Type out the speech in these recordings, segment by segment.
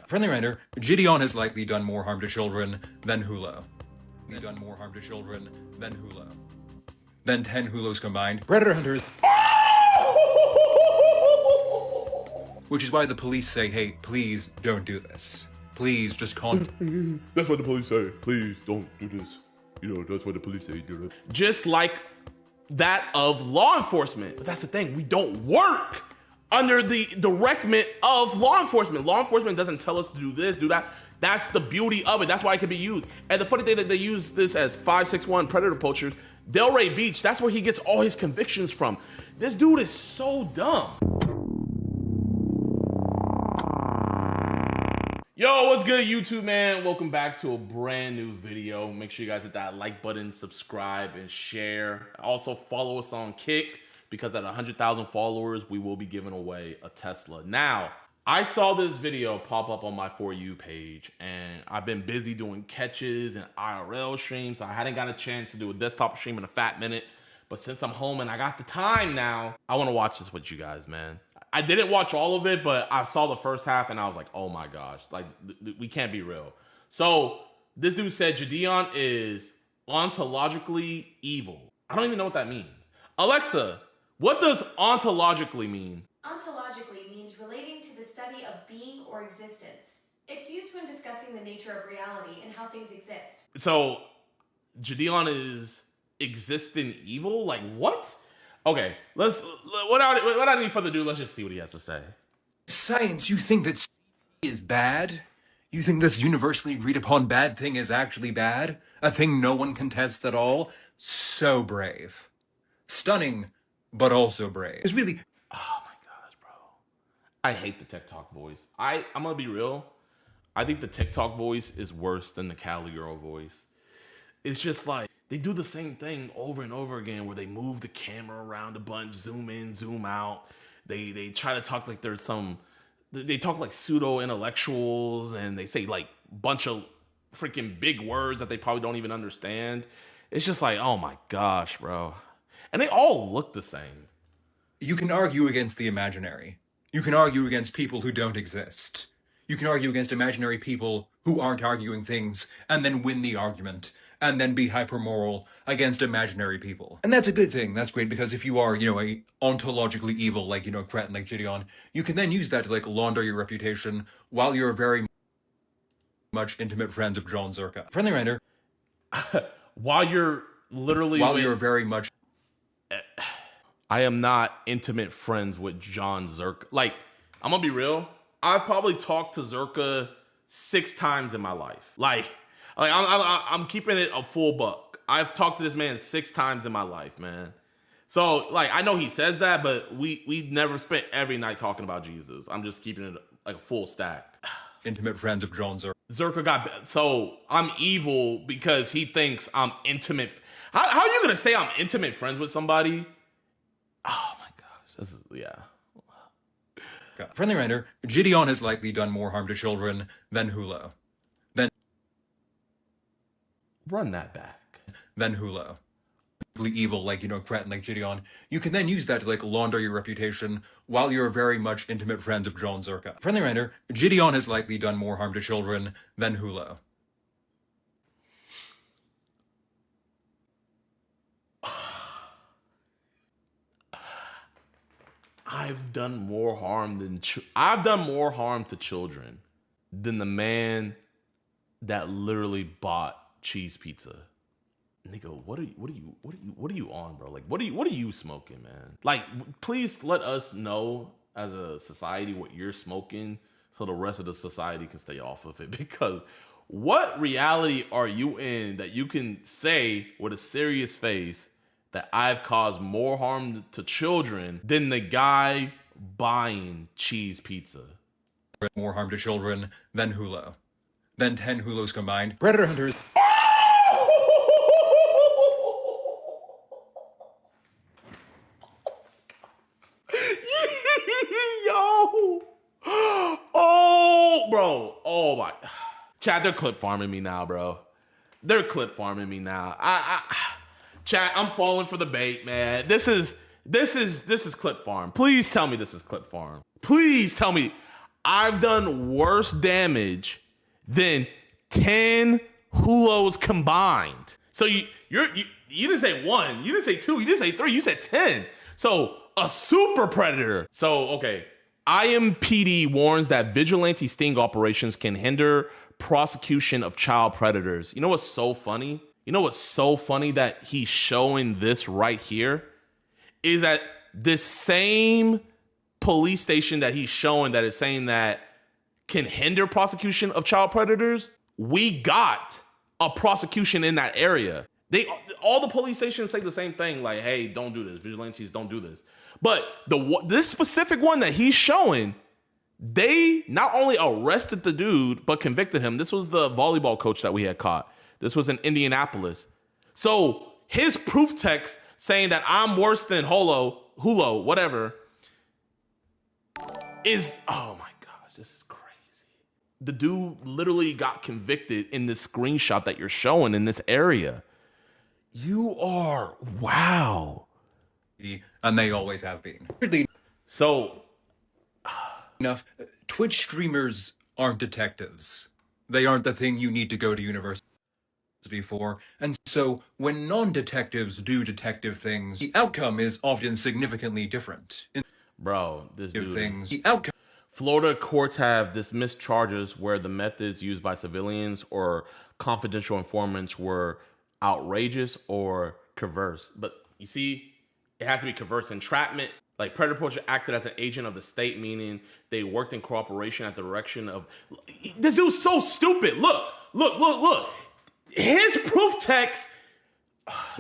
Friendly reminder, JiDion has likely done more harm to children than Hulu. He's done more harm to children than Hulu. Than 10 Hulos combined. Predator hunters. Which is why the police say, hey, please don't do this. Please just contact. That's what the police say. Please don't do this. You know, that's what the police say. Do it. Just like that of law enforcement. But that's the thing, we don't work under the directment of law enforcement. Law enforcement doesn't tell us to do this, do that. That's the beauty of it. That's why it can be used. And the funny thing that they use this as 561 predator poachers. Delray Beach, that's where he gets all his convictions from. This dude is so dumb. Yo, what's good, YouTube, man? Welcome back to a brand new video. Make sure you guys hit that like button, subscribe, and share. Also, follow us on Kick, because at 100,000 followers, we will be giving away a Tesla. Now, I saw this video pop up on my For You page, and I've been busy doing catches and IRL streams, so I hadn't got a chance to do a desktop stream in a fat minute. But since I'm home and I got the time now, I want to watch this with you guys, man. I didn't watch all of it, but I saw the first half and I was like, oh my gosh, like we can't be real. So this dude said JiDion is ontologically evil. I don't even know what that means. Alexa, what does ontologically mean? Ontologically means relating to the study of being or existence. It's used when discussing the nature of reality and how things exist. So JiDion is existing evil? Like what? Okay, without any further ado, let's just see what he has to say. Science, you think that is bad? You think this universally agreed upon bad thing is actually bad? A thing no one contests at all? So brave. Stunning, but also brave. It's really... Oh my gosh, bro. I hate the TikTok voice. I'm gonna be real. I think the TikTok voice is worse than the Cali girl voice. It's just like, they do the same thing over and over again where they move the camera around a bunch, zoom in, zoom out. They try to talk like there's they talk like pseudo-intellectuals, and they say like a bunch of freaking big words that they probably don't even understand. It's just like, oh my gosh, bro. And they all look the same. You can argue against the imaginary. You can argue against people who don't exist. You can argue against imaginary people who aren't arguing things and then win the argument and then be hypermoral against imaginary people. And that's a good thing. That's great, because if you are, you know, a ontologically evil, like, you know, cretin like JiDion, you can then use that to, like, launder your reputation while you're very much intimate friends of John Zerka. Friendly reminder. While you're literally... While you're very much... I am not intimate friends with John Zerka. Like, I'm gonna be real. I've probably talked to Zerka 6 times in my life. Like I'm keeping it a full buck. I've talked to this man 6 times in my life, man. So like, I know he says that, but we never spent every night talking about Jesus. I'm just keeping it like a full stack. Intimate friends of John Zerka. Zerka got, so I'm evil because he thinks I'm intimate. How are you gonna say I'm intimate friends with somebody? Oh my gosh, this is, yeah. Friendly reminder, JiDion has likely done more harm to children than Hulu. Run that back. Than Hulu. Evil, like, you know, cretin like JiDion. You can then use that to, like, launder your reputation while you're very much intimate friends of John Zerka. Friendly reminder, JiDion has likely done more harm to children than Hulu. I've done more harm to children than the man that literally bought cheese pizza. Nigga, what are you on, bro? Like, what are you smoking, man? Like, please let us know as a society what you're smoking so the rest of the society can stay off of it. Because what reality are you in that you can say with a serious face that I've caused more harm to children than the guy buying cheese pizza? More harm to children than Hulu. Than 10 Hulos combined. Predator hunters. Yo! Oh, bro. Oh my. Chat, they're clip farming me now, bro. They're clip farming me now. Chat, I'm falling for the bait, man. This is clip farm. Please tell me this is clip farm. Please tell me. I've done worse damage than 10 hulos combined. So you didn't say 1, you didn't say 2, you didn't say 3, you said 10. So a super predator. So, okay. IMPD warns that vigilante sting operations can hinder prosecution of child predators. You know what's so funny? You know what's so funny that he's showing this right here? Is that this same police station that he's showing that is saying that can hinder prosecution of child predators, we got a prosecution in that area. All the police stations say the same thing, like, hey, don't do this. Vigilantes, don't do this. But this specific one that he's showing, they not only arrested the dude, but convicted him. This was the volleyball coach that we had caught. This was in Indianapolis. So his proof text saying that I'm worse than Hulo, whatever, is, oh my gosh, this is crazy. The dude literally got convicted in this screenshot that you're showing in this area. You are, wow. And they always have been. So, enough, Twitch streamers aren't detectives. They aren't the thing you need to go to university for. And so, when non-detectives do detective things, the outcome is often significantly different. Bro, this dude. The outcome. Florida courts have dismissed charges where the methods used by civilians or confidential informants were outrageous or coerced. But you see, it has to be coerced. Entrapment, like predator poacher acted as an agent of the state, meaning they worked in cooperation at the direction of... This dude's so stupid. Look. His proof text...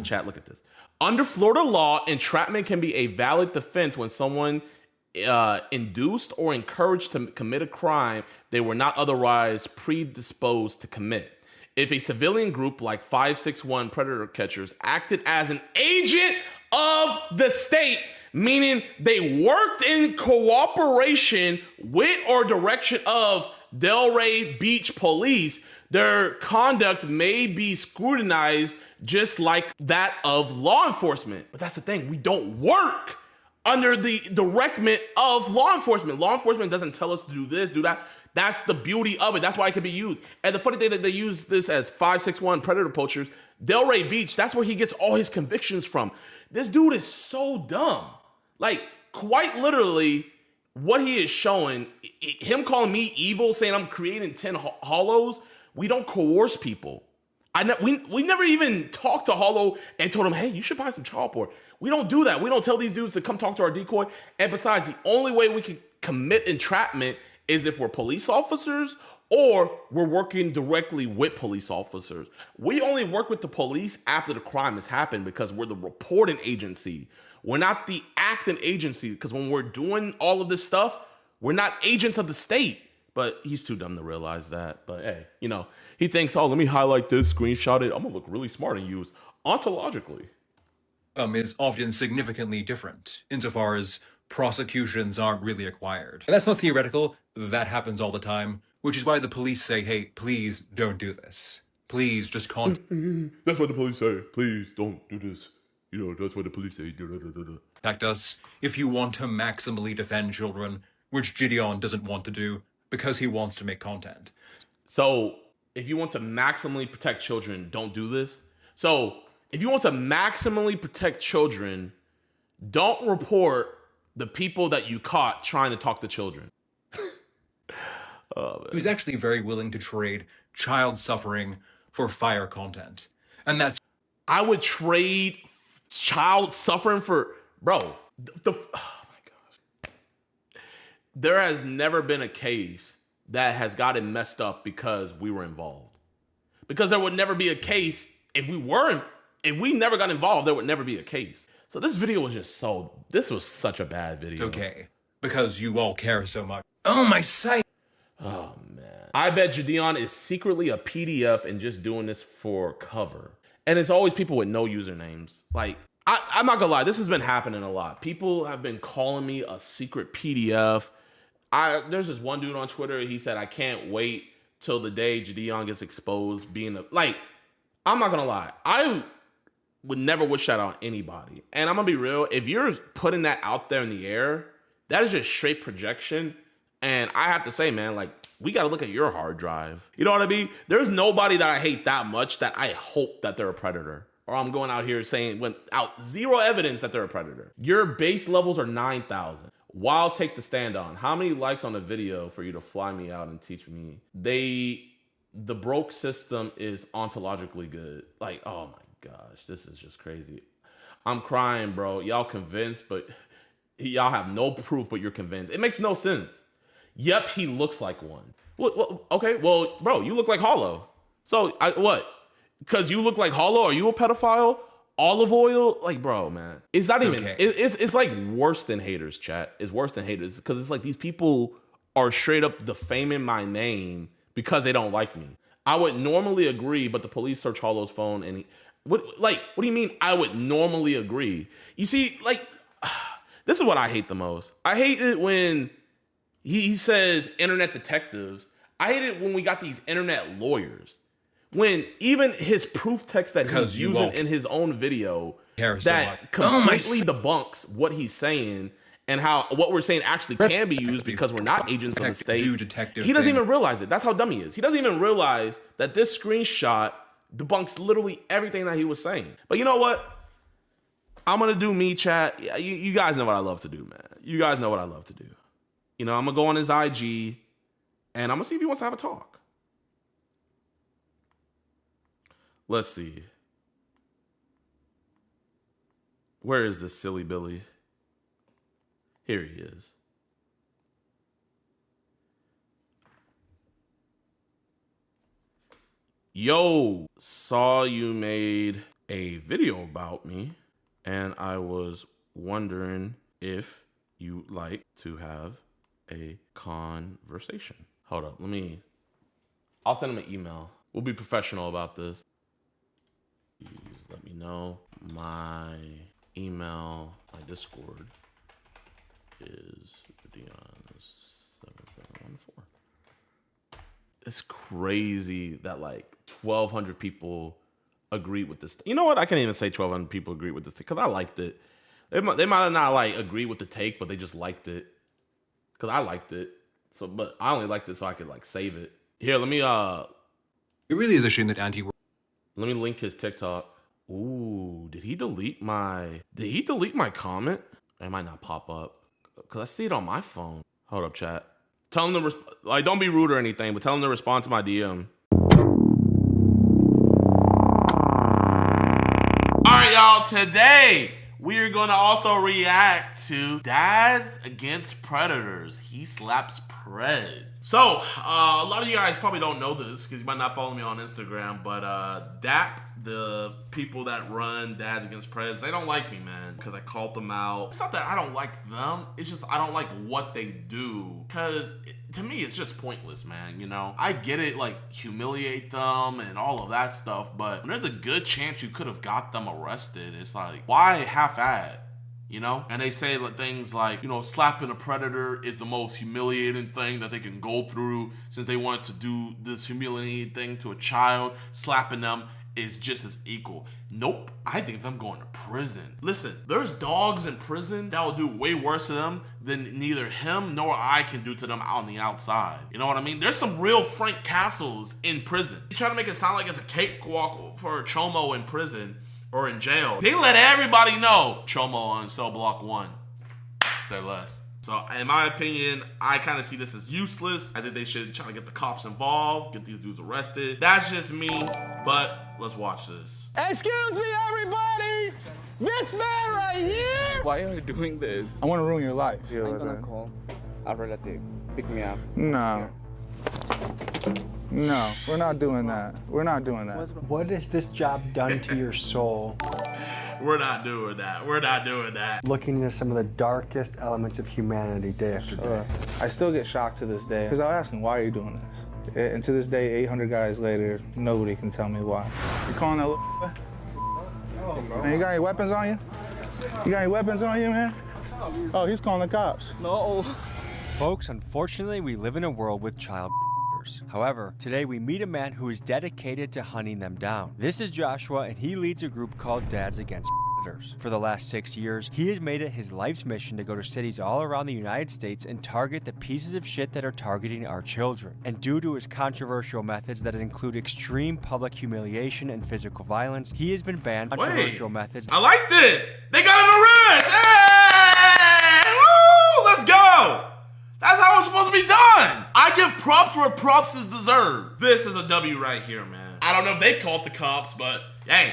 Chat, look at this. Under Florida law, entrapment can be a valid defense when someone induced or encouraged to commit a crime they were not otherwise predisposed to commit. If a civilian group like 561 predator catchers acted as an agent of the state, meaning they worked in cooperation with or direction of Delray Beach police, their conduct may be scrutinized just like that of law enforcement. But that's the thing, we don't work under the direction of law enforcement. Law enforcement doesn't tell us to do this, do that. That's the beauty of it. That's why it can be used. And the funny thing that they use this as 561 predator poachers, Delray Beach, that's where he gets all his convictions from. This dude is so dumb. Like, quite literally, what he is showing, him calling me evil, saying I'm creating 10 hollows, we don't coerce people. We never even talked to Hollow and told him, hey, you should buy some child porn. We don't do that. We don't tell these dudes to come talk to our decoy. And besides, the only way we can commit entrapment is if we're police officers or we're working directly with police officers. We only work with the police after the crime has happened because we're the reporting agency. We're not the acting agency, because when we're doing all of this stuff, we're not agents of the state. But he's too dumb to realize that. But hey, you know, he thinks, oh, let me highlight this, screenshot it. I'm gonna look really smart and use ontologically. Is often significantly different insofar as prosecutions aren't really acquired. And that's not theoretical. That happens all the time, which is why the police say, hey, please don't do this. Please just That's what the police say. Please don't do this. You know, that's what the police say. Contact us if you want to maximally defend children, which JiDion doesn't want to do because he wants to make content. So if you want to maximally protect children, don't do this. So if you want to maximally protect children, don't report the people that you caught trying to talk to children. He was actually very willing to trade child suffering for fire content. And that's... I would trade child suffering for... Bro, oh my gosh. There has never been a case that has gotten messed up because we were involved. Because there would never be a case if we never got involved, there would never be a case. So this video was just this was such a bad video. Okay, because you all care so much. Oh, my sight. Oh, man. I bet JiDion is secretly a PDF and just doing this for cover. And it's always people with no usernames. Like, I'm not gonna lie, this has been happening a lot. People have been calling me a secret PDF. There's this one dude on Twitter, he said, I can't wait till the day JiDion gets exposed being I'm not gonna lie. I would never wish that on anybody. And I'm gonna be real, if you're putting that out there in the air, that is just straight projection. And I have to say, man, like, we got to look at your hard drive. You know what I mean? There's nobody that I hate that much that I hope that they're a predator. Or I'm going out here saying without zero evidence that they're a predator. Your base levels are 9,000. Wild take the stand on. How many likes on a video for you to fly me out and teach me? The broke system is ontologically good. Like, oh my gosh, this is just crazy. I'm crying, bro. Y'all convinced, but y'all have no proof, but you're convinced. It makes no sense. Yep, he looks like one. Okay, well, bro, you look like Hollow. So, what? Because you look like Hollow, are you a pedophile? Olive oil? Like, bro, man. It's not even, okay. It's like worse than haters, chat. It's worse than haters. Because it's like these people are straight up defaming my name because they don't like me. I would normally agree, but the police search Hollow's phone and what do you mean I would normally agree? You see, like, this is what I hate the most. I hate it when he says internet detectives. I hate it when we got these internet lawyers. When even his proof text that he's using in his own video that completely debunks what he's saying and how what we're saying actually can be used because we're not agents of the state. He doesn't even realize it. That's how dumb he is. He doesn't even realize that this screenshot debunks literally everything that he was saying. But you know what? I'm going to do me, chat. You guys know what I love to do, man. You guys know what I love to do. You know, I'm going to go on his IG and I'm going to see if he wants to have a talk. Let's see. Where is this silly Billy? Here he is. Yo, saw you made a video about me, and I was wondering if you'd like to have a conversation. Hold up, I'll send him an email. We'll be professional about this. Please let me know. My email, my Discord is JiDion7714. It's crazy that like 1,200 people agreed with this. You know what? I can't even say 1,200 people agreed with this take because I liked it. They might have not like agreed with the take, but they just liked it because I liked it. So, but I only liked it so I could like save it. Here, let me. It really is a shame that Let me link his TikTok. Ooh, did he delete my comment? It might not pop up because I see it on my phone. Hold up, chat. Tell him to like, don't be rude or anything, but tell him to respond to my DM. All right, y'all. Today we are going to also react to Dads Against Predators. He slaps Pred. So, a lot of you guys probably don't know this because you might not follow me on Instagram, but DAP, the people that run Dads Against Preds, they don't like me, man, because I called them out. It's not that I don't like them. It's just I don't like what they do because to me, it's just pointless, man, you know? I get it, like, humiliate them and all of that stuff, but when there's a good chance you could have got them arrested, it's like, why half-ass? You know, and they say things like, you know, slapping a predator is the most humiliating thing that they can go through since they wanted to do this humiliating thing to a child. Slapping them is just as equal. Nope, I think them going to prison. Listen, there's dogs in prison that will do way worse to them than neither him nor I can do to them out on the outside. You know what I mean? There's some real Frank Castles in prison. You try to make it sound like it's a cakewalk for a chomo in prison or in jail. They let everybody know Chomo on cell block 1. Say less. So in my opinion, I kind of see this as useless. I think they should try to get the cops involved, get these dudes arrested. That's just me, but let's watch this. Excuse me, everybody! This man right here! Why are you doing this? I want to ruin your life. I'm gonna call a relative. Pick me up. No. No, we're not doing that. We're not doing that. What has this job done to your soul? We're not doing that. We're not doing that. Looking into some of the darkest elements of humanity day after day. I still get shocked to this day because I'll ask him, why are you doing this? And to this day, 800 guys later, nobody can tell me why. You calling that little Oh, no. Man, you got any weapons on you? You got any weapons on you, man? Oh, he's calling the cops. No. Folks, unfortunately, we live in a world with child predators. However, today we meet a man who is dedicated to hunting them down. This is Joshua, and he leads a group called Dads Against Predators. predators. For the last 6 years, he has made it his life's mission to go to cities all around the United States and target the pieces of shit that are targeting our children. And due to his controversial methods that include extreme public humiliation and physical violence, he has been banned from controversial methods. I like this. They got an arrest. Hey! Woo! Let's go. That's how it's supposed to be done. I give props where props is deserved. This is a W right here, man. I don't know if they called the cops, but hey,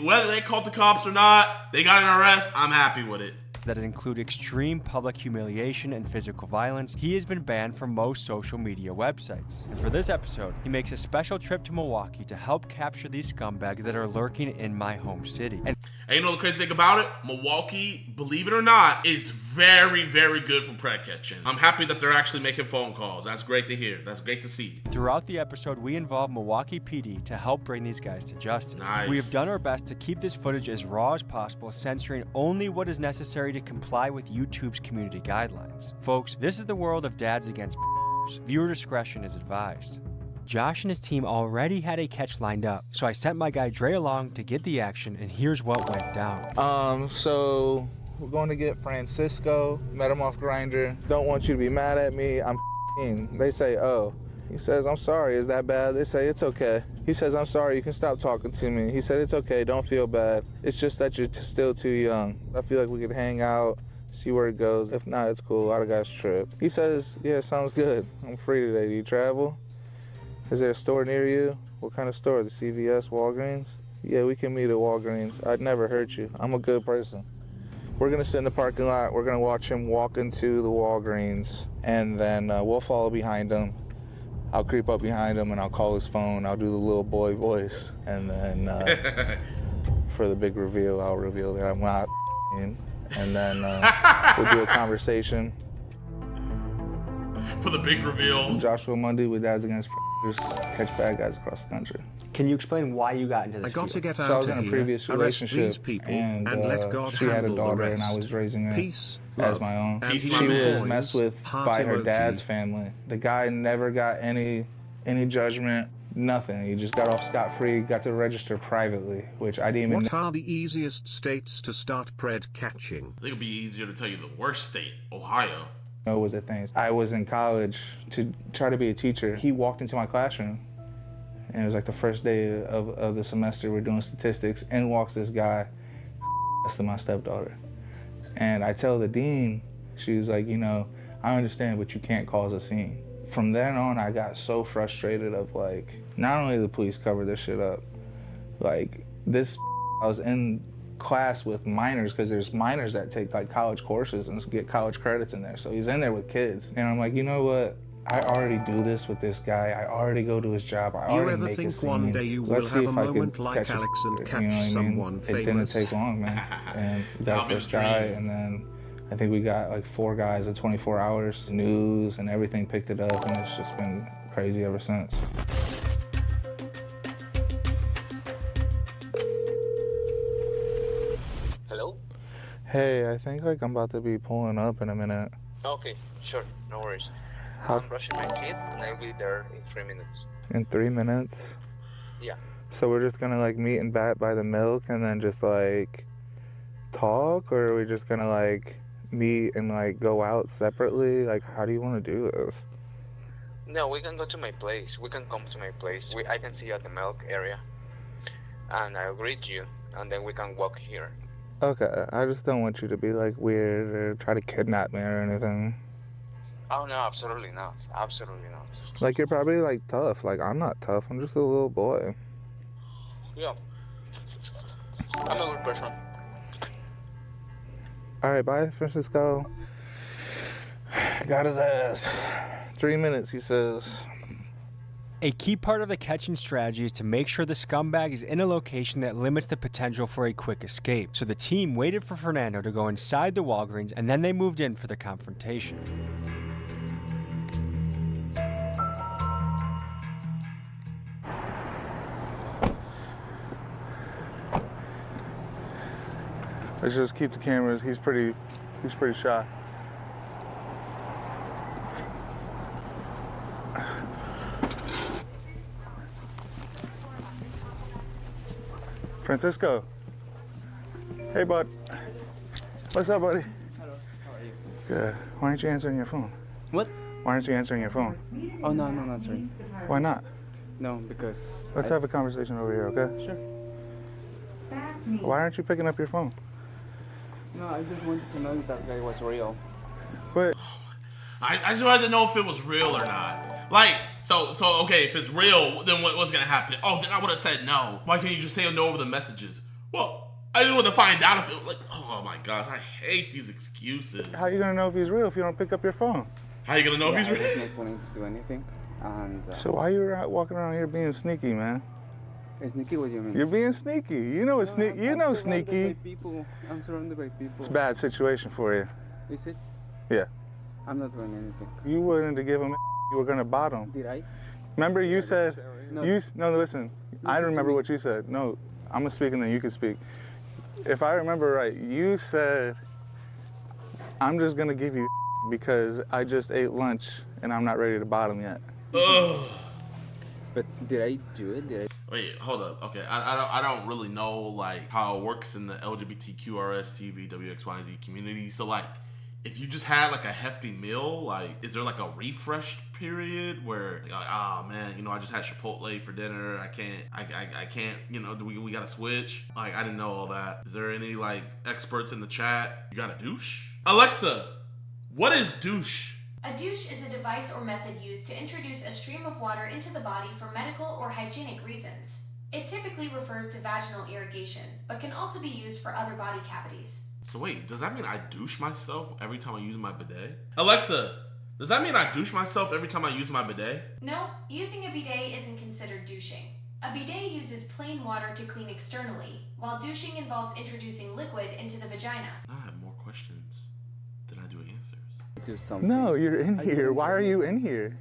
whether they called the cops or not, they got an arrest. I'm happy with it. That include extreme public humiliation and physical violence, he has been banned from most social media websites. And for this episode, he makes a special trip to Milwaukee to help capture these scumbags that are lurking in my home city. And you know the crazy thing about it? Milwaukee, believe it or not, is very, very good for pred catching. I'm happy that they're actually making phone calls. That's great to hear. That's great to see. Throughout the episode, we involve Milwaukee PD to help bring these guys to justice. Nice. We have done our best to keep this footage as raw as possible, censoring only what is necessary to comply with YouTube's community guidelines. Folks, this is the world of dads against Viewer discretion is advised. Josh and his team already had a catch lined up, so I sent my guy Dre along to get the action, and here's what went down. So we're going to get Francisco, met him off Grindr. Don't want you to be mad at me, I'm They say, oh. He says, I'm sorry, is that bad? They say, it's okay. He says, I'm sorry, you can stop talking to me. He said, it's okay, don't feel bad. It's just that you're still too young. I feel like we could hang out, see where it goes. If not, it's cool, a lot of guys trip. He says, yeah, sounds good. I'm free today, do you travel? Is there a store near you? What kind of store? The CVS, Walgreens? Yeah, we can meet at Walgreens. I'd never hurt you. I'm a good person. We're gonna sit in the parking lot. We're gonna watch him walk into the Walgreens, and then we'll follow behind him. I'll creep up behind him and I'll call his phone. I'll do the little boy voice, and then for the big reveal, I'll reveal that I'm not and then we'll do a conversation. For the big reveal. Joshua Mundy with Dads Against catch bad guys across the country. Can you explain why you got into this? I got to get So out I was of in a here, previous arrest relationship, these people, and let God she had a handle the daughter, rest. and I was raising her Peace, as love, my own. and Peace, She my was man. messed with by her dad's family. The guy never got any judgment, nothing. He just got off scot-free, got to register privately, which I didn't even What are the easiest states to start pred catching? I think it'd be easier to tell you the worst state, Ohio. know was a thing. I was in college to try to be a teacher. He walked into my classroom, and it was like the first day of the semester. We're doing statistics, and walks this guy, to my stepdaughter. And I tell the dean, she was like, you know, I understand, but you can't cause a scene. From then on, I got so frustrated of like, not only the police cover this shit up, like this, I was in class with minors, because there's minors that take like college courses and get college credits in there. So he's in there with kids. And I'm like, you know what? I already do this with this guy. I already go to his job. I already You ever make a think scene. one day you will Let's have see a if I could moment like catch Alex and it, catch you know what I mean? someone It didn't famous? take long, man. And we got That'll the be first the dream. guy, and then I think we got like 4 guys in 24 hours. News and everything picked it up, and it's just been crazy ever since. Hello? Hey, I think like I'm about to be pulling up in a minute. Okay, sure, no worries. How- I'm brushing my teeth and I'll be there in 3 minutes. In 3 minutes? Yeah. So we're just gonna like meet and bat by the milk and then just like talk, or are we just gonna like meet and like go out separately? Like, how do you want to do this? No, we can go to my place. We can come to my place. I can see you at the milk area. And I'll greet you, and then we can walk here. Okay, I just don't want you to be like weird or try to kidnap me or anything. Oh, no, absolutely not. Absolutely not. Like, you're probably like tough. Like, I'm not tough. I'm just a little boy. Yeah. I'm a good person. All right, bye, Francisco. Got his ass. 3 minutes, he says. A key part of the catching strategy is to make sure the scumbag is in a location that limits the potential for a quick escape. So the team waited for Fernando to go inside the Walgreens, and then they moved in for the confrontation. Let's just keep the cameras. He's pretty shy. Francisco. Hey, bud. What's up, buddy? Hello, how are you? Good. Why aren't you answering your phone? What? Why aren't you answering your phone? Oh, no, I'm not answering. Why not? No, because... Let's have a conversation over here, okay? Sure. Why aren't you picking up your phone? No, I just wanted to know if that guy was real. But I just wanted to know if it was real or not. Like, so okay, if it's real, then what's gonna happen? Oh, then I would have said no. Why can't you just say no over the messages? Well, I just want to find out if it, like, oh my gosh, I hate these excuses. how are you gonna know if he's real if you don't pick up your phone? How you gonna know if he's real? I was not planning to do anything, and... So why you walking around here being sneaky, man? Sneaky, what do you mean? You're being sneaky. You know it's sneaky. You know sneaky. I'm surrounded by people. It's a bad situation for you. Is it? Yeah. I'm not doing anything. You wanted to give him. You were gonna bottom. Did I? Remember you said. No. No, listen. I remember what you said. No, I'm gonna speak and then you can speak. If I remember right, you said, "I'm just gonna give you because I just ate lunch and I'm not ready to bottom yet." Ugh. But did I do it? Did I? Wait, hold up. Okay, I don't really know like how it works in the LGBTQRS TV WXYZ community. So like, if you just had like a hefty meal, like, is there like a refresh period where like, oh man, you know, I just had Chipotle for dinner. I can't, you know, we gotta switch. Like, I didn't know all that. Is there any like experts in the chat? You got a douche? Alexa, what is douche? A douche is a device or method used to introduce a stream of water into the body for medical or hygienic reasons. It typically refers to vaginal irrigation, but can also be used for other body cavities. So wait, does that mean I douche myself every time I use my bidet? Alexa, does that mean I douche myself every time I use my bidet? No, using a bidet isn't considered douching. A bidet uses plain water to clean externally, while douching involves introducing liquid into the vagina. I have more questions than I do answers. Do something. No, you're in here. Why are you in here?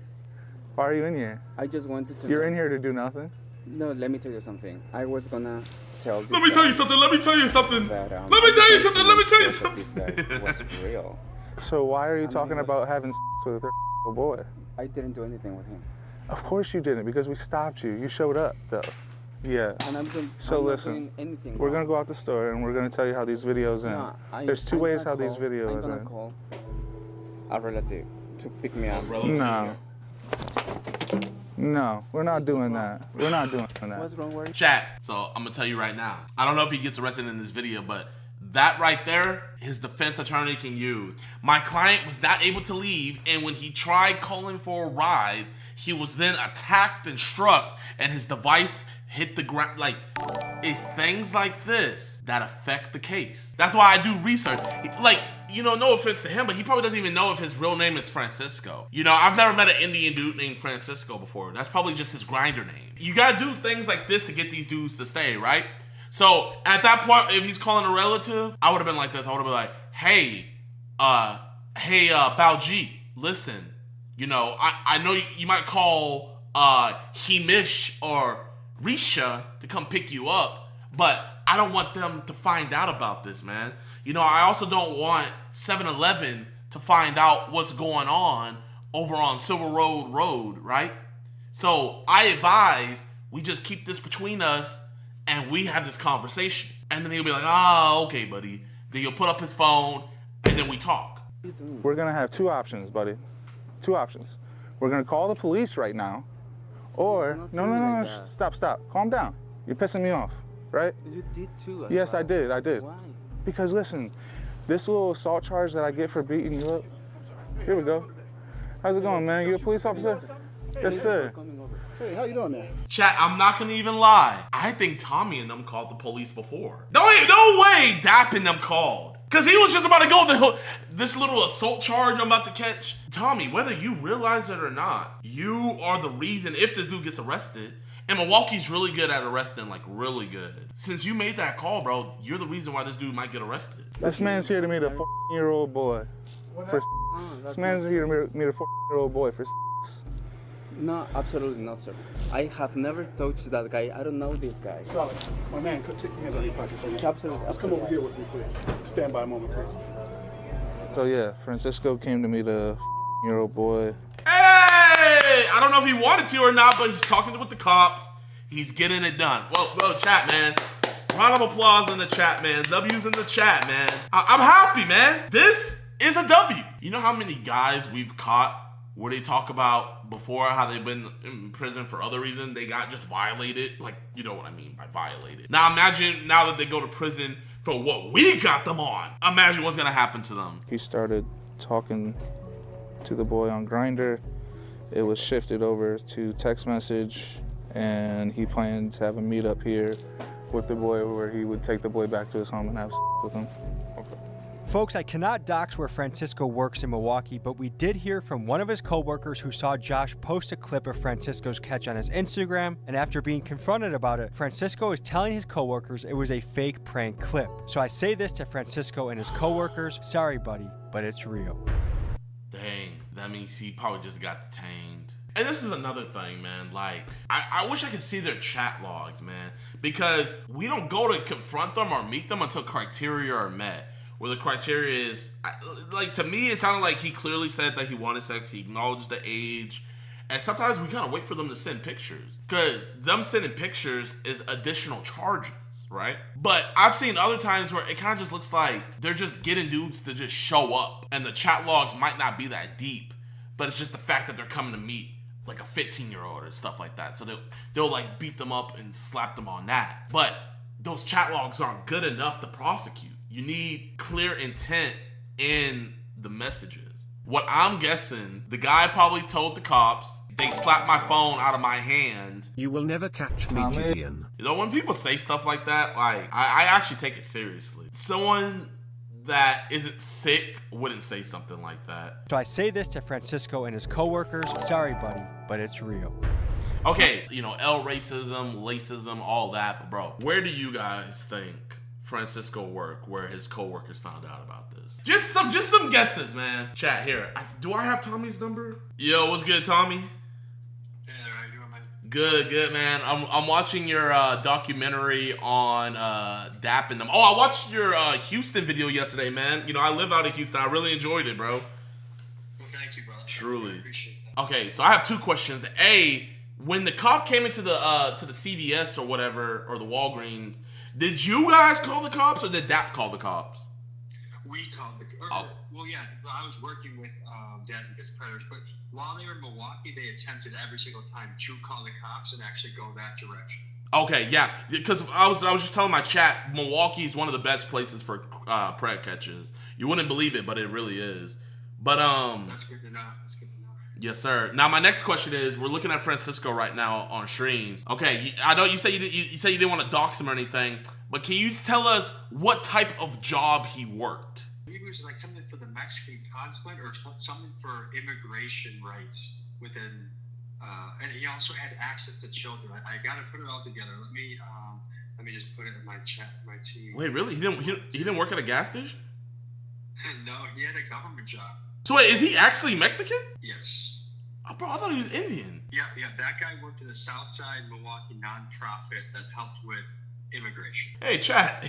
Why are you in here? I just wanted to. You're in here to do nothing. No, let me tell you something. I was gonna tell. Let me tell you something. Let me tell you something. That, let me tell you something. Let me tell you This something. guy was real. So why are you talking about having sex with a 30-year-old boy? I didn't do anything with him. Of course you didn't, because we stopped you. You showed up, though. Yeah. And I'm listen, not doing anything we're wrong. gonna go out the store and we're gonna tell you how these videos end. No, There's two ways how these I'm videos gonna end. call a relative to pick me up. No. No, we're not doing that. We're not doing that. What's wrong with you? Chat. So I'm gonna tell you right now. I don't know if he gets arrested in this video, but that right there, his defense attorney can use. My client was not able to leave, and when he tried calling for a ride, he was then attacked and struck, and his device hit the ground. Like, it's things like this that affect the case. That's why I do research. Like, you know, no offense to him, but he probably doesn't even know if his real name is Francisco. You know, I've never met an Indian dude named Francisco before. That's probably just his grinder name. You gotta do things like this to get these dudes to stay, right? So at that point, if he's calling a relative, I would have been like this. I would have been like, hey, Balji, listen, you know, I know you might call Hemish or Risha to come pick you up, but I don't want them to find out about this, man. You know, I also don't want 7-Eleven to find out what's going on over on Silver Road, right? So I advise we just keep this between us and we have this conversation. And then he'll be like, oh, okay, buddy. Then he'll put up his phone and then we talk. We're gonna have two options, buddy. Two options. We're gonna call the police right now, or no, stop, calm down. You're pissing me off, right? You did too. Yes, I did. Why? Because listen, this little assault charge that I get for beating you up. Here we go. How's it going, man? You a police officer? Yes, sir. Hey, how you doing there? Chat, I'm not gonna even lie. I think Tommy and them called the police before. No way Dap and them called. Cause he was just about to go this little assault charge I'm about to catch. Tommy, whether you realize it or not, you are the reason if this dude gets arrested. And Milwaukee's really good at arresting, like really good. Since you made that call, bro, you're the reason why this dude might get arrested. This man's here to meet a 14-year-old boy for This man's here to meet a 14-year-old boy for No, absolutely not, sir. I have never touched that guy. I don't know this guy. Solid. My man, take your hands on your pocket for me. Absolutely. Just come over here with me, please. Stand by a moment, please. So yeah, Francisco came to meet a 14-year-old boy. Hey! I don't know if he wanted to or not, but he's talking with the cops. He's getting it done. Whoa, chat, man. Round of applause in the chat, man. W's in the chat, man. I'm happy, man. This is a W. You know how many guys we've caught where they talk about before how they've been in prison for other reasons, they got just violated? Like, you know what I mean by violated. Now imagine now that they go to prison for what we got them on. Imagine what's gonna happen to them. He started talking to the boy on Grindr. It was shifted over to text message, and he planned to have a meetup here with the boy where he would take the boy back to his home and have with him. Folks, I cannot dox where Francisco works in Milwaukee, but we did hear from one of his coworkers who saw Josh post a clip of Francisco's catch on his Instagram, and after being confronted about it, Francisco is telling his coworkers it was a fake prank clip. So I say this to Francisco and his coworkers, sorry buddy, but it's real. Dang, that means he probably just got detained. And this is another thing, man. Like, I wish I could see their chat logs, man, because we don't go to confront them or meet them until criteria are met. Where the criteria is, like, to me, it sounded like he clearly said that he wanted sex. He acknowledged the age. And sometimes we kind of wait for them to send pictures. Because them sending pictures is additional charges, right? But I've seen other times where it kind of just looks like they're just getting dudes to just show up. And the chat logs might not be that deep. But it's just the fact that they're coming to meet like a 15-year-old or stuff like that. So they'll like beat them up and slap them on that. But those chat logs aren't good enough to prosecute. You need clear intent in the messages. What I'm guessing, the guy probably told the cops, they slapped my phone out of my hand. You will never catch me, JiDion. You know, when people say stuff like that, like, I actually take it seriously. Someone that isn't sick wouldn't say something like that. So I say this to Francisco and his coworkers, sorry buddy, but it's real. Okay, you know, L racism, lacism, all that, but bro, where do you guys think Francisco work where his coworkers found out about this? Just some guesses, man. Chat here. Do I have Tommy's number? Yo, what's good, Tommy? Hey, how you doing, man? Good, man. I'm watching your documentary on dapping them. Oh, I watched your Houston video yesterday, man. You know, I live out in Houston. I really enjoyed it, bro. Well, thank you, brother. Truly. I appreciate that. Okay, so I have two questions. A, when the cop came into the CVS or whatever, or the Walgreens, did you guys call the cops or did DAP call the cops? We called the well, yeah, I was working with Dads Against Predators, but while they were in Milwaukee, they attempted every single time to call the cops and actually go that direction. Okay, yeah, because I was just telling my chat, Milwaukee is one of the best places for pred catches. You wouldn't believe it, but it really is. But that's good to know. That's good to know. Yes, sir. Now my next question is, we're looking at Francisco right now on stream. Okay, I know you say you say you didn't want to dox him or anything, but can you tell us what type of job he worked? It was like something for the Mexican consulate or something for immigration rights within, and he also had access to children. I got to put it all together. Let me just put it in my chat, my team. Wait, really? He didn't work at a gas station? No, he had a government job. So wait, is he actually Mexican? Yes. Oh, bro, I thought he was Indian. Yeah. That guy worked in a Southside Milwaukee nonprofit that helped with immigration. Hey, chat.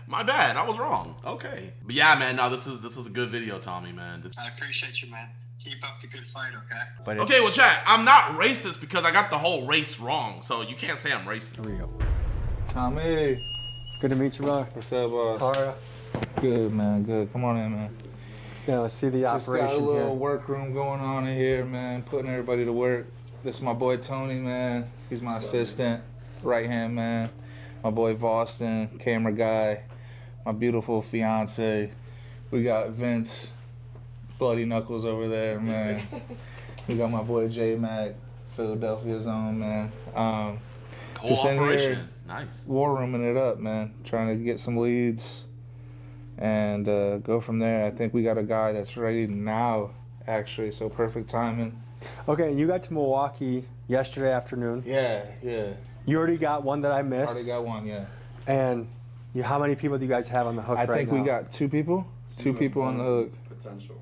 My bad. I was wrong. Okay. But yeah, man. No, this is a good video, Tommy, man. I appreciate you, man. Keep up the good fight, okay? Okay, well, chat. I'm not racist because I got the whole race wrong, so you can't say I'm racist. Real. Tommy. Good to meet you, bro. What's up, boss? How are you? Good, man. Good. Come on in, man. Yeah, let's see the operation Just got a little here. workroom going on in here, man. Putting everybody to work. This is my boy Tony, man. He's my assistant, right hand man. My boy Boston, camera guy. My beautiful fiance. We got Vince, Bloody Knuckles over there, man. We got my boy J Mac, Philadelphia's own, man. Whole operation, nice. War rooming it up, man. Trying to get some leads and go from there. I think we got a guy that's ready now, actually, so perfect timing. Okay, you got to Milwaukee yesterday afternoon. Yeah. You already got one that I missed. Already got one, yeah. And how many people do you guys have on the hook right now? I think we got two people. Two people on the hook. Potential.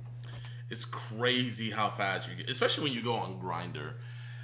It's crazy how fast you get, especially when you go on Grindr.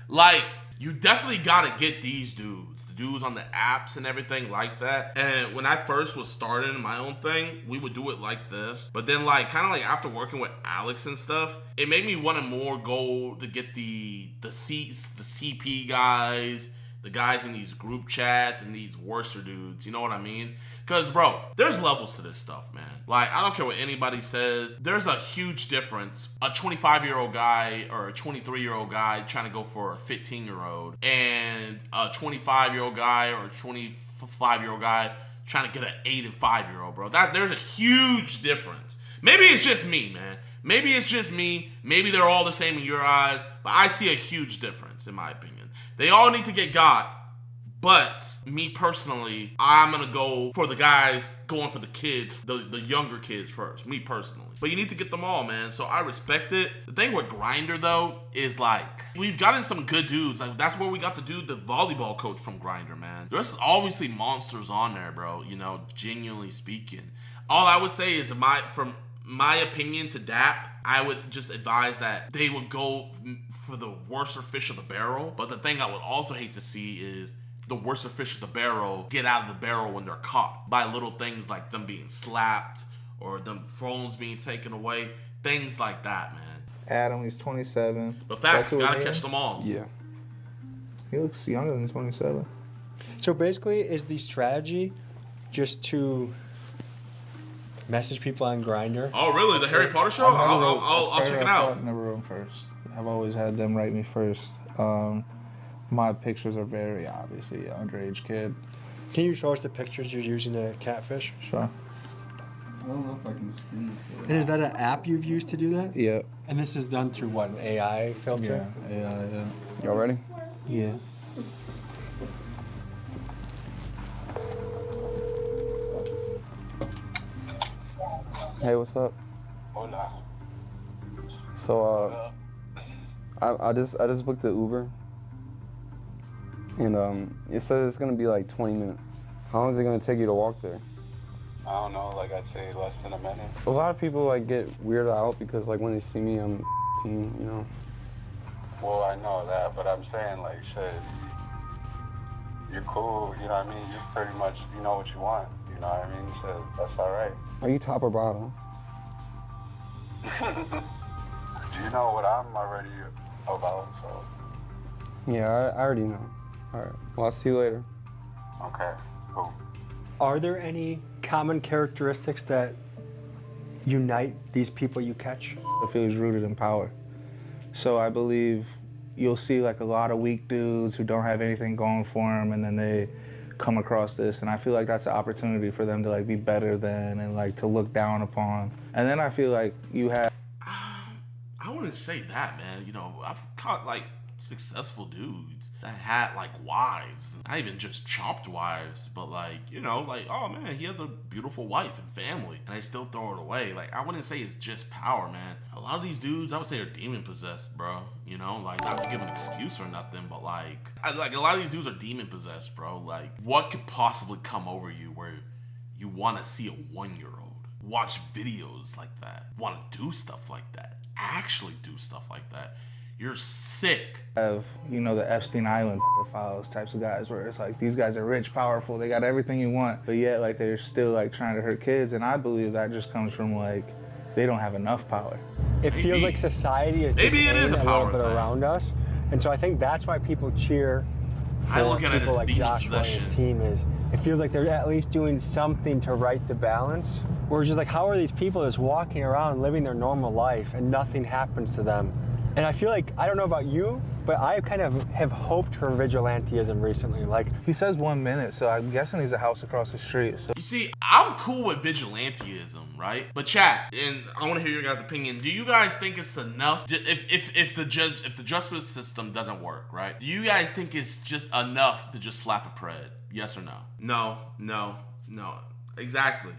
Like, you definitely gotta get these dudes, the dudes on the apps and everything like that. And when I first was starting my own thing, we would do it like this. But then, like, kind of like after working with Alex and stuff, it made me want to more go to get the CP guys, the guys in these group chats and these worser dudes. You know what I mean? Because, bro, there's levels to this stuff, man. Like, I don't care what anybody says. There's a huge difference. A 25-year-old guy or a 23-year-old guy trying to go for a 15-year-old and a 25-year-old guy or a 25-year-old guy trying to get an 8 and 5-year-old, bro. There's a huge difference. Maybe it's just me, man. Maybe it's just me. Maybe they're all the same in your eyes, but I see a huge difference in my opinion. They all need to get got, but me personally, I'm gonna go for the guys going for the kids, the younger kids first, me personally. But you need to get them all, man, so I respect it. The thing with Grindr, though, is like, we've gotten some good dudes. Like, that's where we got the dude, the volleyball coach from Grindr, man. There's obviously monsters on there, bro, you know, genuinely speaking. All I would say is, from my opinion to DAP, I would just advise that they would go for the worser fish of the barrel. But the thing I would also hate to see is the worser fish of the barrel get out of the barrel when they're caught by little things like them being slapped or them phones being taken away. Things like that, man. Adam, he's 27. But facts, gotta catch them all. Yeah. He looks younger than 27. So basically, is the strategy just to message people on Grindr? Oh, really? The Harry Potter show? I'll check it out. I never wrote them first. I've always had them write me first. My pictures are very obviously an underage kid. Can you show us the pictures you're using to catfish? Sure. I don't know if I can screen it. And is that an app you've used to do that? Yep. And this is done through what, an AI filter? Yeah, AI, yeah. Y'all ready? Yeah. Hey, what's up? Hola. So, I just booked the Uber, and it says it's gonna be like 20 minutes. How long is it gonna take you to walk there? I don't know, like I'd say less than a minute. A lot of people like get weirded out because like when they see me, I'm teen, you know. Well, I know that, but I'm saying like, shit, you're cool, you know what I mean? You pretty much, you know what you want, you know what I mean? So that's all right. Are you top or bottom? Do you know what I'm already about, so. Yeah, I already know. All right, well, I'll see you later. Okay, cool. Are there any common characteristics that unite these people you catch? I feel he's rooted in power. So I believe you'll see like a lot of weak dudes who don't have anything going for them, and then they come across this, and I feel like that's an opportunity for them to like be better than and like to look down upon. And then I feel like you have I wouldn't say that, man. You know, I've caught like successful dudes that had like wives, not even just chopped wives, but like, you know, like, oh man, he has a beautiful wife and family, and I still throw it away. Like, I wouldn't say it's just power, man. A lot of these dudes, I would say, are demon possessed, bro. You know, like, not to give an excuse or nothing, but like a lot of these dudes are demon possessed, bro. Like, what could possibly come over you where you want to see a 1-year-old watch videos like that, want to do stuff like that, actually do stuff like that? You're sick. Have, you know, the Epstein Island pedophiles types of guys where it's like these guys are rich, powerful, they got everything you want, but yet like they're still like trying to hurt kids. And I believe that just comes from like they don't have enough power. It feels like society is maybe it is a power little bit thing around us, and so I think that's why people cheer I for look at it people as like demon Joshua and his possession. team. Is it feels like they're at least doing something to right the balance. We're just like, how are these people just walking around living their normal life and nothing happens to them? And I feel like, I don't know about you, but I kind of have hoped for vigilantism recently. Like, he says 1 minute, so I'm guessing he's a house across the street. So you see, I'm cool with vigilantism, right? But chat, and I want to hear your guys' opinion. Do you guys think it's enough if the justice system doesn't work, right? Do you guys think it's just enough to just slap a pred? Yes or no? No. Exactly.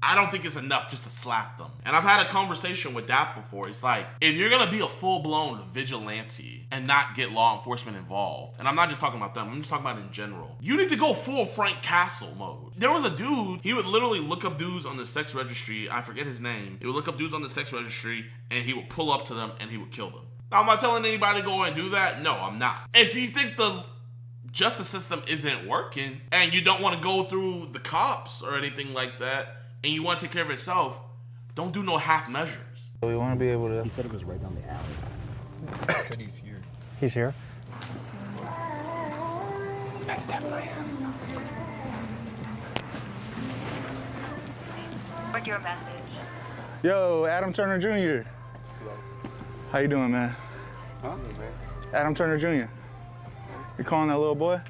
I don't think it's enough just to slap them. And I've had a conversation with that before. It's like, if you're gonna be a full-blown vigilante and not get law enforcement involved, and I'm not just talking about them, I'm just talking about in general, you need to go full Frank Castle mode. There was a dude, he would literally look up dudes on the sex registry, I forget his name, he would look up dudes on the sex registry and he would pull up to them and he would kill them. Now, am I telling anybody to go and do that? No, I'm not. If you think the justice system isn't working and you don't want to go through the cops or anything like that, and you want to take care of yourself, don't do no half measures. we want to be able to. He said it was right down the alley. He said he's here. he's here. That's definitely him. What's your message? Yo, Adam Turner Jr. Hello. How you doing, man? Huh? Adam Turner Jr. You calling that little boy?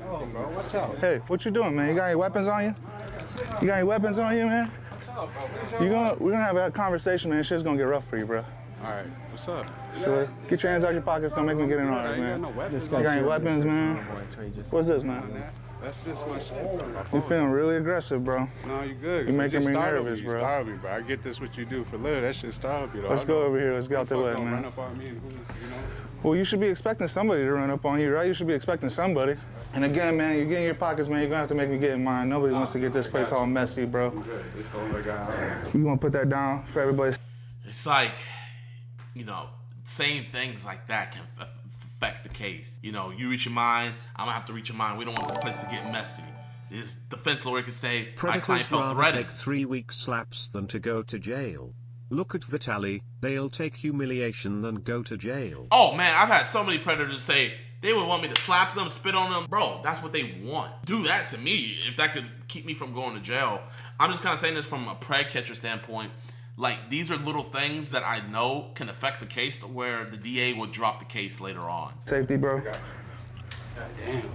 Oh, bro, watch out. Hey, what you doing, man? You got any weapons on you? You got any weapons on you, man? We're gonna have a conversation, man. Shit's gonna get rough for you, bro. All right, what's up? So get your hands out your pockets. Don't make me get in on it, man. No weapons. You got any weapons, man? What's this, man? That's just my shit. You feeling really aggressive, bro. No, you good. You're making me nervous, bro. You startled me, bro. I get this what you do for living. That shit startled me, though. Let's go over here. Let's get out the way, man. Run up on me and who, you know? Well, you should be expecting somebody to run up on you, right? You should be expecting somebody. And again, man, you get in your pockets, man. You're gonna have to make me get in mine. Nobody wants to get this place all messy, bro. This whole guy. You gonna put that down for everybody? It's like, you know, saying things like that can affect the case. You know, you reach your mind, I'm gonna have to reach your mind. We don't want this place to get messy. This defense lawyer can say, my client Predators felt rather threatened. take 3-week slaps than to go to jail. Look at Vitaly, they'll take humiliation than go to jail. Oh man, I've had so many predators say they would want me to slap them, spit on them. Bro, that's what they want. Do that to me if that could keep me from going to jail. I'm just kind of saying this from a pred catcher standpoint. Like, these are little things that I know can affect the case to where the DA would drop the case later on. Safety, bro. God damn.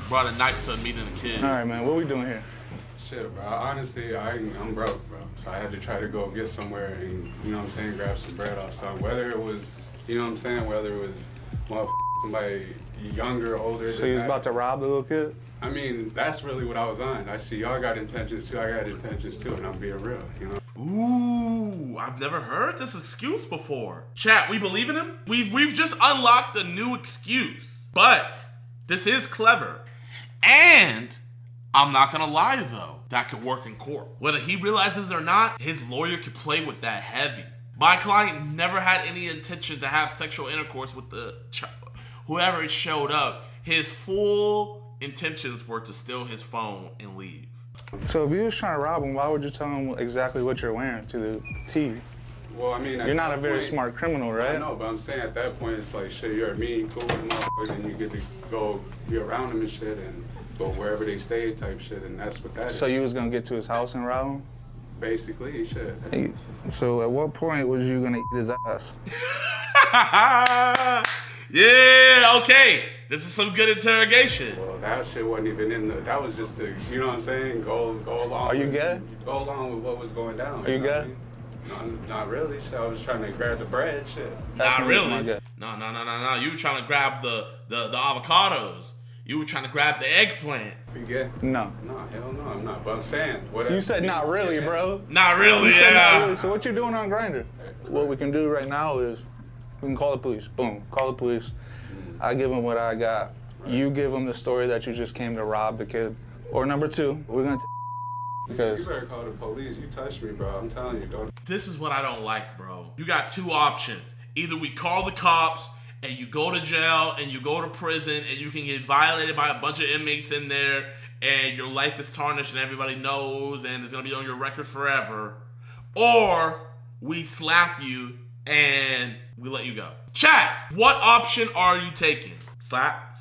Brought a knife to a meeting of kids. All right, man. What we doing here? Shit, bro. Honestly, I'm broke, bro. So I had to try to go get somewhere and, you know what I'm saying, grab some bread off something. Whether it was, you know what I'm saying, whether it was somebody younger, older. So you was about to rob the little kid? I mean, that's really what I was on. I see y'all got intentions too. I got intentions too, and I'm being real, you know? Ooh, I've never heard this excuse before. Chat, we believe in him? We've just unlocked a new excuse. But this is clever. And I'm not gonna lie though, that could work in court. Whether he realizes it or not, his lawyer could play with that heavy. My client never had any intention to have sexual intercourse with whoever showed up. His full intentions were to steal his phone and leave. So if you was trying to rob him, why would you tell him exactly what you're wearing to the T? Well, I mean, you're not a very smart criminal, right? I know, but I'm saying at that point, it's like, shit, you're a mean, cool motherfucker, and you get to go be around them and shit, and go wherever they stay type shit, and that's what that is. So you was gonna get to his house and rob him? Basically, shit. So at what point was you gonna eat his ass? Yeah, okay. This is some good interrogation. Well, that shit wasn't even in the, that was just to, you know what I'm saying, go along. Are you gay? Go along with what was going down. Are you gay? No, not really. Shit, I was trying to grab the bread, shit. Not really. No. You were trying to grab the avocados. You were trying to grab the eggplant. You gay? No. No, hell no, I'm not. But I'm saying, whatever. You said not really, bro. Not really, You said yeah. not really. So what you doing on Grindr? What we can do right now is we can call the police. Boom. Call the police. I give them what I got. You give them the story that you just came to rob the kid. Or number two, we're gonna because you better call the police. You touched me, bro. I'm telling you, don't. This is what I don't like, bro. You got two options. Either we call the cops and you go to jail and you go to prison and you can get violated by a bunch of inmates in there and your life is tarnished and everybody knows and it's gonna be on your record forever. Or we slap you and we let you go. Chat, what option are you taking? Slap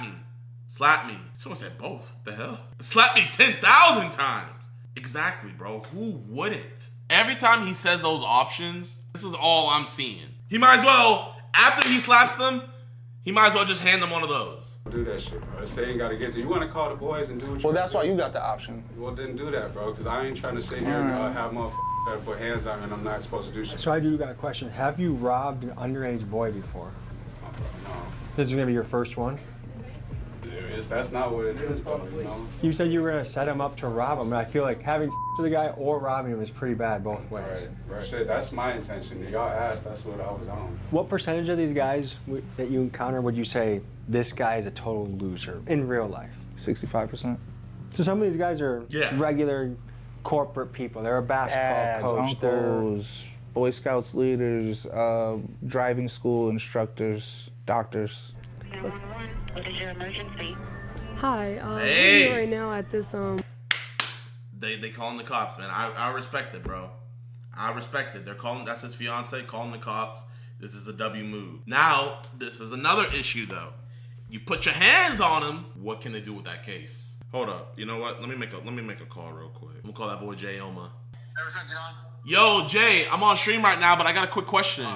me. Someone said both. The hell? Slap me 10,000 times. Exactly, bro. Who wouldn't? Every time he says those options, this is all I'm seeing. He might as well, after he slaps them, he might as well just hand them one of those. Do that shit, bro. They ain't gotta get you. You wanna call the boys and do what you Well, that's why you got the option. Well, then do that, bro, because I ain't trying to sit here and have motherfuckers that put hands on me and I'm not supposed to do shit. So I do got a question. Have you robbed an underage boy before? No. This is gonna be your first one? That's not what it is, bro, you know? You said you were gonna set him up to rob him, and I feel like having with the guy or robbing him is pretty bad both ways. Right. Shit, that's my intention. Y'all asked, that's what I was on. What percentage of these guys that you encounter would you say this guy is a total loser in real life? 65%. So some of these guys are regular corporate people. They're a basketball coach. Uncles, Boy Scouts leaders, driving school instructors, doctors. What is your emergency? Hi, I'm Hey. here right now at this They calling the cops, man. I respect it, bro. I respect it. They're calling, that's his fiance, calling the cops. This is a W move. Now, this is another issue though. You put your hands on him. What can they do with that case? Hold up. You know what? Let me make a call real quick. I'm gonna call that boy Jayoma. Hey, what's up, John? Yo, Jay, I'm on stream right now, but I got a quick question.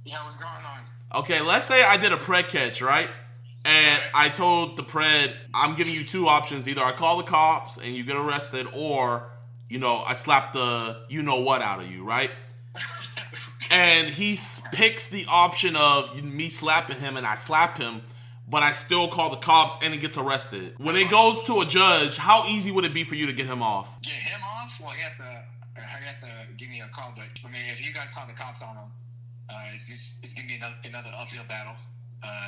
Yeah, what's going on? Okay, let's say I did a pred catch, right? And I told the pred, I'm giving you two options. Either I call the cops and you get arrested, or, you know, I slap the you-know-what out of you, right? And he picks the option of me slapping him, and I slap him, but I still call the cops and he gets arrested. When it goes to a judge, how easy would it be for you to get him off? Get him off? Well, he has to give me a call, but I mean, if you guys call the cops on him, it's gonna be another uphill battle.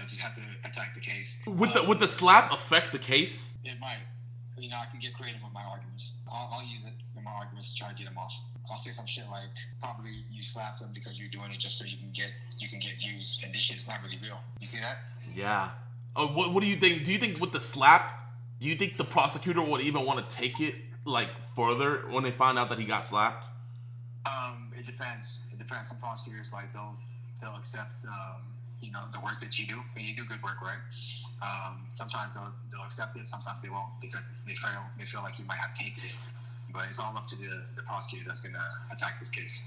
Just have to attack the case. Would the slap affect the case? It might. You know, I can get creative with my arguments. I'll use it in my arguments to try to get him off. I'll say some shit like, probably you slapped him because you're doing it just so you can get views, and this shit is not really real. You see that? Yeah. What do you think? Do you think with the slap, do you think the prosecutor would even want to take it like further when they find out that he got slapped? It depends. It depends. Some prosecutors, like, they'll accept you know, the work that you do, and you do good work, right? Sometimes they'll accept it, sometimes they won't, because they feel like you might have tainted it. But it's all up to the prosecutor that's gonna attack this case.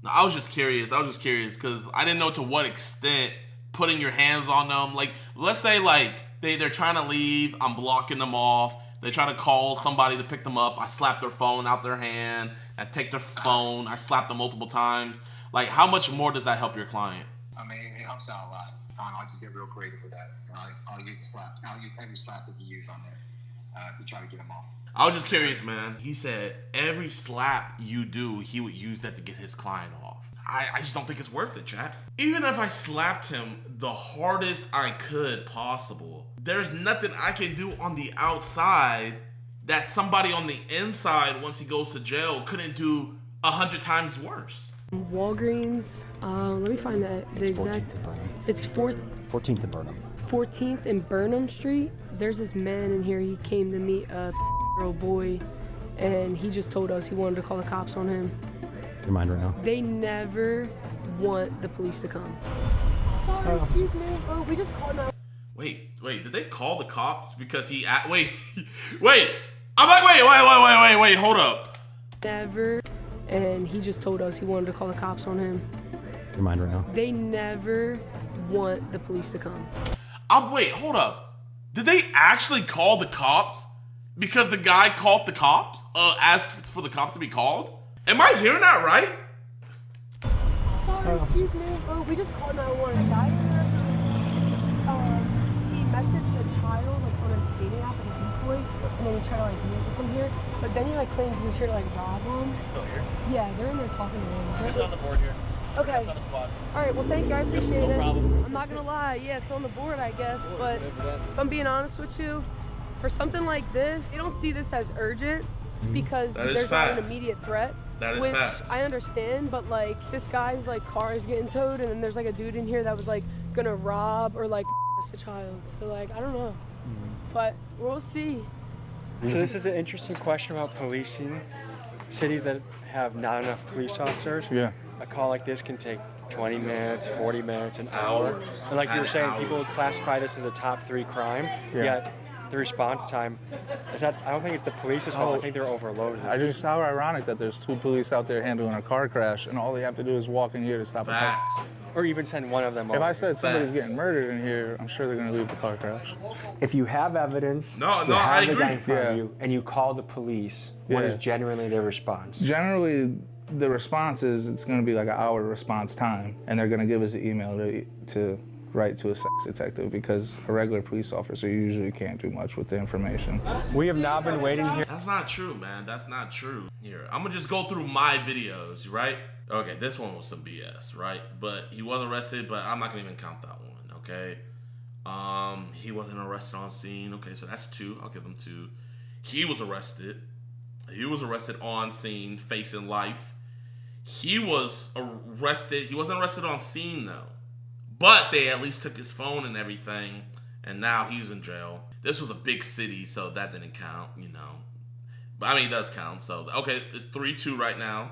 No, I was just curious because I didn't know to what extent putting your hands on them, like, let's say like they're trying to leave, I'm blocking them off, they try to call somebody to pick them up, I slap their phone out their hand, I take their phone, I slap them multiple times. Like, how much more does that help your client? I mean, it helps out a lot. I'll just get real creative with that. I'll use the slap. I'll use every slap that you use on there to try to get him off. I was just curious, man. He said every slap you do, he would use that to get his client off. I just don't think it's worth it, chat. Even if I slapped him the hardest I could possible, there's nothing I can do on the outside that somebody on the inside, once he goes to jail, couldn't do 100 times worse. Walgreens, let me find the exact. It's 14th and Burnham. 14th and Burnham Street. There's this man in here. He came to meet a little boy, and he just told us he wanted to call the cops on him. Your mind right now? They never want the police to come. Sorry, excuse me. Oh, we just called now. Wait, did they call the cops because he wait. I'm like, wait, hold up. Never. And he just told us he wanted to call the cops on him. Your mind right now? They never want the police to come. Wait, hold up. Did they actually call the cops because the guy called the cops? Asked for the cops to be called? Am I hearing that right? Sorry, excuse me. Oh, we just called 911. A guy in there, he messaged a child like on a dating app with his boy, and then he tried to like move it from here. But then he like claimed he was here to like rob him. He's still here? Yeah, they're in there talking to him. It's on the board here. Okay. It's on the spot. All right, well, thank you. I appreciate it. No problem. I'm not going to lie. Yeah, it's on the board, I guess. But if I'm being honest with you, for something like this, they don't see this as urgent because there's not an immediate threat. That is which facts. I understand, but like this guy's like car is getting towed, and then there's like a dude in here that was like gonna rob or like a child. So like I don't know, but we'll see. So this is an interesting question about policing. Cities that have not enough police officers. Yeah. A call like this can take 20 minutes, 40 minutes, an hour. And like you were saying, people classify this as a top 3 crime. Yeah. Yet the response time is that I don't think it's the police's fault. I think they're overloaded. How ironic that there's 2 police out there handling a car crash, and all they have to do is walk in here to stop a car. Or even send one of them over. If I said somebody's getting murdered in here, I'm sure they're going to leave the car crash. If you have evidence, you I have the guy in agree. front of Yeah. you, and you call the police, what is generally their response? Generally, the response is it's going to be like an hour response time, and they're going to give us an email to write to a sex detective because a regular police officer usually can't do much with the information. We have now been waiting here. That's not true, man. That's not true. Here, I'm gonna just go through my videos, right? Okay, this one was some BS, right? But he wasn't arrested, but I'm not gonna even count that one, okay? He wasn't arrested on scene. Okay, so that's 2. I'll give him 2. He was arrested. He was arrested on scene, facing life. He was arrested. He wasn't arrested on scene, though. But they at least took his phone and everything, and now he's in jail. This was a big city, so that didn't count, you know. But I mean, it does count. So, okay, it's 3-2 right now.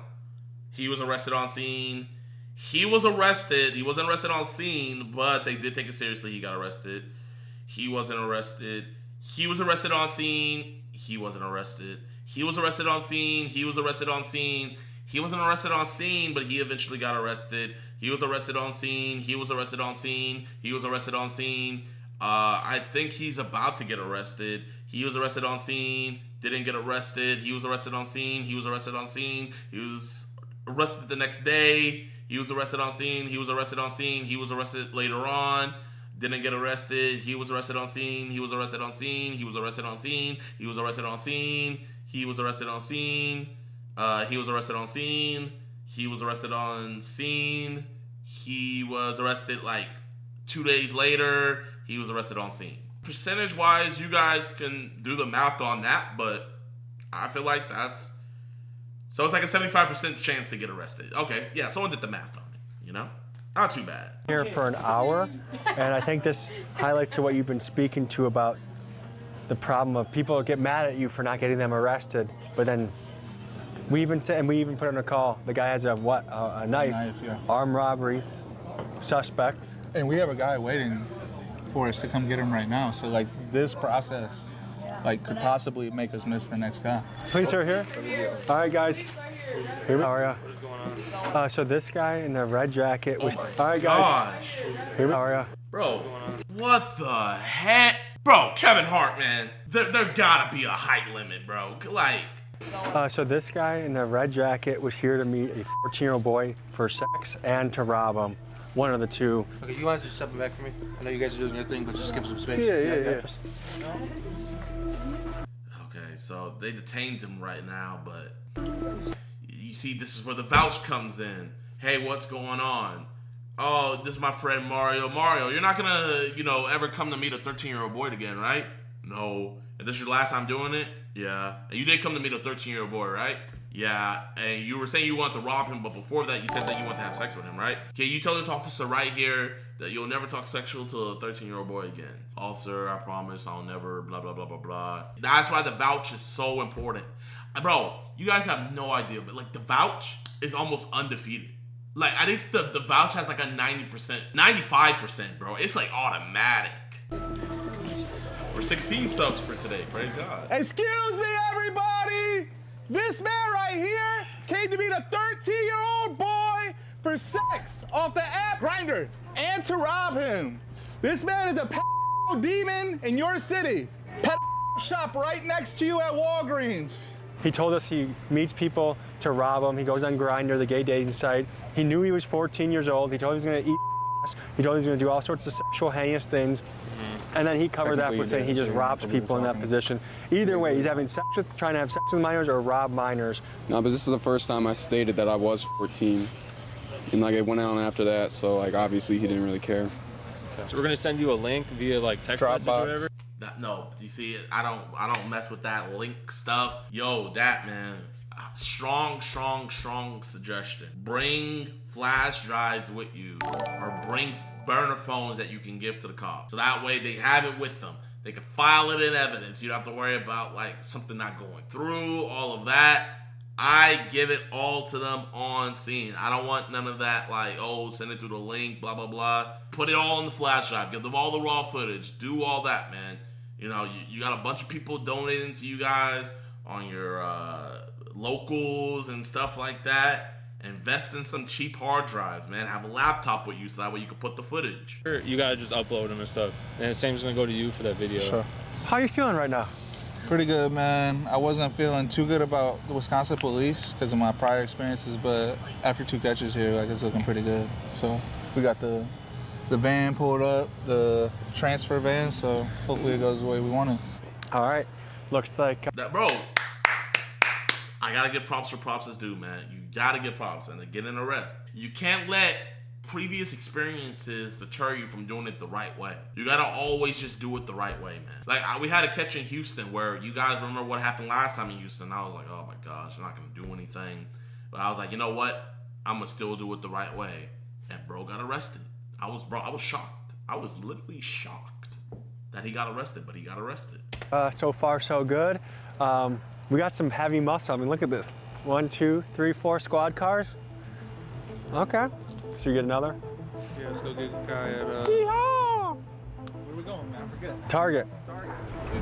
He was arrested on scene. He was arrested. He wasn't arrested on scene, but they did take it seriously. He got arrested. He wasn't arrested. He was arrested on scene. He wasn't arrested. He was arrested on scene. He was arrested on scene. He wasn't arrested on scene, but he eventually got arrested. He was arrested on scene. He was arrested on scene. He was arrested on scene. I think he's about to get arrested. He was arrested on scene. Didn't get arrested. He was arrested on scene. He was arrested on scene. He was arrested the next day. He was arrested on scene. He was arrested on scene. He was arrested later on. Didn't get arrested. He was arrested on scene. He was arrested on scene. He was arrested on scene. He was arrested on scene. He was arrested on scene. He was arrested on scene. He was arrested on scene. He was arrested like 2 days later. He was arrested on scene. Percentage-wise, you guys can do the math on that, but I feel like that's... So it's like a 75% chance to get arrested. Okay, yeah, someone did the math on it, you know? Not too bad. Here for an hour, and I think this highlights to what you've been speaking to about the problem of people get mad at you for not getting them arrested, but then we even said, and we even put on a call, the guy has a knife, yeah. Armed robbery, suspect. And we have a guy waiting for us to come get him right now. So like this process, like could possibly make us miss the next guy. Police are here. All right, guys. How are you? So this guy in the red jacket was. All right, guys. Gosh. How are you? Bro, what the heck? Bro, Kevin Hart, man. There gotta be a height limit, bro. Like. So this guy in the red jacket was here to meet a 14-year-old boy for sex and to rob him. One of the two. Okay, you guys are stepping back for me. I know you guys are doing your thing, but just give some space. Yeah. Okay, so they detained him right now, but you see, this is where the vouch comes in. Hey, what's going on? Oh, this is my friend Mario. Mario, you're not gonna, ever come to meet a 13-year-old boy again, right? No. And this is your last time doing it? Yeah. And you did come to meet a 13-year-old boy, right? Yeah, and you were saying you wanted to rob him, but before that you said that you wanted to have sex with him, right? Okay, you tell this officer right here that you'll never talk sexual to a 13-year-old boy again. Officer, I promise I'll never blah, blah, blah, blah, blah. That's why the vouch is so important. Bro, you guys have no idea, but like the vouch is almost undefeated. Like I think the vouch has like a 90%, 95%, bro. It's like automatic. We're 16 subs for today, praise God. Excuse me, everybody! This man right here came to meet a 13-year-old boy for sex off the app Grindr and to rob him. This man is a demon in your city. Shop right next to you at Walgreens. He told us he meets people to rob him. He goes on Grindr, the gay dating site. He knew he was 14 years old. He told he was going to eat ass. He told he was going to do all sorts of sexual heinous things. And then he covered that with saying he just robs people in that position. Either way, he's having sex with, trying to have sex with minors or rob minors. No, but this is the first time I stated that I was 14. And like it went on after that, so like obviously he didn't really care. So we're gonna send you a link via like text message or whatever? No, you see, I don't mess with that link stuff. Yo, that man, strong suggestion. Bring flash drives with you or bring burner phones that you can give to the cops. So that way they have it with them. They can file it in evidence. You don't have to worry about like something not going through, all of that. I give it all to them on scene. I don't want none of that like, oh, send it through the link, blah, blah, blah. Put it all in the flash drive. Give them all the raw footage. Do all that, man. You got a bunch of people donating to you guys on your locals and stuff like that. Invest in some cheap hard drives, man. Have a laptop with you so that way you can put the footage. You gotta just upload them and stuff. And the same's gonna go to you for that video. Sure. How are you feeling right now? Pretty good, man. I wasn't feeling too good about the Wisconsin police because of my prior experiences, but after 2 catches here, like it's looking pretty good. So we got the van pulled up, the transfer van, so hopefully it goes the way we want it. All right. Looks like... Bro, I gotta get props for props is due, man. You gotta get props and to get an arrest. You can't let previous experiences deter you from doing it the right way. You gotta always just do it the right way, man. Like we had a catch in Houston where you guys remember what happened last time in Houston. I was like, oh my gosh, I'm not gonna do anything. But I was like, you know what? I'm gonna still do it the right way. And bro got arrested. I was shocked. I was literally shocked that he got arrested, but he got arrested. So far, so good. We got some heavy muscle. I mean, look at this. 1, 2, 3, 4 squad cars. Okay. So you get another? Yeah, let's go get a guy at... Yeehaw! Where are we going, man? Target.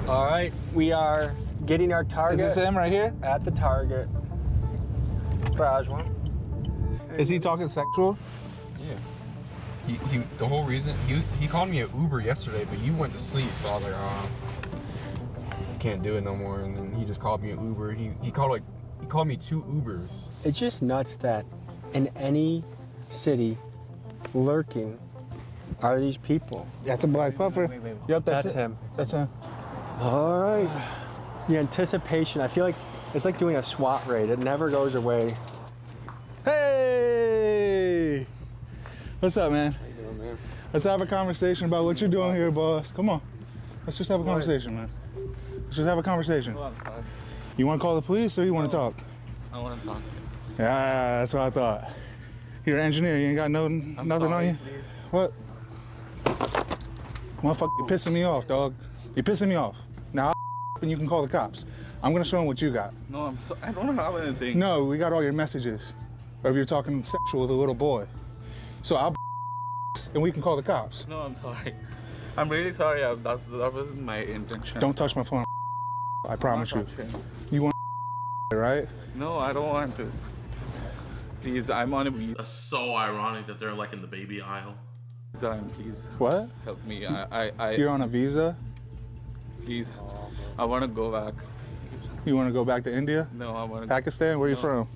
All right, we are getting our target. Is this him right here? At the target. Garage one. Is he talking sexual? Yeah. The whole reason, he called me an Uber yesterday, but you went to sleep, so I was like, oh, can't do it no more. And then he just called me an Uber. He called me 2 Ubers. It's just nuts that in any city lurking are these people. That's a black puffer. Yep, that's him. That's him. All right. The anticipation, I feel like it's like doing a SWAT raid. It never goes away. Hey! What's up, man? How you doing, man? Let's have a conversation about what you're doing here, boss. Come on. Let's just have a conversation, man. Let's just have a conversation. You want to call the police or you want to talk? I want to talk. Yeah, that's what I thought. You're an engineer. You ain't got nothing on you? Please. What? Motherfucker, you're pissing me off, dog. You're pissing me off. Now, and you can call the cops. I'm going to show them what you got. No, I don't have anything. No, we got all your messages of you're talking sexual with a little boy. So I'll and we can call the cops. No, I'm sorry. I'm really sorry. That wasn't my intention. Don't touch my phone. I promise you. You want right? No, I don't want to. Please, I'm on a visa. That's so ironic that they're like in the baby aisle. Please. What? Help me. You're on a visa? Please. I want to go back. You want to go back to India? No, I want to. Pakistan? Where are you from?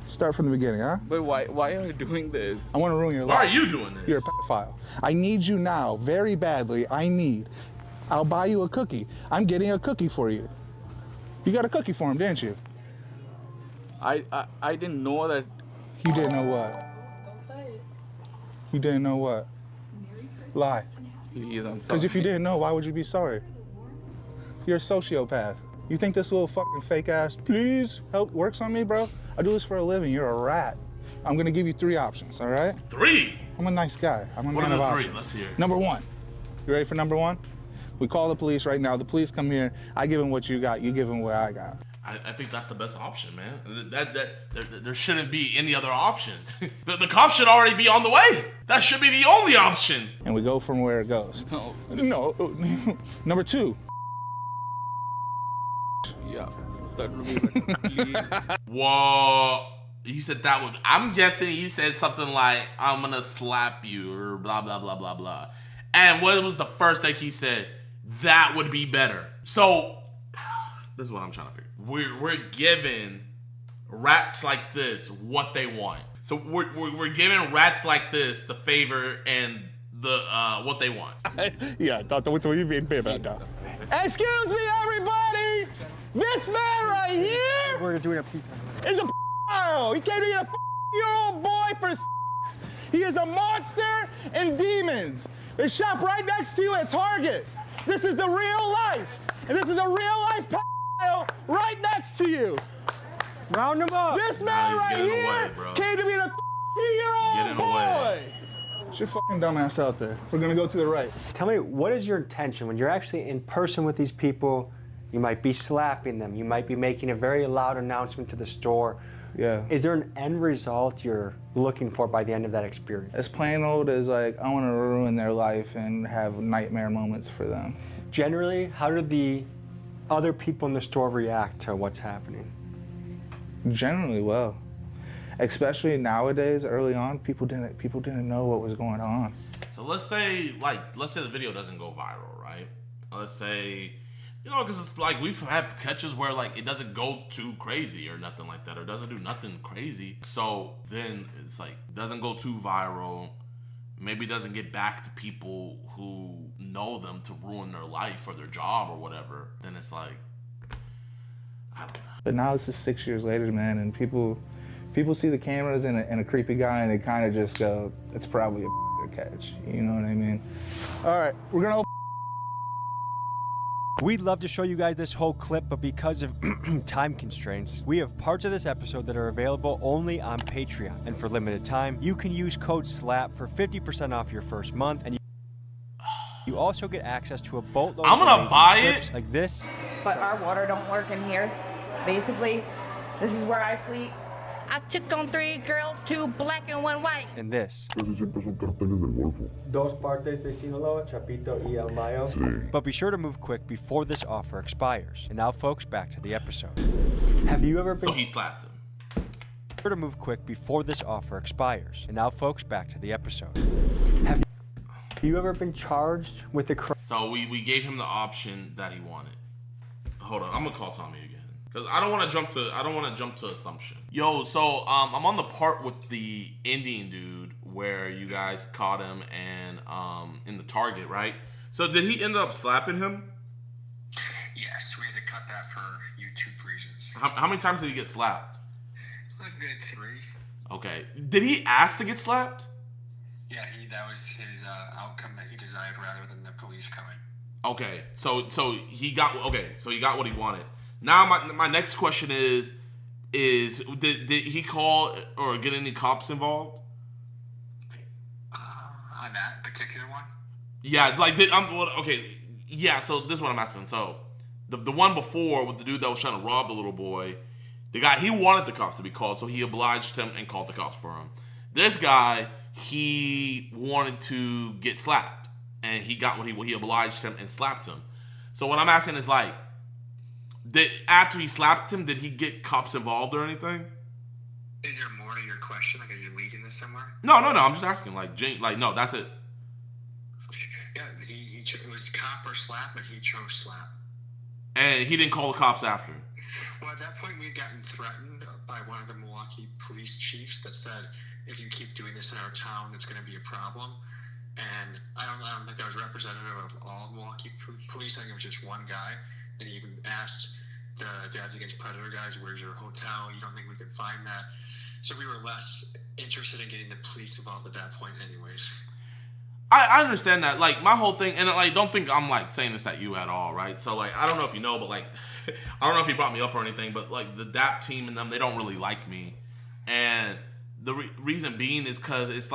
Start from the beginning, huh? But why are you doing this? I want to ruin your life. Why are you doing this? You're a pedophile. I need you now, very badly. I'll buy you a cookie. I'm getting a cookie for you. You got a cookie for him, didn't you? I didn't know that. You didn't know what? Don't say it. You didn't know what? Lie. Please, I'm sorry. Because if you didn't know, why would you be sorry? You're a sociopath. You think this little fucking fake ass, please help, works on me, bro? I do this for a living. You're a rat. I'm gonna give you 3 options, all right? 3? I'm a nice guy. I'm a What man are of the 3? options. Let's hear. Number 1. You ready for number 1? We call the police right now. The police come here. I give them what you got. You give them what I got. I think that's the best option, man. There shouldn't be any other options. the cops should already be on the way. That should be the only option. And we go from where it goes. No. Number 2. Yeah, that would be better. Whoa. He said that would. I'm guessing he said something like, I'm gonna slap you or blah, blah, blah, blah, blah. And what was the first thing he said? That would be better. So, this is what I'm trying to figure. We're giving rats like this what they want. So we're giving rats like this the favor and the what they want. Yeah, Doctor, what do you mean, baby? Excuse me, everybody! This man right here We're doing a pizza. is a pedophile. He came to get a year-old boy for sex. He is a monster and demons. They shop right next to you at Target. This is the real life. And this is a real life pedophile right next to you. Round him up. This man right getting here away, bro. came to be the year-old Getting boy. away. Get your fucking dumbass out there. We're gonna go to the right. Tell me, what is your intention when you're actually in person with these people? You might be slapping them. You might be making a very loud announcement to the store. Yeah. Is there an end result you're looking for by the end of that experience? As plain old as like, I want to ruin their life and have nightmare moments for them. Generally, how do the other people in the store react to what's happening? Generally well. Especially nowadays, early on, people didn't know what was going on. So let's say the video doesn't go viral, right? Let's say, you know, because it's like we've had catches where like it doesn't go too crazy or nothing like that, or doesn't do nothing crazy. So then it's like doesn't go too viral. Maybe doesn't get back to people who know them to ruin their life or their job or whatever. Then it's like, I don't know. But now this is 6 years later, man, and people see the cameras and a creepy guy and they kind of just go, it's probably a catch. You know what I mean? All right, we're gonna. We'd love to show you guys this whole clip, but because of time constraints, we have parts of this episode that are available only on Patreon. And for limited time, you can use code SLAP for 50% off your first month, and you also get access to a boatload I'm gonna of buy clips it. like this. But our water don't work in here. Basically, this is where I sleep. I took on 3 girls, 2 black and 1 white. And this. Dos partes de Sinaloa, Chapito y El Mayo. But be sure to move quick before this offer expires. And now, folks, back to the episode. Have you ever been... So he slapped him. Be sure to move quick before this offer expires. And now, folks, back to the episode. Have you ever been charged with a crime? So we gave him the option that he wanted. Hold on, I'm gonna call Tommy again. Cause I don't want to jump to assumption. Yo, so I'm on the part with the Indian dude where you guys caught him and in the Target, right? So did he end up slapping him? Yes, we had to cut that for YouTube reasons. How many times did he get slapped? Like good 3. Okay. Did he ask to get slapped? Yeah, that was his outcome that he desired rather than the police coming. Okay. So he got what he wanted. Now my next question is did he call or get any cops involved? On that particular one? Yeah, yeah, so this is what I'm asking. So the one before with the dude that was trying to rob the little boy, the guy, he wanted the cops to be called, so he obliged him and called the cops for him. This guy, he wanted to get slapped, and he got what he obliged him and slapped him. So what I'm asking is after he slapped him, did he get cops involved or anything? Is there more to your question? Like, are you leading this somewhere? No. I'm just asking. No, that's it. Yeah, it was cop or slap, but he chose slap. And he didn't call the cops after. Well, at that point, we had gotten threatened by one of the Milwaukee police chiefs that said, if you keep doing this in our town, it's going to be a problem. And I don't think that was representative of all Milwaukee police. I think it was just one guy. And he even asked the Dads Against Predator guys, where's your hotel? You don't think we can find that? So we were less interested in getting the police involved at that point anyways. I understand that. My whole thing, and don't think I'm saying this at you at all, right? So I don't know if you know, but I don't know if he brought me up or anything, but the DAP team and them, they don't really like me. And the reason being is because it's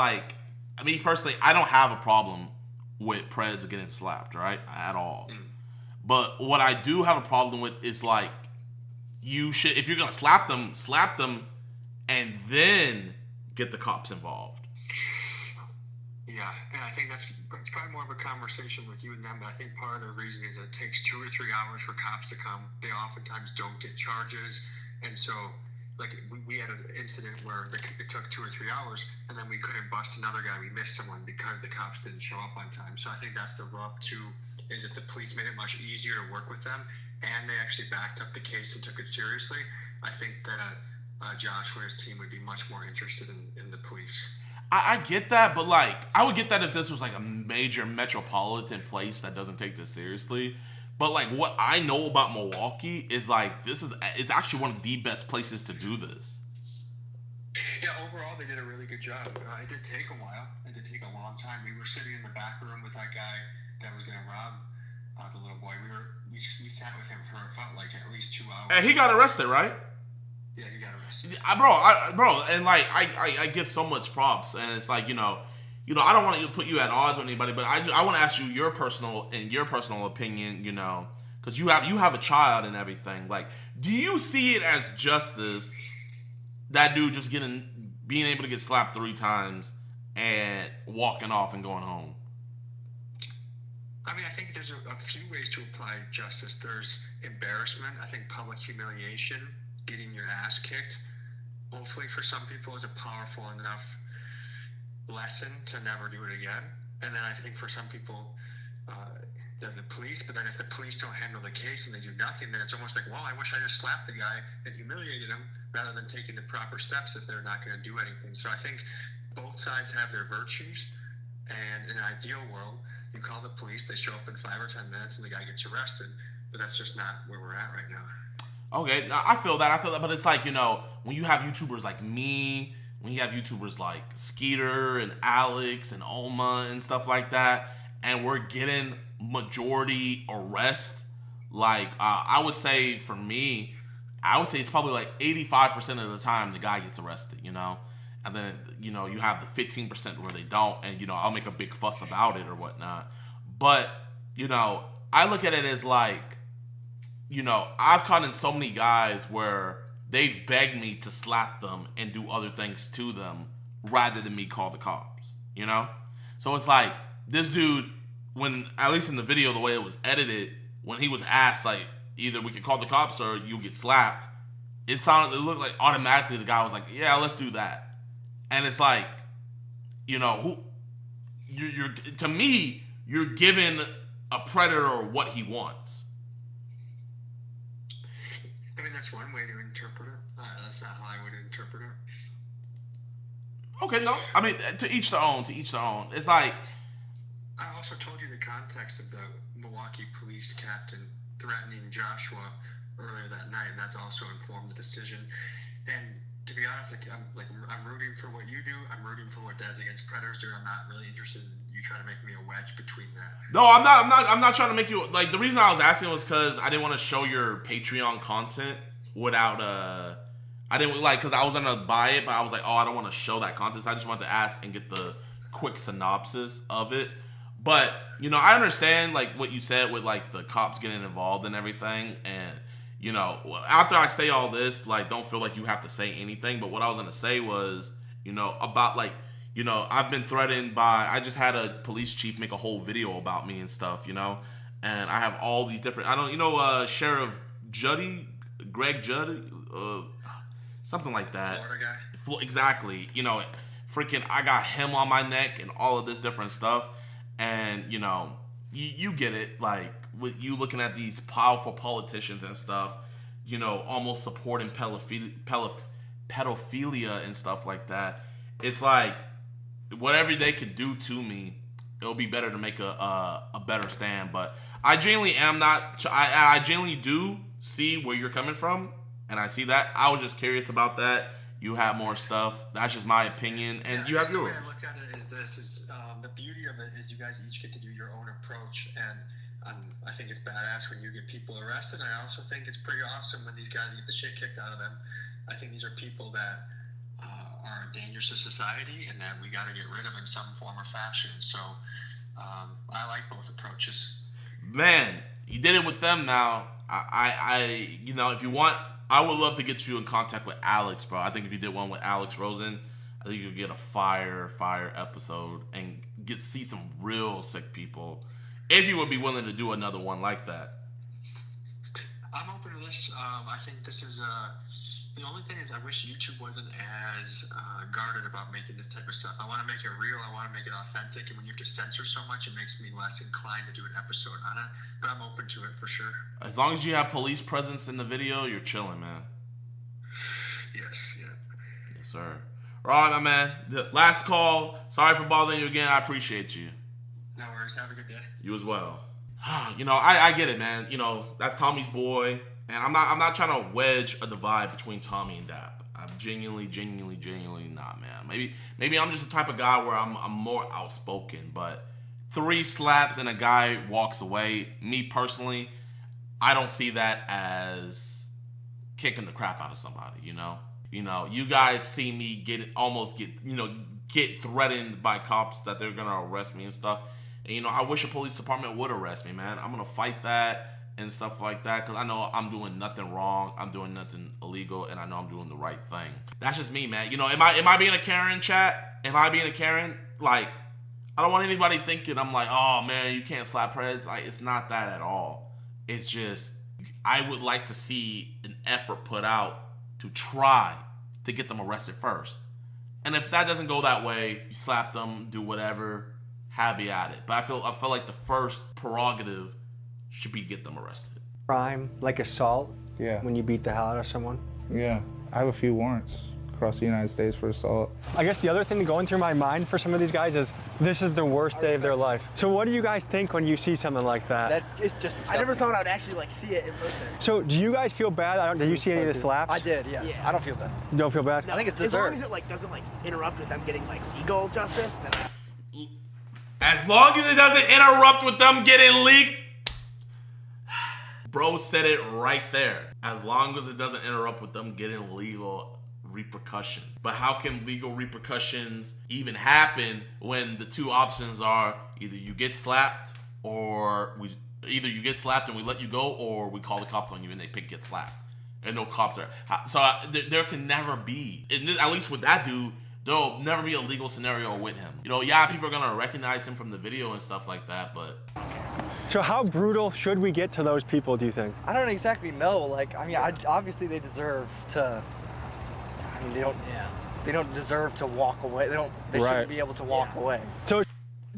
me personally, I don't have a problem with Preds getting slapped, right? At all. But what I do have a problem with is you should, if you're gonna slap them and then get the cops involved. Yeah, and I think it's probably more of a conversation with you and them, but I think part of the reason is that it takes 2 or 3 hours for cops to come. They oftentimes don't get charges, and so we had an incident where it took 2 or 3 hours, and then we couldn't bust another guy. We missed someone because the cops didn't show up on time. So I think that's the rub too, is if the police made it much easier to work with them, and they actually backed up the case and took it seriously, I think that Joshua and his team would be much more interested in the police. I get that, but I would get that if this was a major metropolitan place that doesn't take this seriously. But what I know about Milwaukee is it's actually one of the best places to do this. Yeah, overall they did a really good job. It did take a while. It did take a long time. We were sitting in the back room with that guy that was going to rob the little boy. We sat with him for it felt like at least 2 hours. And he got arrested, right? Yeah, he got arrested. Bro, and I give so much props, and it's I don't want to put you at odds with anybody, but I want to ask you your personal opinion, because you have a child and everything. Do you see it as justice that dude just being able to get slapped 3 times and walking off and going home? I mean, I think there's a few ways to apply justice. There's embarrassment. I think public humiliation, getting your ass kicked, hopefully for some people is a powerful enough lesson to never do it again. And then I think for some people, the police, but then if the police don't handle the case and they do nothing, then it's almost well, I wish I just slapped the guy and humiliated him rather than taking the proper steps if they're not going to do anything. So I think both sides have their virtues, and in an ideal world, you call the police, they show up in 5 or 10 minutes, and the guy gets arrested. But that's just not where we're at right now. Okay, I feel that, but it's when you have YouTubers like me, when you have YouTubers like Skeeter and Alex and Omma and stuff like that, and we're getting majority arrest, I would say for me, it's probably 85% of the time the guy gets arrested, and then, you have the 15% where they don't, and, I'll make a big fuss about it or whatnot. But, I look at it as I've caught in so many guys where they've begged me to slap them and do other things to them rather than me call the cops, you know? So it's like, this dude, when, at least in the video, the way it was edited, when he was asked, like, either we could call the cops or you get slapped, it looked like automatically the guy was like, yeah, let's do that. And it's like, you know, to me, you're giving a predator what he wants. I mean, that's one way to interpret it. That's not how I would interpret it. Okay, no. I mean, to each their own, to each their own. It's like... I also told you the context of the Milwaukee police captain threatening Joshua earlier that night, and that's also informed the decision. And to be honest, I'm rooting for what you do. I'm rooting for what Dads Against Predators do. I'm not really interested in you trying to make me a wedge between that. No, I'm not trying to make you, like, the reason I was asking was because I didn't want to show your Patreon content without I didn't like, because I was gonna buy it, but I was like, oh, I don't want to show that content. So I just wanted to ask and get the quick synopsis of it. But, you know, I understand, like, what you said with, like, the cops getting involved and everything. And, you know, after I say all this, like, don't feel like you have to say anything. But what I was going to say was, you know, about, like, you know, I've been threatened by, I just had a police chief make a whole video about me and stuff, you know. And I have all these different, Sheriff Greg Juddy, something like that. Florida guy. Exactly. You know, freaking, I got him on my neck and all of this different stuff. And, you know, you get it, like, with you looking at these powerful politicians and stuff, you know, almost supporting pedophilia and stuff like that. It's like, whatever they could do to me, it'll be better to make a better stand. But I genuinely am not, I genuinely do see where you're coming from, and I see that. I was just curious about that. You have more stuff. That's just my opinion, and you have yours. The way I look at it is the beauty of it is you guys each get to do your own approach, and I think it's badass when you get people arrested. I also think it's pretty awesome when these guys get the shit kicked out of them. I think these are people that are dangerous to society and that we got to get rid of in some form or fashion. So I like both approaches. Man, you did it with them now. I you know, if you want, I would love to get you in contact with Alex, bro. I think if you did one with Alex Rosen, I think you could get a fire episode and see some real sick people. If you would be willing to do another one like that. I'm open to this. I think this is the only thing is I wish YouTube wasn't as guarded about making this type of stuff. I want to make it real. I want to make it authentic. And when you have to censor so much, it makes me less inclined to do an episode on it. But I'm open to it for sure. As long as you have police presence in the video, you're chilling, man. Yes, yeah. Yes, sir. All right, my man. The last call. Sorry for bothering you again. I appreciate you. No worries. Have a good day. You as well. You know, I get it, man. You know, that's Tommy's boy. And I'm not trying to wedge a divide between Tommy and Dap. I'm genuinely not, man. Maybe I'm just the type of guy where I'm more outspoken, but 3 slaps and a guy walks away. Me personally, I don't see that as kicking the crap out of somebody, you know? You know, you guys see me get threatened by cops that they're gonna arrest me and stuff. And, you know, I wish a police department would arrest me, man. I'm gonna fight that and stuff like that, because I know I'm doing nothing wrong, I'm doing nothing illegal, and I know I'm doing the right thing. That's just me, man. You know, am I being a Karen, chat? Am I being a Karen? Like, I don't want anybody thinking I'm like, oh man, you can't slap Preds. Like, it's not that at all. It's just, I would like to see an effort put out to try to get them arrested first. And if that doesn't go that way, you slap them, do whatever, happy at it. But I feel like the first prerogative should be get them arrested. Crime, like assault? Yeah. When you beat the hell out of someone? Yeah. I have a few warrants across the United States for assault. I guess the other thing going through my mind for some of these guys is this is the worst day of their life. So what do you guys think when you see something like that? It's just disgusting. I never thought I'd actually like see it in person. So do you guys feel bad? Did you see any of the slaps? I did, yes. Yeah. I don't feel bad. You don't feel bad? No, I think it's deserved. As long as it like doesn't like interrupt with them getting like legal justice, then as long as it doesn't interrupt with them getting legal. Bro said it right there. As long as it doesn't interrupt with them getting legal repercussion. But how can legal repercussions even happen when the two options are either you get slapped and we let you go, or we call the cops on you and they get slapped. and no cops are. So there can never be, at least with that dude, there'll never be a legal scenario with him. You know, yeah, people are gonna recognize him from the video and stuff like that, but. So how brutal should we get to those people, do you think? I don't exactly know. Like, I mean, obviously they deserve to. I mean, they don't deserve to walk away. They shouldn't be able to walk away. So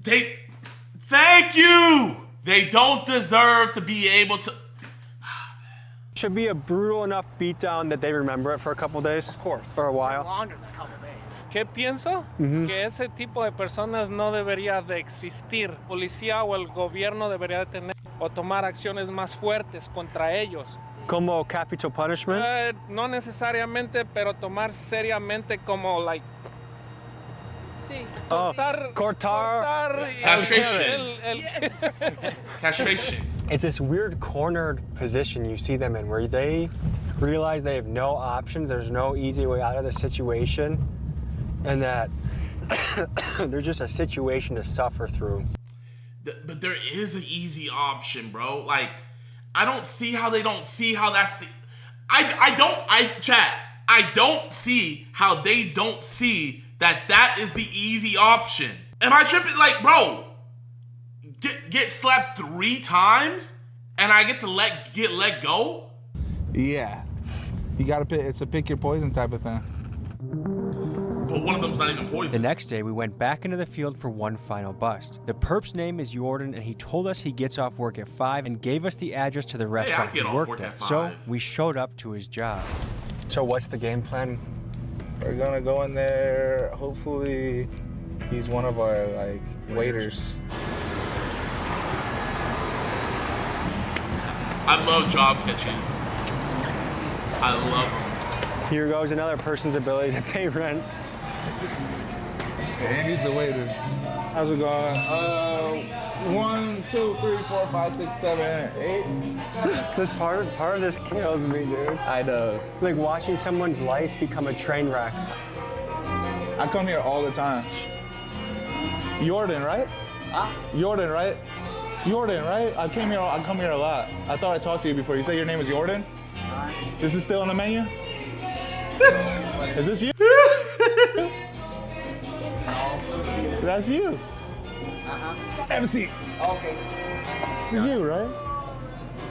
thank you. They don't deserve to be able to. Should be a brutal enough beatdown that they remember it for a couple days. Of course. For a while. Longer than a couple days. ¿Qué pienso? Que ese tipo de personas no debería de existir. Policía o el gobierno debería de tener o tomar acciones más fuertes contra ellos. Como capital punishment? No necesariamente, pero tomar seriamente como like. Sí. Cortar. Castration. It's this weird cornered position you see them in where they realize they have no options, there's no easy way out of the situation, and that there's just a situation to suffer through. But there is an easy option, bro. Like, I don't see how they don't see how that's the... I don't see how they don't see that is the easy option. Am I tripping? Like, bro, get slapped 3 times and I get to let go? Yeah. You gotta pick, it's a pick your poison type of thing. But one of them's not even poison. The next day, we went back into the field for one final bust. The perp's name is Jordan, and he told us he gets off work at 5 and gave us the address to the restaurant he worked at. So we showed up to his job. So what's the game plan? We're gonna go in there. Hopefully, he's one of our like waiters. I love job catches. I love them. Here goes another person's ability to pay rent. Andy's the waiter. How's it going? 1, 2, 3, 4, 5, 6, 7, 8. This part of this kills me, dude. I know. Like watching someone's life become a train wreck. I come here all the time. Jordan, right? Huh? Jordan, right? Jordan, right? I come here a lot. I thought I talked to you before. You say your name is Jordan? This is still on the menu? Is this you? That's you. Have a seat. Okay. This is you, right?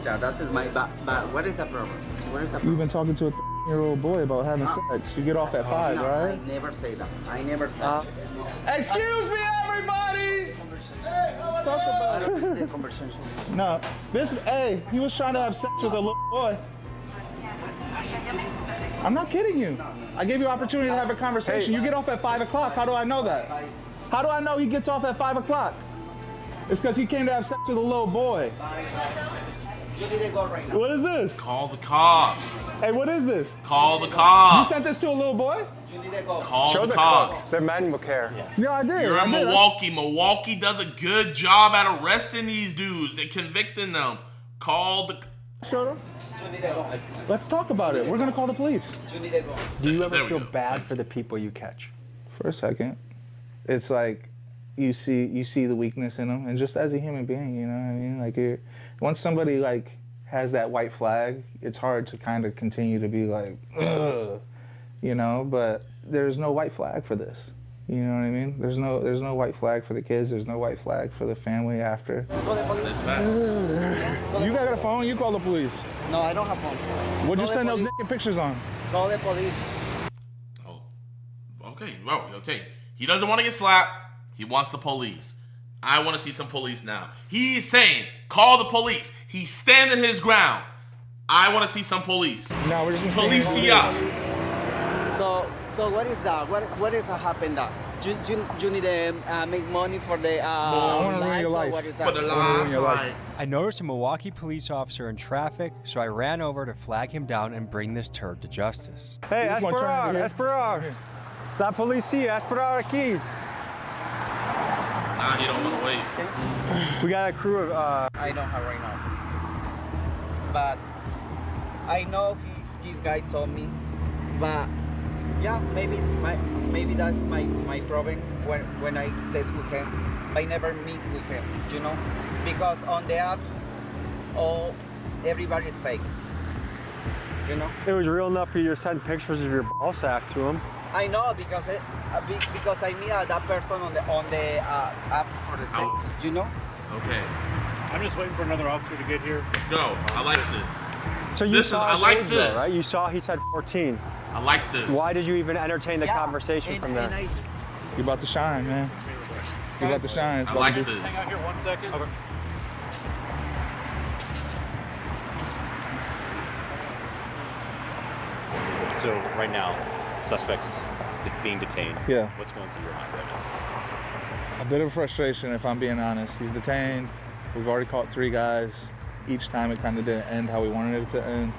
Yeah, that is my. But what is the problem? What is the problem? You've been talking to a 13-year-old boy about having sex. You get off at 5, no, right? I never say that. I never say that. Excuse me, everybody! Talk about it. The conversation. No, hey, he was trying to have sex with a little boy. I'm not kidding you. I gave you opportunity to have a conversation. You get off at 5 o'clock. How do I know that? How do I know he gets off at 5 o'clock? It's because he came to have sex with a little boy. You need to go right now. What is this? Call the cops. Hey, what is this? Call the cops. You sent this to a little boy? You need to go. Call the cops. The men will care. Yeah, I did. You're in Milwaukee. Milwaukee does a good job at arresting these dudes and convicting them. Call the... Shut up. Let's talk about it. We're going to call the police. Do you ever feel bad for the people you catch? For a second. It's like you see the weakness in them, and just as a human being, you know what I mean? Like once somebody like has that white flag, it's hard to kind of continue to be like, ugh, you know. But there's no white flag for this. You know what I mean? There's no white flag for the kids. There's no white flag for the family after. You got a phone? You call the police. No, I don't have phone. What'd you send those naked pictures on? Call the police. Oh, okay, bro. Okay, he doesn't want to get slapped. He wants the police. I want to see some police now. He's saying, call the police. He's standing his ground. I want to see some police. No, we're just Policia. So what is that? What is happened that? You need to make money for the I want to ruin your life. What is that? For the life. I noticed a Milwaukee police officer in traffic, so I ran over to flag him down and bring this turd to justice. Hey, esperar. La policía, esperar aquí. Nah, he don't want to wait. We got a crew of... I don't have right now. But I know his guy told me. But yeah, maybe that's my problem when I test with him. I never meet with him, you know? Because on the apps, everybody is fake. You know. It was real enough for you to send pictures of your ball sack to him. I know because because I meet that person on the app for the thing. You know. Okay. I'm just waiting for another officer to get here. Let's go. I like this. So you This is- saw I his like age, though, this. right? You saw he said 14. I like this. Why did you even entertain the conversation and, from there? You about to shine, man. You about to shine. It's I about like to be- this. Hang out here 1 second. Okay. So right now, suspects being detained. Yeah. What's going through your mind right now? A bit of frustration, if I'm being honest. He's detained. We've already caught 3 guys. Each time it kind of didn't end how we wanted it to end.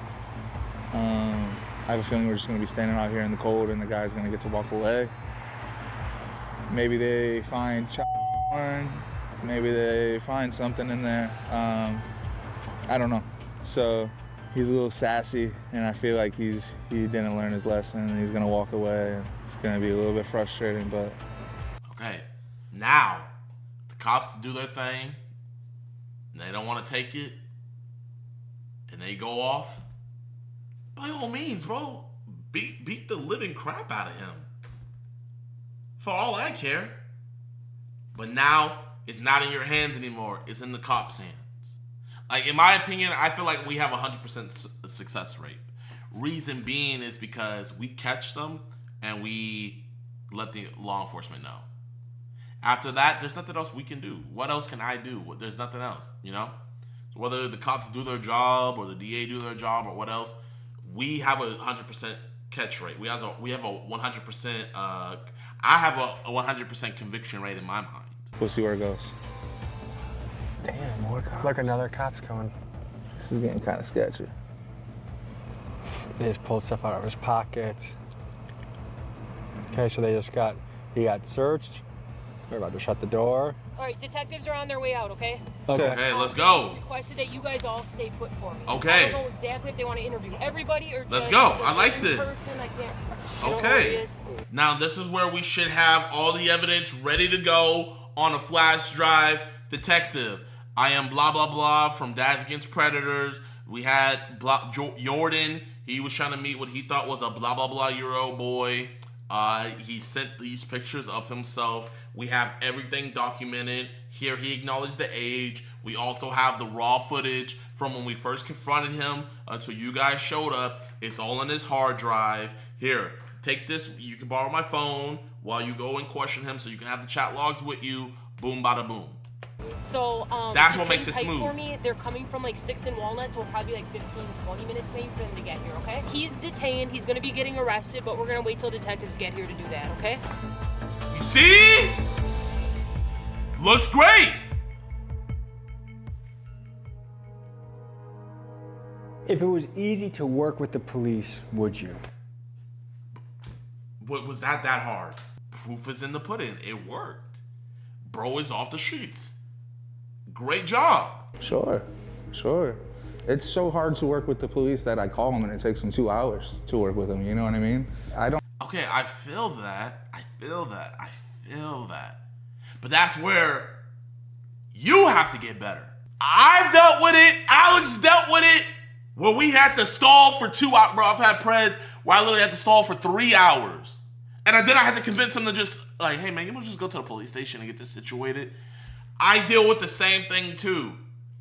I have a feeling we're just going to be standing out here in the cold and the guy's going to get to walk away. Maybe they find porn. Maybe they find something in there. I don't know. So he's a little sassy, and I feel like he didn't learn his lesson, and he's going to walk away. And it's going to be a little bit frustrating, but. Okay, now the cops do their thing. And they don't want to take it, and they go off. By all means, bro, beat the living crap out of him. For all I care. But now it's not in your hands anymore. It's in the cops' hands. Like, in my opinion, I feel like we have a 100% success rate. Reason being is because we catch them and we let the law enforcement know. After that, there's nothing else we can do. What else can I do? There's nothing else, you know? So whether the cops do their job or the DA do their job or what else, we have a 100% catch rate. We have a 100%, I have a 100% conviction rate in my mind. We'll see where it goes. Damn, more cops. Look, another cop's coming. This is getting kind of sketchy. They just pulled stuff out of his pockets. Okay, so he got searched. We're about to shut the door. All right, detectives are on their way out, okay? Okay, let's go. Requested that you guys all stay put for me. Okay. I don't know exactly if they want to interview everybody or Let's just go. the I like one this. person. I can't. I don't know who Okay. it is. Now this is where we should have all the evidence ready to go on a flash drive. Detective, I am blah blah blah from Dads Against Predators. We had Jordan. He was trying to meet what he thought was a blah blah blah Euro boy. He sent these pictures of himself. We have everything documented. Here he acknowledged the age. We also have the raw footage from when we first confronted him until you guys showed up. It's all in his hard drive. Here, take this. You can borrow my phone while you go and question him so you can have the chat logs with you. Boom, bada boom. So That's just what makes hang it tight smooth. For me, they're coming from like 6 and Walnuts. Will probably be like 15, 20 minutes maybe for them to get here. Okay? He's detained. He's gonna be getting arrested, but we're gonna wait till detectives get here to do that. Okay? You see? Looks great. If it was easy to work with the police, would you? What was that hard? Proof is in the pudding. It worked. Bro is off the streets. Great job. Sure. It's so hard to work with the police that I call them and it takes them 2 hours to work with them. You know what I mean? Okay, I feel that. But that's where you have to get better. I've dealt with it. Alex dealt with it. Where we had to stall for 2 hours. Bro, I've had preds where I literally had to stall for 3 hours. And then I had to convince him to just, like, hey, man, you want to just go to the police station and get this situated? I deal with the same thing, too.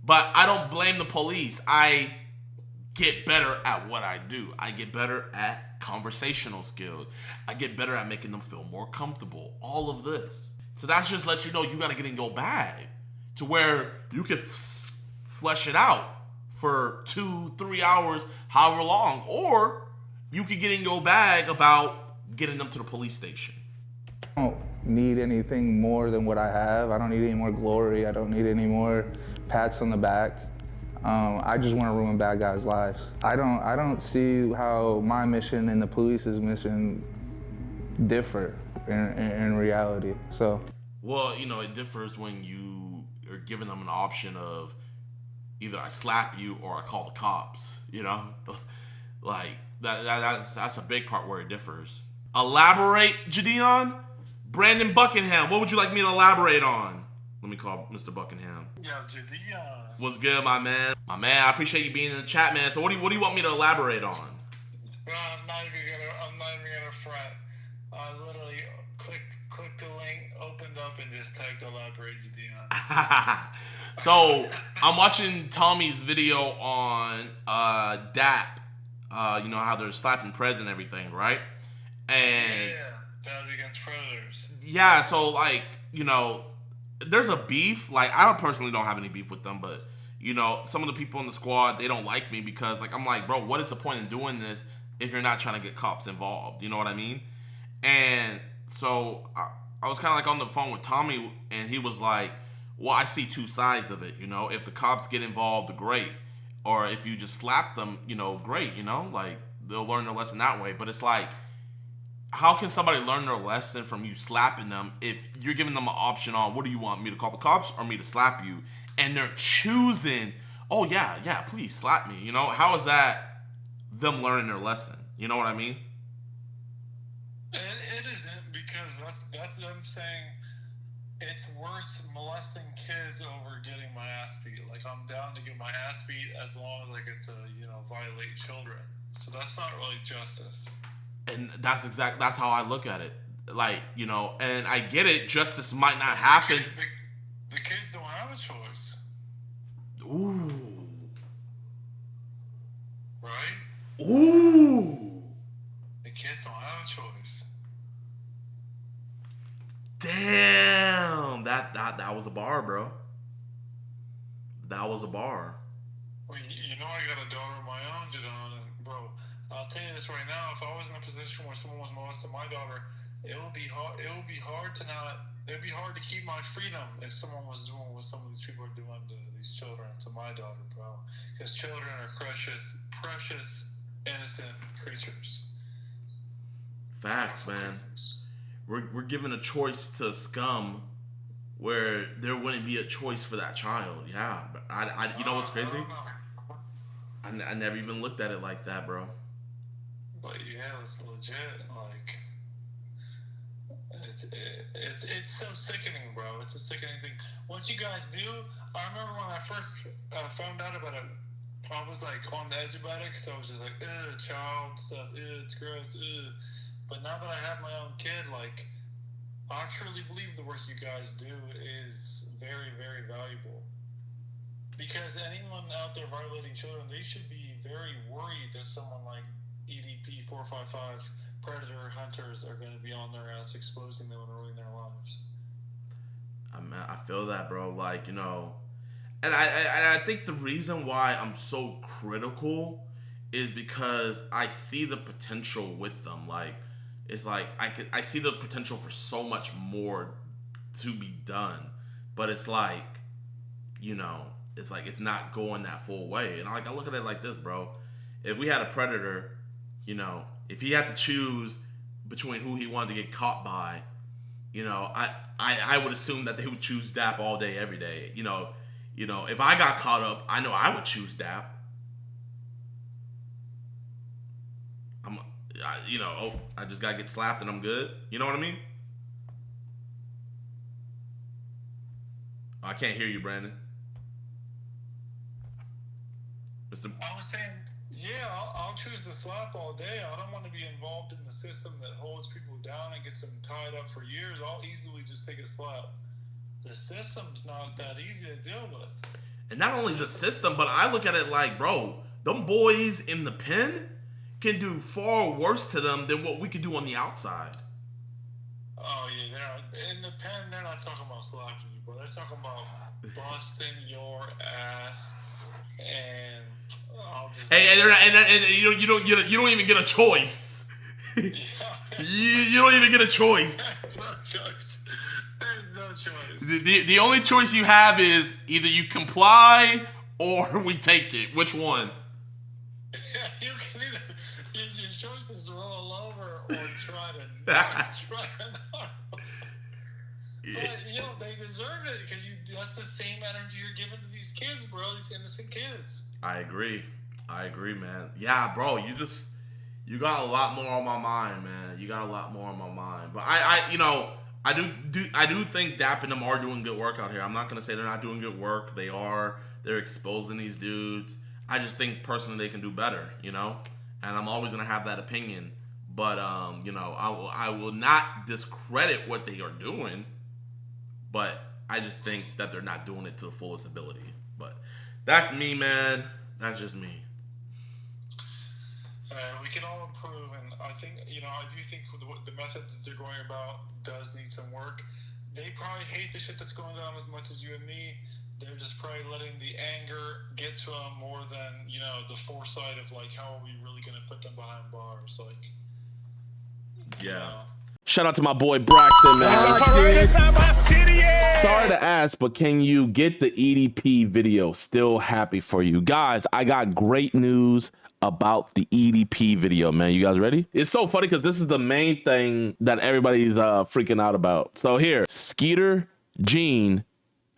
But I don't blame the police. I get better at what I do. I get better at conversational skills. I get better at making them feel more comfortable. All of this. So that's just lets you know you got to get in your bag to where you can flesh it out for 2-3 hours, however long. Or you could get in your bag about getting them to the police station. I don't need anything more than what I have. I don't need any more glory. I don't need any more pats on the back. I just want to ruin bad guys' lives. I don't see how my mission and the police's mission differ in reality. So. Well, you know, it differs when you are giving them an option of either I slap you or I call the cops. You know, like that's a big part where it differs. Elaborate, JiDion. Brandon Buckingham, what would you like me to elaborate on? Let me call Mr. Buckingham. Yo, JiDion. What's good, my man? My man, I appreciate you being in the chat, man. So what do you want me to elaborate on? Well, I'm not even gonna front. I literally clicked the link, opened up, and just typed elaborate JiDion. So I'm watching Tommy's video on DAP. You know how they're slapping Preds and everything, right? And Yeah, that was against Predators. yeah, so like, you know, there's a beef. Like, I personally don't have any beef with them, but you know, some of the people in the squad, they don't like me because like, I'm like, bro, what is the point in doing this if you're not trying to get cops involved? You know what I mean? And so I was kind of like on the phone with Tommy, and he was like, well, I see two sides of it. You know, if the cops get involved, great. Or if you just slap them, you know, great. You know, like they'll learn their lesson that way. But it's like, how can somebody learn their lesson from you slapping them if you're giving them an option on, what do you want, me to call the cops or me to slap you? And they're choosing, oh yeah, please slap me. You know, how is that them learning their lesson? You know what I mean? It isn't, because that's them saying it's worth molesting kids over getting my ass beat. Like, I'm down to get my ass beat as long as I get to, you know, violate children. So that's not really justice. And that's how I look at it. Like, you know, and I get it, justice might not happen. The kids don't have a choice. Ooh. Right? Ooh. The kids don't have a choice. Damn. That was a bar, bro. That was a bar. Well, you know I got a daughter of my own, JiDon, and bro, I'll tell you this right now. If I was in a position where someone was molesting my daughter, it would be hard. It would be hard to keep my freedom if someone was doing what some of these people are doing to these children, to my daughter, bro. Because children are precious, innocent creatures. Facts, man. We're giving a choice to scum where there wouldn't be a choice for that child. Yeah, but I you know what's crazy? I never even looked at it like that, bro. But yeah, it's legit. Like, it's so sickening, bro. It's a sickening thing. What you guys do, I remember when I first found out about it, I was like on the edge about it, because I was just like, child stuff, it's gross, But now that I have my own kid, like, I truly believe the work you guys do is very, very valuable. Because anyone out there violating children, they should be very worried that someone like EDP 455 predator hunters are going to be on their ass, exposing them and ruining their lives. I feel that, bro. Like, you know, and I think the reason why I'm so critical is because I see the potential with them. Like, it's like I see the potential for so much more to be done, but it's like, you know, it's like it's not going that full way. And I look at it like this, bro. If we had a predator, you know, if he had to choose between who he wanted to get caught by, you know, I would assume that they would choose DAP all day, every day. You know, if I got caught up, I know I would choose DAP. I just gotta get slapped and I'm good. You know what I mean? I can't hear you, Brandon. I was saying, yeah, I'll choose the slap all day. I don't want to be involved in the system that holds people down and gets them tied up for years. I'll easily just take a slap. The system's not that easy to deal with. And not only the system, but I look at it like, bro, them boys in the pen can do far worse to them than what we could do on the outside. Oh, yeah, they're not, in the pen, they're not talking about slapping you, bro. They're talking about busting your ass and I'll just... Hey, they're not, and you don't even get a choice. you don't even get a choice. There's no choice. There's no choice. The only choice you have is either you comply or we take it. Which one? You can either... Your choice is to roll over or try to not. But, you know, they deserve it because that's the same energy you're giving to these kids, bro. These innocent kids. I agree, man. Yeah, bro, you got a lot more on my mind, man. You got a lot more on my mind. But I I do think Dap and them are doing good work out here. I'm not gonna say they're not doing good work. They are. They're exposing these dudes. I just think personally they can do better, you know. And I'm always gonna have that opinion. But you know, I will not discredit what they are doing. But I just think that they're not doing it to the fullest ability. But that's me, man. That's just me. We can all improve, and I think, you know, I do think the method that they're going about does need some work. They probably hate the shit that's going on as much as you and me. They're just probably letting the anger get to them more than, you know, the foresight of, like, how are we really going to put them behind bars? Like, yeah. You know. Shout out to my boy Braxton, man. Sorry to ask, but can you get the EDP video? Still happy for you. Guys, I got great news about the EDP video, man. You guys ready? It's so funny because this is the main thing that everybody's freaking out about. So here, Skeeter Gene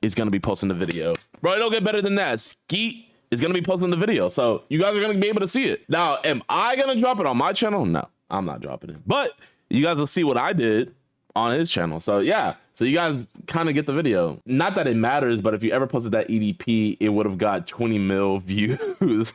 is going to be posting the video. Bro, it don't get better than that. Skeet is going to be posting the video. So you guys are going to be able to see it. Now, am I going to drop it on my channel? No, I'm not dropping it. But you guys will see what I did on his channel. So yeah, so you guys kind of get the video. Not that it matters, but if you ever posted that EDP, it would have got 20 mil views.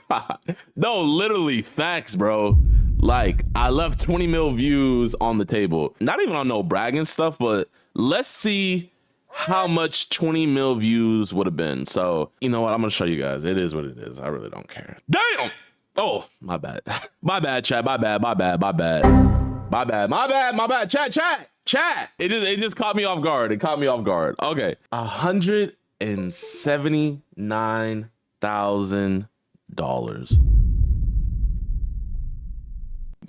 No, literally facts, bro. Like, I left 20 mil views on the table. Not even on no bragging stuff, but let's see how much 20 mil views would have been. So, you know what? I'm gonna show you guys. It is what it is. I really don't care. Damn! Oh, my bad. My bad, chat. My bad. Chat. It just caught me off guard. It caught me off guard. Okay. $179,000.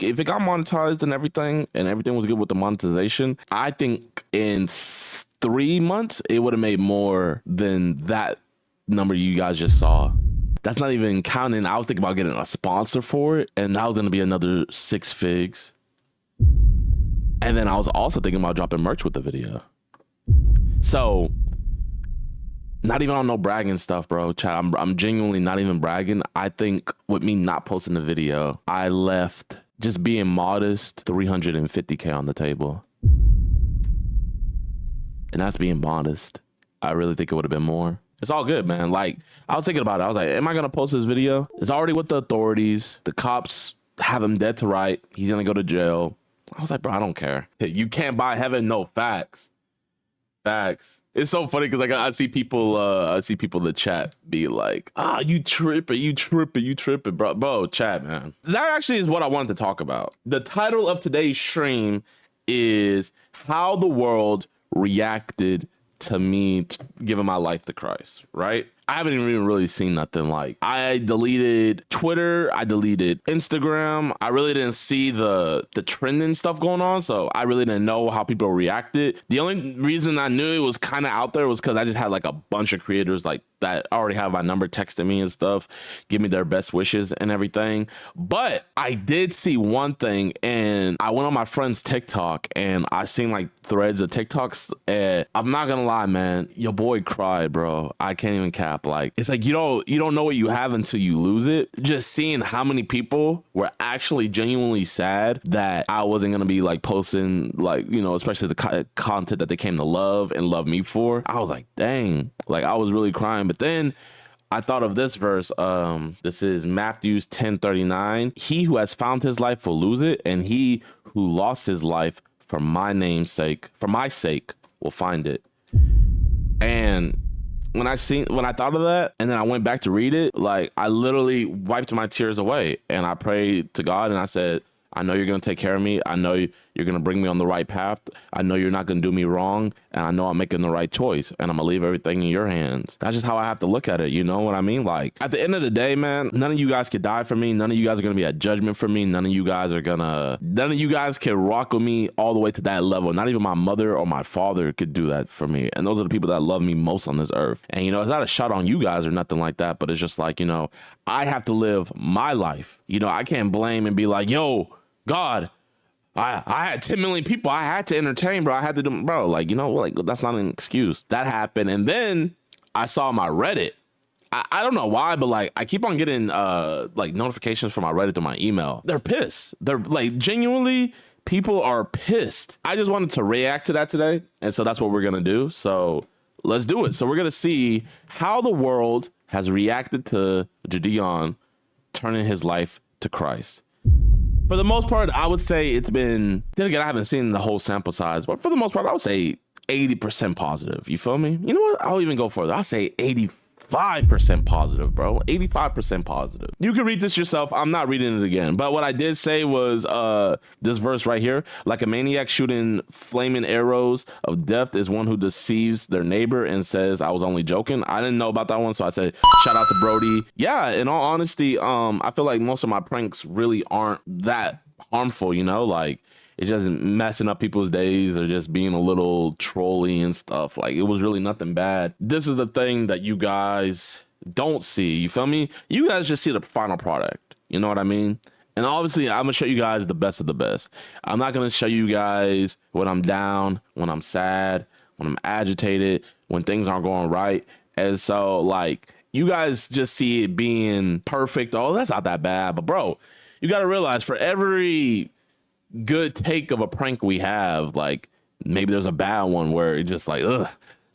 If it got monetized and everything was good with the monetization, I think in 3 months, it would have made more than that number you guys just saw. That's not even counting. I was thinking about getting a sponsor for it, and that was going to be another 6 figs. And then I was also thinking about dropping merch with the video. So, not even on no bragging stuff, bro. Chat, I'm genuinely not even bragging. I think with me not posting the video, I left, just being modest, $350K on the table. And that's being modest. I really think it would have been more. It's all good, man. Like, I was thinking about it. I was like, am I going to post this video? It's already with the authorities. The cops have him dead to right. He's going to go to jail. I was like, bro, I don't care. You can't buy heaven. No, facts. Facts. It's so funny because like I see people in the chat be like, you tripping, bro, chat, man. That actually is what I wanted to talk about. The title of today's stream is how the world reacted to me giving my life to Christ, right? I haven't even really seen nothing. Like, I deleted Twitter, I deleted Instagram. I really didn't see the trending stuff going on, so I really didn't know how people reacted. The only reason I knew it was kind of out there was because I just had like a bunch of creators like that already have my number texting me and stuff, give me their best wishes and everything. But I did see one thing, and I went on my friend's TikTok and I seen like threads of TikToks, and I'm not gonna lie, man, your boy cried, bro. I can't even cap. Like, it's like you don't know what you have until you lose it. Just seeing how many people were actually genuinely sad that I wasn't gonna be like posting, like, you know, especially the content that they came to love and love me for. I was like, dang, like I was really crying. But then I thought of this verse. This is Matthew 10:39. He who has found his life will lose it, and he who lost his life for my sake will find it. And when I thought of that, and then I went back to read it, like I literally wiped my tears away, and I prayed to God, and I said, I know you're going to take care of me. I know you're going to bring me on the right path. I know you're not going to do me wrong. And I know I'm making the right choice. And I'm going to leave everything in your hands. That's just how I have to look at it. You know what I mean? Like, at the end of the day, man, none of you guys could die for me. None of you guys are going to be at judgment for me. None of you guys can rock with me all the way to that level. Not even my mother or my father could do that for me. And those are the people that love me most on this earth. And, you know, it's not a shot on you guys or nothing like that. But it's just like, you know, I have to live my life. You know, I can't blame and be like, yo, God, I had 10 million people I had to entertain, bro. I had to do, bro, like, you know, like, that's not an excuse. That happened. And then I saw my Reddit. I don't know why, but like, I keep on getting like notifications from my Reddit to my email. They're pissed. They're like genuinely people are pissed. I just wanted to react to that today. And so that's what we're going to do. So let's do it. So we're going to see how the world has reacted to JiDion turning his life to Christ. For the most part, I would say it's been, then again, I haven't seen the whole sample size, but for the most part, I would say 80% positive. You feel me? You know what? I'll even go further. I'll say 85% positive, bro. 85% positive. You can read this yourself. I'm not reading it again. But what I did say was this verse right here. Like a maniac shooting flaming arrows of death is one who deceives their neighbor and says, I was only joking. I didn't know about that one. So I said, shout out to Brody. Yeah, in all honesty, I feel like most of my pranks really aren't that harmful, you know? Like, it's just messing up people's days or just being a little trolly and stuff. Like, it was really nothing bad. This is the thing that you guys don't see. You feel me? You guys just see the final product. You know what I mean? And obviously, I'm going to show you guys the best of the best. I'm not going to show you guys when I'm down, when I'm sad, when I'm agitated, when things aren't going right. And so, like, you guys just see it being perfect. Oh, that's not that bad. But, bro, you got to realize for every good take of a prank we have, like maybe there's a bad one where it's just like, ugh,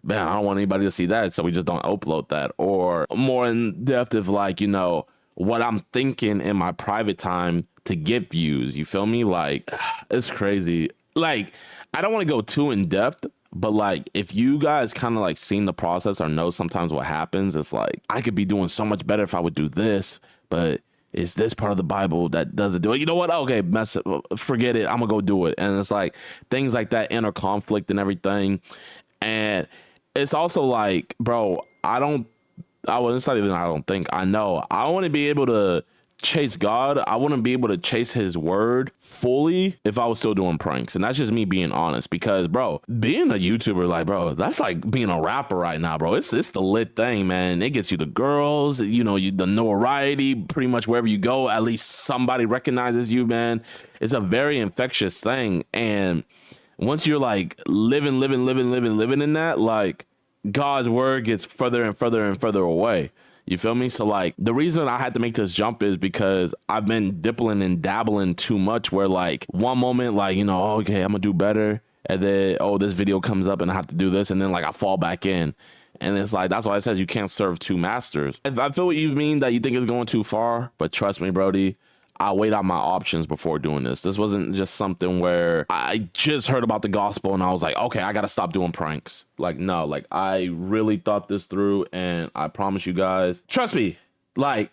man, I don't want anybody to see that, so we just don't upload that. Or more in depth of like, you know, what I'm thinking in my private time to get views. You feel me? Like, it's crazy. Like, I don't want to go too in depth, but like if you guys kind of like seen the process or know sometimes what happens, it's like I could be doing so much better if I would do this, but is this part of the Bible that doesn't do it? You know what? Okay, mess it. Forget it. I'm gonna go do it. And it's like things like that, inner conflict and everything. And it's also like, bro, I know I want to be able to chase God. I wouldn't be able to chase his word fully if I was still doing pranks. And that's just me being honest, because bro, being a YouTuber, like, bro, that's like being a rapper right now, bro. It's the lit thing, man. It gets you the girls, you know, the notoriety, pretty much wherever you go, at least somebody recognizes you, man. It's a very infectious thing. And once you're like living in that, like God's word gets further and further and further away. You feel me? So like the reason I had to make this jump is because I've been dipping and dabbling too much, where like one moment, like, you know, okay, I'm gonna do better. And then, oh, this video comes up and I have to do this. And then like I fall back in. And it's like, that's why it says you can't serve two masters. I feel what you mean, that you think it's going too far, but trust me, Brody, I weighed out my options before doing this. This wasn't just something where I just heard about the gospel and I was like, okay, I got to stop doing pranks. Like, no, like I really thought this through, and I promise you guys, trust me, like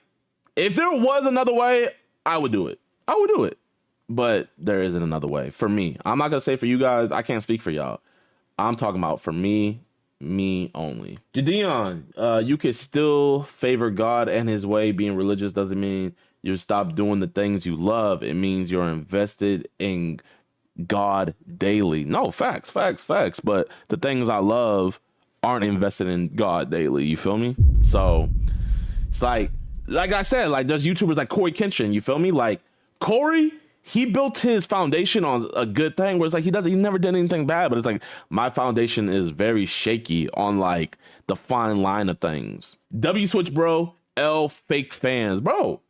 if there was another way, I would do it. I would do it. But there isn't another way for me. I'm not going to say for you guys. I can't speak for y'all. I'm talking about for me only. JiDion, you could still favor God and his way. Being religious doesn't mean you stop doing the things you love. It means you're invested in God daily. No, facts. But the things I love aren't invested in God daily. You feel me? So it's like I said, like there's YouTubers like Corey Kenshin. You feel me? Like Corey, he built his foundation on a good thing where it's like he never did anything bad, but it's like my foundation is very shaky on like the fine line of things. W Switch Bro, L fake fans, bro.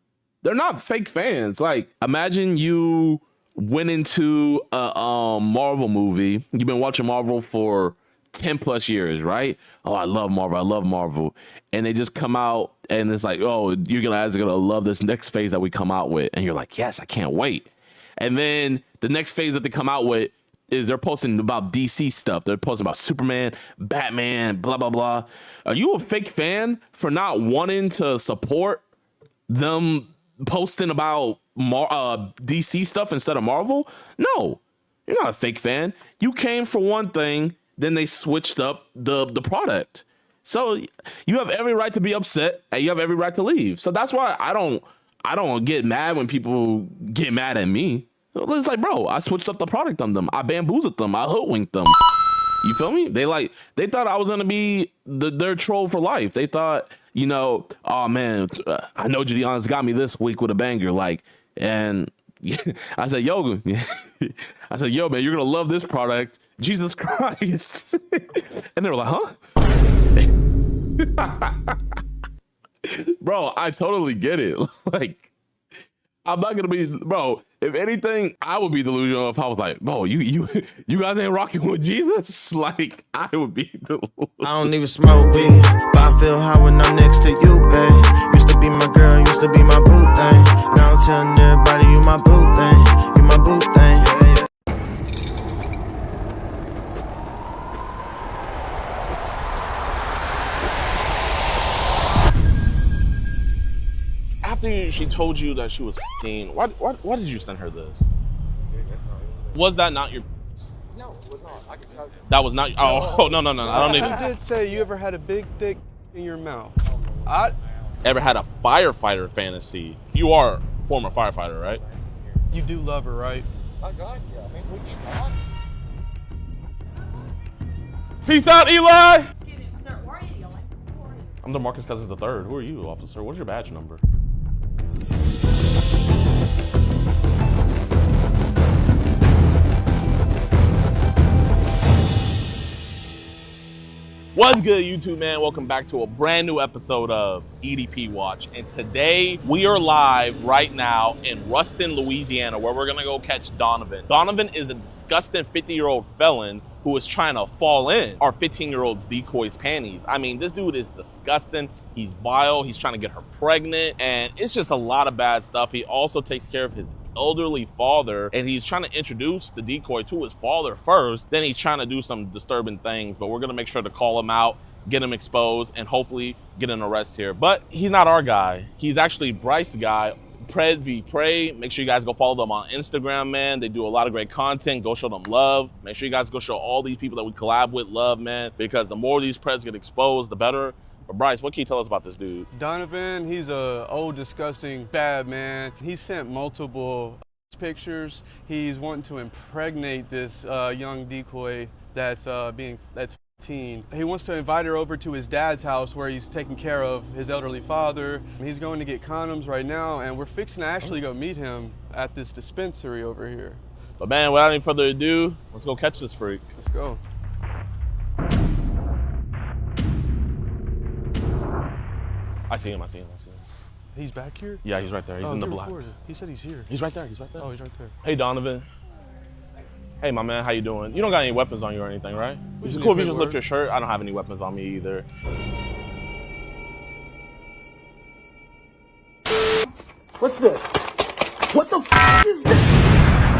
They're not fake fans. Like, imagine you went into a Marvel movie. You've been watching Marvel for 10 plus years, right? Oh, I love Marvel. And they just come out and it's like, oh, you guys are going to love this next phase that we come out with. And you're like, yes, I can't wait. And then the next phase that they come out with is they're posting about DC stuff. They're posting about Superman, Batman, blah, blah, blah. Are you a fake fan for not wanting to support them posting about DC stuff instead of Marvel? No, you're not a fake fan. You came for one thing, then they switched up the product. So you have every right to be upset and you have every right to leave. So that's why I don't get mad when people get mad at me. It's like, bro, I switched up the product on them. I bamboozled them. I hoodwinked them. You feel me? They thought I was gonna be their troll for life. They thought, you know, oh man, I know JiDion's got me this week with a banger. Like, and I said, yo, man, you're gonna love this product. Jesus Christ. And they were like, huh? Bro, I totally get it. Like, I'm not gonna be, bro. If anything, I would be delusional if I was like, bro, you guys ain't rocking with Jesus. Like, I would be delusional. I don't even smoke weed, but I feel high when I'm next to you, babe. Used to be my girl, used to be my boo thing. Now I'm telling everybody you my boo thing, you my boo thing. After she told you that she was 15, why did you send her this? Was that not your? No, it was not. I can tell you. That was not. Oh, no. I don't even. You did say you ever had a big dick in your mouth. Ever had a firefighter fantasy? You are a former firefighter, right? You do love her, right? I got you. I mean, would you not? Peace out, Eli! Excuse me, sir, where are you going? I'm the Marcus Cousins III. Who are you, officer? What's your badge number? What's good, YouTube, man? Welcome back to a brand new episode of EDP Watch. And today we are live right now in Ruston, Louisiana, where we're gonna go catch Donovan. Donovan is a disgusting 50-year-old felon who is trying to fall in our 15-year-old's decoy's panties. I mean, this dude is disgusting. He's vile. He's trying to get her pregnant. And it's just a lot of bad stuff. He also takes care of his elderly father, and he's trying to introduce the decoy to his father first. Then he's trying to do some disturbing things, but we're gonna make sure to call him out, get him exposed, and hopefully get an arrest here. But he's not our guy. He's actually Bryce's guy, Pred v Pray. Make sure you guys go follow them on Instagram, man. They do a lot of great content. Go show them love. Make sure you guys go show all these people that we collab with love, man, because the more these Preds get exposed, the better. But Bryce, what can you tell us about this dude? Donovan, he's a old, disgusting, bad man. He sent multiple pictures. He's wanting to impregnate this young decoy that's 15. He wants to invite her over to his dad's house where he's taking care of his elderly father. He's going to get condoms right now, and we're fixing to actually go meet him at this dispensary over here. But man, without any further ado, let's go catch this freak. Let's go. I see him. He's back here? Yeah, he's right there. He's in the block. He said he's here. He's right there. Oh, he's right there. Hey, Donovan. Hey, my man, how you doing? You don't got any weapons on you or anything, right? Is it cool if you just lift your shirt? I don't have any weapons on me either. What's this? What the f is this?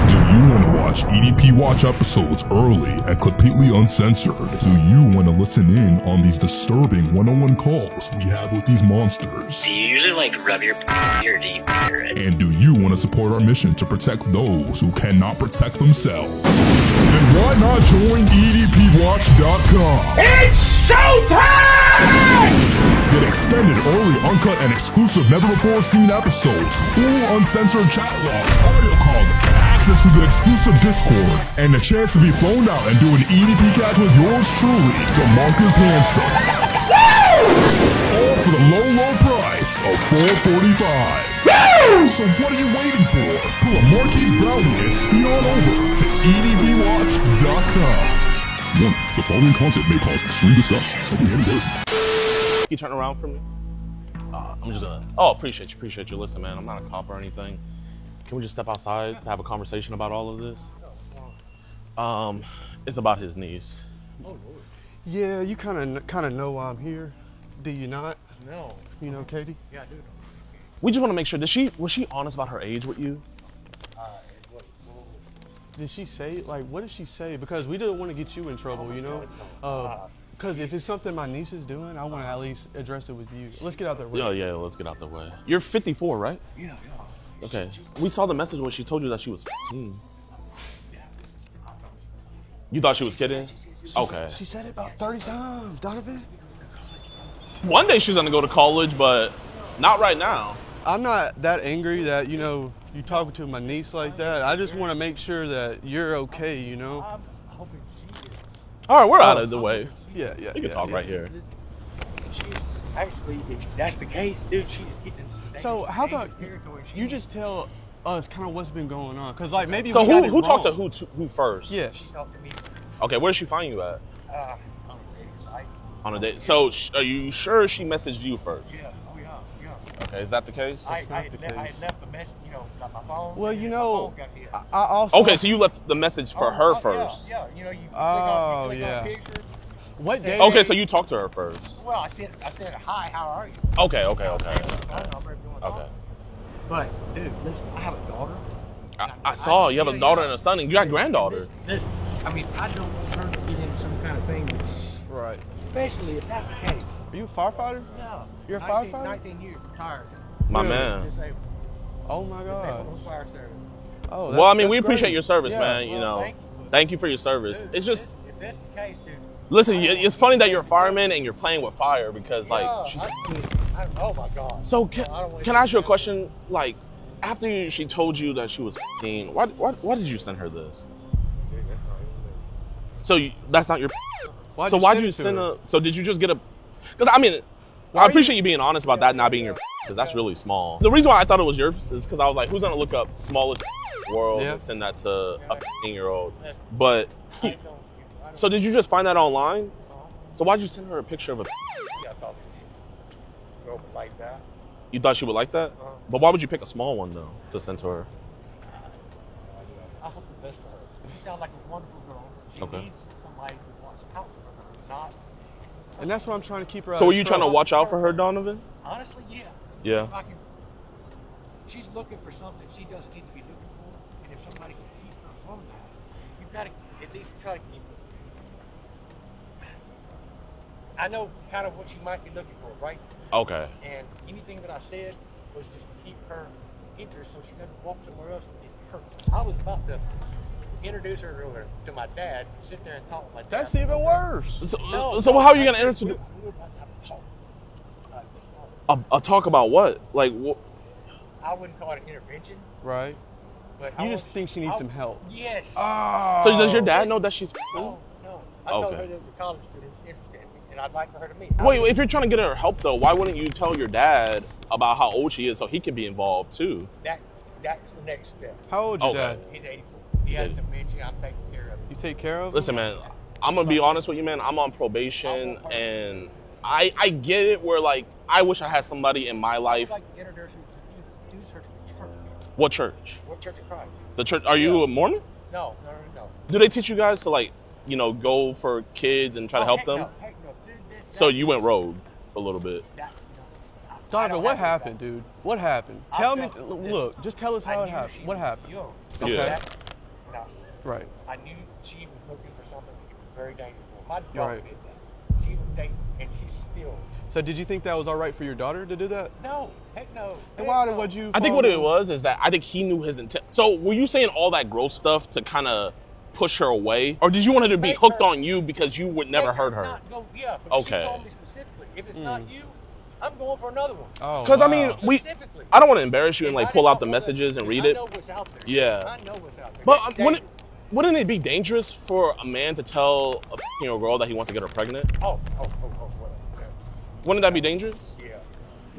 Do you want to watch EDP Watch episodes early and completely uncensored? Do you want to listen in on these disturbing one-on-one calls we have with these monsters? Do you usually like rub your or do you beer it? And do you want to support our mission to protect those who cannot protect themselves? Then why not join EDPWatch.com? It's showtime! Get extended, early, uncut, and exclusive never-before-seen episodes, full uncensored chat logs, audio calls, access to the exclusive Discord, and the chance to be flown out and do an EDP catch with yours truly, DeMarcus Handsome. All for the low, low price of $4.45. So what are you waiting for? Pull a Marquis brownie and speed on over to EDPWatch.com. Warning, the following content may cause extreme disgust. Can you turn around for me? I'm just gonna. Oh, appreciate you. Listen, man, I'm not a cop or anything. Can we just step outside to have a conversation about all of this? It's about his niece. Oh, Lord. Yeah, you kind of know why I'm here. Do you not? No. You know Katie? Yeah, I do. We just want to make sure. Was she honest about her age with you? Did she say, like, what did she say? Because we don't want to get you in trouble, you know? Because if it's something my niece is doing, I want to at least address it with you. Let's get out there. Yeah, let's get out the way. You're 54, right? Yeah. Okay. We saw the message when she told you that she was 15. You thought she was kidding? Okay. She said it about 30 times, Donovan. One day she's gonna go to college, but not right now. I'm not that angry that, you know, you talking to my niece like that. I just want to make sure that you're okay, you know? All right, we're out of the way. Yeah. We can talk right here. Actually, if that's the case, dude, she's getting. So how about you just tell us kind of what's been going on? Because like maybe so we got it who talked to wrong. who first? Yes. She talked to me. Okay, where did she find you at? On a dating site. On a date. So are you sure she messaged you first? Yeah. Oh yeah. Okay, is that the case? I had left the message, you know, like my phone. Well, you know, my phone got hit. I also. Okay, so you left the message for her first. Yeah, you know, you click Oh, on a picture. What day? Okay, so you talked to her first. Well, I said, hi, how are you? Okay. But dude, listen, I have a daughter. I saw you have a daughter and a son, and you got a granddaughter. Listen, I mean, I don't want her to get into some kind of thing, right? Especially if that's the case. Are you a firefighter? No. You're a firefighter? 19 years retired. My man. Disabled. Oh my God. Disabled fire service. Oh, Well, I mean, that's we appreciate great. your service, Yeah. man. You know, thank you for your service. Dude, It's just, if that's the case, dude. listen, it's funny that you're a fireman and you're playing with fire because, like, she's. Oh my God. So can I ask you a question? Like, after she told you that she was 15, why did you send her this? So that's not your. Why'd so you why'd send you it to send her? a? So did you just get a? Because I mean, I appreciate you being honest about that not being your. Because that's really small. The reason why I thought it was yours is because I was like, who's gonna look up smallest world and send that to a 15-year-old? But so did you just find that online? So why'd you send her a picture of a? Yeah, I thought she would like that. You thought she would like that? But why would you pick a small one though to send to her? I hope the best for her. She sounds like a wonderful girl. She needs somebody who wants to help her, not. And that's why I'm trying to keep her out So of were you trying to trouble. watch out for her, Donovan? Honestly, yeah. Yeah. If I can, she's looking for something she doesn't need to be looking for, and if somebody can keep her from that, you've got to at least try to keep her. I know kind of what she might be looking for, right? Okay. And anything that I said was just to keep her interest so she doesn't walk somewhere else and get hurt. I was about to introduce her to my dad, sit there and talk like That's even worse. So how are you gonna introduce? We were about to have a talk. A talk about what? Like what? I wouldn't call it an intervention. Right. But You just think she needs some help. Yes. Oh. So does your dad know that she's? No. I told Okay. her there was a college student interested in me, and I'd like for her to meet. Wait, if you're trying to get her help though, why wouldn't you tell your dad about how old she is so he can be involved too? That's the next step. How old is your dad? He's 84. He has dementia. I'm taking care of him. You take care of him? Listen, man, I'm gonna be honest with you, man. I'm on probation, and I get it. Where like I wish I had somebody in my life. I'd like to introduce her to the church. What church? What Church of Christ? The church? Are you a Mormon? No. Do they teach you guys to like, you know, go for kids and try to help them? Heck no. So you went rogue a little bit. Donovan, what happened, dude? What happened? Tell me. Look, just tell us how it happened. What happened? Yeah. No. Right. I knew she was looking for something that was very dangerous for her. My daughter Right. did that. She was dating, and she's still. So did you think that was all right for your daughter to do that? No. Heck no. Then why would you? I think what it was is that I think he knew his intent. So were you saying all that gross stuff to kind of push her away, or did you want her to be hooked on you because you would never hurt her? Yeah. But Okay. She told me specifically, if it's not you, I'm going for another one. Oh. Because I mean, I don't want to embarrass you and like pull out the messages and read it. I know what's out there. Yeah. I know what's out there. But wouldn't it be dangerous for a man to tell a 15-year-old girl that he wants to get her pregnant? Oh. Wouldn't that be dangerous? Yeah.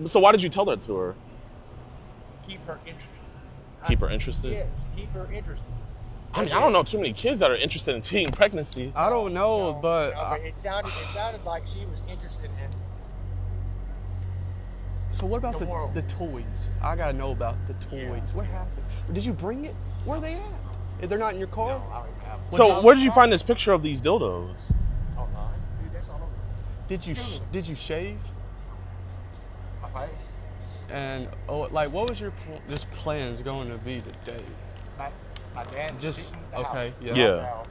So why did you tell that to her? Keep her interested. Keep her interested? Yes, keep her interested. I mean, I don't know too many kids that are interested in teen pregnancy. I don't know, but It sounded like she was interested in. So what about the toys? I gotta know about the toys. What happened? Did you bring it? Where are they at? If they're not in your car? No, I don't have them. So where did you find this picture of these dildos? Online. Dude, that's all over. Did you shave? Okay. And like, what was your just plans going to be today? My dad was Just sitting at the okay, house. yeah.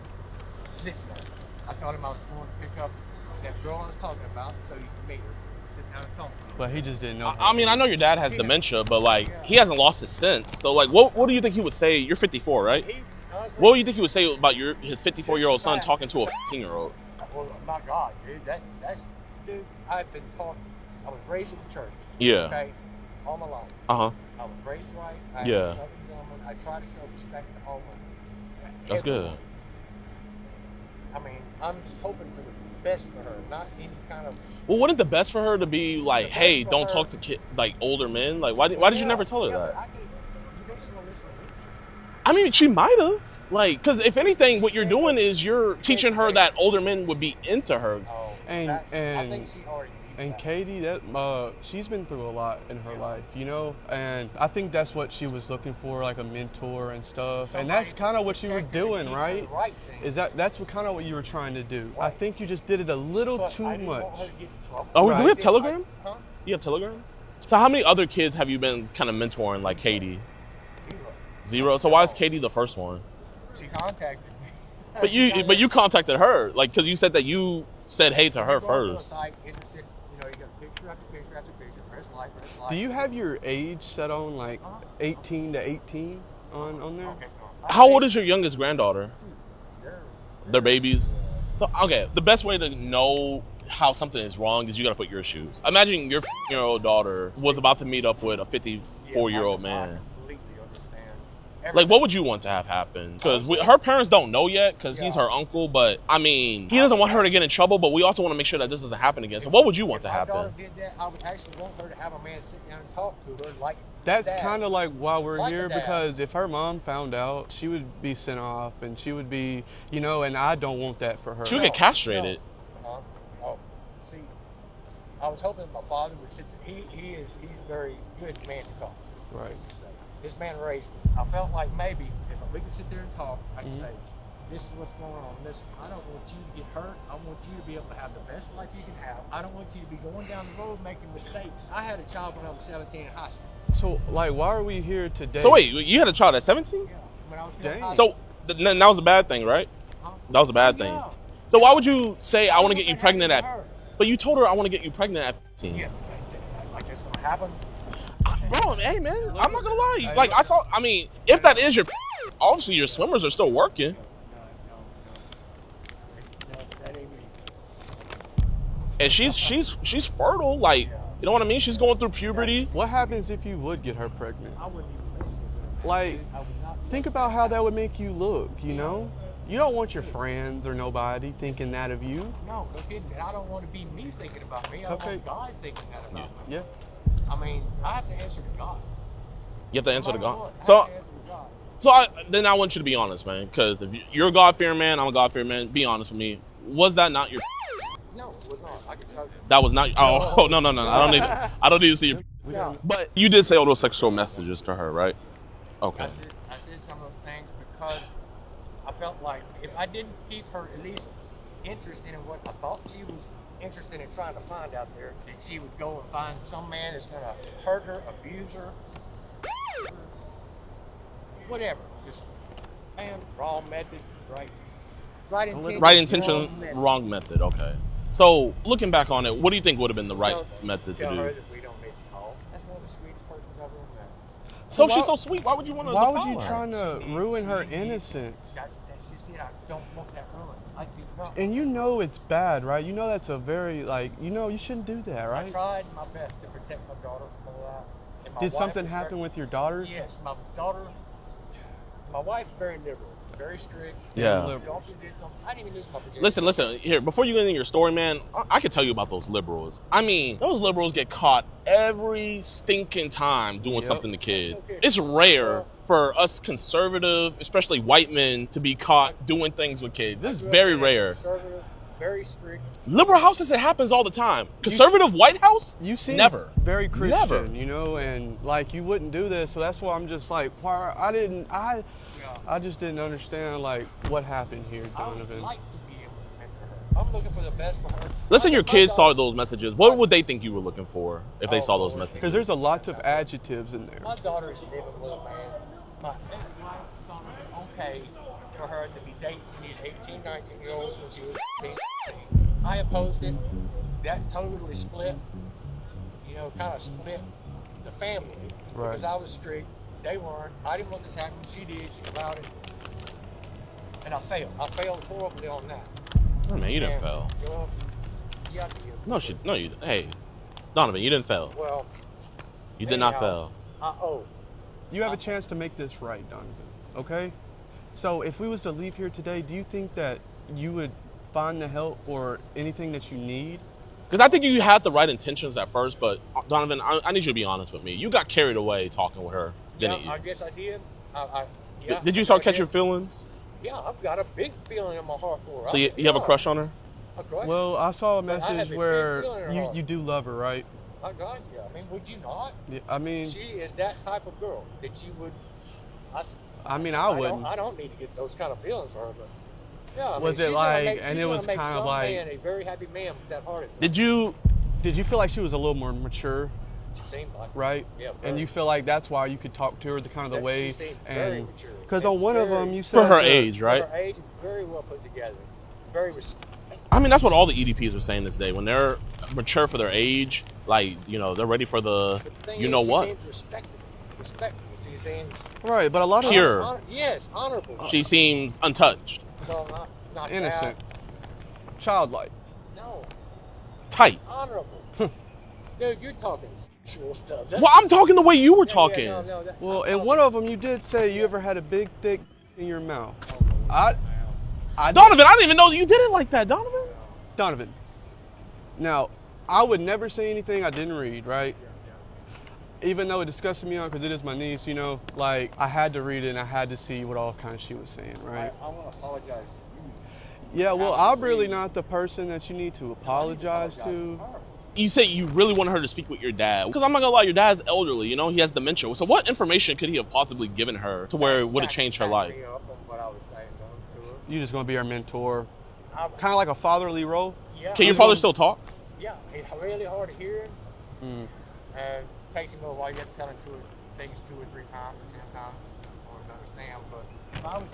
Sitting there. I told him I was going to pick up that girl I was talking about, so you can meet her. Sit down and talk to her. But he just didn't know. I mean, I know your dad has dementia, but like he hasn't lost his sense. So like, what do you think he would say? You're 54, right? What do you think he would say about his 54-year-old son talking to a 15-year-old? Well, my God, dude, dude. I've been taught. I was raised in the church. Yeah. Okay. All my life. Uh huh. I was raised right. I Yeah. was a Southern gentleman. I try to show respect to all women. That's good. Everyone. I mean, I'm just hoping for the best for her, not any kind of. Well, wouldn't the best for her to be like, hey, don't talk to like older men? Like, why did you never tell her that? You think she's gonna listen to me? I mean, she might have. Like, because if anything, what you're doing is you're teaching her that older men would be into her. I think she already knew And Katie, she's been through a lot in her life, you know, and I think that's what she was looking for, like a mentor and stuff. And that's kind of what you were doing, right? That's what kind of what you were trying to do. I think you just did it a little too much. Oh, do we have Telegram? You have Telegram? So how many other kids have you been kind of mentoring like Katie? Zero. So why is Katie the first one? She contacted me. But you contacted her, like, because you said that you said hey to her first. You got picture after picture after picture. Press like. Do you have your age set on like 18 to 18 on there? Okay, How old is your youngest granddaughter? They're babies. So okay, the best way to know how something is wrong is you got to put your shoes. Imagine your 15-year-old daughter was about to meet up with a 54-year-old man. Like, what would you want to have happen? Because her parents don't know yet, because he's her uncle. But I mean, he doesn't want her to get in trouble. But we also want to make sure that this doesn't happen again. So, what would you want to happen? If my daughter did that, I would actually want her to have a man sit down and talk to her like. That's kind of like why we're here, because if her mom found out, she would be sent off, and she would be, you know, and I don't want that for her. She would get castrated. Oh, see, I was hoping my father would sit there. He's a very good man to talk to. Right. This man raised me. I felt like maybe if we could sit there and talk, I could say, this is what's going on. Listen, I don't want you to get hurt. I want you to be able to have the best life you can have. I don't want you to be going down the road making mistakes. I had a child when I was 17 in high school. So, like, why are we here today? So wait, you had a child at 17? Yeah. When I was in high So that was a bad thing, right? That was a bad thing. So why would you say I want to get you pregnant at? But you told her I want to get you pregnant at 15. Yeah, like this gonna happen. Bro, hey man, I'm not gonna lie. Like I mean, if that is your, obviously your swimmers are still working. And she's fertile, like, you know what I mean? She's going through puberty. What happens if you would get her pregnant? Like, think about how that would make you look, you know? You don't want your friends or nobody thinking that of you. No, no kidding. I don't want to be me thinking about me. I want God thinking that about me. Yeah. I mean, I have to answer to God. You have to answer to No God. matter what, I So, have to answer to God. then I want you to be honest, man. Because if you're a God-fearing man, I'm a God-fearing man. Be honest with me. Was that not your? No, it was not. I can show you. That was not. Oh no. I don't need to see your. No. But you did say all those sexual messages to her, right? Okay. I did some of those things because I felt like if I didn't keep her at least interested in what I thought she was interested in trying to find out there, that she would go and find some man that's going to hurt her, abuse her, whatever. Just, man, wrong method, right intention. Right intention, wrong method. Okay. So looking back on it, what do you think would have been the right method to Tell her do? that we don't need to talk. That's one of the sweetest persons I've ever met. So she's so sweet. Why would you want to? Why would you trying to ruin her innocence? That's just it. I don't want that ruined. I do not. And you know it's bad, right? You know that's a very, like, you know you shouldn't do that, right? I tried my best to protect my daughter from all that. And my Did wife something is happen with your daughter? Yes, my daughter. My wife's very liberal, very strict. Yeah. Don't do this, I didn't even lose my virginity. Listen. Here, before you get into your story, man, I can tell you about those liberals. I mean, those liberals get caught every stinking time doing something to kids. It's rare for us conservative, especially white men, to be caught doing things with kids. This is very rare. Conservative, very strict. Liberal houses, it happens all the time. Conservative White House, you seem never. Very Christian, Never. you know, and like you wouldn't do this, so that's why I'm just like, why I just didn't understand like what happened here, Donovan. I would like to be able to mentor her. I'm looking for the best for her. Let's say your kids saw those messages. What would they think you were looking for if they saw those messages? Because there's a lot of adjectives in there. My daughter is living with a man. My ex-wife thought it was okay for her to be dating these 18, 19-year-olds when she was 15. I opposed it. That totally split, kind of split the family. Right. Because I was strict. They weren't. I didn't want this happening. She did. She allowed it. And I failed. I failed horribly on that. Oh, man, you didn't fail. Well, yeah, I did. No, you. Hey, Donovan, you didn't fail. Well, you did not fail. You have a chance to make this right, Donovan. Okay? So if we was to leave here today, do you think that you would find the help or anything that you need? Because I think you had the right intentions at first, but Donovan, I need you to be honest with me. You got carried away talking with her, didn't you? I guess I did. Did you start catching feelings? Yeah, I've got a big feeling in my heart for her. So you have a crush on her? A crush? Well, I saw a But I have message a big where feeling in her heart. you do love her, right? My God, yeah. I mean, would you not? Yeah, I mean, She is that type of girl that you would. I wouldn't. I don't need to get those kind of feelings for her, but yeah. I Was mean, it she's like- gonna make, and she's it was gonna make kind of some like- man a very happy man with that heart. Did you feel like she was a little more mature? She seemed like it. Right? Yeah. And very. you feel like that's why you could talk to her the kind of the That way she seemed very and mature. because And on one of very- them you said For her that- age, right? For her age, very well put together. Very. I mean, that's what all the EDPs are saying this day. When they're mature for their age, like, you know, they're ready for the, you know what? She seems respectable. She seems Right, but a lot of pure. yes, honorable. She seems untouched, No, not innocent, bad. childlike. No, tight. honorable. Dude, you're talking sexual stuff. Well, I'm talking the way you were talking. Well, and one of them you did say you ever had a big thick in your mouth. Donovan, I didn't even know you did it like that, Donovan. Donovan. Now, I would never say anything I didn't read, right? Even though it disgusted me on because it is my niece, you know, like I had to read it and I had to see what all kind of she was saying, right? I want to apologize to you. Yeah, well, I'm really not the person that you need to apologize to. You said you really wanted her to speak with your dad. Because I'm not gonna lie, your dad's elderly, you know, he has dementia. So what information could he have possibly given her to where it would have changed her life? You're just gonna be our mentor, kind of like a fatherly role. Yeah. Can your father still talk? Yeah, it's really hard to hear him. Mm. And takes him a little while. You have to tell him things 2 or 3 times or 10 times or to understand. But if I was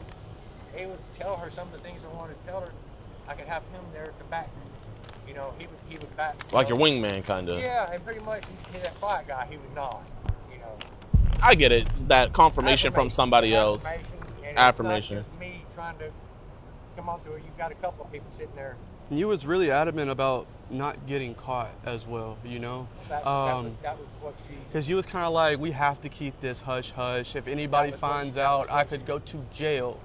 able to tell her some of the things I wanted to tell her, I could have him there at the back. You know, he would back. Like your wingman, kind of. Yeah, and pretty much he's that quiet guy. He would nod. You know. I get it. That confirmation from somebody else. And Affirmation. It's not just me trying to come on through. You've got a couple of people sitting there. And you was really adamant about not getting caught as well, you know? That was what she. Because you was kind of like, we have to keep this hush hush. If anybody finds out, I could go to jail.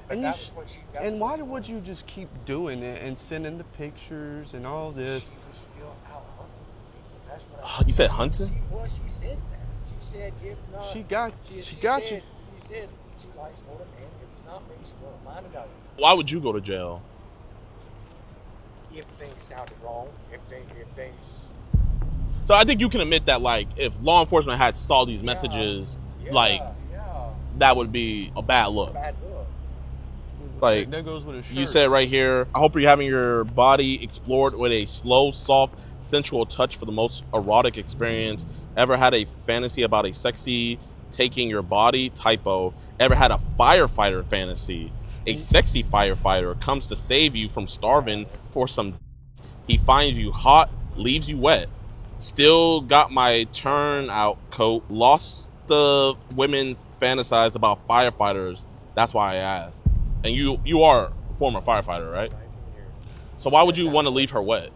And, and why would you just keep doing it and sending the pictures and all this? She was still out hunting. That's what You said hunting? She said that. She said if not. She got you. She said she likes older men. If it's not me, she's going to find another. Why would you go to jail? If things sounded wrong, if they. So I think you can admit that, like, if law enforcement had saw these messages, like, that would be a bad look. Like, that goes with a shirt. you said right here, I hope you're having your body explored with a slow, soft, sensual touch for the most erotic experience. Ever had a fantasy about a sexy taking your body? Typo. Ever had a firefighter fantasy? A sexy firefighter comes to save you from starving for some. He finds you hot, leaves you wet. Still got my turnout coat. Lost the women fantasize about firefighters. That's why I asked. And you are a former firefighter, right? So why would you want to leave her wet?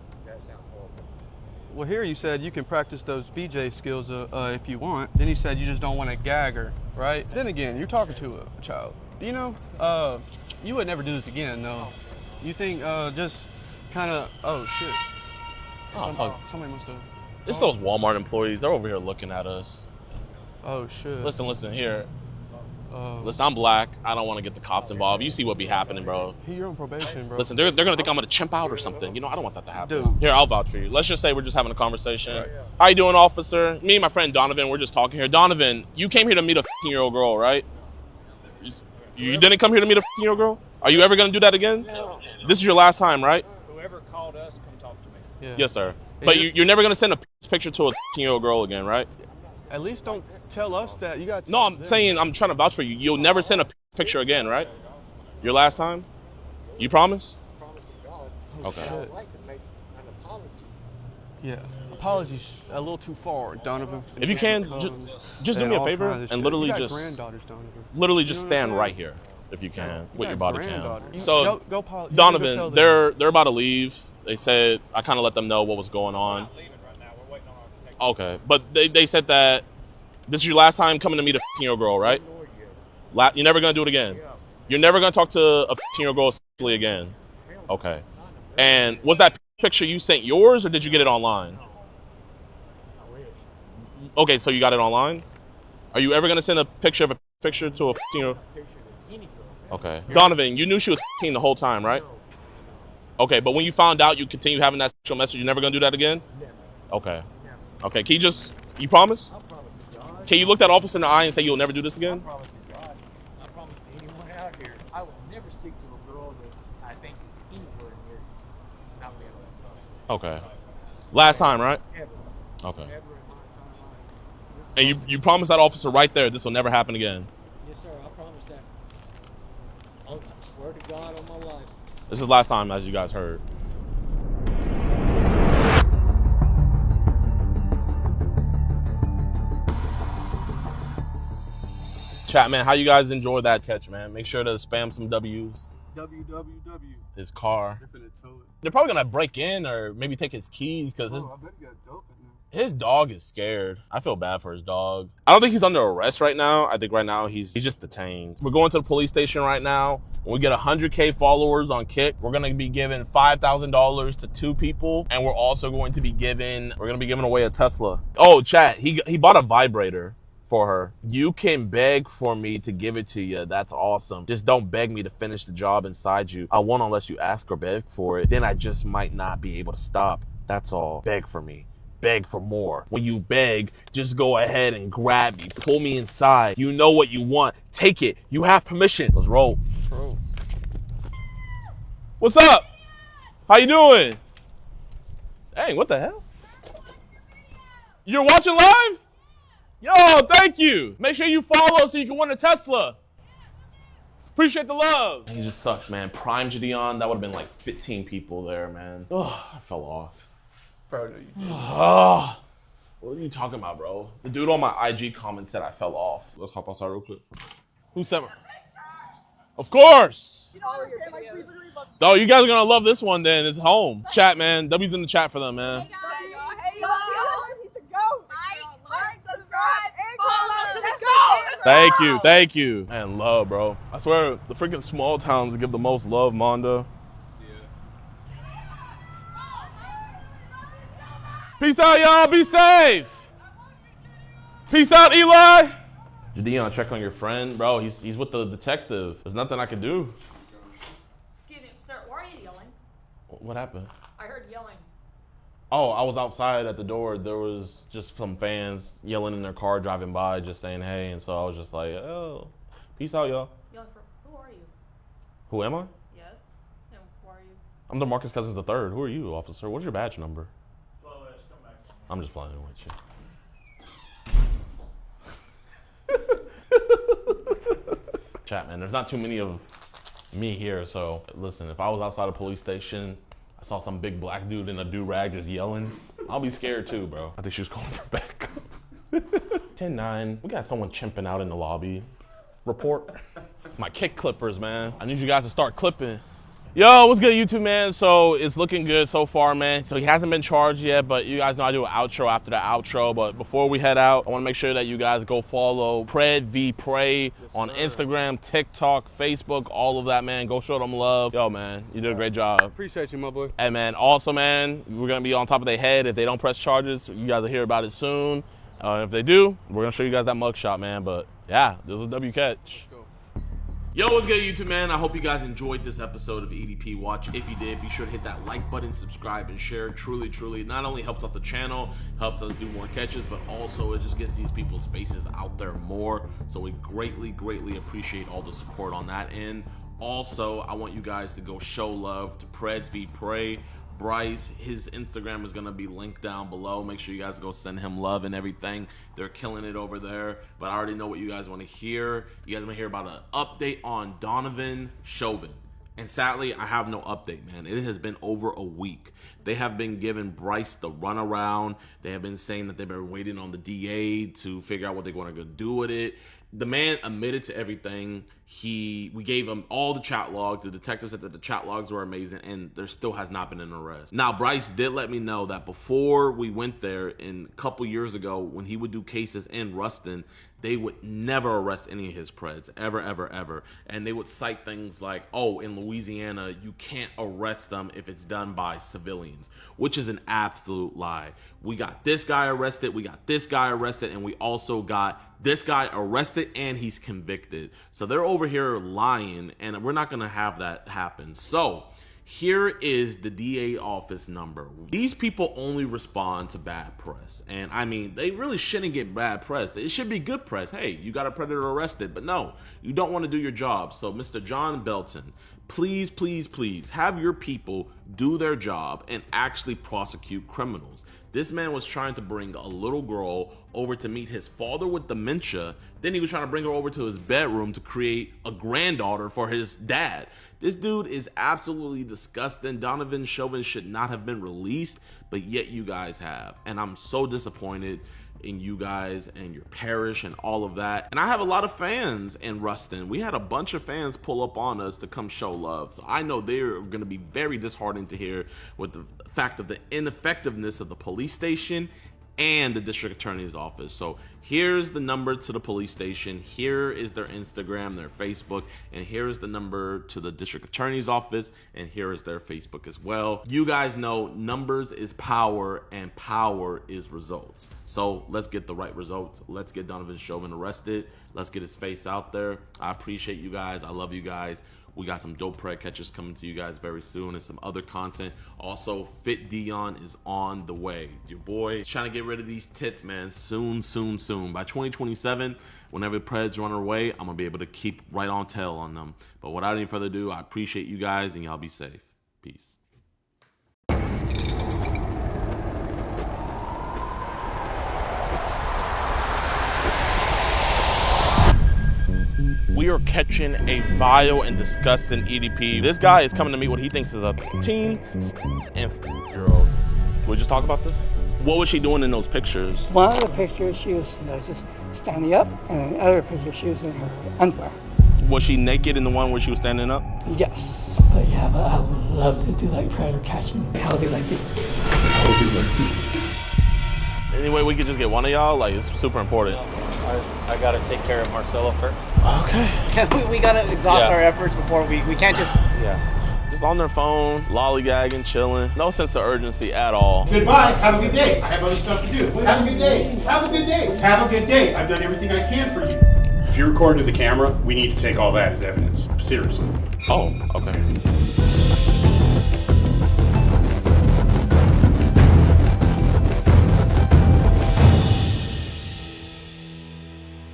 Well, here you said you can practice those BJ skills if you want. Then you said you just don't want to gag her, right? Then again, you're talking to a child. You know, you would never do this again, though. You think just kind of, oh, shit. Oh, fuck. Somebody must have. It's those Walmart employees. They're over here looking at us. Oh, shit. Listen, here. Listen, I'm black. I don't want to get the cops involved. You see what be happening, bro. You're on probation, bro. Listen, they're going to think I'm going to chimp out or something. You know, I don't want that to happen. Dude. Here, I'll vouch for you. Let's just say we're just having a conversation. How you doing, officer? Me and my friend Donovan, we're just talking here. Donovan, you came here to meet a 15-year-old girl, right? You didn't come here to meet a 15-year-old girl? Are you ever going to do that again? No. This is your last time, right? Whoever called us, come talk to me. Yeah. Yes, sir. But you're never going to send a picture to a 15-year-old girl again, right? At least don't tell us that. You got. No, I'm saying I'm trying to vouch for you. You'll never send a picture again, right? Your last time? You promise? Okay. Shit. Yeah. Apologies a little too far, Donovan. If you can, just do me a favor and literally you got just granddaughters, Donovan. literally You just know what I'm stand saying? right here if you can with your body cam. granddaughters. So Go, you can Donovan, tell them. they're about to leave. They said I kind of let them know what was going on. Okay, but they said that this is your last time coming to meet a 15-year-old girl, right? You're never gonna do it again. You're never gonna talk to a 15-year-old girl sexually again. Okay. And was that picture you sent yours, or did you get it online? Okay, so you got it online. Are you ever gonna send a picture to a 15-year-old? Okay. Donovan, you knew she was 15 the whole time, right? Okay, but when you found out you continue having that sexual message, you're never gonna do that again? Never. Okay. Okay, can you promise? I promise to God. Can you look that officer in the eye and say you'll never do this again? I promise to God. I promise to anyone out here. I will never speak to a girl that I think is anywhere near not being able to. Okay. Last time, right? Ever. Okay. Ever in my And you promise that officer right there this will never happen again? Yes, sir. I promise that. I swear to God on my life. This is last time, as you guys heard. Chat, man, how you guys enjoy that catch, man? Make sure to spam some W's. WWW. His car. They're finna tow it. They're probably gonna break in or maybe take his keys because I bet you got dope in there. his dog is scared. I feel bad for his dog. I don't think he's under arrest right now. I think right now he's just detained. We're going to the police station right now. When we get 100K followers on Kick, we're gonna be giving $5,000 to 2 people, and we're also going to be giving away a Tesla. Oh, chat, he bought a vibrator for her. You can beg for me to give it to you. That's awesome. Just don't beg me to finish the job inside you. I won't unless you ask or beg for it. Then I just might not be able to stop. That's all. Beg for me. Beg for more. When you beg, just go ahead and grab me. Pull me inside. You know what you want. Take it. You have permission. Let's roll. Bro. What's up? How you doing? Dang, what the hell? You're watching live? Yo, thank you. Make sure you follow so you can win a Tesla. Appreciate the love. He just sucks, man. Prime JiDion, that would have been like 15 people there, man. Oh, I fell off. Bro, no, you did. Oh, what are you talking about, bro? The dude on my IG comment said I fell off. Let's hop outside real quick. Who said? Of course. Oh, you guys are gonna love this one then. It's home. Chat, man. W's in the chat for them, man. Thank you. Man, love, bro. I swear, the freaking small towns give the most love, Mondo. Peace out, y'all. Be safe. Peace out, Eli. JiDion, check on your friend. Bro, he's with the detective. There's nothing I can do. Excuse me, sir, why are you yelling? What happened? I heard yelling. Oh, I was outside at the door. There was just some fans yelling in their car driving by, just saying hey. And so I was just like, oh, peace out, y'all. Yelling for, who are you? Who am I? Yes. And who are you? I'm the Marcus Cousins III. Who are you, officer? What's your badge number? I'm just playing with you. Chat, man, there's not too many of me here, so listen, if I was outside a police station, I saw some big black dude in a do-rag just yelling, I'll be scared too, bro. I think she was calling for backup. 10-9, we got someone chimping out in the lobby. Report. My kick clippers, man. I need you guys to start clipping. Yo, what's good, YouTube, man? So it's looking good so far, man. So he hasn't been charged yet, but you guys know I do an outro after the outro. But before we head out, I want to make sure that you guys go follow Pred v Pray on Instagram, TikTok, Facebook, all of that, man. Go show them love. Yo, man, you did a great job. Appreciate you, my boy. And man, also, man, we're gonna be on top of their head if they don't press charges. You guys will hear about it soon. If they do, we're gonna show you guys that mugshot, man. But yeah, this was W Catch. Yo, what's good, YouTube, man? I hope you guys enjoyed this episode of EDP Watch. If you did, be sure to hit that like button, subscribe, and share. Truly, truly, not only helps out the channel, helps us do more catches, but also it just gets these people's faces out there more. So we greatly, greatly appreciate all the support on that end. Also, I want you guys to go show love to Preds v Pray. Bryce, his Instagram is going to be linked down below. Make sure you guys go send him love and everything. They're killing it over there. But I already know what you guys want to hear. You guys want to hear about an update on Donovan Chauvin. And sadly, I have no update, man. It has been over a week. They have been giving Bryce the runaround. They have been saying that they've been waiting on the DA to figure out what they're going to do with it. The man admitted to everything. We gave him all the chat logs. The detectives said that the chat logs were amazing, and there still has not been an arrest. Now, Bryce did let me know that before we went there, a couple years ago, when he would do cases in Ruston, they would never arrest any of his Preds, ever, ever, ever. And they would cite things like, oh, in Louisiana, you can't arrest them if it's done by civilians, which is an absolute lie. We got this guy arrested, we got this guy arrested, and we also got this guy arrested and he's convicted. So they're over here lying, and we're not gonna have that happen. So Here is the DA office number. These people only respond to bad press. And I mean, they really shouldn't get bad press. It should be good press. Hey, you got a predator arrested. But no, you don't want to do your job. So Mr. John Belton, please, please, please have your people do their job and actually prosecute criminals. This man was trying to bring a little girl over to meet his father with dementia. Then he was trying to bring her over to his bedroom to create a granddaughter for his dad. This dude is absolutely disgusting. Donovan Chauvin should not have been released, but yet you guys have. And I'm so disappointed in you guys and your parish and all of that. And I have a lot of fans in Ruston. We had a bunch of fans pull up on us to come show love. So I know they're going to be very disheartened to hear with the fact of the ineffectiveness of the police station and the district attorney's office. So here's the number to the police station, here is their Instagram, their Facebook, and here is the number to the district attorney's office, and here is their Facebook as well. You guys know numbers is power and power is results. So let's get the right results. Let's get Donovan Chauvin arrested. Let's get his face out there. I appreciate you guys. I love you guys. We got some dope preg catches coming to you guys very soon and some other content. Also, Fit Dion is on the way. Your boy is trying to get rid of these tits, man. Soon, soon, soon. By 2027, whenever preds run away, I'm going to be able to keep right on tail on them. But without any further ado, I appreciate you guys and y'all be safe. Peace. We are catching a vile and disgusting EDP. This guy is coming to meet what he thinks is a teen and year-old. Can we just talk about this? What was she doing in those pictures? One of the pictures, she was just standing up, and in the other picture, she was in her underwear. Was she naked in the one where she was standing up? Yes. But yeah, but I would love to do like predator catching. How would they like it? Anyway, we could just get one of y'all. Like, it's super important. I gotta take care of Marcelo first. Okay. we gotta exhaust our efforts before we can't just... Yeah. Just on their phone, lollygagging, chilling. No sense of urgency at all. Goodbye, have a good day. I have other stuff to do. Have a good day. Have a good day. Have a good day. I've done everything I can for you. If you recorded the camera, we need to take all that as evidence. Seriously. Oh, okay.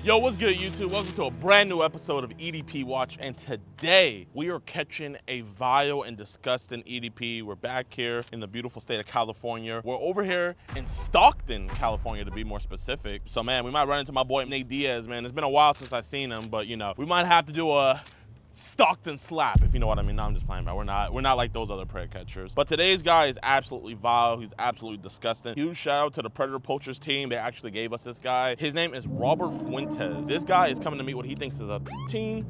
Yo, what's good, YouTube? Welcome to a brand new episode of EDP Watch, and today we are catching a vile and disgusting EDP. We're back here in the beautiful state of California. We're over here in Stockton, California, to be more specific. So, man, we might run into my boy Nate Diaz, man. It's been a while since I've seen him, but, you know, we might have to do a Stockton slap, if you know what I mean. No, I'm just playing, man. We're not like those other prey catchers. But today's guy is absolutely vile. He's absolutely disgusting. Huge shout out to the Predator Poachers team. They actually gave us this guy. His name is Robert Fuentes. This guy is coming to meet what he thinks is a teen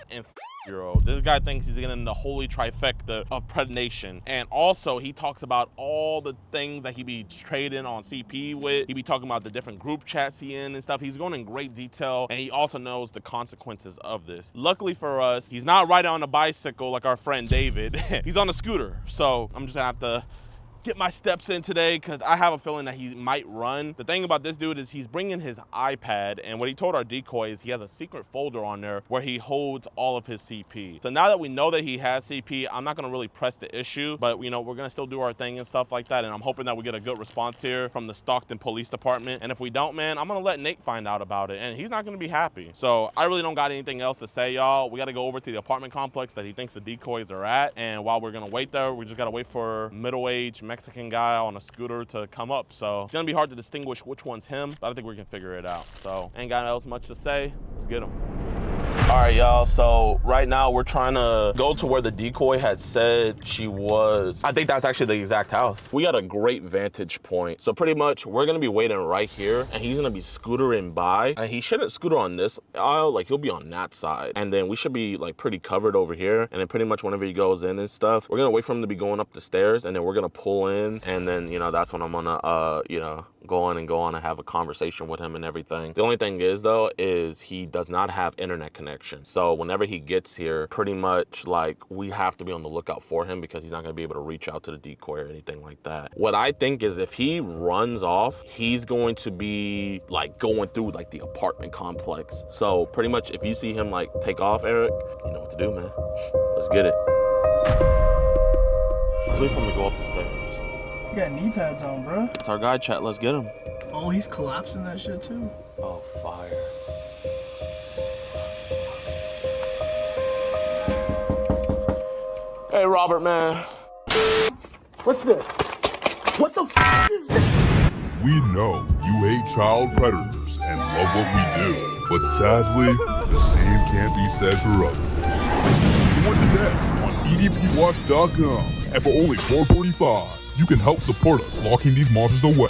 and year-old. This guy thinks he's getting the holy trifecta of predation. And also, he talks about all the things that he be trading on CP with. He be talking about the different group chats he in and stuff. He's going in great detail, and he also knows the consequences of this. Luckily for us, he's not riding on a bicycle like our friend David. He's on a scooter. So I'm just gonna have to get my steps in today because I have a feeling that he might run. The thing about this dude is he's bringing his iPad, and what he told our decoy is he has a secret folder on there where he holds all of his CP. So now that we know that he has CP, I'm not gonna really press the issue, but you know, we're gonna still do our thing and stuff like that, and I'm hoping that we get a good response here from the Stockton Police Department. And if we don't, man, I'm gonna let Nate find out about it, and he's not gonna be happy. So I really don't got anything else to say, y'all. We gotta go over to the apartment complex that he thinks the decoys are at, and while we're gonna wait there, we just gotta wait for middle-aged Mexican guy on a scooter to come up. So it's gonna be hard to distinguish which one's him, but I think we can figure it out. So ain't got else much to say. Let's get him. All right, y'all, so right now we're trying to go to where the decoy had said she was. I think that's actually the exact house. We got a great vantage point. So pretty much we're gonna be waiting right here, and he's gonna be scootering by, and he shouldn't scooter on this aisle, like he'll be on that side. And then we should be like pretty covered over here. And then pretty much whenever he goes in and stuff, we're gonna wait for him to be going up the stairs, and then we're gonna pull in, and then, you know, that's when I'm gonna, you know, go on and have a conversation with him and everything. The only thing is though, is he does not have internet connection. So whenever he gets here, pretty much like we have to be on the lookout for him because he's not gonna be able to reach out to the decoy or anything like that. What I think is if he runs off, he's going to be like going through like the apartment complex. So pretty much if you see him like take off, Eric, you know what to do, man. Let's get it. Let's wait for him to go up the stairs. You got knee pads on, bro. It's our guy, chat. Let's get him. Oh, he's collapsing that shit too. Oh, fire. Hey, Robert, man. What's this? What the f is this? We know you hate child predators and love what we do, but sadly, the same can't be said for others. Join today on EDPWatch.com, and for only $4.45, you can help support us locking these monsters away.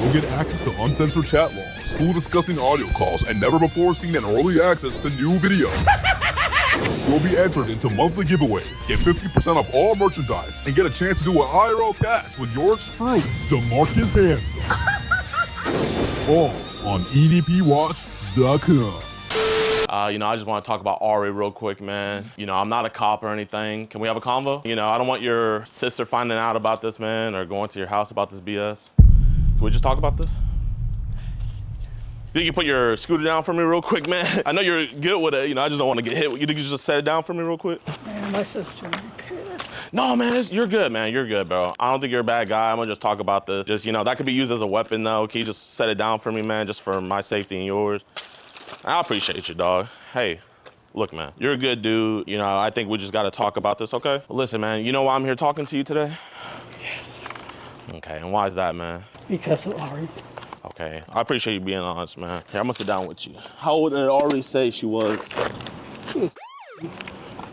You'll get access to uncensored chat logs, cool disgusting audio calls, and never before seen and early access to new videos. You'll be entered into monthly giveaways, get 50% off all merchandise, and get a chance to do an IRL catch with yours truly, DeMarcus Hanson. All on EDPWatch.com. You know, I just want to talk about Ari real quick, man. You know, I'm not a cop or anything. Can we have a convo? You know, I don't want your sister finding out about this, man, or going to your house about this BS. Can we just talk about this? You think you put your scooter down for me real quick, man? I know you're good with it. You know, I just don't want to get hit. You think you just set it down for me real quick? Man, my sister. No, man, you're good, man. You're good, bro. I don't think you're a bad guy. I'm gonna just talk about this. Just, you know, that could be used as a weapon, though. Can you just set it down for me, man, just for my safety and yours? I appreciate you, dog. Hey, look, man, you're a good dude. You know, I think we just gotta talk about this, okay? Listen, man, you know why I'm here talking to you today? Yes. Okay, and why is that, man? Because of Ari. Okay, I appreciate you being honest, man. Here, I'm gonna sit down with you. How old did Ari say she was?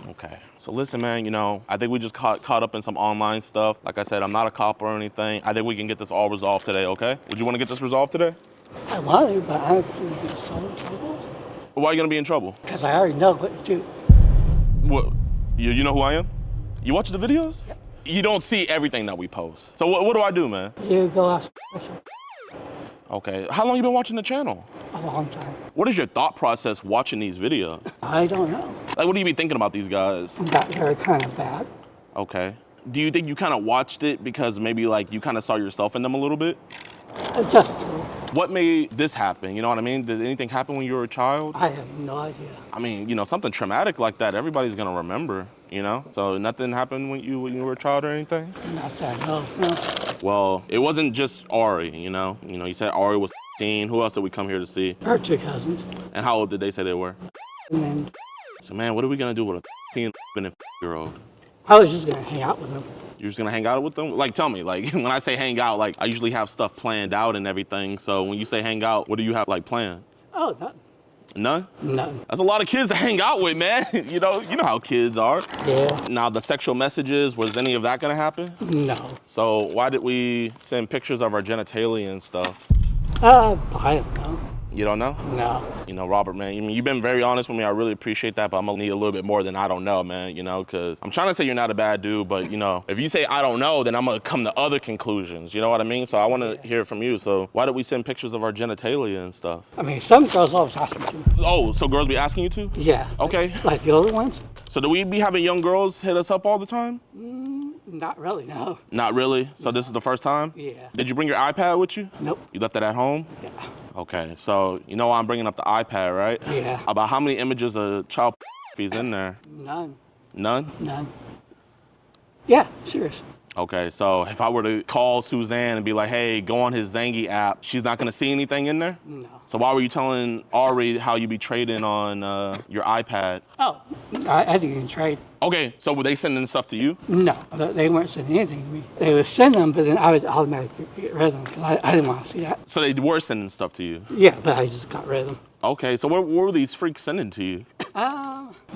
Okay, so listen, man, you know, I think we just caught up in some online stuff. Like I said, I'm not a cop or anything. I think we can get this all resolved today, okay? Would you wanna get this resolved today? I want to, but I'm going to get so in trouble. Why are you gonna be in trouble? Because I already know what to do. What? You know who I am? You watch the videos? Yep. You don't see everything that we post. So what do I do, man? You go ask. Okay, how long you been watching the channel? A long time. What is your thought process watching these videos? I don't know. Like, what do you be thinking about these guys? That they're kind of bad. Okay. Do you think you kind of watched it because maybe like you kind of saw yourself in them a little bit? Just What made this happen? You know what I mean? Did anything happen when you were a child? I have no idea. I mean, you know, something traumatic like that, everybody's gonna remember, you know? So nothing happened when you were a child or anything? Not that, no. Well, it wasn't just Ari, you know? You know, you said Ari was 15. Who else did we come here to see? Her two cousins. And how old did they say they were? And then So, man, what are we gonna do with a 15-year-old? I was just going to hang out with them. You're just gonna hang out with them? Like, tell me, like, when I say hang out, like, I usually have stuff planned out and everything. So when you say hang out, what do you have, like, planned? Oh, nothing. None? None. That's a lot of kids to hang out with, man. You know how kids are. Yeah. Now, the sexual messages, was any of that gonna happen? No. So why did we send pictures of our genitalia and stuff? I don't know. You don't know? No. You know, Robert, man, I mean, you've been very honest with me. I really appreciate that, but I'm gonna need a little bit more than I don't know, man, you know, because I'm trying to say you're not a bad dude, but, you know, if you say I don't know, then I'm gonna come to other conclusions, you know what I mean? So I wanna hear it from you. So why did we send pictures of our genitalia and stuff? I mean, some girls always ask me to. Oh, so girls be asking you to? Yeah. Okay. Like the older ones? So do we be having young girls hit us up all the time? Not really, no. Not really? So this is the first time? Yeah. Did you bring your iPad with you? Nope. You left it at home? Yeah. Okay, so you know why I'm bringing up the iPad, right? Yeah. About how many images of child is in there? None. None? None. Yeah, serious. Okay, so if I were to call Suzanne and be like, hey, go on his Zangy app, she's not gonna see anything in there? No. So why were you telling Ari how you be trading on your iPad? Oh, I didn't even trade. Okay, so were they sending stuff to you? No, they weren't sending anything to me. They would send them, but then I would automatically get rid of them because I didn't want to see that. So they were sending stuff to you? Yeah, but I just got rid of them. Okay, so what were these freaks sending to you?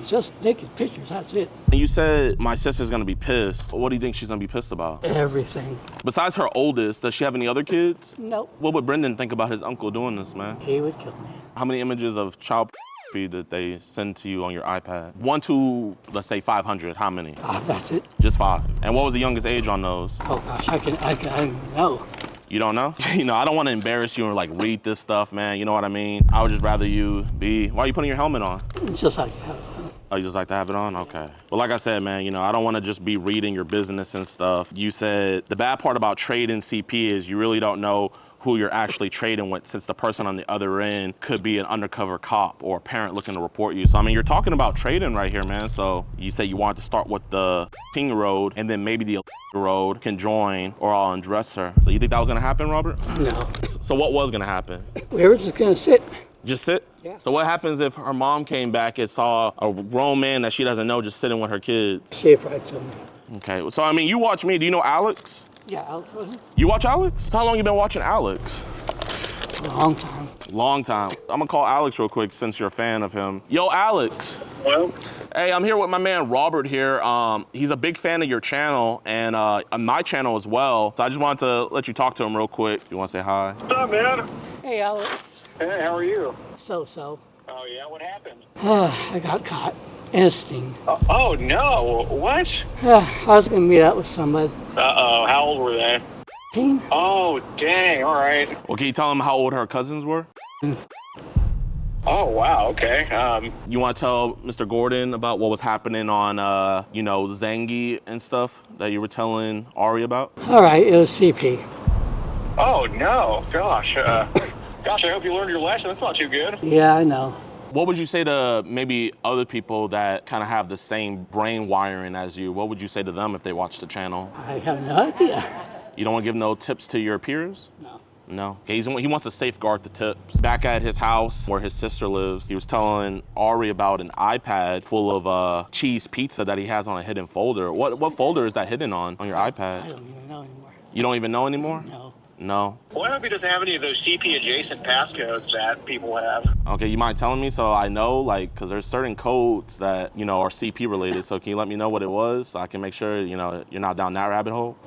Just naked pictures, that's it. And you said my sister's gonna be pissed. What do you think she's gonna be pissed about? Everything. Besides her oldest, does she have any other kids? Nope. What would Brendan think about his uncle doing this, man? He would kill me. How many images of child that they send to you on your iPad? 1 to, let's say 500, how many? 5, that's it. Just 5. And what was the youngest age on those? Oh gosh, I don't even know. You don't know? You know, I don't want to embarrass you and like read this stuff, man. You know what I mean? I would just rather you be, why are you putting your helmet on? It's just like, Oh, you just like to have it on? Okay. Well, like I said, man, you know, I don't want to just be reading your business and stuff. You said the bad part about trading CP is you really don't know who you're actually trading with, since the person on the other end could be an undercover cop or a parent looking to report you. So, I mean, you're talking about trading right here, man. So you say you wanted to start with the 18-year-old and then maybe the 11-year-old can join, or I'll undress her. So you think that was gonna happen, Robert? No. So what was gonna happen? We were just gonna sit. Just sit? Yeah. So what happens if her mom came back and saw a grown man that she doesn't know just sitting with her kids? She probably told me. Okay, so I mean, you watch me. Do you know Alex? Yeah, Alex was it? You watch Alex? So how long you been watching Alex? A long time. Long time. I'm gonna call Alex real quick since you're a fan of him. Yo, Alex. Well, hey, I'm here with my man Robert here. He's a big fan of your channel and my channel as well. So I just wanted to let you talk to him real quick. You wanna say hi? what's up, man? Hey, Alex. Hey, how are you? So. Oh, yeah, what happened? I got caught in a sting. Oh, no. What? I was gonna meet up with somebody. Uh-oh, how old were they? 18. Oh, dang, all right. Well, can you tell him how old her cousins were? Oh, wow, okay. You want to tell Mr. Gordon about what was happening on, you know, Zangie and stuff that you were telling Ari about? All right, it was CP. Oh, no. Gosh, gosh, I hope you learned your lesson. That's not too good. Yeah, I know. What would you say to maybe other people that kind of have the same brain wiring as you? What would you say to them if they watch the channel? I have no idea. You don't want to give no tips to your peers? No. No. Okay, he wants to safeguard the tips. Back at his house where his sister lives, he was telling Ari about an iPad full of cheese pizza that he has on a hidden folder. What folder is that hidden on your iPad? I don't even know anymore. You don't even know anymore? No. No. Well, I hope he doesn't have any of those CP adjacent passcodes that people have. Okay, you mind telling me so I know, like, because there's certain codes that, you know, are CP related. So can you let me know what it was so I can make sure, you know, you're not down that rabbit hole?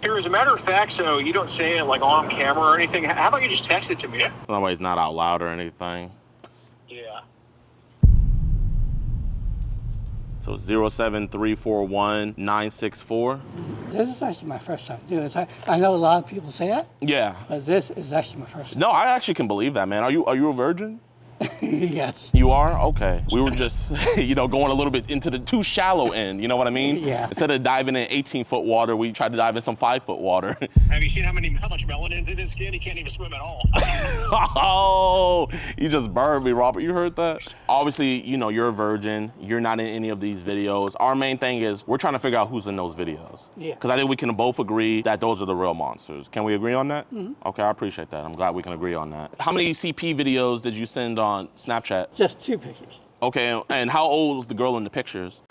Here, as a matter of fact, so you don't say it like on camera or anything, how about you just text it to me? That way it's not out loud or anything. Yeah. So 07341-964. This is actually my first time doing it. I know a lot of people say that. Yeah. But this is actually my first time. No, I actually can believe that, man. Are you a virgin? Yes. You are? Okay. We were just, you know, going a little bit into the too shallow end, you know what I mean? Yeah. Instead of diving in 18-foot water, we tried to dive in some 5-foot water. Have you seen how much melanin's in his skin? He can't even swim at all. Oh, you just burned me, Robert. You heard that? Obviously, you know, you're a virgin. You're not in any of these videos. Our main thing is we're trying to figure out who's in those videos. Yeah. Because I think we can both agree that those are the real monsters. Can we agree on that? Mhm. Okay, I appreciate that. I'm glad we can agree on that. How many CP videos did you send on Snapchat? Just 2 pictures. Okay, and how old was the girl in the pictures?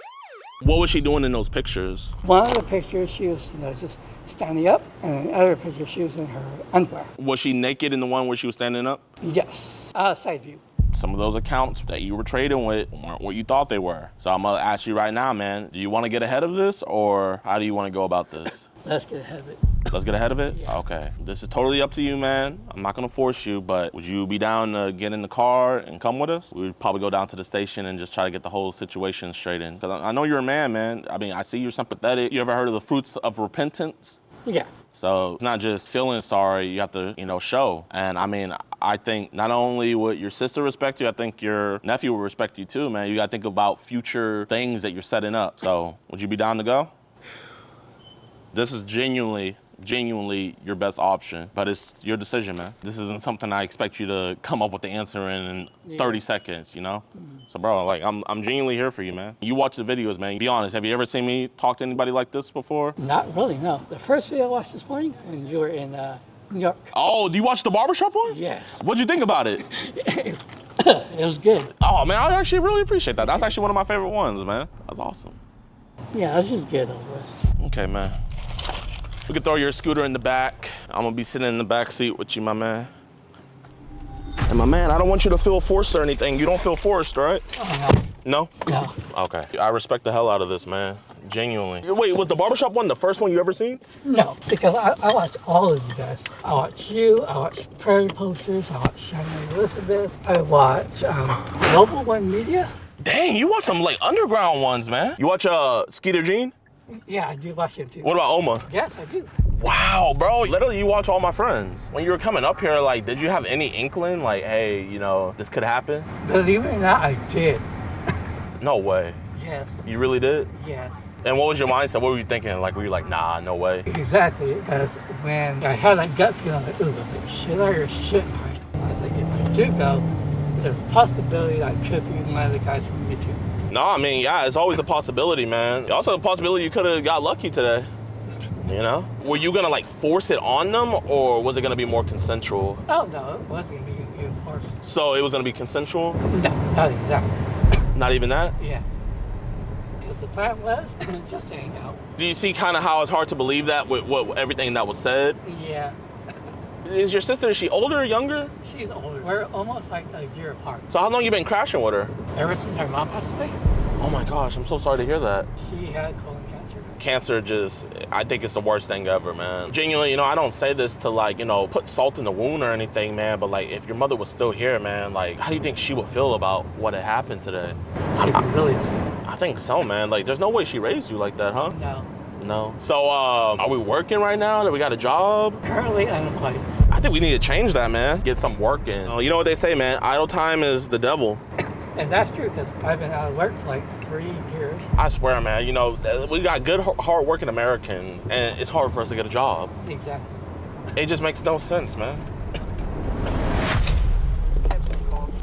What was she doing in those pictures? One of the pictures, she was, you know, just standing up, and the other picture, she was in her underwear. Was she naked in the one where she was standing up? Yes, side view. Some of those accounts that you were trading with weren't what you thought they were. So I'm gonna ask you right now, man, do you wanna get ahead of this, or how do you wanna go about this? Let's get ahead of it. Let's get ahead of it? Yeah. Okay. This is totally up to you, man. I'm not gonna force you, but would you be down to get in the car and come with us? We'd probably go down to the station and just try to get the whole situation straightened. Because I know you're a man. I mean, I see you're sympathetic. You ever heard of the fruits of repentance? Yeah. So it's not just feeling sorry, you have to, you know, show. And I mean, I think not only would your sister respect you, I think your nephew will respect you too, man. You gotta think about future things that you're setting up. So would you be down to go? This is genuinely your best option, but it's your decision, man. This isn't something I expect you to come up with the answer in 30 seconds, you know? So bro, like I'm genuinely here for you, man. You watch the videos, man. Be honest, have you ever seen me talk to anybody like this before? Not really, no. The first video I watched this morning, when you were in New York. Oh, do you watch the barbershop one? Yes. What'd you think about it? It was good. Oh man, I actually really appreciate that. That's actually one of my favorite ones, man. That's awesome. Yeah, let's just get over with. Okay, man. We can throw your scooter in the back. I'm gonna be sitting in the back seat with you, my man. And my man, I don't want you to feel forced or anything. You don't feel forced, right? No? No. Okay. I respect the hell out of this, man. Genuinely. Wait, was the barbershop one the first one you ever seen? No, because I watch all of you guys. I watch you, I watch Prairie Posters, I watch Shannon Elizabeth, I watch Global One Media. Dang, you watch some like underground ones, man. You watch Skeeter Gene? Yeah, I do watch him too. What about Omma? Yes, I do. Wow, bro. Literally, you watch All My Friends. When you were coming up here, like, did you have any inkling, like, hey, you know, this could happen? Believe it or not, I did. No way. Yes. You really did? Yes. And what was your mindset? What were you thinking? Like, were you like, nah, no way? Exactly, because when I had that gut feeling, I was like, ooh, like, should I or shouldn't I? I was like, if I do go, there's a possibility that I could be one of the guys from YouTube. No, I mean, yeah, it's always a possibility, man. Also a possibility you could have got lucky today, you know? Were you gonna like force it on them, or was it gonna be more consensual? Oh, no, it wasn't going to be enforced. So it was gonna be consensual? No, not even that. Not even that? Yeah. Because the plan was just to hang out. Do you see kind of how it's hard to believe that with everything that was said? Yeah. Is your sister, is she older or younger? She's older. We're almost like a year apart. So how long you been crashing with her? Ever since her mom passed away. Oh my gosh, I'm so sorry to hear that. She had colon cancer. Cancer just, I think it's the worst thing ever, man. Genuinely, you know, I don't say this to like, you know, put salt in the wound or anything, man, but like, if your mother was still here, man, like, how do you think she would feel about what had happened today? She'd be really I think so, man. Like, there's no way she raised you like that, huh? No. No. So, are we working right now? Do we got a job? Currently unemployed. I think we need to change that, man. Get some work in. You know what they say, man? Idle time is the devil. And that's true, because I've been out of work for like 3 years. I swear, man, you know, we got good, hard-working Americans, and it's hard for us to get a job. Exactly. It just makes no sense, man.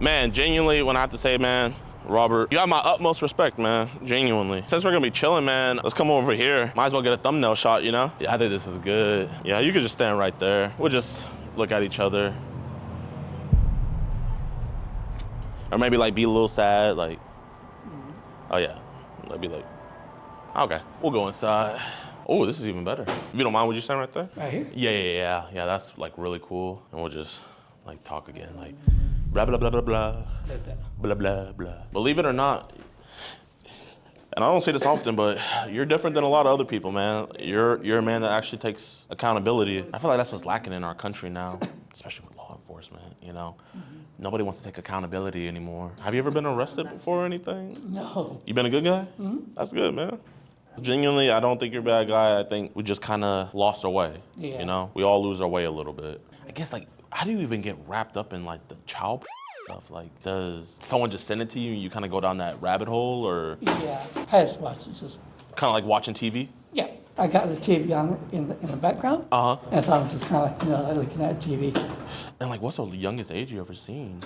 Man, genuinely, when I have to say, man, Robert, you have my utmost respect, man, genuinely. Since we're gonna be chilling, man, let's come over here. Might as well get a thumbnail shot, you know? Yeah, I think this is good. Yeah, you could just stand right there. We'll just look at each other. Or maybe like be a little sad, like, oh yeah, maybe like, okay, we'll go inside. Oh, this is even better. If you don't mind, would you stand right there? Right here? Yeah, that's like really cool. And we'll just like talk again, like blah, blah, blah, blah, blah, blah, blah, blah. Believe it or not, and I don't say this often, but you're different than a lot of other people, man. You're a man that actually takes accountability. I feel like that's what's lacking in our country now, especially with law enforcement, you know? Nobody wants to take accountability anymore. Have you ever been arrested before or anything? No. You been a good guy? Mm-hmm. That's good, man. Genuinely, I don't think you're a bad guy. I think we just kind of lost our way. Yeah. You know, we all lose our way a little bit. I guess, like, how do you even get wrapped up in like the child stuff? Like, does someone just send it to you and you kind of go down that rabbit hole, or? Yeah, I just watch it. Just kind of like watching TV? Yeah, I got the TV on in the background. Uh-huh. And so I'm just kind of like, you know, like looking at TV. And like, what's the youngest age you ever seen?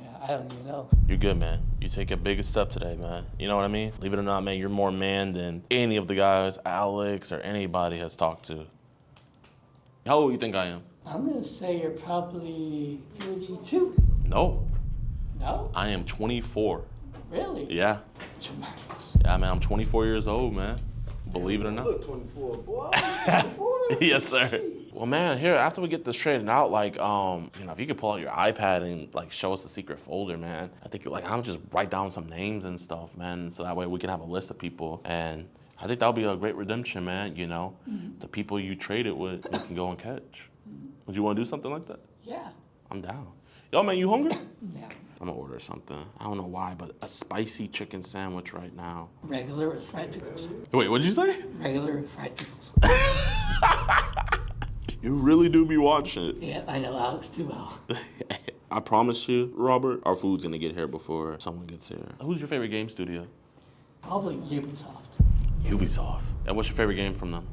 Yeah, I don't even know. You're good, man. You take a big step today, man. You know what I mean? Believe it or not, man, you're more man than any of the guys Alex or anybody has talked to. How old do you think I am? I'm gonna say you're probably 32. No. No? I am 24. Really? Yeah. Yeah, man, I'm 24 years old, man. Believe it or not. Look, 24, boy. Yes, sir. Well, man, here, after we get this straightened out, like, you know, if you could pull out your iPad and, like, show us the secret folder, man, I think, like, I'm just write down some names and stuff, man, so that way we can have a list of people. And I think that'll be a great redemption, man, you know? Mm-hmm. The people you traded with, you can go and catch. Would you want to do something like that? Yeah. I'm down. Yo, man, you hungry? Yeah. I'm gonna order something. I don't know why, but a spicy chicken sandwich right now. Regular with fried pickles. Wait, what'd you say? Regular with fried pickles. You really do be watching. Yeah, I know Alex too well. I promise you, Robert, our food's gonna get here before someone gets here. Who's your favorite game studio? Probably Ubisoft. Ubisoft. And what's your favorite game from them?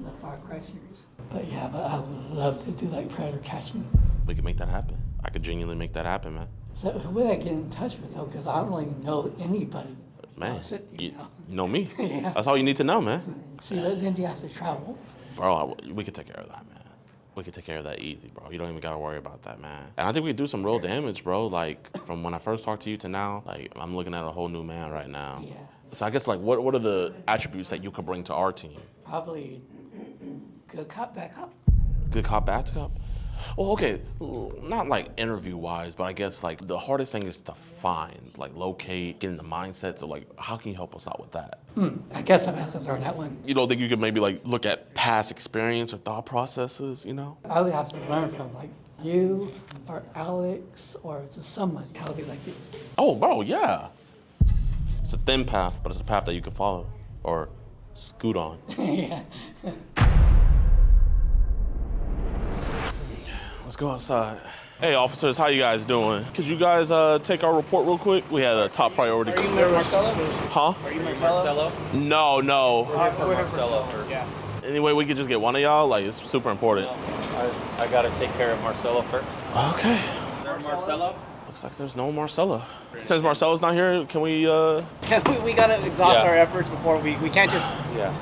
The Far Cry series. But yeah, but I would love to do like Predator Catchment. We could make that happen. I could genuinely make that happen, man. So who would I get in touch with though? Because I don't really know anybody. Man, You you know me. Yeah. That's all you need to know, man. See, but then you have to travel. Bro, we could take care of that, man. We could take care of that easy, bro. You don't even gotta worry about that, man. And I think we could do some real damage, bro. Like, from when I first talked to you to now, like, I'm looking at a whole new man right now. Yeah. So I guess, like, what are the attributes that you could bring to our team? Probably good cop, bad cop. Good cop, bad cop? Well, okay, not like interview-wise, but I guess, like, the hardest thing is to find, like, locate, get in the mindset. So, like, how can you help us out with that? I guess I have to learn that one. You don't think you could maybe, like, look at past experience or thought processes, you know? I would have to learn from like you or Alex or just someone. How to be like you. Oh, bro, yeah. It's a thin path, but it's a path that you can follow or scoot on. Yeah. Let's go outside. Hey, officers, how you guys doing? Could you guys take our report real quick? We had a top priority. Are you Marcelo? Huh? Are you Marcelo? No, no. We're here for Marcelo first. Yeah. Anyway, we could just get one of y'all. Like, it's super important. I gotta take care of Marcelo first. Okay. Is there Marcelo? Looks like there's no Marcelo. Since Marcelo's not here, can we? We gotta exhaust our efforts before we can't just. Yeah.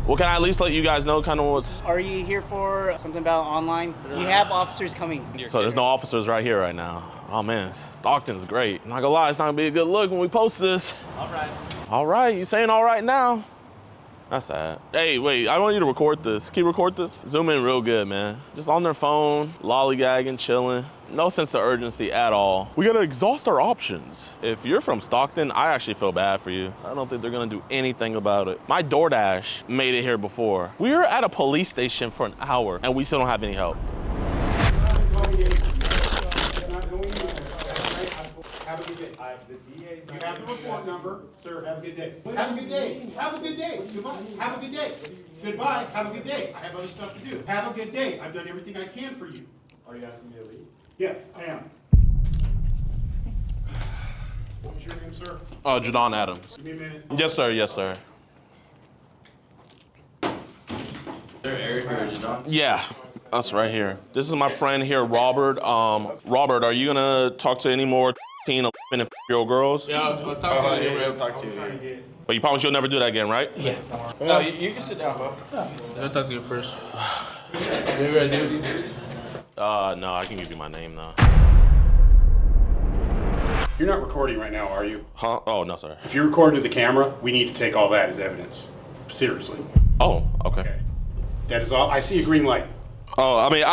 Well, can I at least let you guys know kind of what's... Are you here for something about online? We have officers coming. So there's no officers right here right now. Oh man, Stockton's great. I'm not gonna lie, it's not gonna be a good look when we post this. All right. All right, you saying all right now? That's sad. Hey, wait, I want you to record this. Can you record this? Zoom in real good, man. Just on their phone, lollygagging, chilling. No sense of urgency at all. We gotta exhaust our options. If you're from Stockton, I actually feel bad for you. I don't think they're gonna do anything about it. My DoorDash made it here before. We were at a police station for an hour and we still don't have any help. Have a good day. You have the report number, sir. Have a good day. Have a good day. Have a good day. Goodbye. Have a good day. Goodbye. Have a good day. I have other stuff to do. Have a good day. I've done everything I can for you. Are you asking me to leave? Yes, I am. What was your name, sir? JiDon Adams. Give me a minute. Yes, sir. Yes, sir. Is there Eric or JiDon? Yeah, us right here. This is my friend here, Robert. Robert, are you gonna talk to any more 10, 11, and 12-year-old girls? Yeah, I'll talk to you. I'll talk to you. But you promise you'll never do that again, right? Yeah. No, you can sit down, bro. I'll talk to you first. Maybe I do. No, I can give you my name though. You're not recording right now, are you? Huh? Oh, no, sir. If you're recording to the camera, we need to take all that as evidence. Seriously. Oh, okay. That is all. I see a green light. Oh, I mean,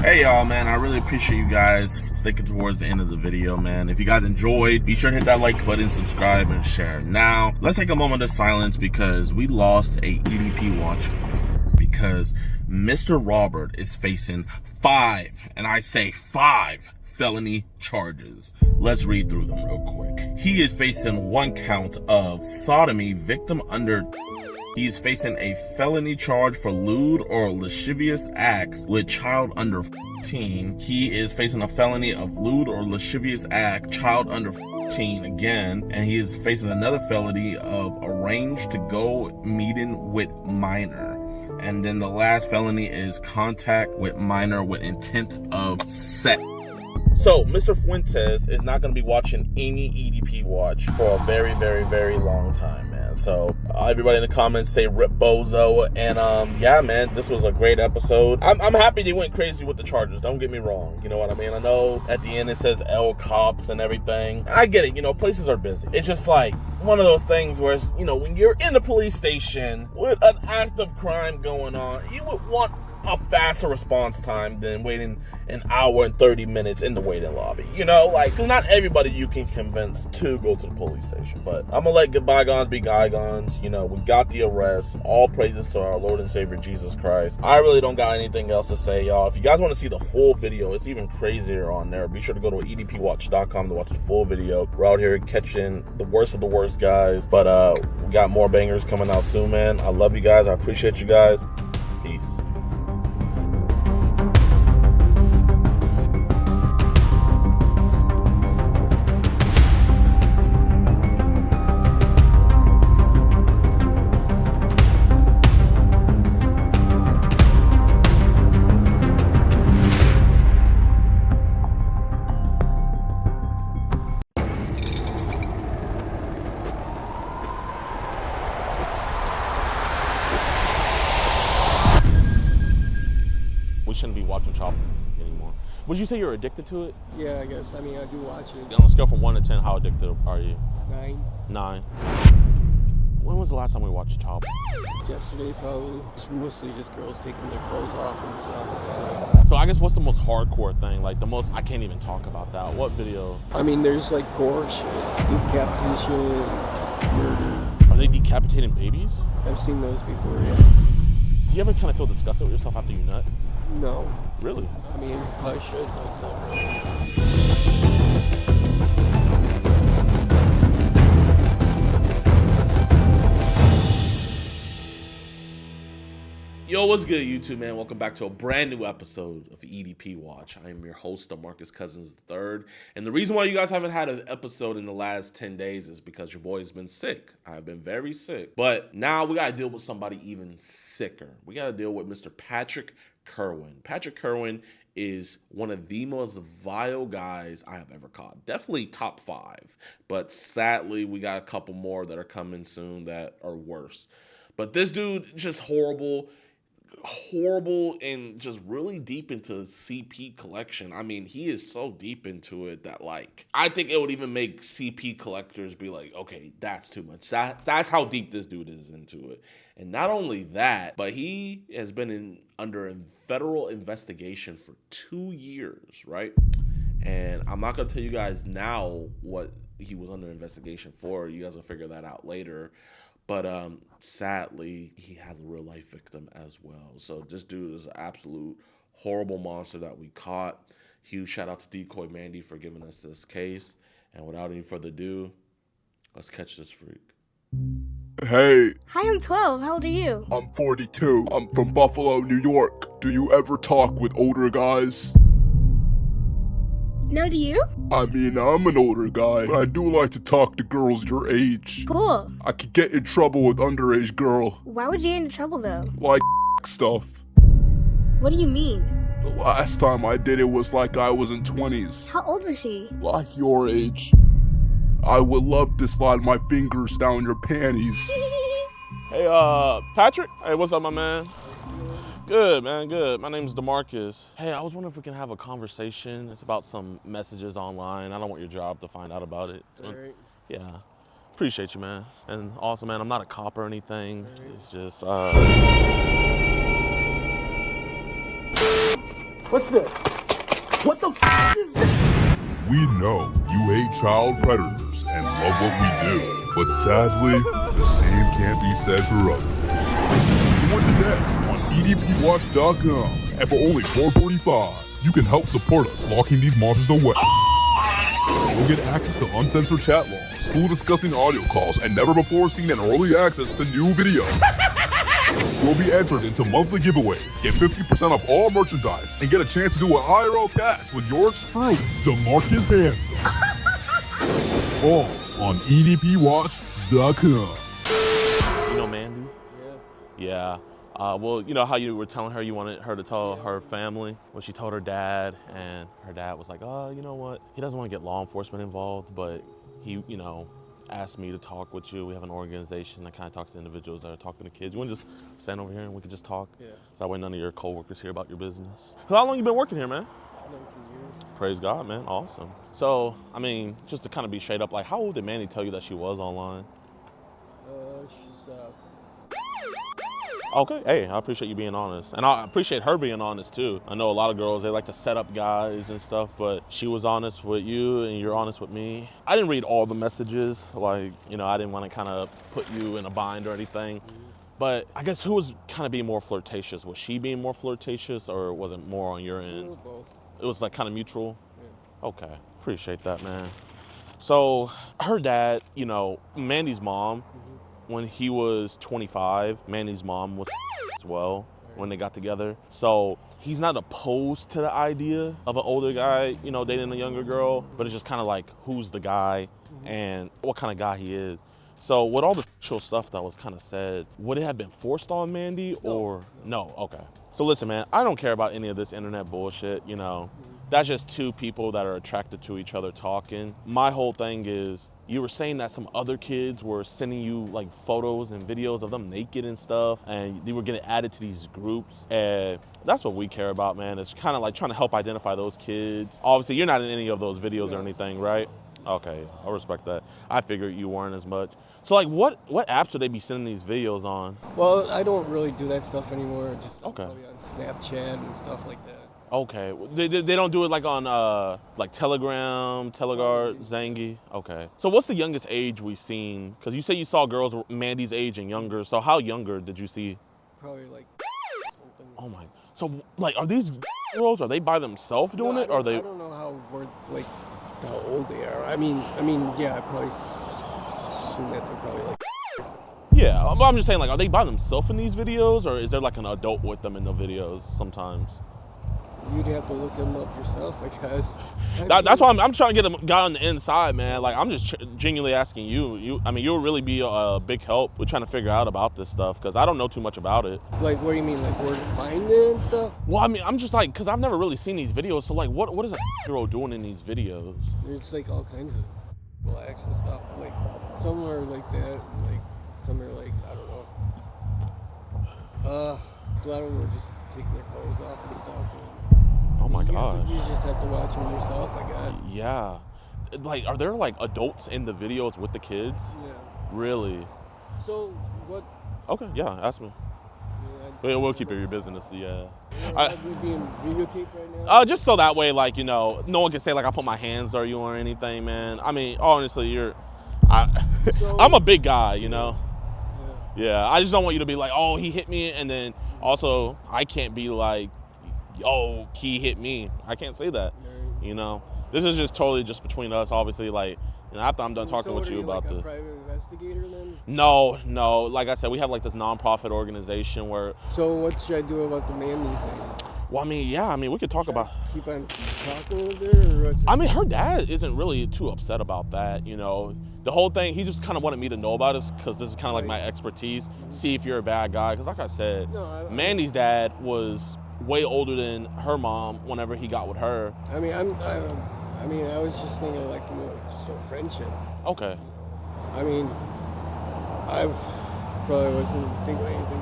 Hey y'all, man, I really appreciate you guys sticking towards the end of the video, man. If you guys enjoyed, be sure to hit that like button, subscribe, and share. Now, let's take a moment of silence because we lost a EDP Watch member because Mr. Robert is facing 5, and I say 5, felony charges. Let's read through them real quick. He is facing 1 count of sodomy, victim under... He's facing a felony charge for lewd or lascivious acts with child under 14. He is facing a felony of lewd or lascivious act, child under 14 again. And he is facing another felony of arranged to go meeting with minor. And then the last felony is contact with minor with intent of sex. So, Mr. Fuentes is not going to be watching any EDP Watch for a very, very, very long time, man. So, everybody in the comments say rip bozo. And, yeah, man, this was a great episode. I'm happy they went crazy with the charges. Don't get me wrong. You know what I mean? I know at the end it says L cops and everything. I get it. You know, places are busy. It's just like one of those things where, it's, you know, when you're in the police station with an act of crime going on, you would want a faster response time than waiting an hour and 30 minutes in the waiting lobby. You know, like, cause not everybody you can convince to go to the police station. But I'm gonna let bygones be bygones. You know, we got the arrest. All praises to our Lord and Savior Jesus Christ. I really don't got anything else to say, y'all. If you guys want to see the full video, it's even crazier on there. Be sure to go to edpwatch.com to watch the full video. We're out here catching the worst of the worst guys. But we got more bangers coming out soon, man. I love you guys. I appreciate you guys. Peace. Shouldn't be watching Chop anymore. Would you say you're addicted to it? Yeah, I guess. I mean, I do watch it. On a scale from 1 to 10, how addicted are you? 9. 9. When was the last time we watched Chop? Yesterday, probably. It's mostly just girls taking their clothes off and stuff. So I guess what's the most hardcore thing? Like the most, I can't even talk about that. What video? I mean, there's like gore shit, decapitation, murder. Are they decapitating babies? I've seen those before, yeah. Do you ever kind of feel disgusted with yourself after you nut? No. Really? I mean, I should, but not really. Yo, what's good, YouTube, man? Welcome back to a brand new episode of EDP Watch. I am your host, DeMarcus Cousins III. And the reason why you guys haven't had an episode in the last 10 days is because your boy's been sick. I've been very sick. But now we got to deal with somebody even sicker. We got to deal with Mr. Patrick Kerwin. Patrick Kerwin is one of the most vile guys I have ever caught. Definitely top 5. But sadly, we got a couple more that are coming soon that are worse. But this dude, just horrible and just really deep into CP collection. I mean, he is so deep into it that, like, I think it would even make CP collectors be like, okay, that's too much. That's how deep this dude is into it. And not only that, but he has been under a federal investigation for 2 years, right? And I'm not going to tell you guys now what he was under investigation for. You guys will figure that out later. But sadly, he has a real life victim as well. So this dude is an absolute horrible monster that we caught. Huge shout out to Decoy Mandy for giving us this case. And without any further ado, let's catch this freak. Hey. Hi, I'm 12. How old are you? I'm 42. I'm from Buffalo, New York. Do you ever talk with older guys? No, do you? I mean, I'm an older guy, but I do like to talk to girls your age. Cool. I could get in trouble with underage girl. Why would you get into trouble, though? Like stuff. What do you mean? The last time I did it was like I was in 20s. How old was she? Like your age. I would love to slide my fingers down your panties. Hey, Patrick? Hey, what's up, my man? Good, man, good. My name's DeMarcus. Hey, I was wondering if we can have a conversation. It's about some messages online. I don't want your job to find out about it. All right. Yeah. Appreciate you, man. And also, man, I'm not a cop or anything. Right. It's just, What's this? What the f is this? We know you hate child predators and love what we do, but sadly, the same can't be said for others. Join today on EDPWatch.com, and for only $4.45, you can help support us locking these monsters away. You'll get access to uncensored chat logs, cool disgusting audio calls, and never before seen and early access to new videos. You'll be entered into monthly giveaways, get 50% off all merchandise, and get a chance to do an IRL catch with yours truly, DeMarcus Hanson. All on EDPWatch.com. You know Mandy? Yeah. Well, you know how you were telling her you wanted her to tell her family? Well, she told her dad, and her dad was like, oh, you know what? He doesn't want to get law enforcement involved, but he, you know, asked me to talk with you. We have an organization that kind of talks to individuals that are talking to kids. You want to just stand over here and we could just talk? Yeah. So that way none of your coworkers hear about your business. So how long you been working here, man? 19 years. Praise God, man. Awesome. So, I mean, just to kind of be straight up, like, how old did Mandy tell you that she was online? She's Okay, hey, I appreciate you being honest. And I appreciate her being honest too. I know a lot of girls, they like to set up guys and stuff, but she was honest with you and you're honest with me. I didn't read all the messages, like, you know, I didn't want to kind of put you in a bind or anything. But I guess who was kind of being more flirtatious? Was she being more flirtatious or was it more on your end? Both. It was like kind of mutual? Yeah. Okay, appreciate that, man. So her dad, you know, Mandy's mom, when he was 25, Mandy's mom was as well when they got together. So he's not opposed to the idea of an older guy, you know, dating a younger girl, but it's just kind of like who's the guy and what kind of guy he is. So with all the sexual stuff that was kind of said, would it have been forced on Mandy or no? Okay. So listen, man, I don't care about any of this internet bullshit, you know. That's just two people that are attracted to each other talking. My whole thing is, you were saying that some other kids were sending you like photos and videos of them naked and stuff, and they were getting added to these groups. And that's what we care about, man. It's kind of like trying to help identify those kids. Obviously, you're not in any of those videos or anything, right? Okay, I respect that. I figured you weren't as much. So like, what apps would they be sending these videos on? Well, I don't really do that stuff anymore. Just okay. Probably on Snapchat and stuff like that. Okay, they don't do it like on like Telegram, Teleguard, Zangy. Okay, so what's the youngest age we've seen? Because you say you saw girls Mandy's age and younger. So how younger did you see? Probably like something. Oh my! So like, are these girls? Are they by themselves doing it? Or are they? I don't know how old they are. I mean, yeah, I probably assume that they're probably like. Yeah, I'm just saying, like, are they by themselves in these videos, or is there like an adult with them in the videos sometimes? You'd have to look them up yourself, I guess. That's why I'm trying to get a guy on the inside, man. Like, I'm just genuinely asking you. I mean, you'll really be a big help with trying to figure out about this stuff, because I don't know too much about it. Like, what do you mean, like where to find it and stuff? Well, I mean, I'm just like, because I've never really seen these videos, so like, what is a girl doing in these videos? There's like all kinds of blacks and stuff. Like, some are like that, like, some are like, I don't know. A lot of them are just taking their clothes off and stuff. Oh my gosh. You just have to watch them yourself, I guess. Yeah. Like, are there like adults in the videos with the kids? Yeah. Really? So, what? Okay, yeah, ask me. Yeah, we'll keep it your business, yeah. You're being videotaped right now? Just so that way, like, you know, no one can say like I put my hands on you or anything, man. I mean, honestly, I'm a big guy, you know? Yeah, I just don't want you to be like, oh, he hit me, and then also I can't be like, oh, he hit me. I can't say that, you know? This is just totally just between us, obviously, like, and after I'm done talking with you about like this. a private investigator then? No, like I said, we have like this non-profit organization where. So what should I do about the Mandy thing? Well, I mean, yeah, I mean, we could talk about. Keep on talking with her, or what's I mean, her dad isn't really too upset about that, you know. The whole thing, he just kind of wanted me to know about it because this is kind of like my expertise. See if you're a bad guy, because like I said, Mandy's dad was way older than her mom whenever he got with her. I mean, I was just thinking like more so friendship. Okay. I mean, I probably wasn't thinking anything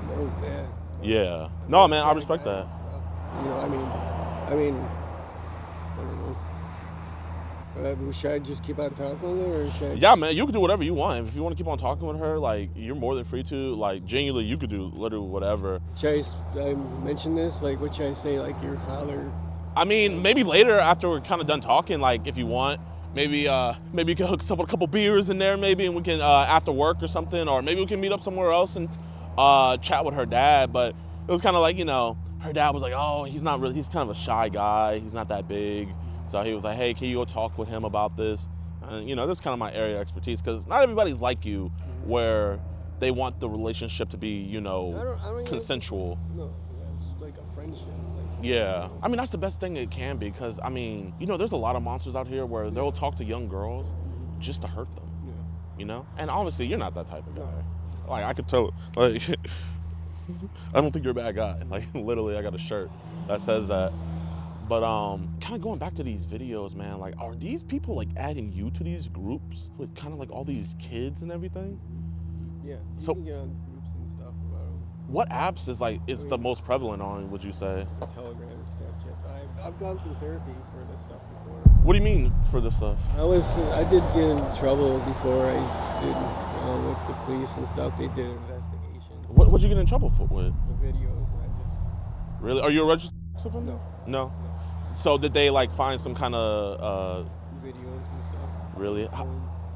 more than that. Yeah. No, man, I respect that. You know, I mean, I don't know. But should I just keep on talking with her, or should I? Yeah, man, you can do whatever you want. If you want to keep on talking with her, like, you're more than free to. Like, genuinely, you could do literally whatever. Should I mention this? Like, what should I say? Like, your father? I mean, maybe later after we're kind of done talking, like, if you want, maybe you can hook us up with a couple beers in there, maybe, and we can after work or something, or maybe we can meet up somewhere else and chat with her dad. But it was kind of like, you know, her dad was like, oh, he's kind of a shy guy. He's not that big. So he was like, hey, can you go talk with him about this? And, you know, this is kind of my area of expertise, because not everybody's like you where they want the relationship to be, you know, consensual. No, it's like a friendship. Yeah, I mean, that's the best thing it can be, because, I mean, you know, there's a lot of monsters out here where they'll talk to young girls just to hurt them, you know? And obviously, you're not that type of guy. Like, I could tell, like, I don't think you're a bad guy. Like, literally, I got a shirt that says that. But kind of going back to these videos, man, like, are these people, like, adding you to these groups with kind of, like, all these kids and everything? Yeah, you can get on groups and stuff about them. What apps is the most prevalent on, would you say? Telegram, Snapchat. I've gone through therapy for this stuff before. What do you mean for this stuff? I did get in trouble before I did with the police and stuff. They did investigations. What'd you get in trouble for with? The videos, I just... Really? Are you a registered sex offender? No. So did they like find some kind of videos and stuff? Really?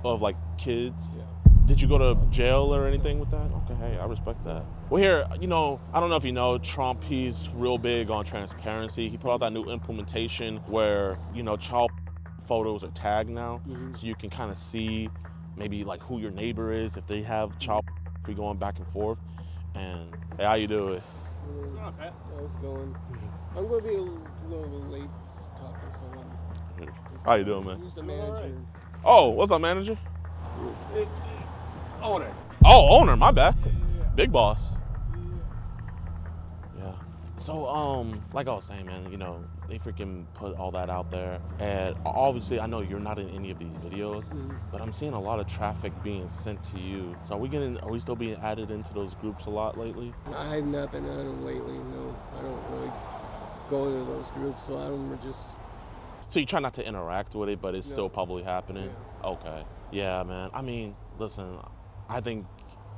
Of like kids? Yeah. Did you go to jail or anything with that? Okay, hey, I respect that. Well, here, you know, I don't know if you know, Trump, he's real big on transparency. He put out that new implementation where, you know, child photos are tagged now, so you can kind of see maybe like who your neighbor is, if they have child if you're going back and forth. And hey, how you doing? What's going on, Pat? How's it going? I'm going to be a little bit late to talk to someone. How you doing, man? Who's the manager? Oh, what's up, manager? Owner. Oh, owner, my bad. Big boss. Yeah. So, like I was saying, man, you know, they freaking put all that out there. And obviously, I know you're not in any of these videos, but I'm seeing a lot of traffic being sent to you. So are we still being added into those groups a lot lately? I've not been on them lately, no. I don't really go to those groups. A lot of them are just... So you try not to interact with it, but it's still probably happening? Yeah. Okay. Yeah, man. I mean, listen, I think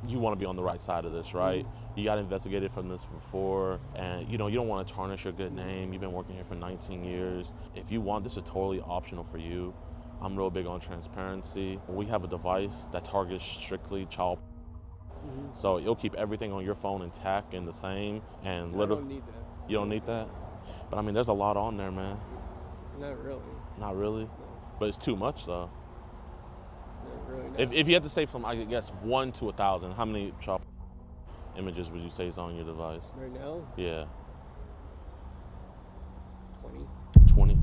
you want to be on the right side of this, right? You got investigated from this before, and you know, you don't want to tarnish your good name. You've been working here for 19 years. If you want, this is totally optional for you. I'm real big on transparency. We have a device that targets strictly child. So it'll keep everything on your phone intact and the same. And I don't need that. You don't need that? But I mean, there's a lot on there, man. Not really. Not really? No. But it's too much, though. Really not. If you had to say from, I guess, 1 to 1,000, how many child images would you say is on your device? Right now? Yeah. 20. 20?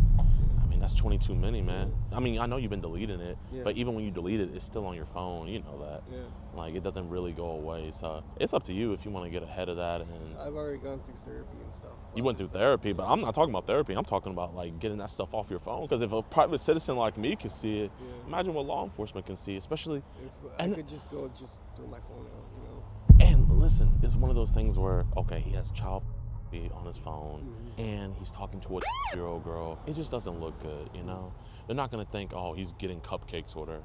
I mean, that's 22 many, man. I mean, I know you've been deleting it, Yeah. but even when you delete it, it's still on your phone. You know that. Yeah. Like, it doesn't really go away. So it's up to you if you want to get ahead of that. And I've already gone through therapy and stuff. you went through therapy, but I'm not talking about therapy. I'm talking about, like, getting that stuff off your phone. Because if a private citizen like me can see it, imagine what law enforcement can see, especially. If I could just go throw my phone out, you know. And listen, it's one of those things where, okay, he has child on his phone and he's talking to a year-old girl. It just doesn't look good, you know? They're not gonna think, oh, he's getting cupcakes with her.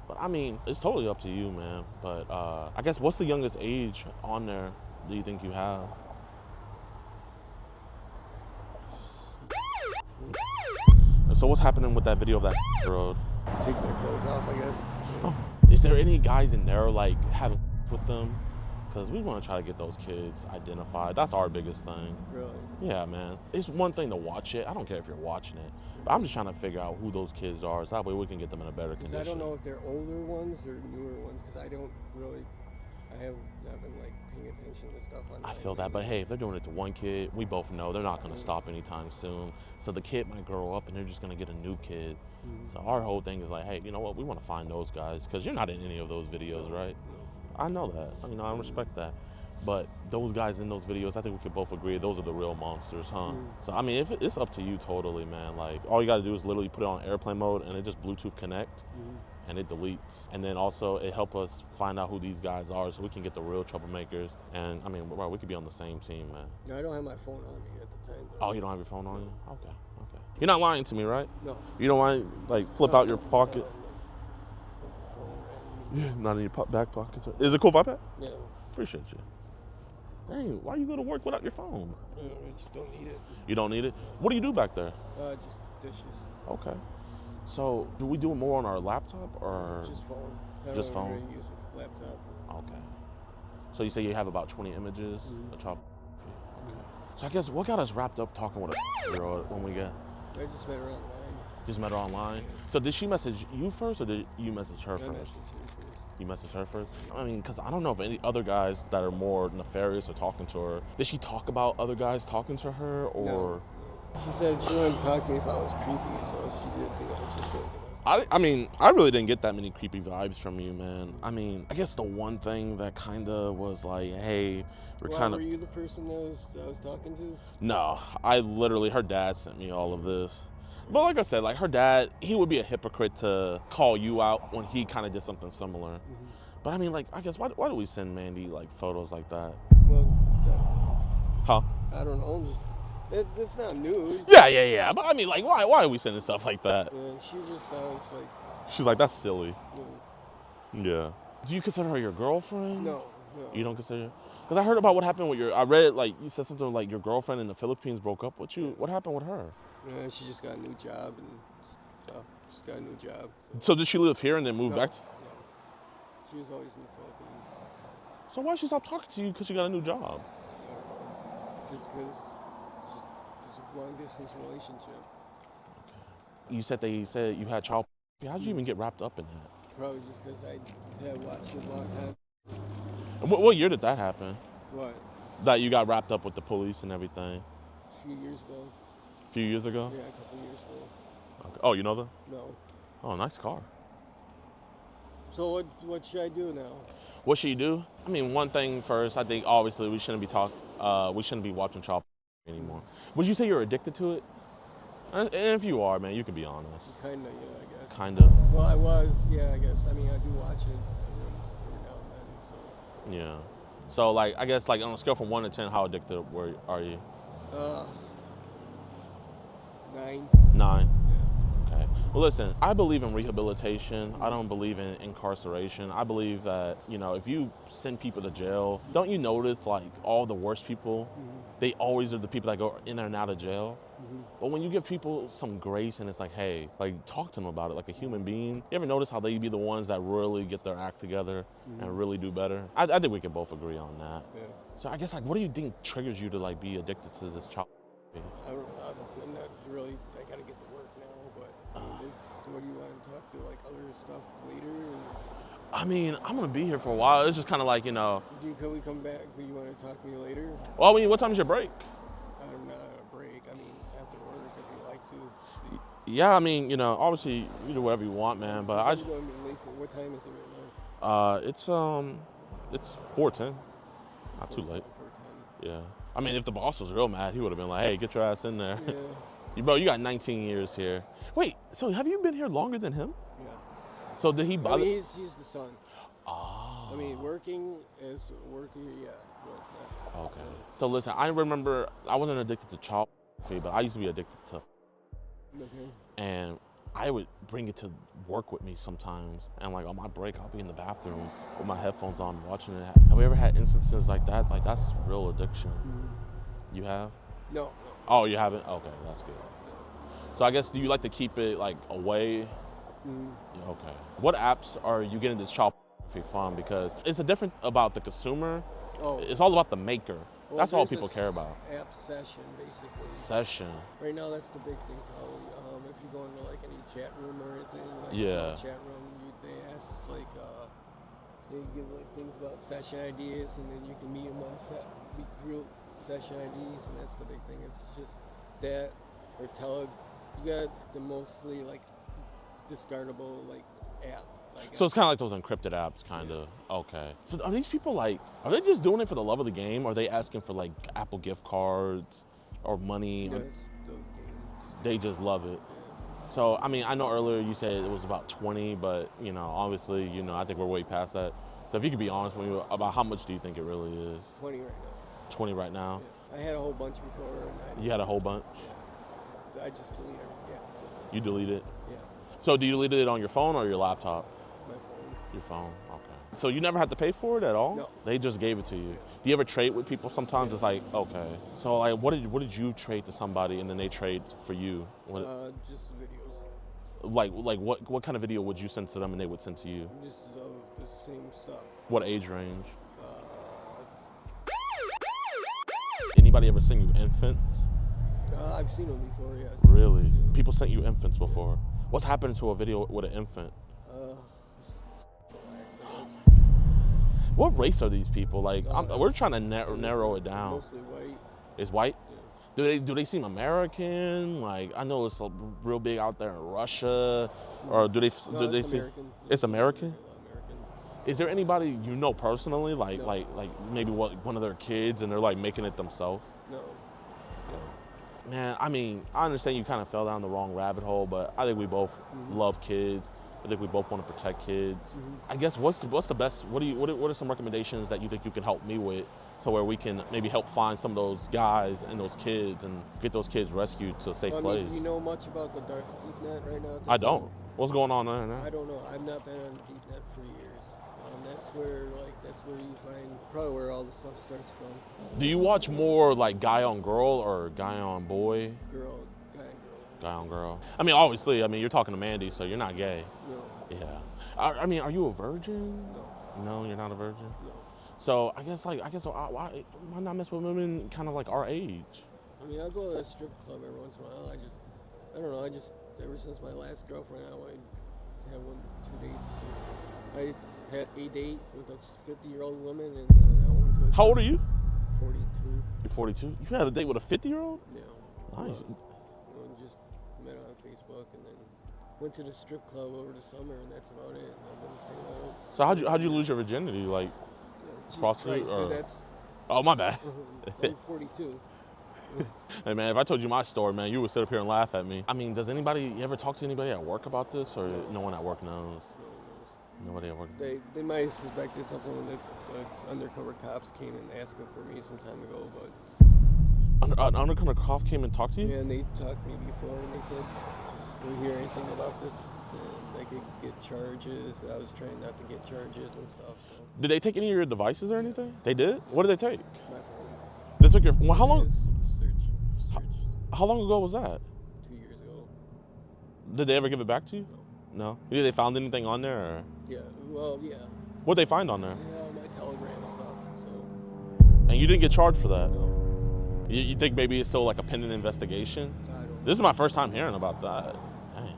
But I mean, it's totally up to you, man. But I guess, what's the youngest age on there do you think you have? And so what's happening with that video of that road? Take my clothes off, I guess. Oh. Is there any guys in there, like, having with them? Because we want to try to get those kids identified. That's our biggest thing. Really? Yeah, man. It's one thing to watch it. I don't care if you're watching it. But I'm just trying to figure out who those kids are, so that way we can get them in a better condition. I don't know if they're older ones or newer ones, because I don't really, I haven't been, like, paying attention to stuff on I feel that, but hey, if they're doing it to one kid, we both know they're not going to stop anytime soon. So the kid might grow up and they're just going to get a new kid. So our whole thing is like, hey, you know what? We want to find those guys, because you're not in any of those videos, right? I know that. You know, I respect that. But those guys in those videos, I think we could both agree, those are the real monsters, huh? So, I mean, it's up to you totally, man. Like, all you got to do is literally put it on airplane mode, and it just Bluetooth connect, and it deletes. And then also, it help us find out who these guys are, so we can get the real troublemakers. And, I mean, bro, we could be on the same team, man. No, I don't have my phone on me at the time, though. Oh, you don't have your phone on you? Okay. You're not lying to me, right? No. You don't want to, like, flip out your pocket? Not in your back pockets. Is it a cool iPad? Yeah. Appreciate you. Dang, why you go to work without your phone? I just don't need it. You don't need it? What do you do back there? Just dishes. Okay. So, do we do it more on our laptop or? Just phone. I Just don't phone? really use a laptop. Okay. So you say you have about 20 images? A chop. Okay. So I guess what got us wrapped up talking with a girl when we get? I just met her online. Just met her online? So did she message you first or did you message her I first? messaged her first. You messaged her first? I mean, because I don't know if any other guys that are more nefarious are talking to her. Did she talk about other guys talking to her or? No. She said she wanted to talk to me if I was creepy, so she didn't think I was just anything else. I mean, I really didn't get that many creepy vibes from you, man. I mean, I guess the one thing that kind of was like, hey, we're kind of... Were you the person that I was talking to? No, I literally, her dad sent me all of this. But like I said, like her dad, he would be a hypocrite to call you out when he kind of did something similar. But I mean, like, I guess, why do we send Mandy, like, photos like that? Well, Huh? I don't know, just... It's not news. Yeah. But I mean, like, why are we sending stuff like that? And she just was like... She's like, that's silly. Yeah. Do you consider her your girlfriend? No. You don't consider her? Because I heard about what happened with I read, like, you said something like your girlfriend in the Philippines broke up with you. What happened with her? Yeah, she just got a new job and stuff. Just got a new job. So did she live here and then move back? No. She was always in the Philippines. So why'd she stop talking to you because she got a new job? Just because it's a long distance relationship. You said they said you had child. How'd you even get wrapped up in that? Probably just because I had watched it a long time. And what year did that happen? What? That you got wrapped up with the police and everything? A few years ago. A few years ago? Yeah, a couple years ago. Okay. Oh, you know them? No. Oh, nice car. So what should I do now? What should you do? I mean, one thing first, I think obviously we shouldn't be watching child anymore. Would you say you're addicted to it? And if you are, man, you can be honest. Kinda, yeah, I guess. Kinda. Well, I was, yeah, I guess. I mean, I do watch it every now and then, so. Yeah. So, like, I guess, like, on a scale from 1 to 10, how addicted are you? 9. 9? Okay. Well, listen, I believe in rehabilitation. I don't believe in incarceration. I believe that, you know, if you send people to jail, don't you notice, like, all the worst people, they always are the people that go in and out of jail? But when you give people some grace and it's like, hey, like, talk to them about it like a human being, you ever notice how they be the ones that really get their act together and really do better? I think we can both agree on that. Yeah. So I guess, like, what do you think triggers you to, like, be addicted to this child? I don't know. I'm not really, I gotta get to work now, but I mean, What do you want to talk to, like other stuff later? Or? I mean, I'm gonna be here for a while. It's just kind of like, you know. Can we come back? Do you want to talk to me later? Well, I mean, what time is your break? I'm not a break. I mean, after work, if you like to. Yeah, I mean, you know, obviously you do whatever you want, man. But I'm going to be late for. What time is it right now? It's 4:10. Not too late. 4:10. Yeah. I mean, if the boss was real mad, he would have been like, "Hey, get your ass in there." Yeah. You got 19 years here. Wait, so have you been here longer than him? Yeah. So did he bother? I mean, he's the son. Oh. I mean, working as a worker, yeah. But, okay. So listen, I remember I wasn't addicted to chocolate, but I used to be addicted to. Okay. And I would bring it to work with me sometimes, and like on my break, I'll be in the bathroom with my headphones on, watching it. Have we ever had instances like that? Like that's real addiction. Mm-hmm. You have? No. Oh, you haven't? Okay, that's good. So I guess, do you like to keep it like away? Yeah, okay. What apps are you getting this child pornography from? Because it's different about the consumer. Oh. It's all about the maker. Well, that's all there's people care about. App session, basically. Session. Right now, that's the big thing, probably. If you go into like any chat room or anything, like Yeah. chat room, they ask like they give like things about session ideas, and then you can meet them on group session IDs, and that's the big thing. It's just that or Tele. You got the mostly like discardable like app. So it's kind of like those encrypted apps, kind of. Okay. So are these people like, are they just doing it for the love of the game? Or are they asking for like Apple gift cards or money? No, it's the game. They just love it. So, I mean, I know earlier you said it was about 20, but, you know, obviously, you know, I think we're way past that. So if you could be honest with me about how much do you think it really is? 20 right now. 20 right now? Yeah. I had a whole bunch before. And You had a whole bunch? Yeah. I just deleted it. Yeah. You delete it? Yeah. So do you delete it on your phone or your laptop? My phone. Your phone, okay. So you never had to pay for it at all? No. They just gave it to you. Do you ever trade with people sometimes? It's like, okay. So like, what did you trade to somebody and then they trade for you? Just videos. Like what kind of video would you send to them and they would send to you? Just of the same stuff. What age range? Anybody ever send you infants? I've seen them before, yes. Really? Yeah. People sent you infants before. What's happened to a video with an infant? What race are these people? Like, we're trying to narrow it down. Mostly white. It's white? Yeah. Do they seem American? Like, I know it's real big out there in Russia, or do they seem? American. It's American. American. Is there anybody you know personally, like maybe one of their kids, and they're like making it themselves? No. Man, I mean, I understand you kind of fell down the wrong rabbit hole, but I think we both love kids. I think we both want to protect kids. I guess what's the best? What are some recommendations that you think you can help me with, so where we can maybe help find some of those guys and those kids and get those kids rescued to a safe place? Do you know much about the deep net right now? I don't. What's going on there now? I don't know. I've not been on deep net for years. That's where you find probably where all the stuff starts from. Do you watch more like guy on girl or guy on boy? Guy on girl. Guy on girl. I mean, obviously, you're talking to Mandy, so you're not gay. No. Yeah. I mean, are you a virgin? No. No, you're not a virgin? No. So I guess why not mess with women kind of like our age? I mean, I go to a strip club every once in a while. I don't know. Ever since my last girlfriend, I wanted to have 2 dates. I had a date with a 50-year-old woman, and I went to a... How old are you? 42. You're 42? You had a date with a 50-year-old? Yeah. Nice. Just met on Facebook, and then went to the strip club over the summer, and that's about it. And I've been single. So how'd you lose your virginity? Like, prostitute? Oh, my bad. I'm 42. Hey, man, if I told you my story, man, you would sit up here and laugh at me. I mean, does anybody ever talk to anybody at work about this, or no one at work knows? Nobody at work. They might have suspected something when the undercover cops came and asked for me some time ago, but... An undercover cop came and talked to you? Yeah, and they talked to me before, and they said, just don't hear anything about this, and I could get charges. I was trying not to get charges and stuff. So. Did they take any of your devices or anything? They did? What did they take? My phone. They took your... Well, how long... Search. How long ago was that? 2 years ago. Did they ever give it back to you? No. Did they found anything on there? Or? Yeah, well, yeah. What'd they find on there? Yeah, all my Telegram stuff, so... And you didn't get charged for that? No. You think maybe it's still like a pending investigation? I don't know. This is my first time hearing about that. Dang.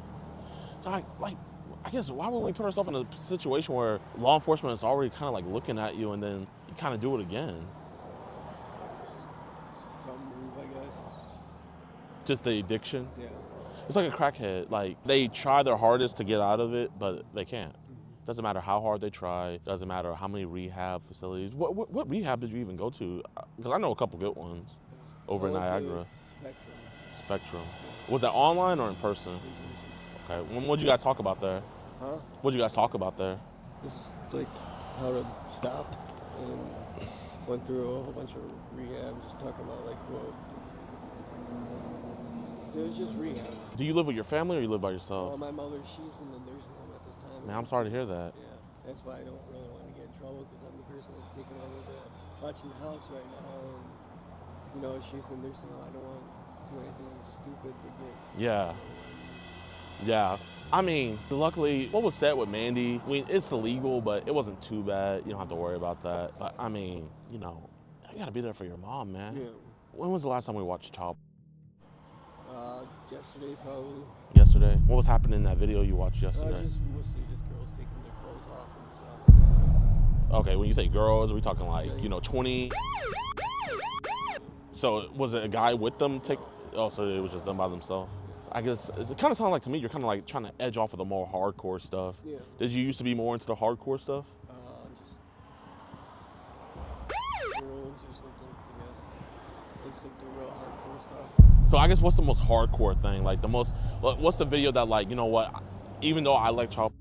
So I guess why would we put ourselves in a situation where law enforcement is already kind of like looking at you and then you kind of do it again? Some move, I guess. Just the addiction? Yeah. It's like a crackhead. Like, they try their hardest to get out of it, but they can't. Doesn't matter how hard they try. Doesn't matter how many rehab facilities. What rehab did you even go to? Because I know a couple good ones over in Niagara. Spectrum. Was that online or in person? Okay. What did you guys talk about there? Huh? What did you guys talk about there? Just like how to stop, and went through a whole bunch of rehab, just talking about like what. It was just rehab. Do you live with your family or you live by yourself? Well, my mother, she's in the nursing home at this time. Man, I'm sorry to hear that. Yeah, that's why I don't really want to get in trouble, because I'm the person that's taking over watching the house right now, and you know, she's in the nursing home. I don't want to do anything stupid to get. Yeah. Yeah. I mean, luckily, what was said with Mandy, I mean, it's illegal, but it wasn't too bad. You don't have to worry about that. But I mean, you know, you gotta be there for your mom, man. Yeah. When was the last time we watched Child? Yesterday, probably. Yesterday? What was happening in that video you watched yesterday? Just mostly just girls taking their clothes off and stuff. Okay, when you say girls, are we talking like, you know, 20? So was it a guy with them? Oh, so it was just them by themselves? I guess it kind of sounds like to me you're kind of like trying to edge off of the more hardcore stuff. Yeah. Did you used to be more into the hardcore stuff? Just girls or something, I guess. It's like the real hardcore stuff. So I guess what's the most hardcore thing? Like what's the video that like, you know what, even though I like child,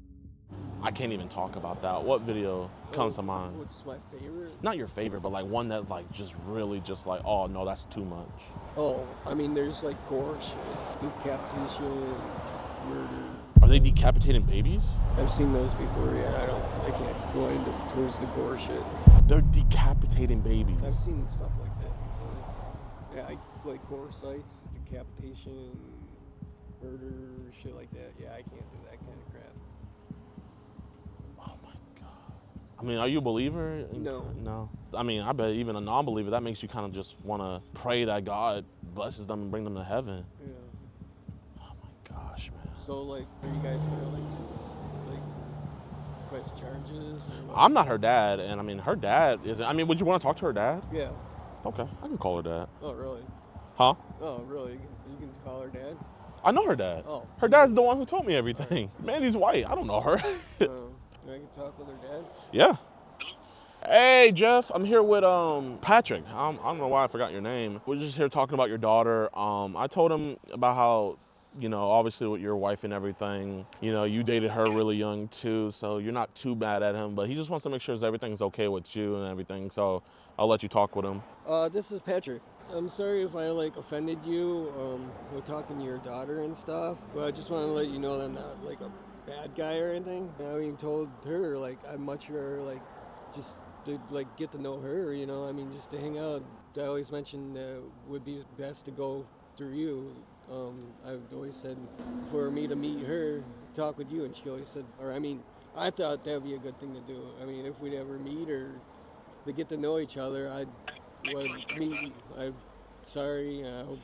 I can't even talk about that. What video comes to mind? What's my favorite? Not your favorite, but like one that like just really just like, oh no, that's too much. Oh, I mean, there's like gore shit, decapitation, murder. Are they decapitating babies? I've seen those before, yeah. I can't go into towards the gore shit. They're decapitating babies. I've seen stuff like that before. Yeah, like gore sites, decapitation, murder, shit like that. Yeah, I can't do that kind of crap. Oh my God. I mean, are you a believer? No. No. I mean, I bet even a non-believer, that makes you kind of just want to pray that God blesses them and bring them to heaven. Yeah. Oh my gosh, man. So, like, are you guys gonna like press charges? Or I'm not her dad, and I mean, her dad is. I mean, would you want to talk to her dad? Yeah. Okay, I can call her dad. Oh, really? Huh? Oh, really? You can call her dad? I know her dad. Oh. Her dad's the one who told me everything. Mandy's white. I don't know her. I can talk with her dad? Yeah. Hey, Jeff. I'm here with Patrick. I don't know why I forgot your name. We're just here talking about your daughter. I told him about how, you know, obviously with your wife and everything, you know, you dated her really young too, so you're not too bad at him, but he just wants to make sure everything's okay with you and everything, so I'll let you talk with him. This is Patrick. I'm sorry if I like offended you with talking to your daughter and stuff, but I just want to let you know that I'm not like a bad guy or anything. I even told her like I'd much rather like just to like get to know her, you know. I mean, just to hang out. I always mentioned that would be best to go through you. I've always said for me to meet her, talk with you, and she always said, or I mean, I thought that would be a good thing to do. I mean, if we'd ever meet or to get to know each other, I'd meet you. I'm sorry, I hope,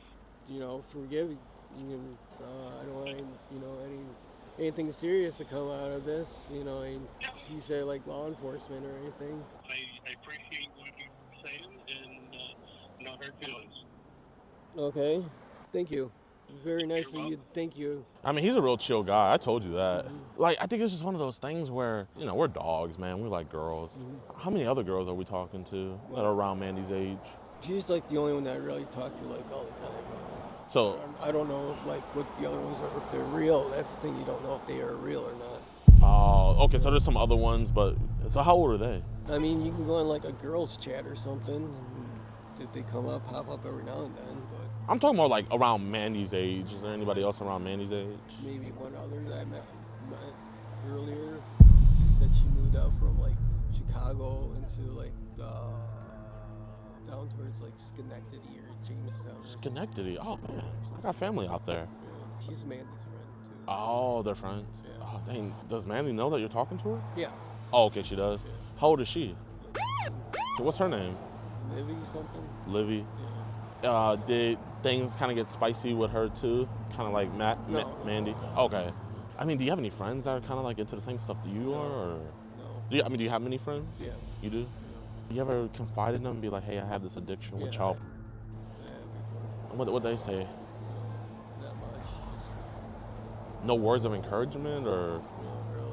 you know, forgive you. And, I don't want any, you know, anything serious to come out of this, you know. You say like law enforcement or anything. I appreciate what you're saying and not hurt feelings. Okay, thank you. Very nice of you. Thank you. I mean, he's a real chill guy. I told you that. Like, I think it's just one of those things where, you know, we're dogs, man. We like girls. How many other girls are we talking to that are around Mandy's age? She's like the only one that I really talk to like all the time. So I don't know if like what the other ones are, if they're real. That's the thing, you don't know if they are real or not. Oh, okay. So there's some other ones, but so how old are they? I mean, you can go on like a girls' chat or something. And if they come up, pop up every now and then. But I'm talking more like around Mandy's age. Is there anybody else around Mandy's age? maybe one other that I met earlier. She said she moved out from like Chicago into like down towards like Schenectady or Jamestown. Schenectady? Oh man, I got family out there. Yeah. She's Mandy's friend too. Oh, they're friends? Yeah. Oh, dang. Does Mandy know that you're talking to her? Yeah. Oh, okay, she does. Yeah. How old is she? What's her name? Livy something? Livy. Yeah. Did things kind of get spicy with her too? Kind of like No. Mandy? Okay. I mean, do you have any friends that are kind of like into the same stuff that you are? Or? No. Do you have many friends? Yeah. You do? You ever confide in them and be like, hey, I have this addiction with child? What they say? Not much. No words of encouragement or? No, really.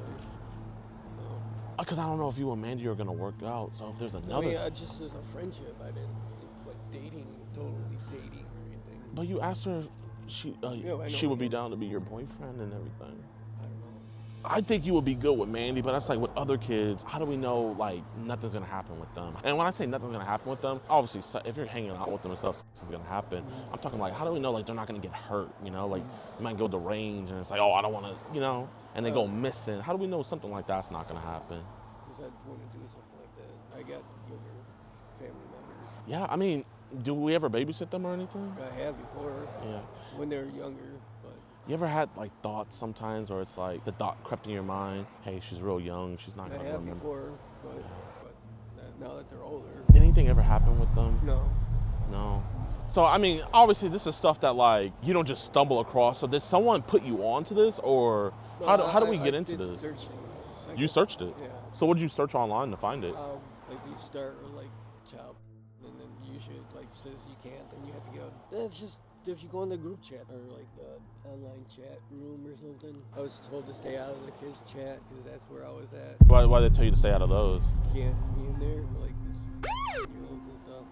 No. Because I don't know if you and Mandy are gonna work out. So if there's another. I mean, just as a friendship, I didn't think like dating, totally dating or anything. But you asked her if she would be down to be your boyfriend and everything. I think you would be good with Mandy, but that's like with other kids, how do we know like nothing's gonna happen with them? And when I say nothing's gonna happen with them, obviously if you're hanging out with them and stuff, is gonna happen. I'm talking like, how do we know like they're not gonna get hurt, you know? Like you might go to the range and it's like, oh, I don't wanna, you know, and they go missing. How do we know something like that's not gonna happen? Because I want to do something like that. I got younger family members. Yeah, I mean, do we ever babysit them or anything? I have before. Yeah. When they were younger, but. You ever had like thoughts sometimes where it's like the thought crept in your mind, hey, she's real young, she's not gonna remember. I have before, but now that they're older. Did anything ever happen with them? No. No. So, I mean, obviously this is stuff that like, you don't just stumble across. So did someone put you onto this or how do we get into this? Searching. You searched it? Yeah. So what did you search online to find it? Like you start with like child, and then usually it like says you can't, then you have to go. It's just if you go in the group chat or like online chat room or something. I was told to stay out of the kids chat because that's where I was at. Why they tell you to stay out of those? Can't be in there like this year-olds and stuff.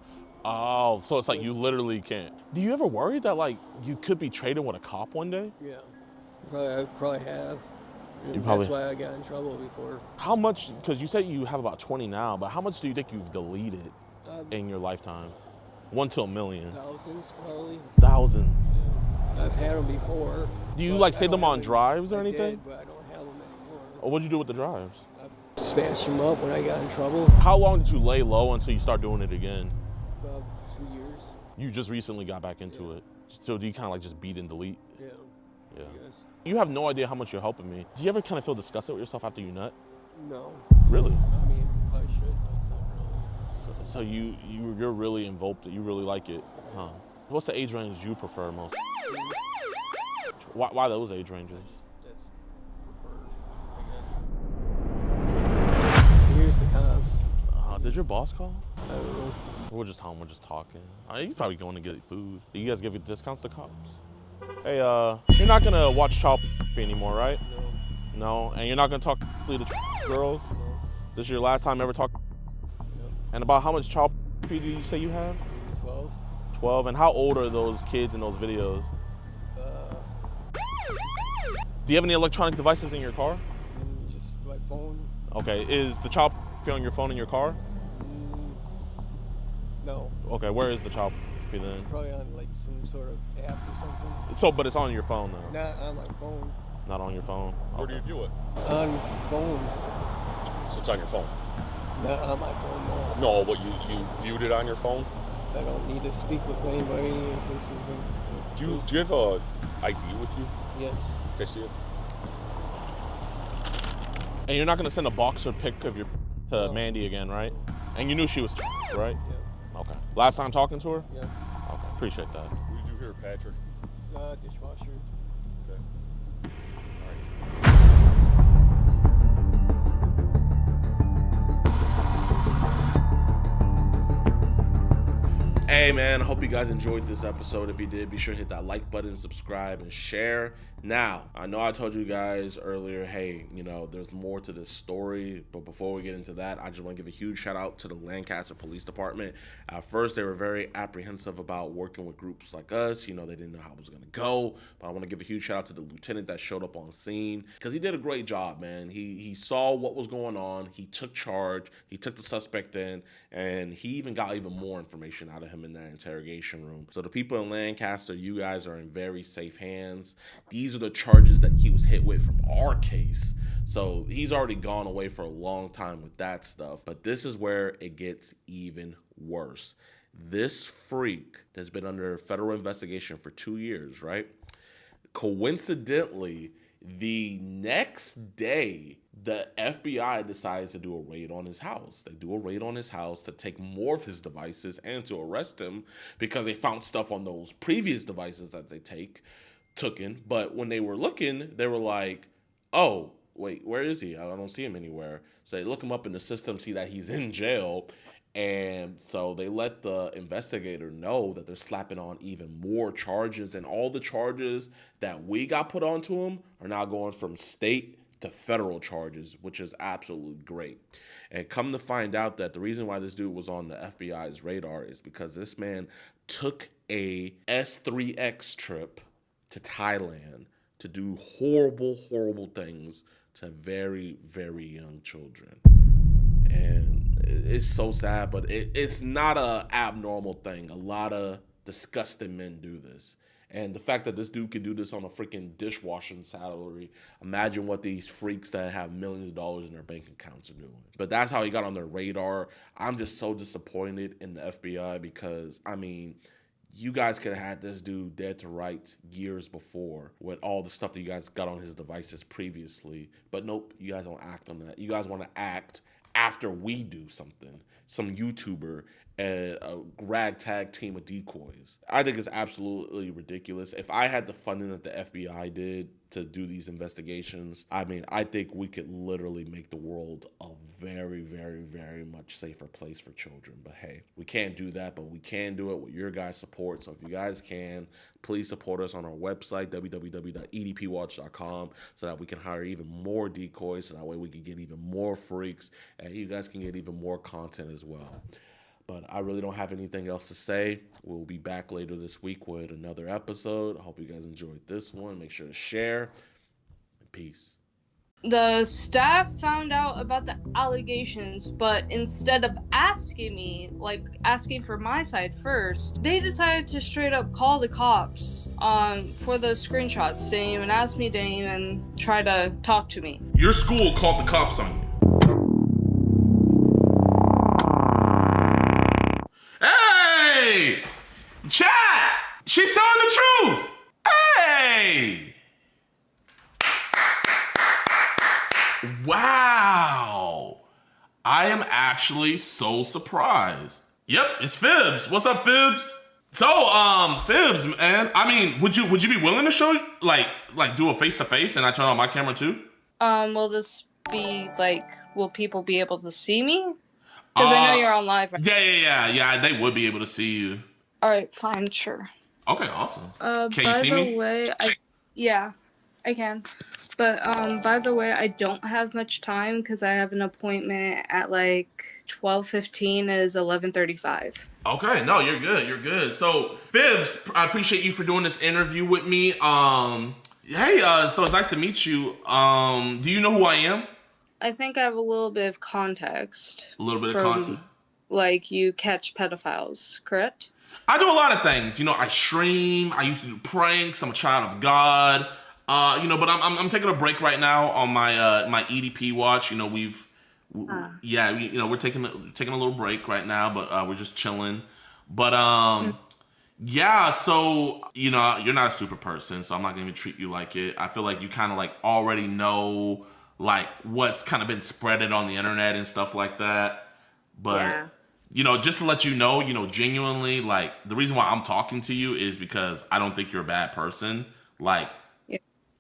Oh, so it's like you literally can't. Do you ever worry that like you could be trading with a cop one day? Yeah, I probably have. That's why I got in trouble before. How much, because you said you have about 20 now, but how much do you think you've deleted in your lifetime? 1 to a million. Thousands, probably. Thousands. Yeah. I've had them before. Do you like save them on drives or anything? Did, but I don't have them anymore. Or what'd you do with the drives? I smashed them up when I got in trouble. How long did you lay low until you start doing it again? About 2 years. You just recently got back into it. So do you kind of like just beat and delete? Yeah. Yeah. You have no idea how much you're helping me. Do you ever kind of feel disgusted with yourself after you nut? No. Really? I mean, I should, but not really. So you're really involved. You really like it, huh? What's the age range you prefer most? Why those age ranges? That's preferred, I guess. Here's the cops. Did your boss call? I don't know. We're just home. We're just talking. He's probably going to get food. Do you guys give discounts to cops? Hey, you're not gonna watch child anymore, right? No. No, and you're not gonna talk to girls. No. This is your last time ever talking. Yep. And about how much child do you say you have? 12. 12. And how old are those kids in those videos? Do you have any electronic devices in your car? Just my phone. Okay. Is the child on your phone in your car? No. Okay. Where is the child then? Probably on like some sort of app or something. So, but it's on your phone though. Not on my phone. Not on your phone. Where do you view it? On phones. So it's on your phone. Not on my phone, no. No, but you viewed it on your phone? I don't need to speak with anybody if this isn't. Do you have a ID with you? Yes. Can I see it? And you're not gonna send a boxer pic of your to Mandy again, right? And you knew she was right? Yeah. Okay. Last time talking to her? Yeah. Okay. Appreciate that. What do you do here, Patrick? Dishwasher. Okay. Hey man, I hope you guys enjoyed this episode. If you did, be sure to hit that like button, subscribe, and share. Now, I know I told you guys earlier, hey, you know, there's more to this story, but before we get into that, I just want to give a huge shout out to the Lancaster Police Department. At first, they were very apprehensive about working with groups like us. You know, they didn't know how it was going to go, but I want to give a huge shout out to the lieutenant that showed up on scene because he did a great job, man. He saw what was going on. He took charge. He took the suspect in, and he even got even more information out of him in that interrogation room. So the people in Lancaster, you guys are in very safe hands. These are the charges that he was hit with from our case. So he's already gone away for a long time with that stuff. But this is where it gets even worse. This freak that's been under federal investigation for 2 years, right? Coincidentally, the next day, the FBI decides to do a raid on his house. They do a raid on his house to take more of his devices and to arrest him because they found stuff on those previous devices that they took in. But when they were looking, they were like, oh, wait, where is he? I don't see him anywhere. So they look him up in the system, see that he's in jail. And so they let the investigator know that they're slapping on even more charges. And all the charges that we got put onto him are now going from state to federal charges, which is absolutely great. And come to find out that the reason why this dude was on the FBI's radar is because this man took a S3X trip to Thailand to do horrible, horrible things to very, very young children. And it's so sad, but it's not a abnormal thing. A lot of disgusting men do this. And the fact that this dude could do this on a freaking dishwashing salary, imagine what these freaks that have millions of dollars in their bank accounts are doing. But that's how he got on their radar. I'm just so disappointed in the FBI because, I mean, you guys could have had this dude dead to rights years before with all the stuff that you guys got on his devices previously. But nope, you guys don't act on that. You guys want to act after we do something. Some YouTuber, a ragtag team of decoys. I think it's absolutely ridiculous. If I had the funding that the FBI did to do these investigations, I mean, I think we could literally make the world a very, very, very much safer place for children. But hey, we can't do that, but we can do it with your guys' support. So if you guys can, please support us on our website, www.edpwatch.com, so that we can hire even more decoys, so that way we can get even more freaks, and you guys can get even more content as well. But I really don't have anything else to say. We'll be back later this week with another episode. I hope you guys enjoyed this one. Make sure to share. Peace. The staff found out about the allegations, but instead of asking me, like asking for my side first, they decided to straight up call the cops for the screenshots. Didn't even ask me, didn't even try to talk to me. Your school called the cops on you. Hey! Chat! She's telling the truth! Hey! Wow! I am actually so surprised. Yep, it's Fibs. What's up, Fibs? So, Fibs, man. I mean, would you be willing to show like do a face-to-face and I turn on my camera too? Will this be like, will people be able to see me? Because I know you're on live right now. Yeah, they would be able to see you. Alright, fine, sure. Okay, awesome. Can you see me? Way, yeah, I can. But by the way, I don't have much time because I have an appointment at like 12:15. It is 11:35. Okay, no, you're good. So, Fibs, I appreciate you for doing this interview with me. Hey, so it's nice to meet you. Do you know who I am? I think I have a little bit of context. A little bit of context. Like you catch pedophiles, correct? I do a lot of things. You know, I stream. I used to do pranks. I'm a child of God. You know, but I'm taking a break right now on my my EDP watch. You know, we're taking a little break right now, but we're just chilling. But yeah, so you know, you're not a stupid person, so I'm not gonna even treat you like it. I feel like you kind of like already know like what's kind of been spreaded on the internet and stuff like that. But you know, just to let you know, genuinely, like the reason why I'm talking to you is because I don't think you're a bad person. Like,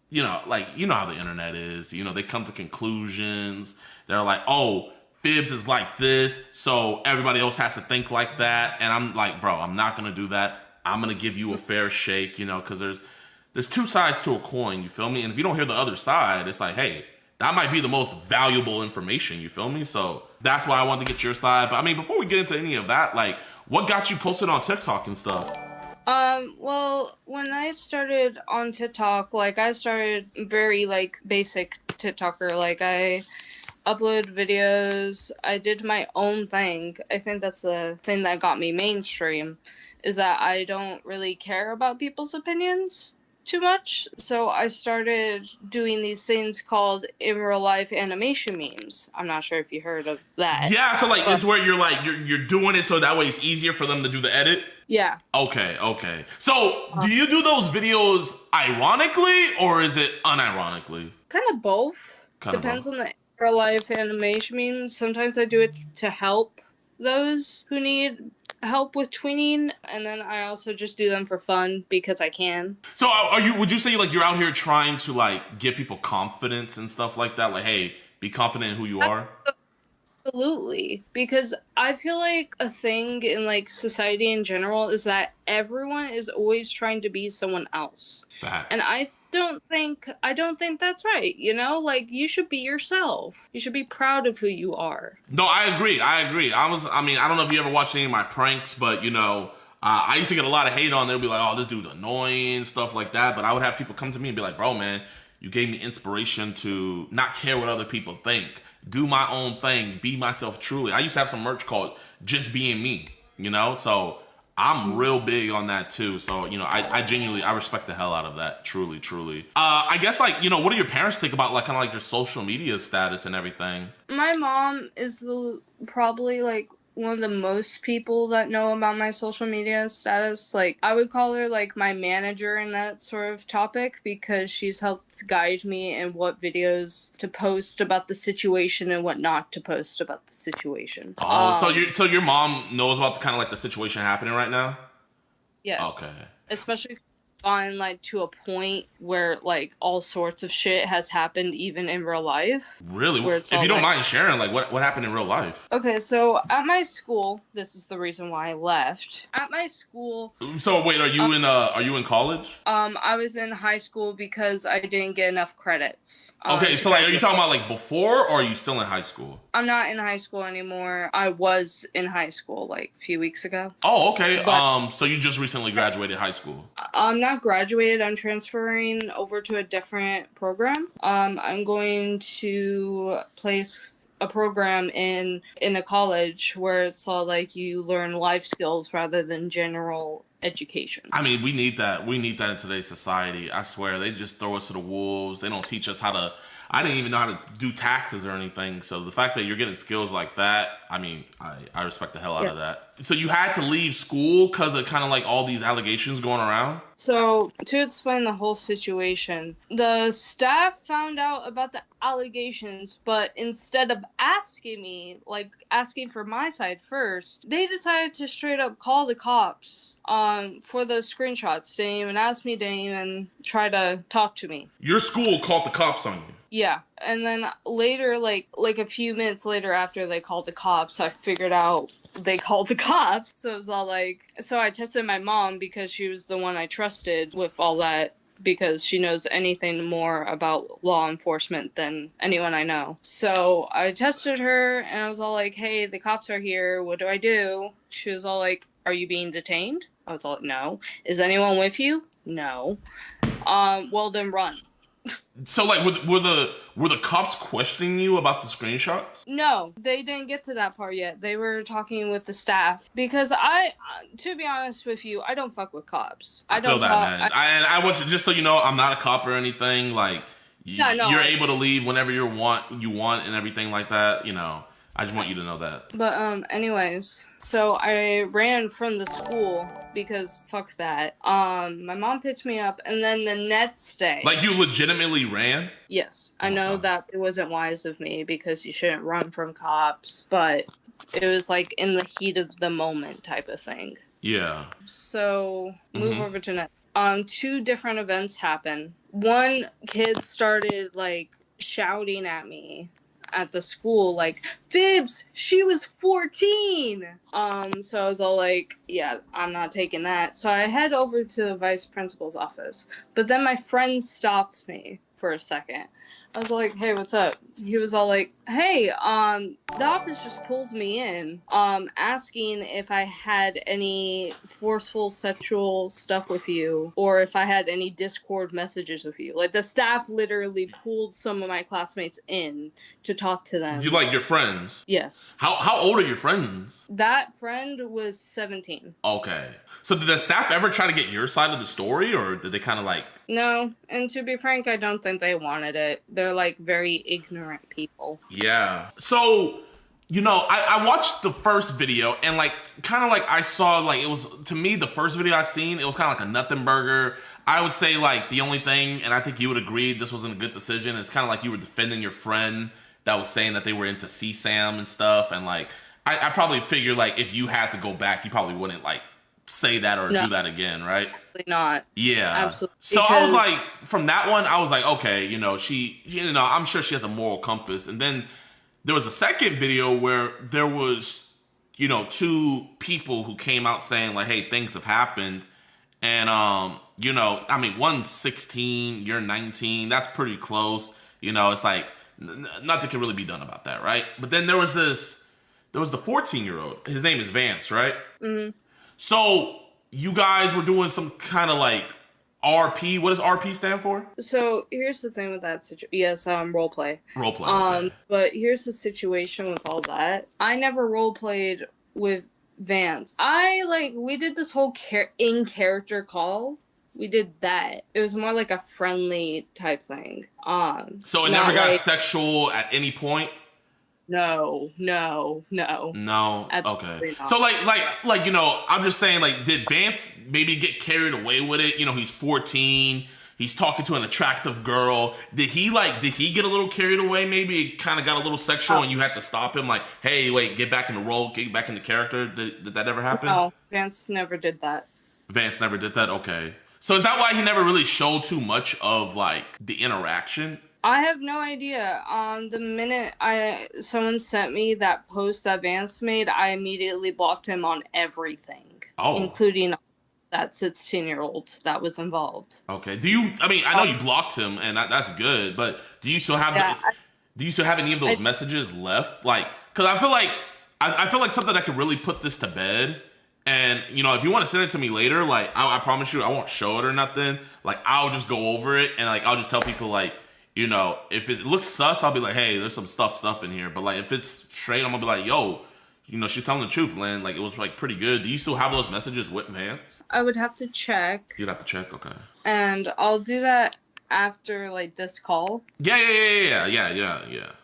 you know how the internet is. You know, they come to conclusions. They're like, oh, Fibs is like this, so everybody else has to think like that. And I'm like, bro, I'm not gonna do that. I'm gonna give you a fair shake, because there's two sides to a coin. You feel me? And if you don't hear the other side, it's like, hey, that might be the most valuable information, you feel me? So that's why I wanted to get your side. But I mean, before we get into any of that, like, what got you posted on TikTok and stuff? Well, when I started on TikTok, like, I started very, like, basic TikToker. Like, I uploaded videos. I did my own thing. I think that's the thing that got me mainstream, is that I don't really care about people's opinions too much. So I started doing these things called in real life animation memes. I'm not sure if you heard of that. Yeah, so like it's where you're like you're doing it so that way it's easier for them to do the edit. Yeah. Okay. So do you do those videos ironically or is it unironically? Kind of both. Depends on the real life animation memes. Sometimes I do it to help those who need help with tweening, and then I also just do them for fun because I can. So would you say like you're out here trying to like give people confidence and stuff like that? Like, hey, be confident in who you are? Absolutely, because I feel like a thing in like society in general is that everyone is always trying to be someone else. Facts. And I don't think that's right, you know? Like, you should be yourself. You should be proud of who you are. No, I agree. I don't know if you ever watched any of my pranks, but you know, I used to get a lot of hate on there. Be like, oh, this dude's annoying, stuff like that. But I would have people come to me and be like, bro, man, you gave me inspiration to not care what other people think. Do my own thing. Be myself truly. I used to have some merch called Just Being Me, you know? So I'm real big on that too. So, you know, I genuinely, I respect the hell out of that. Truly, truly. I guess like, you know, what do your parents think about like kind of like your social media status and everything? My mom is probably like one of the most people that know about my social media status. Like, I would call her like my manager in that sort of topic because she's helped guide me in what videos to post about the situation and what not to post about the situation. Oh, so your mom knows about the kind of like the situation happening right now? Yes. Okay. Especially gone like to a point where like all sorts of shit has happened even in real life. Really? If you don't mind sharing, like what happened in real life? Okay, so at my school, this is the reason why I left. At my school. So wait, are you in college? I was in high school because I didn't get enough credits. Okay, so like, are you talking about like before, or are you still in high school? I'm not in high school anymore. I was in high school like a few weeks ago. Oh, okay. So you just recently graduated high school? I'm not graduated. I'm transferring over to a different program. I'm going to place a program in a college where it's all like you learn life skills rather than general education. I mean, we need that. We need that in today's society. I swear, they just throw us to the wolves. They don't teach us how to. I didn't even know how to do taxes or anything. So the fact that you're getting skills like that, I mean, I respect the hell out of that. So you had to leave school because of kind of like all these allegations going around? So to explain the whole situation, the staff found out about the allegations, but instead of asking me, like asking for my side first, they decided to straight up call the cops for the screenshots. Didn't even ask me, didn't even try to talk to me. Your school called the cops on you? Yeah, and then later, like a few minutes later after they called the cops, I figured out they called the cops. So it was all like, so I tested my mom because she was the one I trusted with all that, because she knows anything more about law enforcement than anyone I know. So I tested her and I was all like, hey, the cops are here. What do I do? She was all like, are you being detained? I was all like, no. Is anyone with you? No. Well, then run. So like, were the cops questioning you about the screenshots? No, they didn't get to that part yet. They were talking with the staff because to be honest with you, I don't fuck with cops. I don't feel that, man. I want you, just so you know, I'm not a cop or anything. Like, you're able to leave whenever you want and everything like that. You know, I just want you to know that. But anyways, so I ran from the school because fuck that. My mom picked me up, and then the next day. Like, you legitimately ran? Yes, I know that it wasn't wise of me because you shouldn't run from cops, but it was like in the heat of the moment type of thing. Yeah. So move over to next. 2 different events happened. One kid started like shouting at me at the school, like, Fibs, she was 14. So I was all like, yeah, I'm not taking that. So I head over to the vice principal's office, but then my friend stopped me for a second. I was like, hey, what's up? He was all like, hey, the office just pulled me in, asking if I had any forceful sexual stuff with you, or if I had any Discord messages with you. Like, the staff literally pulled some of my classmates in to talk to them. You like your friends? Yes. How old are your friends? That friend was 17. Okay. So did the staff ever try to get your side of the story, or did they kind of like... No, and to be frank, I don't think they wanted it. They're like very ignorant people. Yeah. So, you know, I watched the first video and like kind of like I saw like it was, to me, the first video I seen, it was kind of like a nothing burger. I would say like the only thing, and I think you would agree this wasn't a good decision, it's kind of like you were defending your friend that was saying that they were into CSAM and stuff, and like I probably figure like if you had to go back, you probably wouldn't like say that or No. do that again, right? Absolutely not. Yeah. Absolutely. So I was Because- like, from that one, I was like, okay, you know, I'm sure she has a moral compass. And then there was a second video where there was, you know, two people who came out saying like, hey, things have happened. And, you know, I mean, one's 16, you're 19. That's pretty close. You know, it's like nothing can really be done about that, right? But then there was the 14-year-old. His name is Vance, right? Mm-hmm. So you guys were doing some kind of like RP. What does RP stand for? So here's the thing with that situation. Yes, role play. Role play. Okay. But here's the situation with all that. I never role played with Vance. We did this whole in character call. We did that. It was more like a friendly type thing. So it never got sexual at any point. No. No. Absolutely Okay. not. So like you know, I'm just saying like, did Vance maybe get carried away with it? You know, he's 14. He's talking to an attractive girl. Did he get a little carried away? Maybe it kind of got a little sexual, and you had to stop him. Like, hey, wait, get back in the role, get back in the character. Did that ever happen? No, Vance never did that. Vance never did that. Okay. So is that why he never really showed too much of like the interaction? I have no idea. The minute someone sent me that post that Vance made, I immediately blocked him on everything, including that 16-year-old that was involved. Okay. I know you blocked him, and that's good. But do you still have any of those messages left? Like, because I feel like something that could really put this to bed. And, you know, if you want to send it to me later, like, I promise you, I won't show it or nothing. Like, I'll just go over it, and, like, I'll just tell people, like, you know, if it looks sus, I'll be like, hey, there's some stuff in here. But, like, if it's straight, I'm going to be like, yo, you know, she's telling the truth, Lynn. Like, it was, like, pretty good. Do you still have those messages with Vance? I would have to check. You'd have to check? Okay. And I'll do that after, like, this call. Yeah.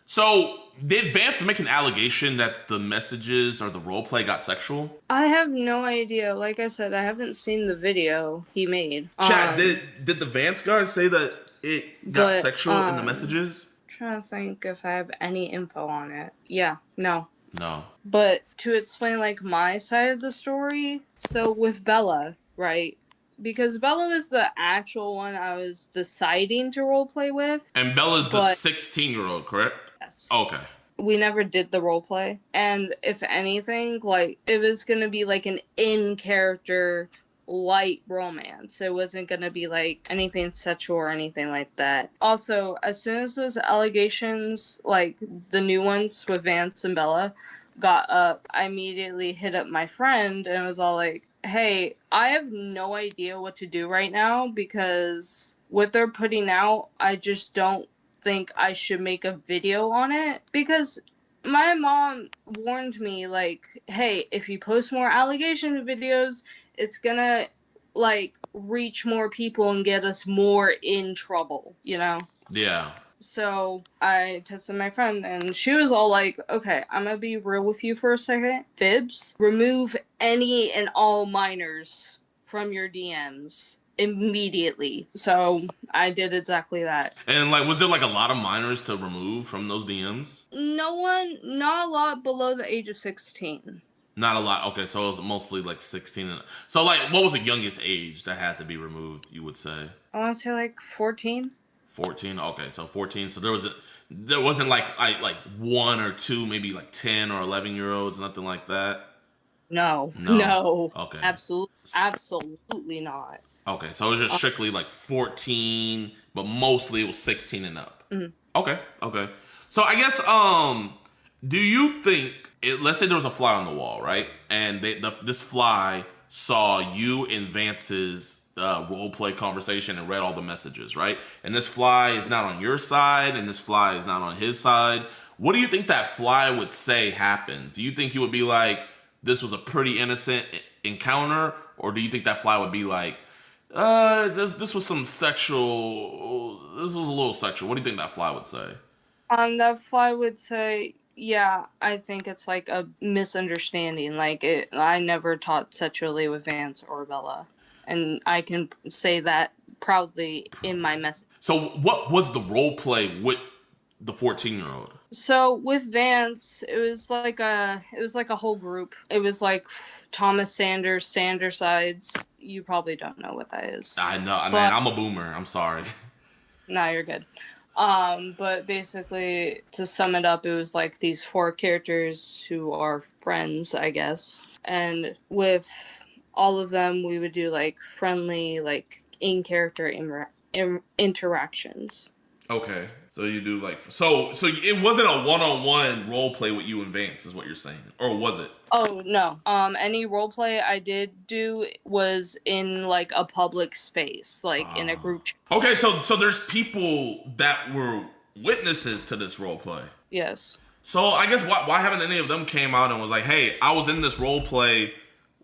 So, did Vance make an allegation that the messages or the roleplay got sexual? I have no idea. Like I said, I haven't seen the video he made. Chat, did the Vance guard say that it got sexual in the messages? I'm trying to think if I have any info on it. Yeah, no. No. But to explain, like, my side of the story, so with Bella, right? Because Bella was the actual one I was deciding to roleplay with. And Bella's the 16-year-old, correct? Yes. Okay. We never did the roleplay. And if anything, like, it was going to be like an in-character light romance. It wasn't going to be like anything sexual or anything like that. Also, as soon as those allegations, like the new ones with Vance and Bella, got up, I immediately hit up my friend and was all like, hey, I have no idea what to do right now because what they're putting out, I just don't think I should make a video on it because my mom warned me, like, hey, if you post more allegation videos, it's gonna, like, reach more people and get us more in trouble, you know? Yeah. So I texted my friend and she was all like, okay, I'm gonna be real with you for a second. Fibs, remove any and all minors from your DMs immediately. So I did exactly that. And, like, was there, like, a lot of minors to remove from those DMs? Not a lot below the age of 16. Not a lot. Okay, so it was mostly, like, 16. So, like, what was the youngest age that had to be removed, you would say? I want to say, like, 14. 14. Okay, so 14. So there wasn't like one or two, maybe like 10 or 11-year-olds, nothing like that. No. Okay. Absolutely not. Okay, so it was just strictly like 14, but mostly it was 16 and up. Mm-hmm. Okay. So I guess do you think let's say there was a fly on the wall, right? And this fly saw you and Vance's role play conversation and read all the messages, right? And this fly is not on your side and this fly is not on his side. What do you think that fly would say happened? Do you think he would be like, this was a pretty innocent encounter? Or do you think that fly would be like, this was some sexual, this was a little sexual? What do you think that fly would say? That fly would say, yeah, I think it's like a misunderstanding. Like, I never taught sexually with Vance or Bella. And I can say that proudly in my message. So what was the role play with the 14-year-old? So with Vance, it was like a whole group. It was like Thomas Sanders, Sandersides. You probably don't know what that is. I know, But, man. I'm a boomer. I'm sorry. Nah, you're good. But basically, to sum it up, it was like these 4 characters who are friends, I guess. And with all of them, we would do like friendly, like in-character interactions. Okay, so you do like so it wasn't a one-on-one role play with you and Vance, is what you're saying, or was it? Oh no. Any role play I did do was in like a public space, like in a group chat. Okay, so there's people that were witnesses to this role play. Yes. So I guess why haven't any of them came out and was like, hey, I was in this role play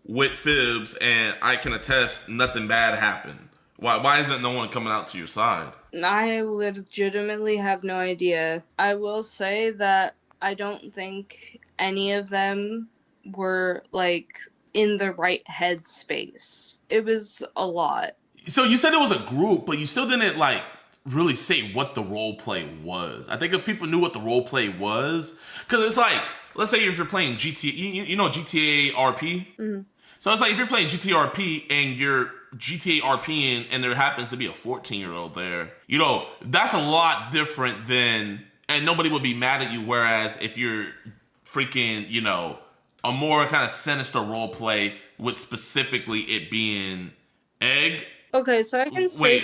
with Fibs and I can attest nothing bad happened. Why isn't no one coming out to your side? I legitimately have no idea. I will say that I don't think any of them were like in the right headspace. It was a lot. So you said it was a group, but you still didn't like really say what the role play was. I think if people knew what the role play was, because it's like, let's say if you're playing GTA, you know GTA RP? Mm-hmm. So it's like if you're playing GTA RP and you're GTA RPing and there happens to be a 14-year-old there, you know, that's a lot different than, and nobody would be mad at you. Whereas if you're freaking, you know, a more kind of sinister role play with specifically it being egg. Okay, so I can say...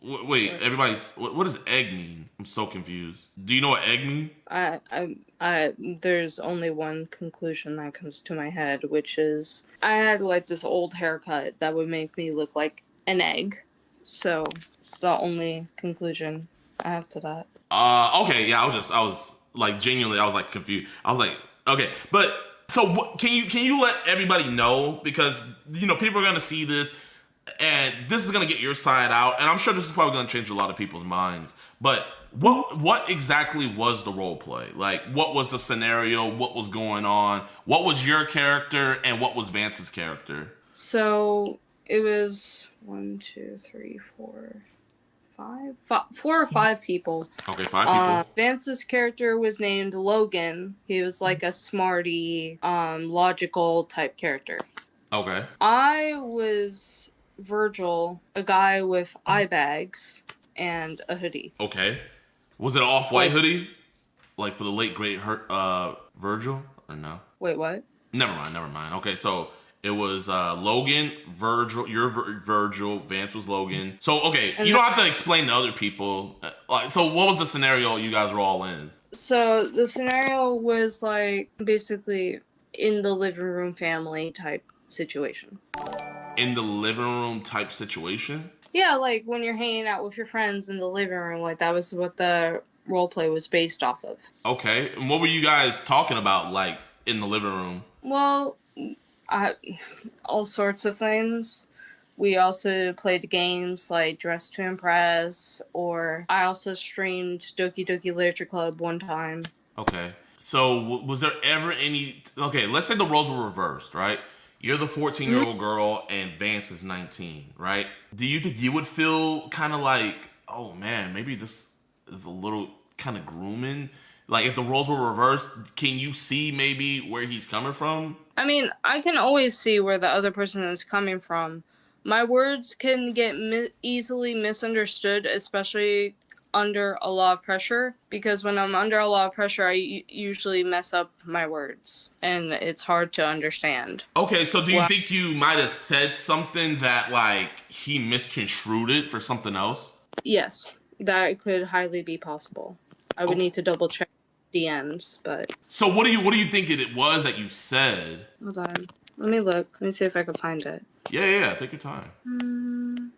Wait, everybody's... What does egg mean? I'm so confused. Do you know what egg mean? There's only one conclusion that comes to my head, which is I had like this old haircut that would make me look like an egg. So it's the only conclusion I have to that. Okay, yeah, I was like genuinely, I was like confused. I was like, okay, but so what, can you let everybody know, because you know people are gonna see this. And this is gonna get your side out, and I'm sure this is probably gonna change a lot of people's minds. But what exactly was the role play? Like, what was the scenario? What was going on? What was your character, and what was Vance's character? So it was 4 or 5 people. Okay, 5 people. Vance's character was named Logan. He was like a smarty, logical type character. Okay. I was Virgil, a guy with eye bags and a hoodie. Okay. Was it an off-white hoodie? Like for the late great Virgil? Or no? Wait, what? Never mind. Okay, so it was Logan, Virgil, you're Virgil, Vance was Logan. So, okay, you don't have to explain to other people. So what was the scenario you guys were all in? So the scenario was like basically in the living room family type situation. In the living room type situation? Yeah, like when you're hanging out with your friends in the living room, like that was what the role play was based off of. Okay, and what were you guys talking about, like in the living room? Well, all sorts of things. We also played games like Dress to Impress, or I also streamed Doki Doki Literature Club one time. Okay, so was there ever any? Okay, let's say the roles were reversed, right? You're the 14-year-old girl and Vance is 19, right? Do you think you would feel kind of like, oh man, maybe this is a little kind of grooming? Like if the roles were reversed, can you see maybe where he's coming from? I mean, I can always see where the other person is coming from. My words can get easily misunderstood, especially under a lot of pressure, because when I'm under a lot of pressure, I usually mess up my words, and it's hard to understand. Okay, so do you think you might have said something that, like, he misconstrued it for something else? Yes, that could highly be possible. I would need to double check DMs, but... So what do you think it was that you said? Hold on. Let me look. Let me see if I can find it. Yeah, take your time.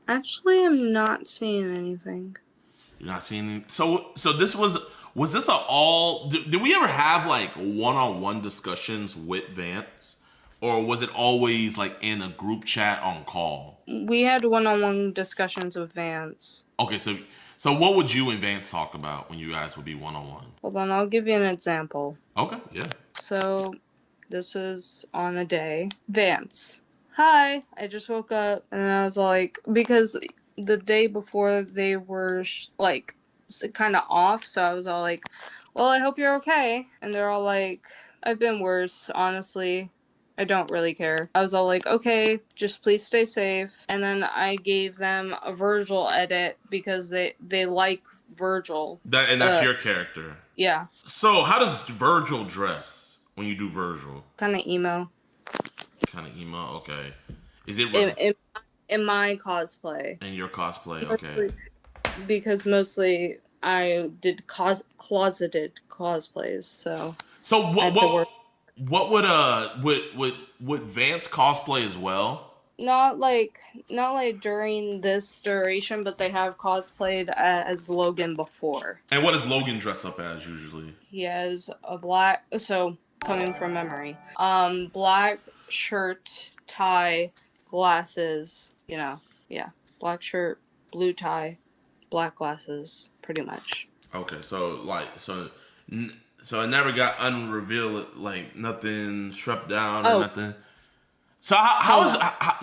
Actually, I'm not seeing anything. You're not seeing... So this was this did we ever have, like, one-on-one discussions with Vance? Or was it always, like, in a group chat on call? We had one-on-one discussions with Vance. Okay, so what would you and Vance talk about when you guys would be one-on-one? Hold on, I'll give you an example. Okay, yeah. So, this is on a day. Vance. Hi, I just woke up, and I was like, because the day before they were, like, kind of off, so I was all like, well, I hope you're okay. And they're all like, I've been worse, honestly. I don't really care. I was all like, okay, just please stay safe. And then I gave them a Virgil edit because they like Virgil. And that's your character. Yeah. So how does Virgil dress when you do Virgil? Kind of emo. Kind of emo. Okay. Is it in my cosplay? In your cosplay, okay. Because mostly I did closeted cosplays, so. So what would Vance cosplay as well? Not like during this duration, but they have cosplayed as Logan before. And what does Logan dress up as usually? He has a black, so coming from memory, black shirt, tie, glasses, yeah, black shirt, blue tie, black glasses, pretty much. Okay, so it never got unrevealed, like nothing strapped down or nothing. So I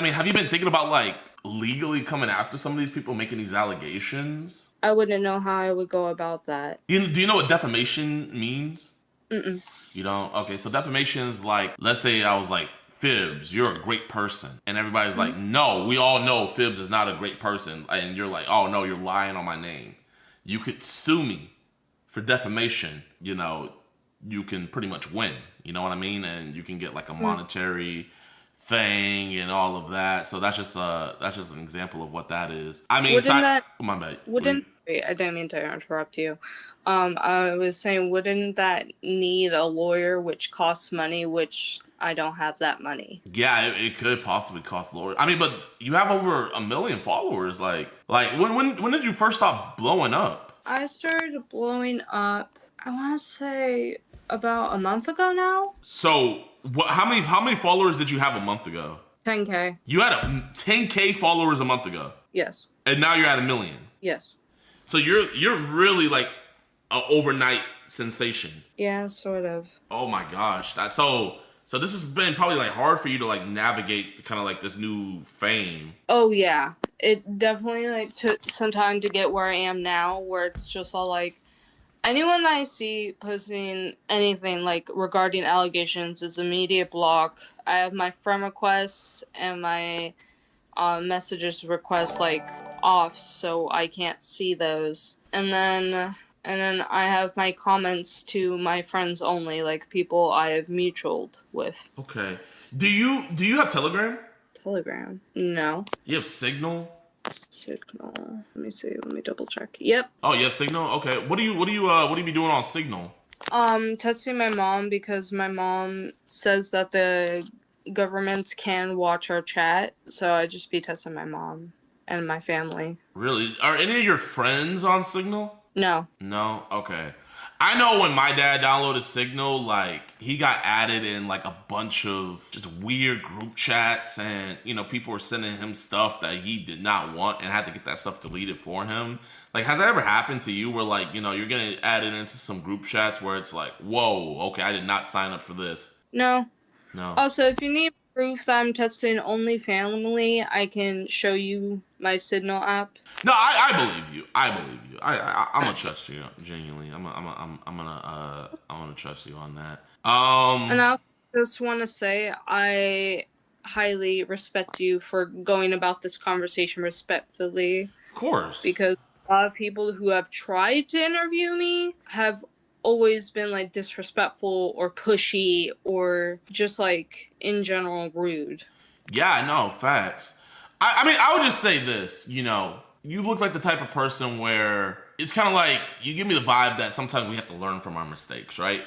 mean, have you been thinking about like legally coming after some of these people making these allegations? I wouldn't know how I would go about that. Do you know what defamation means? Mm-mm. You don't? Okay, so defamation is like, let's say I was like, Phibbs, you're a great person. And everybody's like, no, we all know Phibbs is not a great person. And you're like, oh no, you're lying on my name. You could sue me for defamation. You can pretty much win. You know what I mean? And you can get like a monetary thing and all of that. So that's just an example of what that is. I mean, my bad. Wait, I didn't mean to interrupt you. I was saying, wouldn't that need a lawyer, which costs money, which I don't have that money? Yeah, it could possibly cost a lawyer. I mean, but you have over 1 million followers. Like when did you first stop blowing up? I started blowing up, I want to say about a month ago now. So how many followers did you have a month ago? 10K. You had 10K followers a month ago. Yes. And now you're at 1 million. Yes. So you're really like an overnight sensation. Yeah, sort of. Oh my gosh. So this has been probably like hard for you to like navigate kind of like this new fame. Oh yeah. It definitely like took some time to get where I am now, where it's just all like, anyone that I see posting anything like regarding allegations is immediate block. I have my friend requests and my messages requests like off, so I can't see those. And then I have my comments to my friends only, like people I have mutualed with. Okay. Do you have Telegram? Telegram? No. You have Signal? Signal. Let me see. Let me double check. Yep. Oh, you have Signal? Okay. What do you be doing on Signal? Texting my mom because my mom says that the government can watch our chat, so I just be texting my mom and my family. Really? Are any of your friends on Signal? No. No? Okay. I know when my dad downloaded Signal, like, he got added in, like, a bunch of just weird group chats, and, people were sending him stuff that he did not want and had to get that stuff deleted for him. Like, has that ever happened to you where, like, you're getting added into some group chats where it's like, whoa, okay, I did not sign up for this? No. No. Also, if you need proof that I'm texting only family, I can show you my Signal app. No, I believe you. I'm gonna trust you genuinely. I'm gonna trust you on that. And I just want to say I highly respect you for going about this conversation respectfully. Of course. Because a lot of people who have tried to interview me have always been like disrespectful or pushy or just like in general rude. Yeah, no, facts. I mean, I would just say this, you look like the type of person where it's kind of like, you give me the vibe that sometimes we have to learn from our mistakes, right?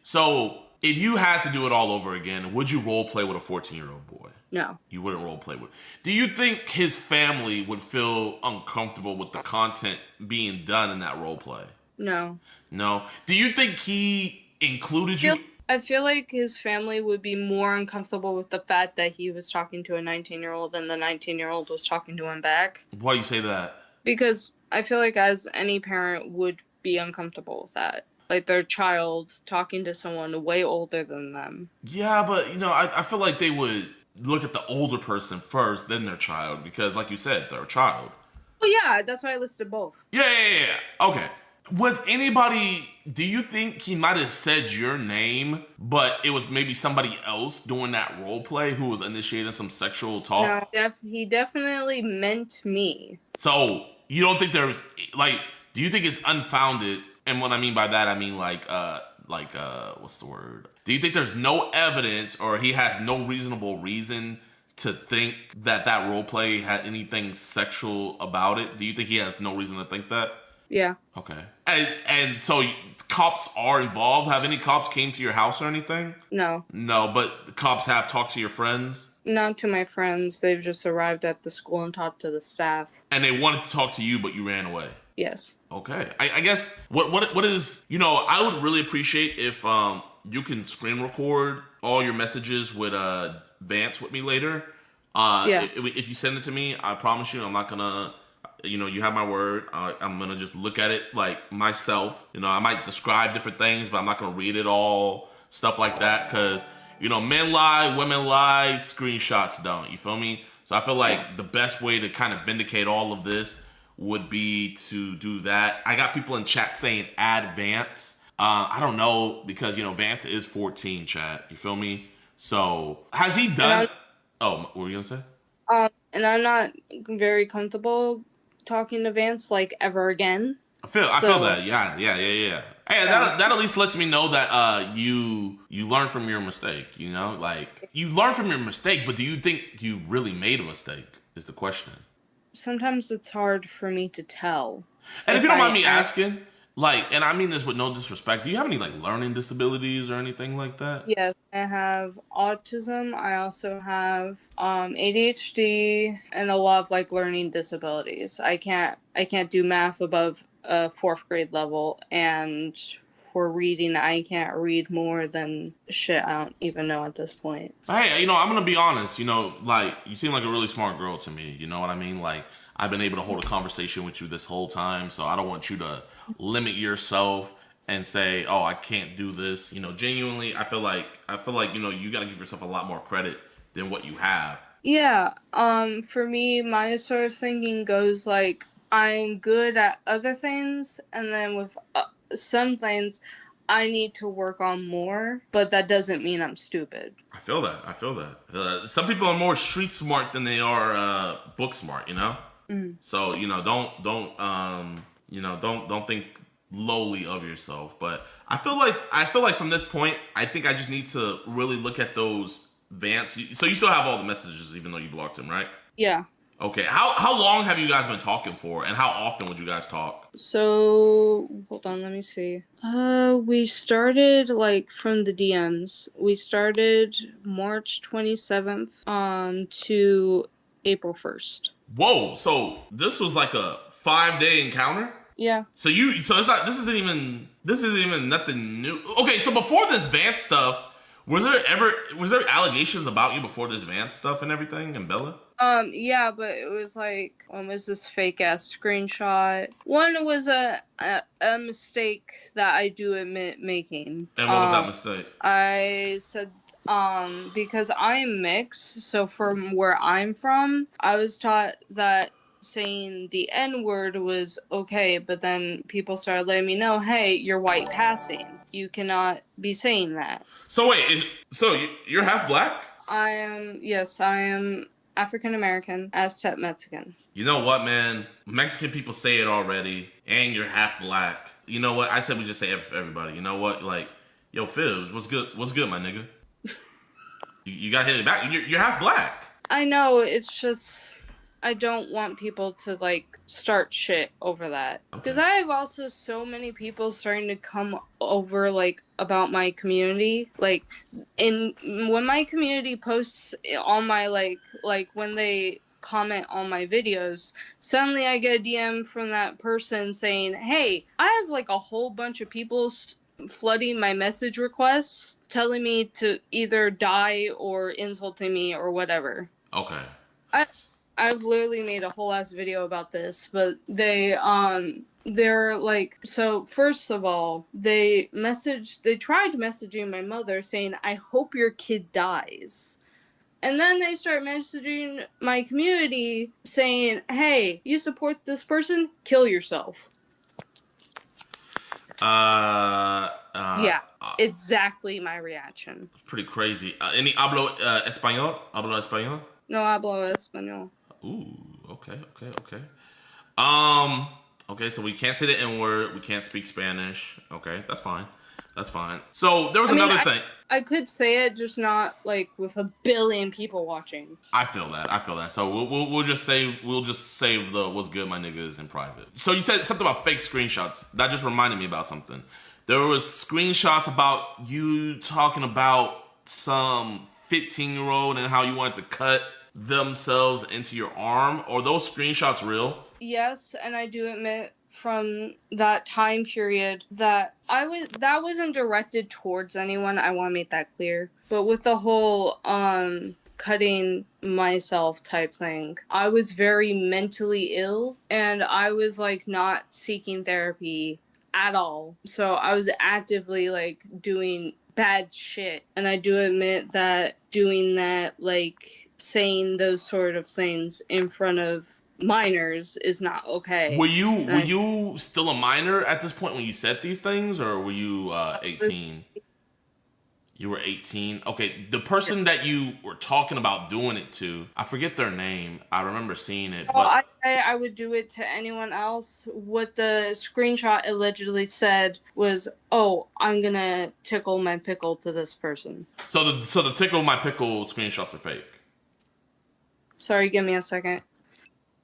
So if you had to do it all over again, would you role play with a 14-year-old boy? No. You wouldn't role play with. Do you think his family would feel uncomfortable with the content being done in that role play? No. No. Do you think he included you? I feel like his family would be more uncomfortable with the fact that he was talking to a 19-year-old and the 19-year-old was talking to him back. Why do you say that? Because I feel like as any parent would be uncomfortable with that. Like their child talking to someone way older than them. Yeah, but, I feel like they would look at the older person first, then their child. Because, like you said, they're a child. Well, yeah, that's why I listed both. Yeah. Okay. Was anybody, do you think he might have said your name, but it was maybe somebody else doing that role play who was initiating some sexual talk? No, he definitely meant me. So you don't think there's like, do you think it's unfounded? And what I mean by that, I mean like what's the word? Do you think there's no evidence or he has no reasonable reason to think that that role play had anything sexual about it? Do you think he has no reason to think that? Yeah. Okay. And so cops are involved? Have any cops came to your house or anything? No. No, but the cops have talked to your friends? Not to my friends. They've just arrived at the school and talked to the staff. And they wanted to talk to you, but you ran away? Yes. Okay. I guess what is, you know, I would really appreciate if you can screen record all your messages with Vance with me later. Yeah. If you send it to me, I promise you I'm not gonna, you know, you have my word. I'm gonna just look at it like myself. You know, I might describe different things, but I'm not gonna read it all, stuff like that, because, you know, men lie, women lie, screenshots don't. You feel me? So I feel like the best way to kind of vindicate all of this would be to do that. I got people in chat saying add Vance. I don't know, because, you know, Vance is 14, chat. You feel me? So has he done? Oh, what were you gonna say? And I'm not very comfortable talking to Vance like ever again. I feel that. Yeah. Hey, that at least lets me know that you learn from your mistake. You know, like you learn from your mistake, but do you think you really made a mistake? Is the question. Sometimes it's hard for me to tell. And if you don't mind me asking, like, and I mean this with no disrespect, do you have any like learning disabilities or anything like that? Yes, I have autism. I also have ADHD and a lot of like learning disabilities. I can't do math above a 4th grade level, and for reading, I can't read more than shit I don't even know at this point. Hey, you know, I'm gonna be honest. You know, like you seem like a really smart girl to me. You know what I mean? Like I've been able to hold a conversation with you this whole time, so I don't want you to limit yourself and say, "Oh, I can't do this." You know, genuinely, I feel like you know, you got to give yourself a lot more credit than what you have. Yeah. For me, my sort of thinking goes like I'm good at other things, and then with some things I need to work on more, but that doesn't mean I'm stupid. I feel that. Some people are more street smart than they are book smart, you know? So, you know, don't think lowly of yourself. But I feel like from this point, I think I just need to really look at those Vance. So you still have all the messages even though you blocked him, right? Yeah. Okay. How long have you guys been talking for, and how often would you guys talk? So hold on, let me see. We started like from the DMs. We started March 27th to April 1st. Whoa! So this was like a 5-day encounter? Yeah. So it's not. This isn't even nothing new. Okay. So before this Vance stuff, was there allegations about you before this Vance stuff and everything, and Bella? Yeah, but it was like, was this fake ass screenshot? One was a mistake that I do admit making. And what was that mistake? I said, because I'm mixed, so from where I'm from, I was taught that saying the N-word was okay, but then people started letting me know, hey, you're white passing. You cannot be saying that. So wait, you're half black? I am African American, Aztec Mexican. You know what, man? Mexican people say it already, and you're half black. You know what? I said we just say everybody. You know what? Like, yo, Phil, what's good? What's good, my nigga? You got to hit it back. You're half black. I know. It's just I don't want people to like start shit over that, because I have also so many people starting to come over like about my community, like when my community posts on my like when they comment on my videos, suddenly I get a DM from that person saying, hey, I have like a whole bunch of people flooding my message requests telling me to either die or insulting me or whatever. Okay. I've literally made a whole ass video about this, but they're like, so first of all, they tried messaging my mother saying, I hope your kid dies. And then they start messaging my community saying, hey, you support this person? Kill yourself. Yeah, exactly my reaction. Pretty crazy. Any hablo español? Hablo español? No hablo español. Ooh, okay. Okay, so we can't say the N-word. We can't speak Spanish. Okay, that's fine. So there was another thing. I could say it, just not like with a billion people watching. I feel that. So we'll just save the "what's good, my niggas" in private. So you said something about fake screenshots. That just reminded me about something. There was screenshots about you talking about some 15-year-old and how you wanted to cut themselves into your arm. Are those screenshots real? Yes, and I do admit from that time period that wasn't directed towards anyone. I want to make that clear. But with the whole cutting myself type thing, I was very mentally ill and I was like not seeking therapy at all. So I was actively like doing bad shit. And I do admit that doing that, like saying those sort of things in front of minors is not okay. Were you still a minor at this point when you said these things, or were you 18? You were 18. Okay, the person that you were talking about doing it to, I forget their name. I remember seeing it. But I would do it to anyone else. What the screenshot allegedly said was, "Oh, I'm gonna tickle my pickle to this person." So the tickle my pickle screenshots are fake. Sorry, give me a second.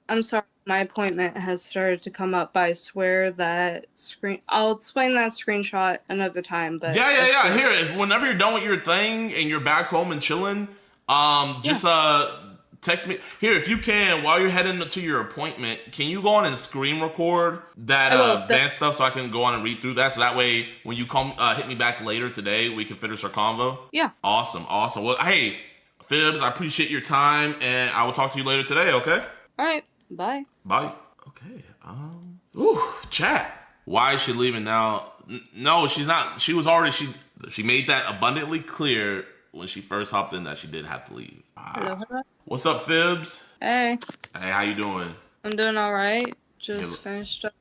I'm sorry, my appointment has started to come up, but I swear that I'll explain that screenshot another time, but... Yeah. Here, whenever you're done with your thing and you're back home and chilling, just text me. Here, if you can, while you're heading to your appointment, can you go on and screen record that advanced stuff so I can go on and read through that? So that way, when you come hit me back later today, we can finish our convo? Yeah. Awesome. Well, hey, Phibbs, I appreciate your time, and I will talk to you later today, okay? All right. Bye. Okay. Chat. Why is she leaving now? No, she's not. She was already. She made that abundantly clear when she first hopped in that she did have to leave. Hello. What's up, Phibbs? Hey. Hey, how you doing? I'm doing all right. Just finished up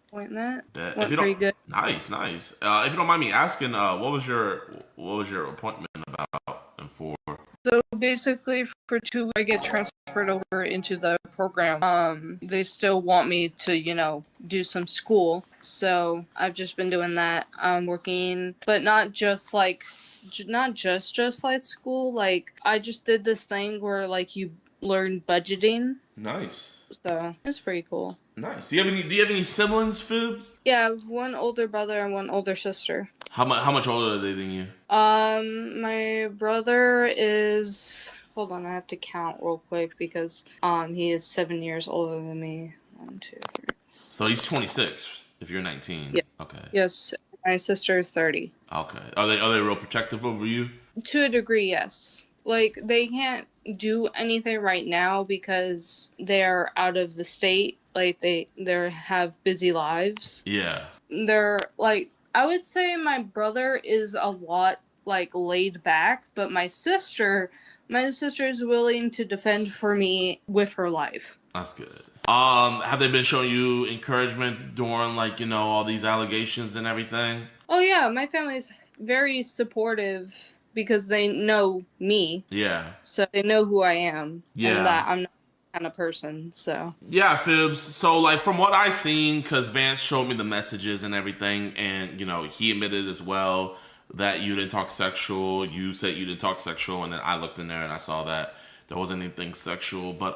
appointment. Went pretty good. Nice. If you don't mind me asking, what was your appointment about and for? So basically, for 2 weeks, I get transferred over into the program. They still want me to, do some school. So I've just been doing that. I'm working, but not just like school. Like I just did this thing where like you learn budgeting. Nice. So it's pretty cool. Nice. Do you have any siblings, Phibbs? Yeah, I have one older brother and one older sister. How much older are they than you? My brother is... Hold on, I have to count real quick because he is 7 years older than me. 1, 2, 3. So he's 26 if you're 19. Yeah. Okay. Yes, my sister is 30. Okay. Are they real protective over you? To a degree, yes. Like, they can't do anything right now because they're out of the state. Like, they have busy lives. Yeah. They're, like... I would say my brother is a lot, like, laid back, but my sister is willing to defend for me with her life. That's good. Have they been showing you encouragement during, like, all these allegations and everything? Oh, yeah. My family's very supportive because they know me. Yeah. So they know who I am. Yeah. And that I'm not kind of person, so yeah, Phibbs. So like from what I seen, because Vance showed me the messages and everything, and he admitted as well that you didn't talk sexual. You said you didn't talk sexual, and then I looked in there and I saw that there wasn't anything sexual. But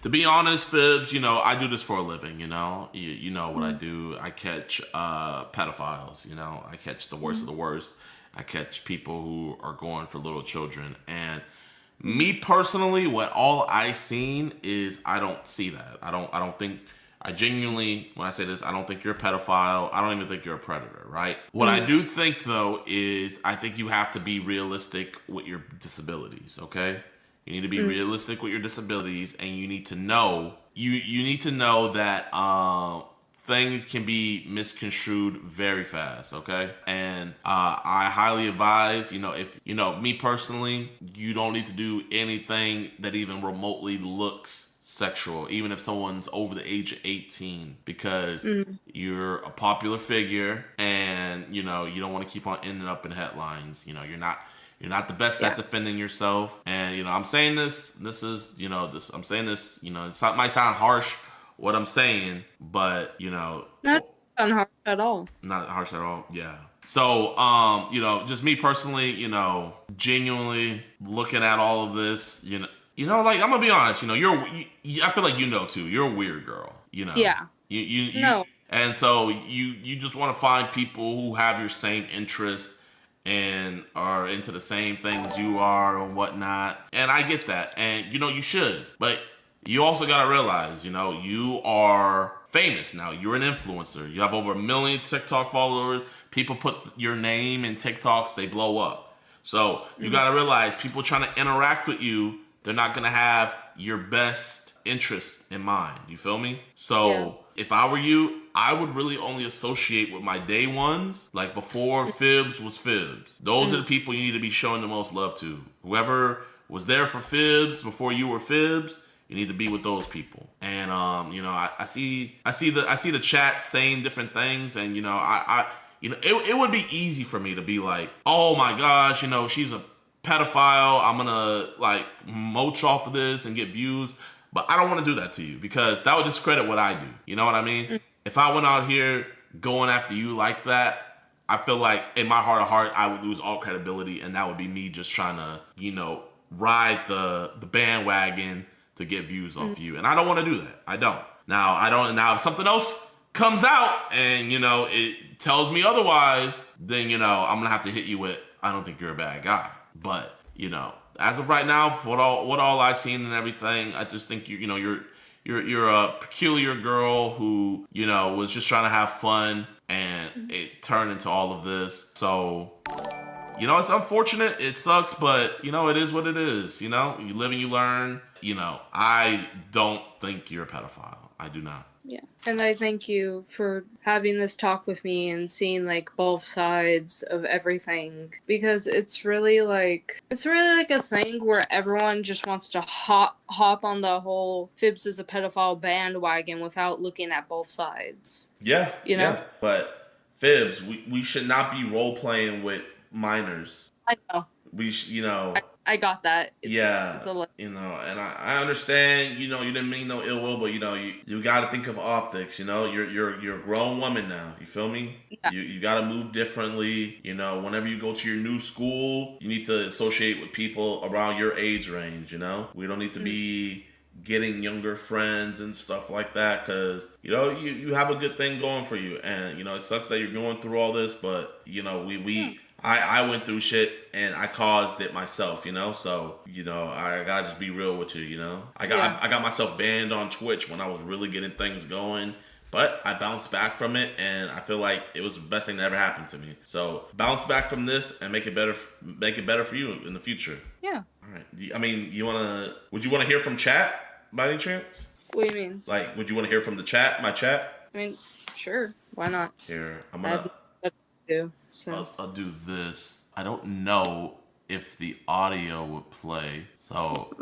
to be honest, Phibbs, I do this for a living. You know what I do. I catch pedophiles. I catch the worst of the worst. I catch people who are going for little children. And me personally, what all I seen is I don't see that. I don't think, I genuinely, when I say this, I don't think you're a pedophile. I don't even think you're a predator, right? What I do think though is I think you have to be realistic with your disabilities, okay? You need to be realistic with your disabilities, and you need to know, you need to know that things can be misconstrued very fast, okay? And I highly advise, if, me personally, you don't need to do anything that even remotely looks sexual, even if someone's over the age of 18, because you're a popular figure and, you don't want to keep on ending up in headlines. You're not the best at defending yourself. And, I'm saying this is, I'm saying this, it might sound harsh, what I'm saying, but not harsh at all. Not harsh at all. Yeah. So, just me personally, genuinely looking at all of this, like I'm gonna be honest, I feel like too. You're a weird girl, Yeah. You and so you just want to find people who have your same interests and are into the same things you are or whatnot. And I get that, and you should, but you also got to realize, you are famous now. You're an influencer. You have over 1 million TikTok followers. People put your name in TikToks, they blow up. So you got to realize people trying to interact with you, they're not going to have your best interest in mind. You feel me? So if I were you, I would really only associate with my day ones, like before Fibs was Fibs. Those are the people you need to be showing the most love to. Whoever was there for Fibs before you were Fibs, you need to be with those people. And I see the chat saying different things, and it would be easy for me to be like, oh my gosh, she's a pedophile. I'm gonna like moach off of this and get views, but I don't want to do that to you because that would discredit what I do. You know what I mean? If I went out here going after you like that, I feel like in my heart of heart I would lose all credibility, and that would be me just trying to ride the bandwagon to get views off you. And I don't want to do that. I don't. Now if something else comes out and, it tells me otherwise, then, I'm going to have to hit you with, I don't think you're a bad guy. But, as of right now, for what all I've seen and everything, I just think you're a peculiar girl who, was just trying to have fun, and it turned into all of this. So, it's unfortunate. It sucks, but, it is what it is. You live and you learn. I don't think you're a pedophile. I do not. Yeah. And I thank you for having this talk with me and seeing like both sides of everything, because it's really like a thing where everyone just wants to hop on the whole Fibs is a pedophile bandwagon without looking at both sides. Yeah. Yeah. But Fibs, we should not be role playing with minors. I know. I got that. It's and I understand, you didn't mean no ill will, but you got to think of optics. You're a grown woman now. You feel me? Yeah. You got to move differently. Whenever you go to your new school, you need to associate with people around your age range. We don't need to be getting younger friends and stuff like that, because you have a good thing going for you, and it sucks that you're going through all this, but I went through shit and I caused it myself, so I gotta just be real with you. I got myself banned on Twitch when I was really getting things going, but I bounced back from it, and I feel like it was the best thing that ever happened to me. So bounce back from this and make it better for you in the future. Yeah. All right. I mean, would you want to hear from chat by any chance? What do you mean? Like, would you want to hear from the chat, my chat? I mean, sure. Why not? Here, I'm gonna. I'll do this. I don't know if the audio would play. So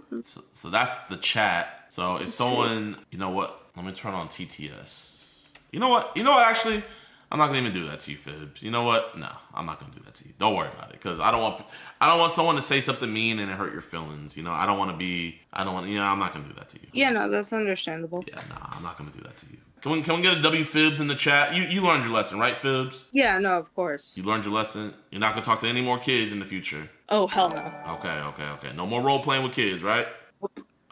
that's the chat. So if someone, let me turn on TTS. You know what? Actually, I'm not gonna even do that to you, Fibs. You know what? No, I'm not gonna do that to you. Don't worry about it, because I don't want someone to say something mean and it hurt your feelings. I'm not gonna do that to you. Yeah, no, that's understandable. Yeah, no, I'm not gonna do that to you. Can we get a W Fibs in the chat? You learned your lesson, right, Fibs? Yeah, no, of course. You learned your lesson. You're not gonna talk to any more kids in the future. Oh, hell no. Okay. No more role playing with kids, right?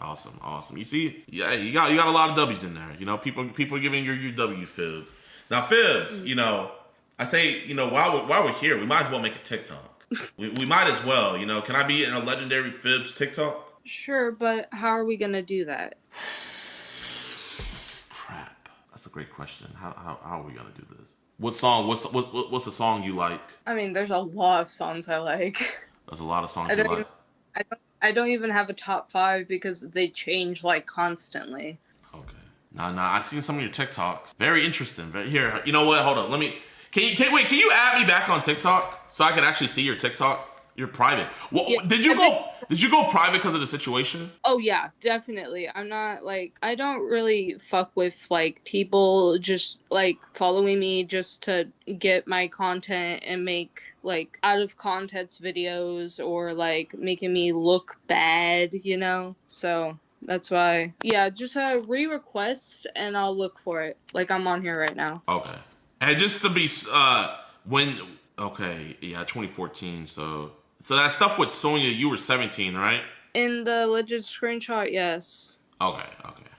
Awesome. You see, yeah, you got a lot of W's in there. People are giving your W, Fib. Now, Fibs, I say, while we're here, we might as well make a TikTok. we might as well, Can I be in a legendary Fibs TikTok? Sure, but how are we gonna do that? That's a great question. How are we gonna do this? What song? What's the song you like? I mean, there's a lot of songs I like. There's a lot of songs you like. I don't even have a top 5 because they change like constantly. Okay. Nah, I seen some of your TikToks. Very interesting. Here, you know what? Hold on. Let me. Can you add me back on TikTok so I can actually see your TikTok? You're private. Well, Yeah, did you go private because of the situation? Oh yeah, definitely. I'm not like, I don't really fuck with like people just like following me just to get my content and make like out of context videos or like making me look bad, you know? So that's why, yeah, just re-request and I'll look for it. Like I'm on here right now. Okay. And just to be okay, yeah, 2014. So that stuff with Sonya, you were 17, right? In the legit screenshot, yes. Okay.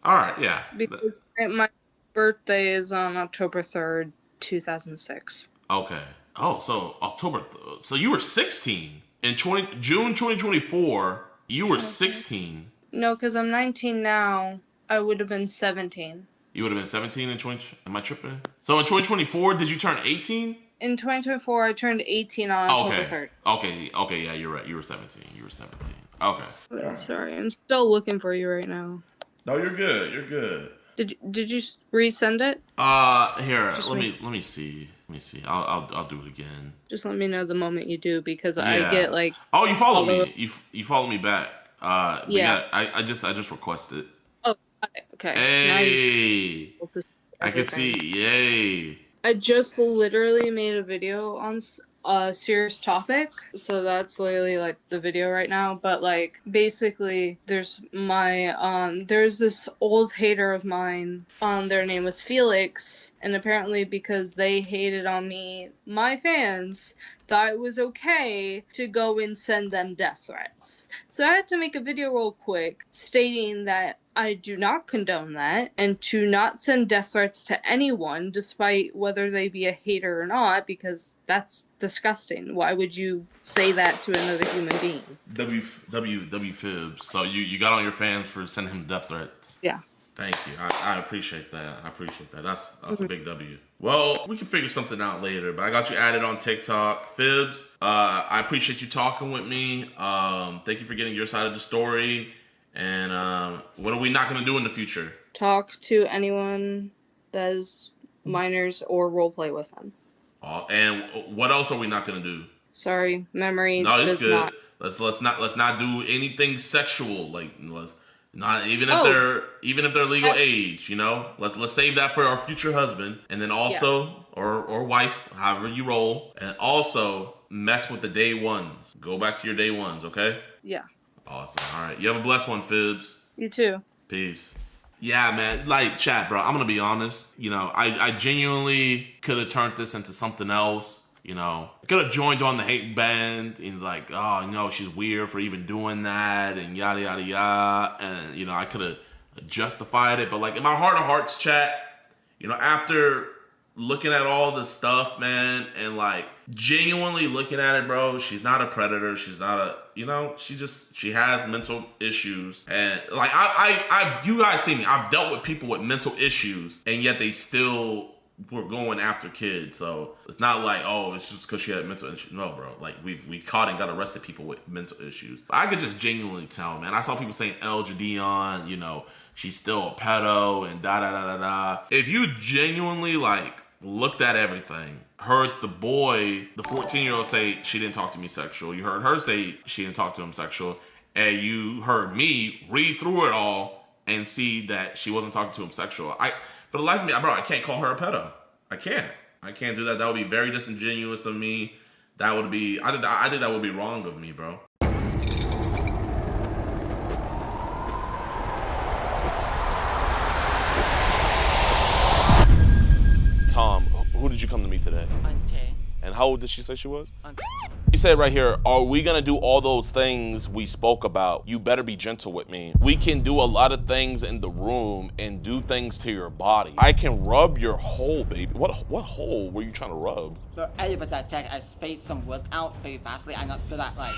All right, yeah. Because my birthday is on October 3rd, 2006. Okay. Oh, so so you were 16 in June 2024. You were 16. No, because I'm 19 now. I would have been 17. You would have been 17 in 20. Am I tripping? So in 2024, did you turn 18? In 2024, I turned 18 on October 3rd. Okay, yeah, you're right. You were 17. Okay. Oh, sorry, I'm still looking for you right now. No, you're good. Did you resend it? Here, let me see. I'll do it again. Just let me know the moment you do, because I get like. Oh, you follow me. You follow me back. Yeah. I just requested. Oh, okay. Hey. Nice. I can see. Yay. I just literally made a video on a serious topic, so that's literally like the video right now. But like basically there's this old hater of mine, their name was Felix, and apparently because they hated on me, my fans thought it was okay to go and send them death threats. So I had to make a video real quick stating that I do not condone that, and to not send death threats to anyone, despite whether they be a hater or not, because that's disgusting. Why would you say that to another human being? W fibs. So you got on your fans for sending him death threats. Yeah. Thank you. I appreciate that. That's a big W. Well, we can figure something out later, but I got you added on TikTok. Fibs, I appreciate you talking with me. Thank you for getting your side of the story. And what are we not going to do in the future? Talk to anyone that is minors or roleplay with them. And what else are we not going to do? Sorry, memory no, it's does good. not. Let's not do anything sexual. Like let's not even if they're legal age. You know, let's save that for our future husband, and then also or wife, however you roll, and also mess with the day ones. Go back to your day ones, okay? Yeah. Awesome. All right. You have a blessed one, Fibs. You too. Peace. Yeah, man. Like, chat, bro. I'm gonna be honest. You know, I genuinely could have turned this into something else. You know, I could have joined on the hate band and like, oh, no, she's weird for even doing that and yada yada yada. And you know, I could have justified it, but like in my heart of hearts, chat, you know, after looking at all this stuff, man, and like genuinely looking at it, bro, she's not a predator. She's not a, you know, she has mental issues. And like, you guys see me, I've dealt with people with mental issues and yet they still were going after kids. So it's not like, oh, it's just because she had mental issues. No, bro, like we caught and got arrested people with mental issues. But I could just genuinely tell, man. I saw people saying JiDion, you know, she's still a pedo and da da da da da. If you genuinely like looked at everything, heard the boy, the 14-year-old say she didn't talk to me sexual, you heard her say she didn't talk to him sexual, and you heard me read through it all and see that she wasn't talking to him sexual, for the life of me, bro, I can't call her a pedo. I can't do that. That would be very disingenuous of me. That would be, I think that would be wrong of me, bro. Tom, who did you come to meet today? Auntie. And how old did she say she was? Auntie. You said right here, are we gonna do all those things we spoke about? You better be gentle with me. We can do a lot of things in the room and do things to your body. I can rub your hole, baby. What hole were you trying to rub? The area with that tech, I spaced some work out very fastly. I'm not good at like.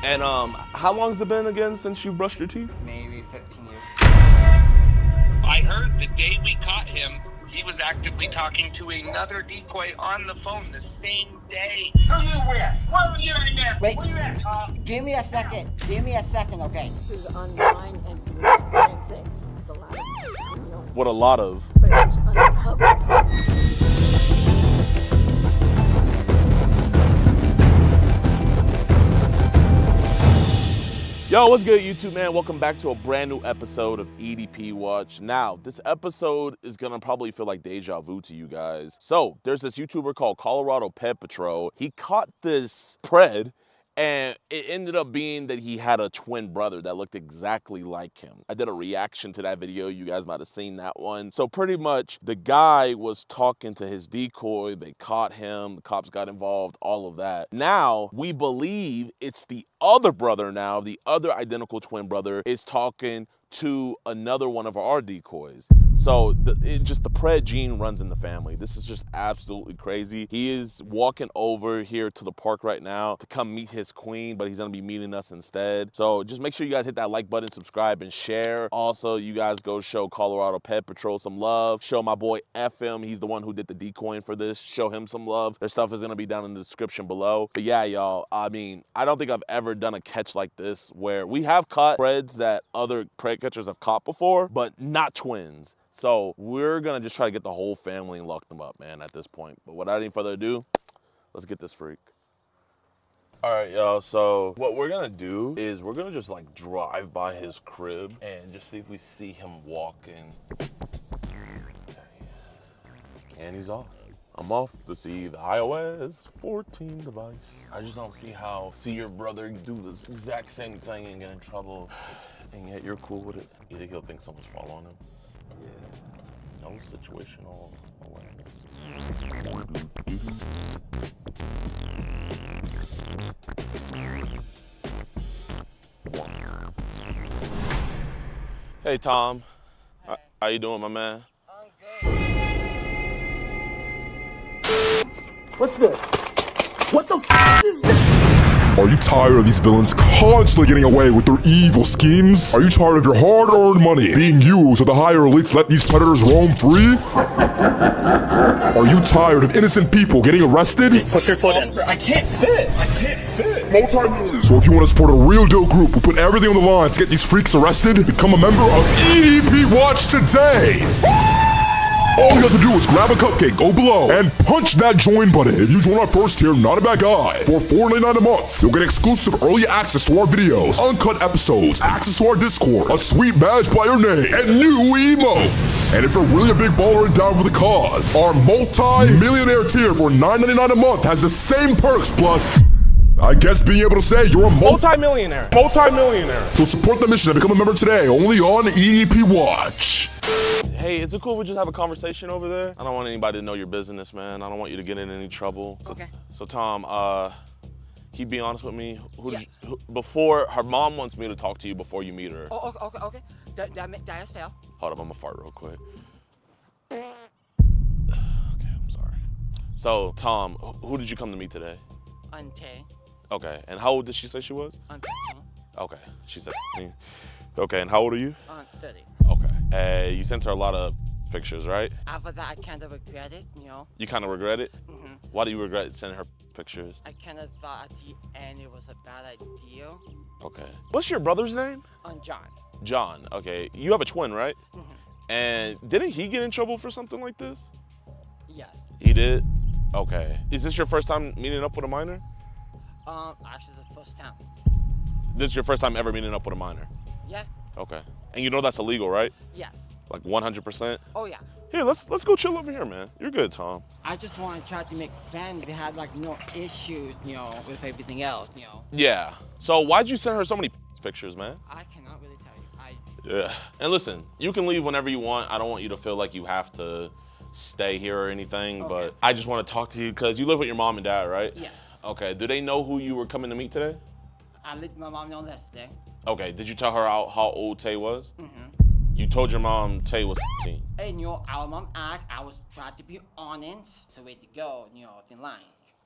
And how long has it been again since you brushed your teeth? Maybe 15 years. I heard the day we caught him, he was actively talking to another decoy on the phone the same day. Who you with? Where were you in there? Wait. Where you at, Tom? Give me a second. Give me a second, okay? This is online and experiencing. It's a lot of What a lot of. Yo, what's good, YouTube, man? Welcome back to a brand new episode of EDP Watch. Now, this episode is gonna probably feel like deja vu to you guys. So, there's this YouTuber called Colorado Pet Patrol. He caught this pred, and it ended up being that he had a twin brother that looked exactly like him. I did a reaction to that video. You guys might have seen that one. So pretty much the guy was talking to his decoy. They caught him. The cops got involved, all of that. Now we believe it's the other brother now. The other identical twin brother is talking to another one of our decoys. So the pred gene runs in the family. This is just absolutely crazy. He is walking over here to the park right now to come meet his queen, but he's gonna be meeting us instead. So just make sure you guys hit that like button, subscribe, and share. Also, you guys go show Colorado Pet Patrol some love. Show my boy FM, he's the one who did the decoying for this. Show him some love. Their stuff is gonna be down in the description below. But yeah, y'all, I mean, I don't think I've ever done a catch like this where we have caught preds that other pred catchers have caught before, but not twins. So we're gonna just try to get the whole family and lock them up, man, at this point. But without any further ado, let's get this freak. All right, y'all, so what we're gonna do is we're gonna just like drive by his crib and just see if we see him walking. There he is. And he's off. I'm off to see the iOS 14 device. I just don't see how your brother do this exact same thing and get in trouble, and yet you're cool with it. You think he'll think someone's following him? Yeah. No situational awareness. Hey, Tom. Hey. How you doing, my man? What's this? What the f is this? Are you tired of these villains constantly getting away with their evil schemes? Are you tired of your hard-earned money being used so the higher elites let these predators roam free? Are you tired of innocent people getting arrested? Put your foot in. I can't fit. I can't fit. So if you want to support a real deal group who put everything on the line to get these freaks arrested, become a member of EDP Watch today! All you have to do is grab a cupcake, go below, and punch that join button. If you join our first tier, not a bad guy, for $4.99 a month, you'll get exclusive early access to our videos, uncut episodes, access to our Discord, a sweet badge by your name, and new emotes. And if you're really a big baller and down for the cause, our multi-millionaire tier for $9.99 a month has the same perks, plus I guess being able to say you're a multi-millionaire. Multi-millionaire. So support the mission and become a member today, only on EDP Watch. Hey, is it cool if we just have a conversation over there? I don't want anybody to know your business, man. I don't want you to get in any trouble. Okay. So Tom, can you be honest with me? Before, her mom wants me to talk to you before you meet her. Oh, okay. That is fair. Hold up, I'm gonna fart real quick. Okay, I'm sorry. So, Tom, who did you come to meet today? Auntie. Okay, and how old did she say she was? 15. Okay, she said 15. Okay, and how old are you? 30. Okay. You sent her a lot of pictures, right? After that, I kind of regret it, you know. You kind of regret it? Mm-hmm. Why do you regret sending her pictures? I kind of thought at the end it was a bad idea. Okay. What's your brother's name? John. John, okay. You have a twin, right? Mm-hmm. And didn't he get in trouble for something like this? Yes. He did? Okay. Is this your first time meeting up with a minor? Actually the first time. This is your first time ever meeting up with a minor? Yeah. Okay. And you know that's illegal, right? Yes. Like 100%? Oh yeah. Here, let's go chill over here, man. You're good, Tom. I just want to try to make friends. We had like no issues, you know, with everything else, you know. Yeah. So why'd you send her so many pictures, man? I cannot really tell you. Yeah. And listen, you can leave whenever you want. I don't want you to feel like you have to stay here or anything, but I just want to talk to you because you live with your mom and dad, right? Yes. Okay. Do they know who you were coming to meet today? I let my mom know yesterday. Okay. Did you tell her how old Tay was? Mm-hmm. You told your mom Tay was 15. And you know, our mom act, I was trying to be honest, so way to go, you know, in line.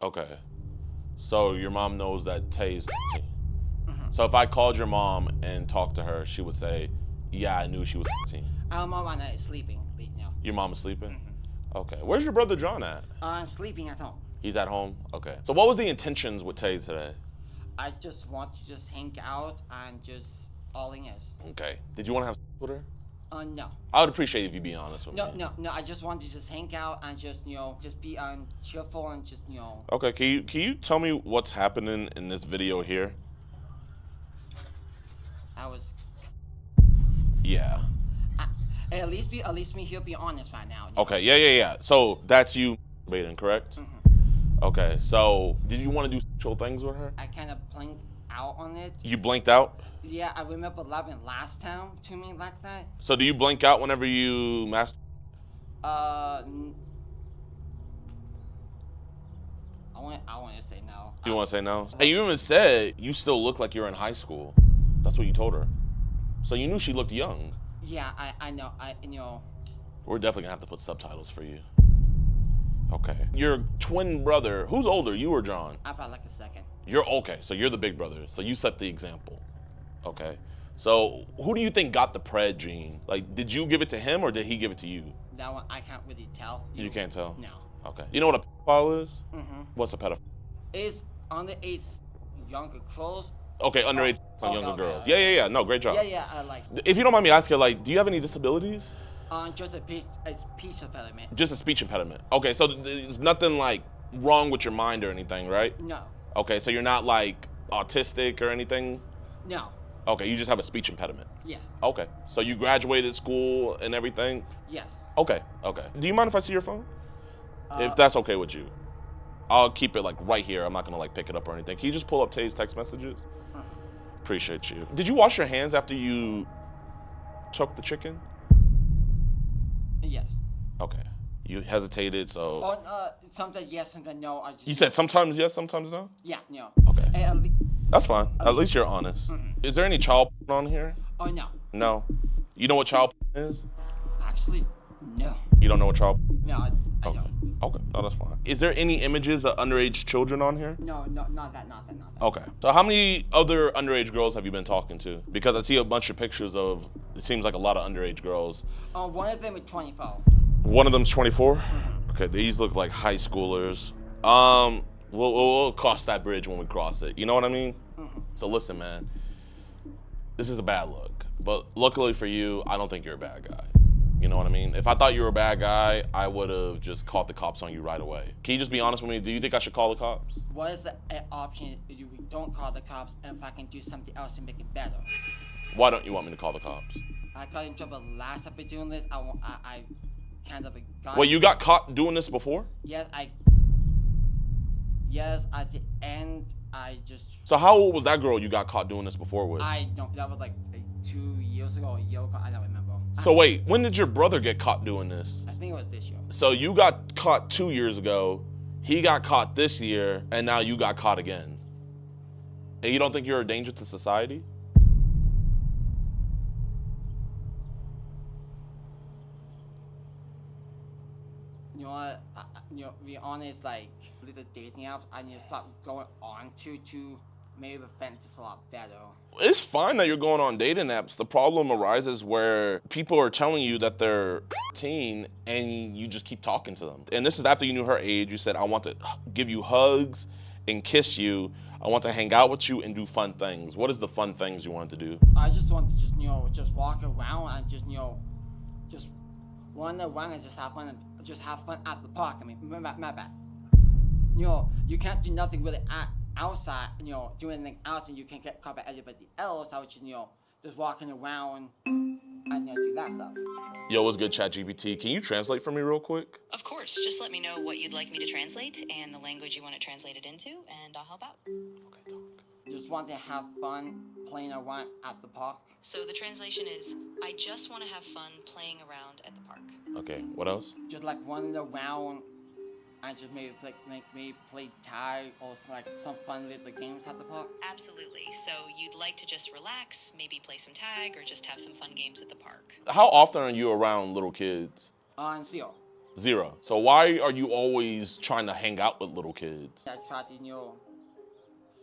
Okay. So your mom knows that Tay is 15. Mm-hmm. So if I called your mom and talked to her, she would say, yeah, I knew she was 15. Our mom is sleeping, you know. Your mom is sleeping? Mm-hmm. Okay. Where's your brother John at? Sleeping at home. He's at home? Okay. So what was the intentions with Tay today? I just want to just hang out and just all in is. Okay. Did you want to have sex with her? No. I would appreciate if you be honest with me. No. I just want to just hang out and just, just be cheerful and just, Okay, can you tell me what's happening in this video here? I was. Yeah. At least me he'll be honest right now. Okay, yeah. So that's you masturbating, correct? Okay, so did you want to do sexual things with her? I kind of blinked out on it. You blinked out? Yeah, I remember loving last time to me like that. So do you blink out whenever you masturbate? I want to say no. You want to say no? And you even said you still look like you're in high school. That's what you told her. So you knew she looked young. Yeah, I know. We're definitely gonna have to put subtitles for you. Okay. Your twin brother, who's older, you or John? I felt like a second. You're okay, so you're the big brother. So you set the example. Okay. So who do you think got the pred gene? Like, did you give it to him or did he give it to you? That one I can't really tell. You can't tell? No. Okay. You know what a pedophile is? What's a pedophile? It's underage younger girls. Okay, underage on younger girls. Yeah. No, great job. Yeah, I like. If you don't mind me asking, like, do you have any disabilities? Just a speech impediment. Just a speech impediment. Okay, so there's nothing like wrong with your mind or anything, right? No. Okay, so you're not like autistic or anything? No. Okay, you just have a speech impediment. Yes. Okay, so you graduated school and everything? Yes. Okay. Do you mind if I see your phone? If that's okay with you. I'll keep it like right here. I'm not gonna like pick it up or anything. Can you just pull up Tay's text messages? Appreciate you. Did you wash your hands after you took the chicken? Yes. Okay. You hesitated, so. Sometimes yes and then no. You said sometimes yes, sometimes no? Yeah, no. Okay. That's fine. At least you're honest. Is there any child porn on here? Oh, no. No. You know what child porn is? Actually, no. You don't know what child porn? No, I don't. Okay, no, that's fine. Is there any images of underage children on here? No, not that. Okay. So how many other underage girls have you been talking to? Because I see a bunch of pictures of, it seems like a lot of underage girls. One of them is 24. One of them's 24? Okay, these look like high schoolers. We'll cross that bridge when we cross it. You know what I mean? So listen, man. This is a bad look. But luckily for you, I don't think you're a bad guy. You know what I mean? If I thought you were a bad guy, I would have just called the cops on you right away. Can you just be honest with me? Do you think I should call the cops? What is the option if you don't call the cops if I can do something else to make it better? Why don't you want me to call the cops? I got in trouble last time for doing this. I kind of got... Wait, you got caught doing this before? Yes, Yes, at the end, I just... So how old was that girl you got caught doing this before with? I don't... That was like 2 years ago, a year ago. I don't remember. So wait, when did your brother get caught doing this? I think it was this year. So you got caught 2 years ago, he got caught this year, and now you got caught again. And you don't think you're a danger to society? You know what? To be honest, like, with the dating apps, I need to stop going on to maybe prevent this a lot better. It's fine that you're going on dating apps. The problem arises where people are telling you that they're 18 and you just keep talking to them. And this is after you knew her age. You said, I want to give you hugs and kiss you. I want to hang out with you and do fun things. What is the fun things you want to do? I just want to just walk around and just run around and just have fun at the park. I mean, my bad. You can't do nothing really outside, doing anything else, and you can get caught by everybody else. I was just walking around and do that stuff. Yo, what's good, ChatGPT? Can you translate for me real quick? Of course. Just let me know what you'd like me to translate and the language you want it translated into, and I'll help out. Okay, talk. Just want to have fun playing around at the park. So the translation is, I just want to have fun playing around at the park. Okay, what else? Just like running around and just maybe play tag or like some fun little games at the park. Absolutely. So you'd like to just relax, maybe play some tag or just have some fun games at the park. How often are you around little kids? Zero. Zero. So why are you always trying to hang out with little kids? I try to,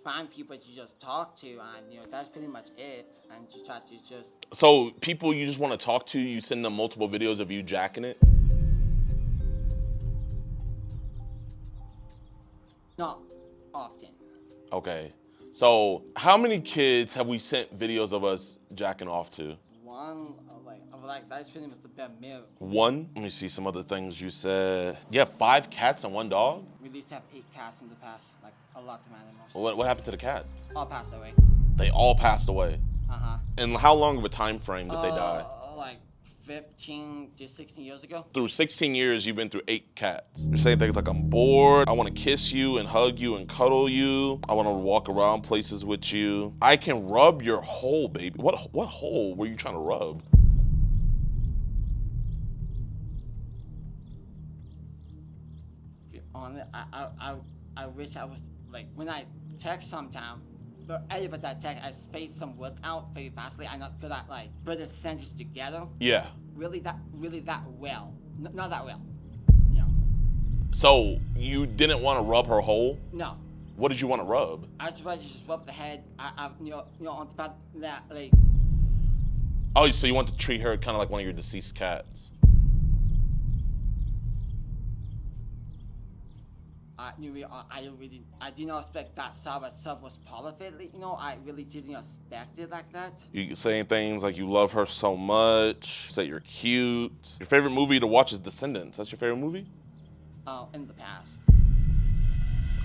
find people to just talk to, and that's pretty much it. And you try to just... So people you just want to talk to, you send them multiple videos of you jacking it? Not often. Okay. So how many kids have we sent videos of us jacking off to? One, like like that's pretty much the bare minimum. One. Let me see some other things you said. You have 5 cats and 1 dog? We used to have 8 cats in the past, like a lot of animals. What happened to the cats? All passed away. They all passed away. Uh-huh. And how long of a time frame did they die? Like 15 to 16 years ago. Through 16 years, you've been through 8 cats. You're saying things like, I'm bored, I want to kiss you and hug you and cuddle you. I want to walk around places with you. I can rub your hole, baby. What hole were you trying to rub? I wish I was, like, when I text sometime, but everybody I text, I space some words out very fastly. I'm not good at, like, put the sentences together. Yeah. Really that well. Not that well. So you didn't want to rub her hole? No. What did you want to rub? I was supposed to just rub the head, on the fact that, like... Oh, so you want to treat her kind of like one of your deceased cats? I did not expect that side itself was part of it. I really didn't expect it like that. You saying things like you love her so much, say you're cute. Your favorite movie to watch is Descendants. That's your favorite movie? In the past.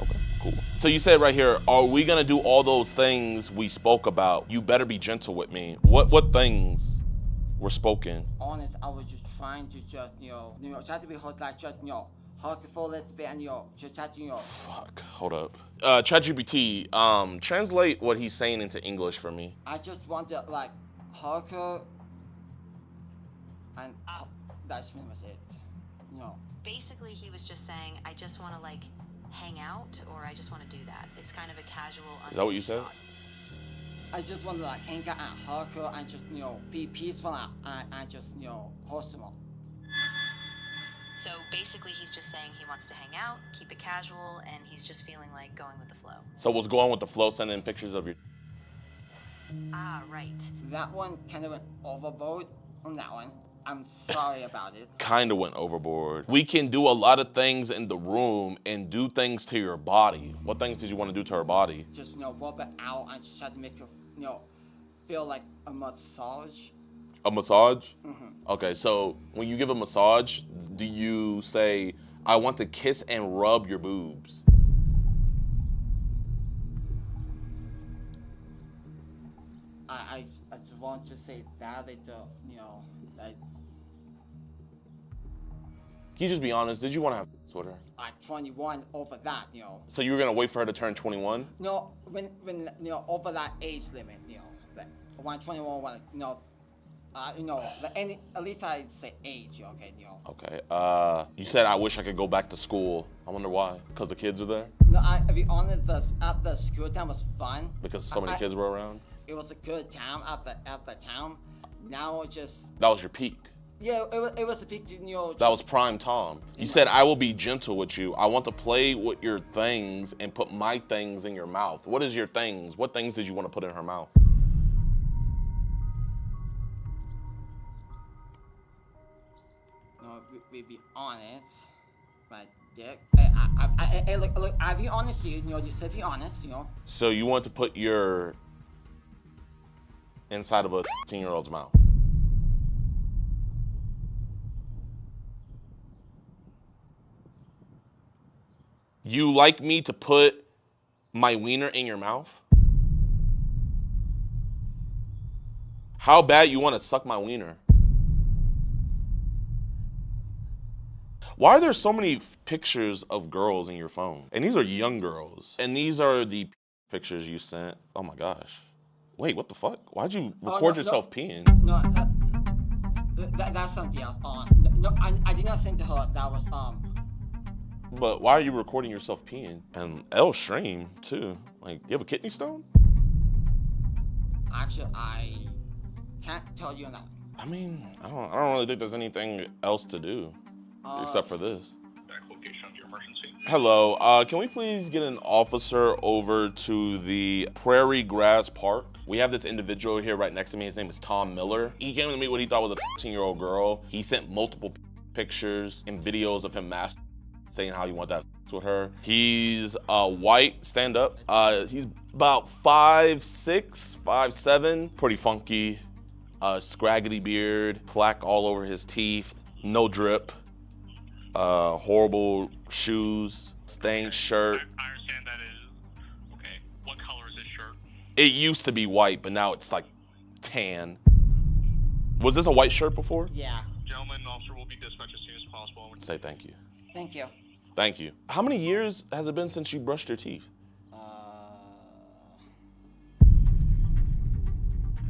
Okay, cool. So you said right here, are we gonna do all those things we spoke about? You better be gentle with me. What things were spoken? Honest, I was just trying to just, try to be hot, like just, hug for a little bit and, just try to, Fuck, hold up. ChatGPT, translate what he's saying into English for me. I just want to, like, hug her, and that's pretty much it, Basically, he was just saying, I just want to, like, hang out, or I just want to do that. It's kind of a casual... Is that what you said? I just want to, like, hang out and hug her and just, be peaceful and just, host them all. So basically, he's just saying he wants to hang out, keep it casual, and he's just feeling like going with the flow. So what's going with the flow, sending pictures of your... Ah, right. That one kind of went overboard on that one. I'm sorry about it. Kind of went overboard. We can do a lot of things in the room and do things to your body. What things did you want to do to her body? Just, rub it out and just try to make her, feel like a massage. A massage? Mm-hmm. Okay, so when you give a massage, do you say, I want to kiss and rub your boobs? I just want to say that little, that's... Can you just be honest? Did you want to have sex with her? 21 over that, So you were going to wait for her to turn 21? No, when over that age limit, like, when 21, at least I'd say age, okay, Okay, you said I wish I could go back to school. I wonder why? Because the kids are there? No, to be honest, at the school time was fun. Because so many kids were around? It was a good time at the town. Now it just... That was your peak? Yeah, it was a peak to, That was prime time. You said, I will be gentle with you. I want to play with your things and put my things in your mouth. What is your things? What things did you want to put in her mouth? No, be honest, my dick. Look, I'll be honest with you, you said be honest, So you want to put your inside of a 15-year-old's mouth? You like me to put my wiener in your mouth? How bad you want to suck my wiener? Why are there so many pictures of girls in your phone? And these are young girls. And these are the pictures you sent. Oh my gosh. Wait, what the fuck? Why'd you record yourself peeing? No, that's something else. No, I did not send to her. That was, But why are you recording yourself peeing? And L stream too. Like, you have a kidney stone? Actually, I can't tell you that. I mean, I don't really think there's anything else to do except for this. Hello, can we please get an officer over to the Prairie Grass Park? We have this individual here right next to me. His name is Tom Miller. He came to meet what he thought was a 13-year-old girl. He sent multiple pictures and videos of him saying how he wanted to have sex with her. He's white, stand up. He's about 5'6", 5'7", pretty funky. scraggly beard, plaque all over his teeth, no drip, horrible shoes, stained shirt. I understand that is okay. What color is this shirt? It used to be white, but now it's like tan. Was this a white shirt before? Yeah. Gentlemen, officer will be dispatched as soon as possible. Say thank you. Thank you. Thank you. How many years has it been since you brushed your teeth?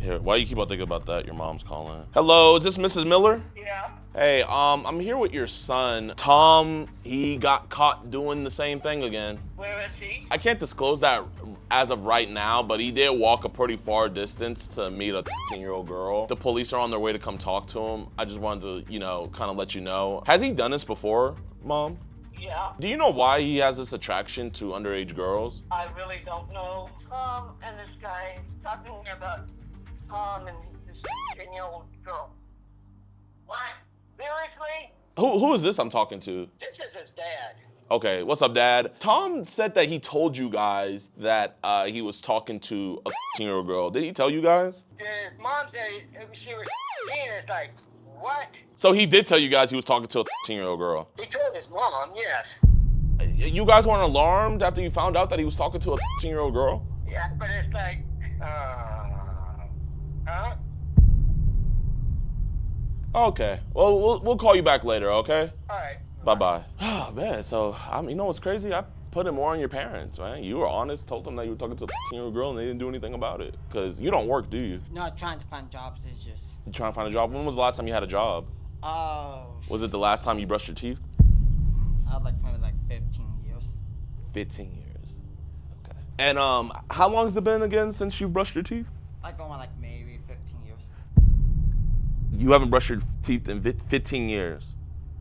Here, why you keep on thinking about that? Your mom's calling. Hello, is this Mrs. Miller? Yeah. Hey, I'm here with your son, Tom. He got caught doing the same thing again. Where is he? I can't disclose that as of right now, but he did walk a pretty far distance to meet a 13-year-old girl. The police are on their way to come talk to him. I just wanted to, you know, kind of let you know. Has he done this before, Mom? Yeah. Do you know why he has this attraction to underage girls? I really don't know. Tom and this guy talking about Tom and this 10-year-old girl. What? Seriously? Who is this I'm talking to? This is his dad. Okay, what's up, Dad? Tom said that he told you guys that he was talking to a 13-year-old girl. Did he tell you guys? His mom said she was 13. It's like, what? So he did tell you guys he was talking to a 13-year-old girl. He told his mom, yes. You guys weren't alarmed after you found out that he was talking to a 13-year-old girl? Yeah, but it's like, huh? Okay, well, we'll call you back later, okay? All right. Bye-bye. Oh, man, so, you know what's crazy? I put it more on your parents, man. You were honest, told them that you were talking to a 13-year-old girl and they didn't do anything about it. Because you don't work, do you? Not trying to find jobs, it's just... You trying to find a job? When was the last time you had a job? Was it the last time you brushed your teeth? I had like maybe like 15 years. 15 years. Okay. And how long has it been again since you brushed your teeth? Like going like maybe 15 years. You haven't brushed your teeth in 15 years.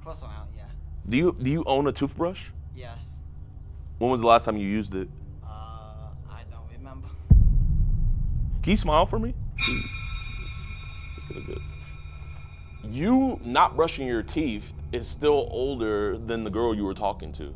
Close amount, yeah. Do you own a toothbrush? Yes. When was the last time you used it? I don't remember. Can you smile for me? Good. You not brushing your teeth is still older than the girl you were talking to.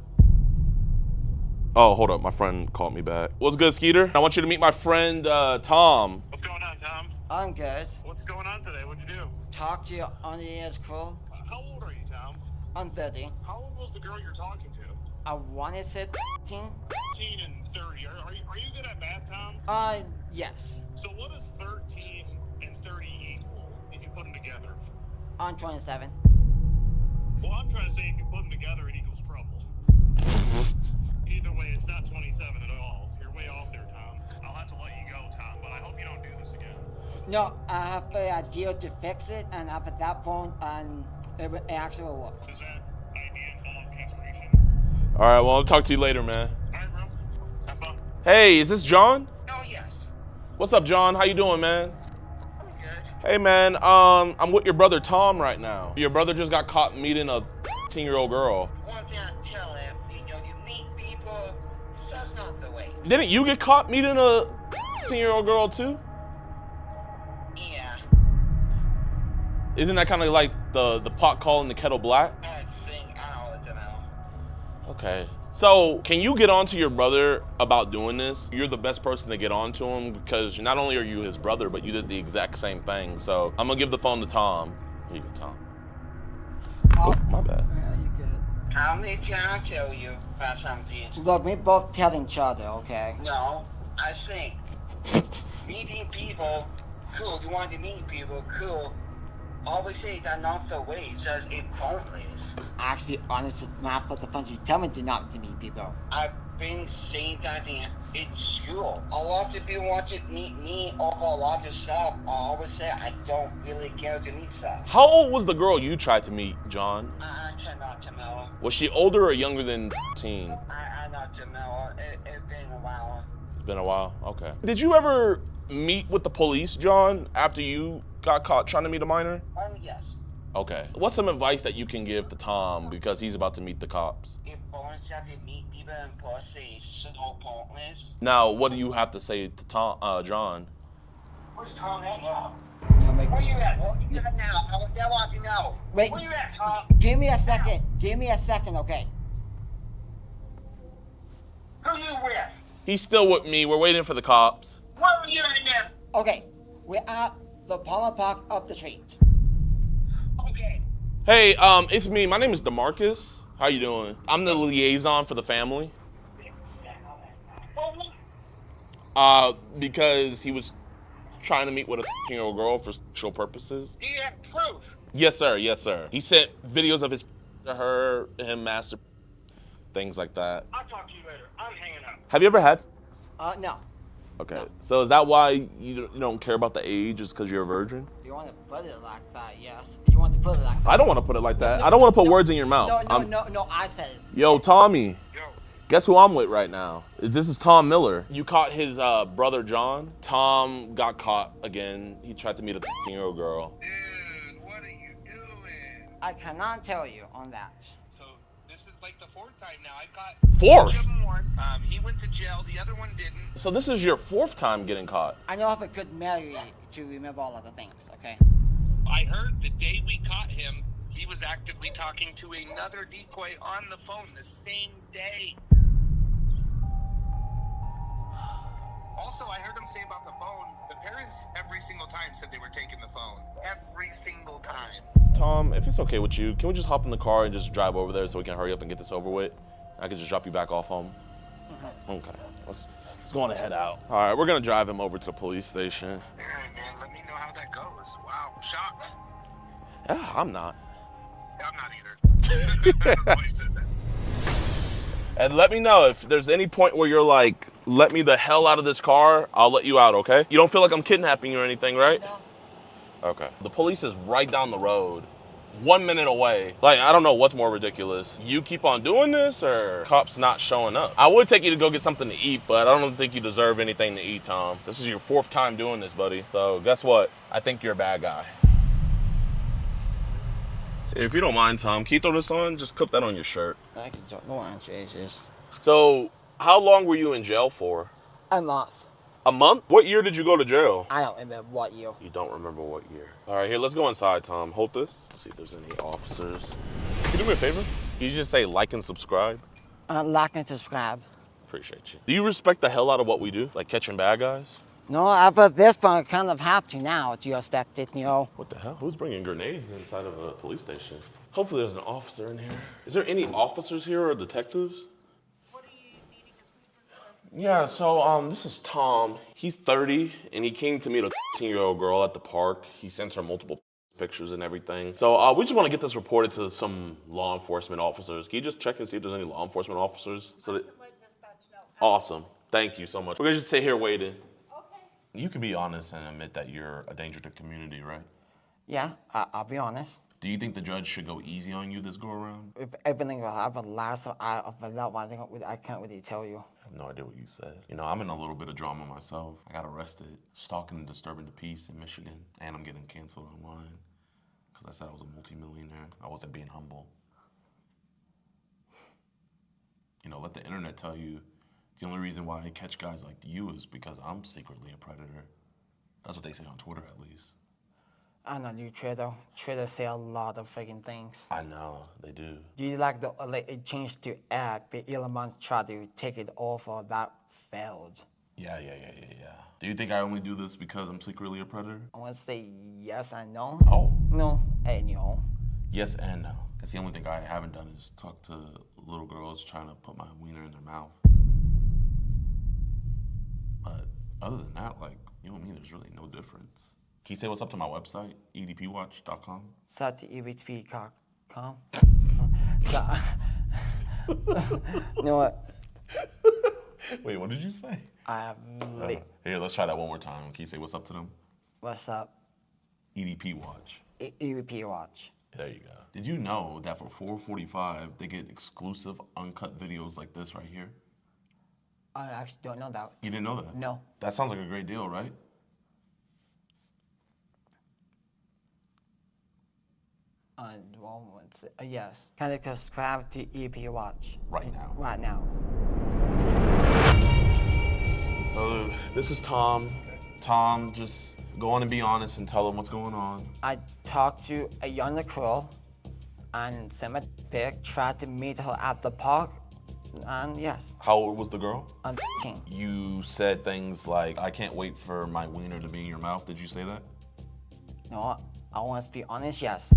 Oh, hold up, my friend called me back. What's good, Skeeter? I want you to meet my friend, Tom. What's going on, Tom? I'm good. What's going on today? What'd you do? Talk to your underage crew. How old are you, Tom? I'm 30. How old was the girl you're talking to? I wanna say 13. 13 and 30. Are you good at math, Tom? Yes. So what does 13 and 30 equal if you put them together? I'm 27. Well, I'm trying to say if you put them together, it equals trouble. Either way, it's not 27 at all. You're way off there, Tom. I'll have to let you go, Tom, but I hope you don't do this again. No, I have the idea to fix it, and after that point, it actually will work. Does that idea involve castration? All right, well, I'll talk to you later, man. All right, bro. Have fun. Hey, is this John? Oh, yes. What's up, John? How you doing, man? Hey, man, I'm with your brother Tom right now. Your brother just got caught meeting a 13-year-old girl. One thing I tell him, you meet people, that's not the way. Didn't you get caught meeting a 13-year-old girl, too? Yeah. Isn't that kind of like the pot calling the kettle black? I don't know. Okay. So, can you get on to your brother about doing this? You're the best person to get on to him because not only are you his brother, but you did the exact same thing. So, I'm gonna give the phone to Tom. Here you go, Tom. Oh, my bad. Yeah, you good. How many times I tell you about something? Look, we both tell each other, okay? No, I think meeting people, cool. You want to meet people, cool. Always say that not the way, just it's pointless. Actually, honestly, not for the fun. You tell me to not to meet people. I've been saying that in school. A lot of people want to meet me over a lot of stuff. I always say I don't really care to meet stuff. How old was the girl you tried to meet, John? I cannot tell. Was she older or younger than 13? I not to know. It's been a while. It's been a while, okay. Did you ever meet with the police, John, after you got caught trying to meet a minor? Yes. Okay. What's some advice that you can give to Tom because he's about to meet the cops? If always have to meet people in person is so pointless. Now, what do you have to say to Tom, John? Where's Tom at now? Where you at? Where you at now? I want to know. Wait. Where you at, Tom? Give me a second. Give me a second, okay? Who you with? He's still with me. We're waiting for the cops. Where were you in there? Okay. We're at the Palmer Park up the street. Okay. Hey, it's me. My name is DeMarcus. How you doing? I'm the liaison for the family. Because he was trying to meet with a 13-year-old girl for sexual purposes. Do you have proof? Yes, sir. Yes, sir. He sent videos of his to her, him master, things like that. I'll talk to you later. I'm hanging up. Have you ever had? No. Okay. No. So is that why you don't care about the age, just because you're a virgin? You want to put it like that, yes. You want to put it like that. I don't want to put it like that. I don't want to put words in your mouth. No, I said it. Yo, Tommy. Guess who I'm with right now? This is Tom Miller. You caught his brother, John. Tom got caught again. He tried to meet a 13-year-old girl. Dude, what are you doing? I cannot tell you on that. So this is like the fourth time now. I got Fourth? one. He went to jail. The other one didn't. So this is your fourth time getting caught. I know of a good memory to remember all of the things, okay? I heard the day we caught him, he was actively talking to another decoy on the phone the same day. Also, I heard him say about the phone, the parents every single time said they were taking the phone. Every single time. Tom, if it's okay with you, can we just hop in the car and just drive over there so we can hurry up and get this over with? I can just drop you back off home. Okay, let's go on and head out. All right, we're gonna drive him over to the police station. All right, man, let me know how that goes. Wow, shocked. Yeah, I'm not. I'm not either. And let me know if there's any point where you're like, let me the hell out of this car, I'll let you out, okay? You don't feel like I'm kidnapping you or anything, right? No. Okay. The police is right down the road, 1 minute away. Like, I don't know what's more ridiculous. You keep on doing this or cops not showing up? I would take you to go get something to eat, but I don't think you deserve anything to eat, Tom. This is your fourth time doing this, buddy. So guess what? I think you're a bad guy. If you don't mind, Tom, can you throw this on? Just clip that on your shirt. I can talk. Go on, Jesus. So, how long were you in jail for? A month. A month? What year did you go to jail? I don't remember what year. You don't remember what year. All right, here, let's go inside, Tom. Hold this. Let's see if there's any officers. Can you do me a favor? Can you just say like and subscribe? Like and subscribe. Appreciate you. Do you respect the hell out of what we do? Like catching bad guys? No, after this one, I kind of have to now. Do you expect it, you know? What the hell? Who's bringing grenades inside of a police station? Hopefully there's an officer in here. Is there any officers here or detectives? Yeah, so this is Tom. He's 30 and he came to meet a 13-year-old girl at the park. He sends her multiple pictures and everything. So we just want to get this reported to some law enforcement officers. Can you just check and see if there's any law enforcement officers? Awesome. Thank you so much. We're gonna just sit here waiting. Okay. You can be honest and admit that you're a danger to the community, right? Yeah, I'll be honest. Do you think the judge should go easy on you this go around? If everything will happen last, I can't really tell you. I have no idea what you said. You know, I'm in a little bit of drama myself. I got arrested, stalking and disturbing the peace in Michigan, and I'm getting canceled online because I said I was a multimillionaire. I wasn't being humble. You know, let the internet tell you the only reason why I catch guys like you is because I'm secretly a predator. That's what they say on Twitter, at least. I know you Twitter. Twitter say a lot of freaking things. I know, they do. Do you like the it changed to act, but Elon Musk tried to take it off or that failed? Yeah. Do you think I only do this because I'm secretly a predator? I want to say yes and no. Oh. No and no. Yes and no. Because the only thing I haven't done is talk to little girls trying to put my wiener in their mouth. But other than that, like, you and me, there's really no difference. Can you say what's up to my website, edpwatch.com? edpwatch.com. You know what? Wait, what did you say? Here, let's try that one more time. Can you say what's up to them? What's up? EDP Watch. EDP Watch. There you go. Did you know that for $4.45 they get exclusive uncut videos like this right here? I actually don't know that. You didn't know that? No. That sounds like a great deal, right? Yes. Can I subscribe to EDP Watch? Right now. Right now. So this is Tom. Tom, just go on and be honest and tell him what's going on. I talked to a younger girl and sent a pic, tried to meet her at the park, and yes. How old was the girl? I'm 15. You said things like, I can't wait for my wiener to be in your mouth. Did you say that? No, I want to be honest, yes.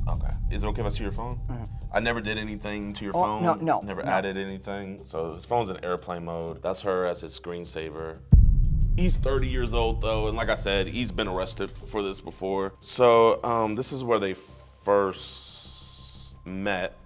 Okay. Is it okay if I see your phone? I never did anything to your phone. No. Never added anything. So his phone's in airplane mode. That's her as his screensaver. He's 30 years old though, and like I said, he's been arrested for this before. So this is where they first met.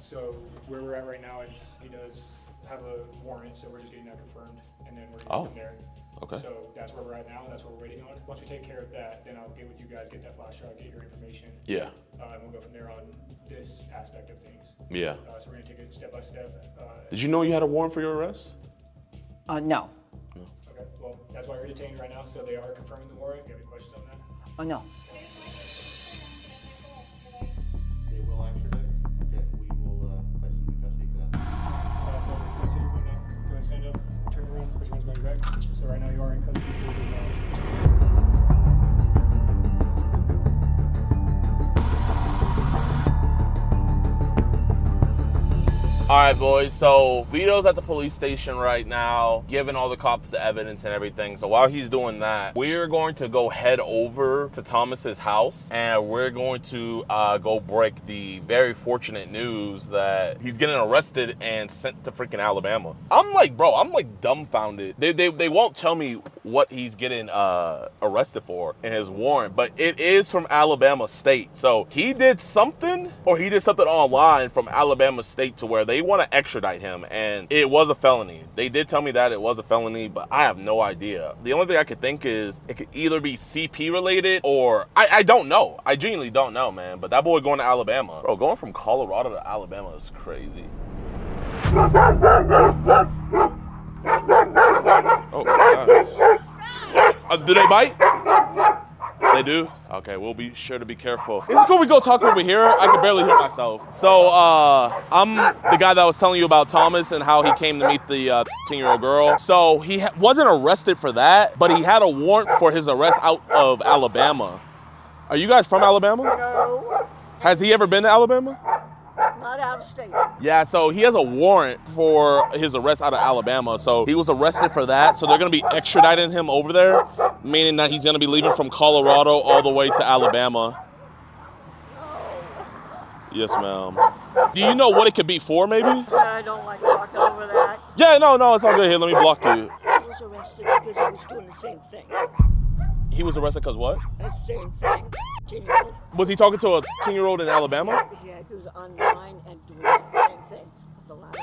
So where we're at right now is he does have a warrant, so we're just getting that confirmed, and then we're going from there. Okay. So that's where we're at now. That's what we're waiting on. Once we take care of that, then I'll get with you guys, get that flash drive, get your information. Yeah. And we'll go from there on this aspect of things. Yeah. So we're gonna take it step by step. Did you know you had a warrant for your arrest? No. Okay. Well, that's why we're detained right now. So they are confirming the warrant. You have any questions on that? No. They will extradite. Okay, we will place them in custody for that. So once you your phone now, go ahead and stand up, turn around, put your hands behind your back. So right now you are in custody for All right, boys, so Vito's at the police station right now, giving all the cops the evidence and everything. So while he's doing that, we're going to go head over to Thomas's house, and we're going to go break the very fortunate news that he's getting arrested and sent to freaking Alabama. I'm like dumbfounded. They won't tell me what he's getting arrested for in his warrant, but it is from Alabama State. So he did something, or he did something online from Alabama State to where they want to extradite him, and it was a felony. They did tell me that it was a felony, but I have no idea. The only thing I could think is it could either be CP related, or I don't know. I genuinely don't know, man. But that boy going to Alabama. Bro, going from Colorado to Alabama is crazy. Oh my gosh. Do they bite? They do? Okay, we'll be sure to be careful. Is it cool we go talk over here? I can barely hear myself. So, I'm the guy that was telling you about Thomas and how he came to meet the 10-year-old girl. So, he wasn't arrested for that, but he had a warrant for his arrest out of Alabama. Are you guys from Alabama? No. Has he ever been to Alabama? Not out of state. Yeah, so he has a warrant for his arrest out of Alabama. So he was arrested for that. So they're going to be extraditing him over there, meaning that he's going to be leaving from Colorado all the way to Alabama. Yes, ma'am. Do you know what it could be for, maybe? I don't like talking over that. Yeah, no, it's all good. Here, let me block you. He was arrested because he was doing the same thing. He was arrested because what? The same thing. 10-year-old. Was he talking to a 10-year-old in Alabama? Yeah, he was online and doing the same thing with a lot of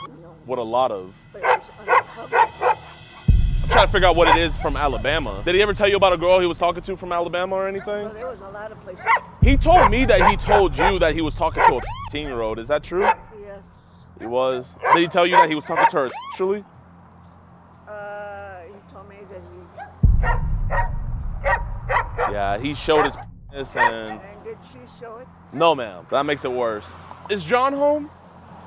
10-year-olds. What a lot of? But it was undercover. I'm trying to figure out what it is from Alabama. Did he ever tell you about a girl he was talking to from Alabama or anything? Well, there was a lot of places. He told me that he told you that he was talking to a 10-year-old. Is that true? Yes. He was. Did he tell you that he was talking to her sexually? He told me that he... Yeah, he showed his penis and... And did she show it? No, ma'am. That makes it worse. Is John home?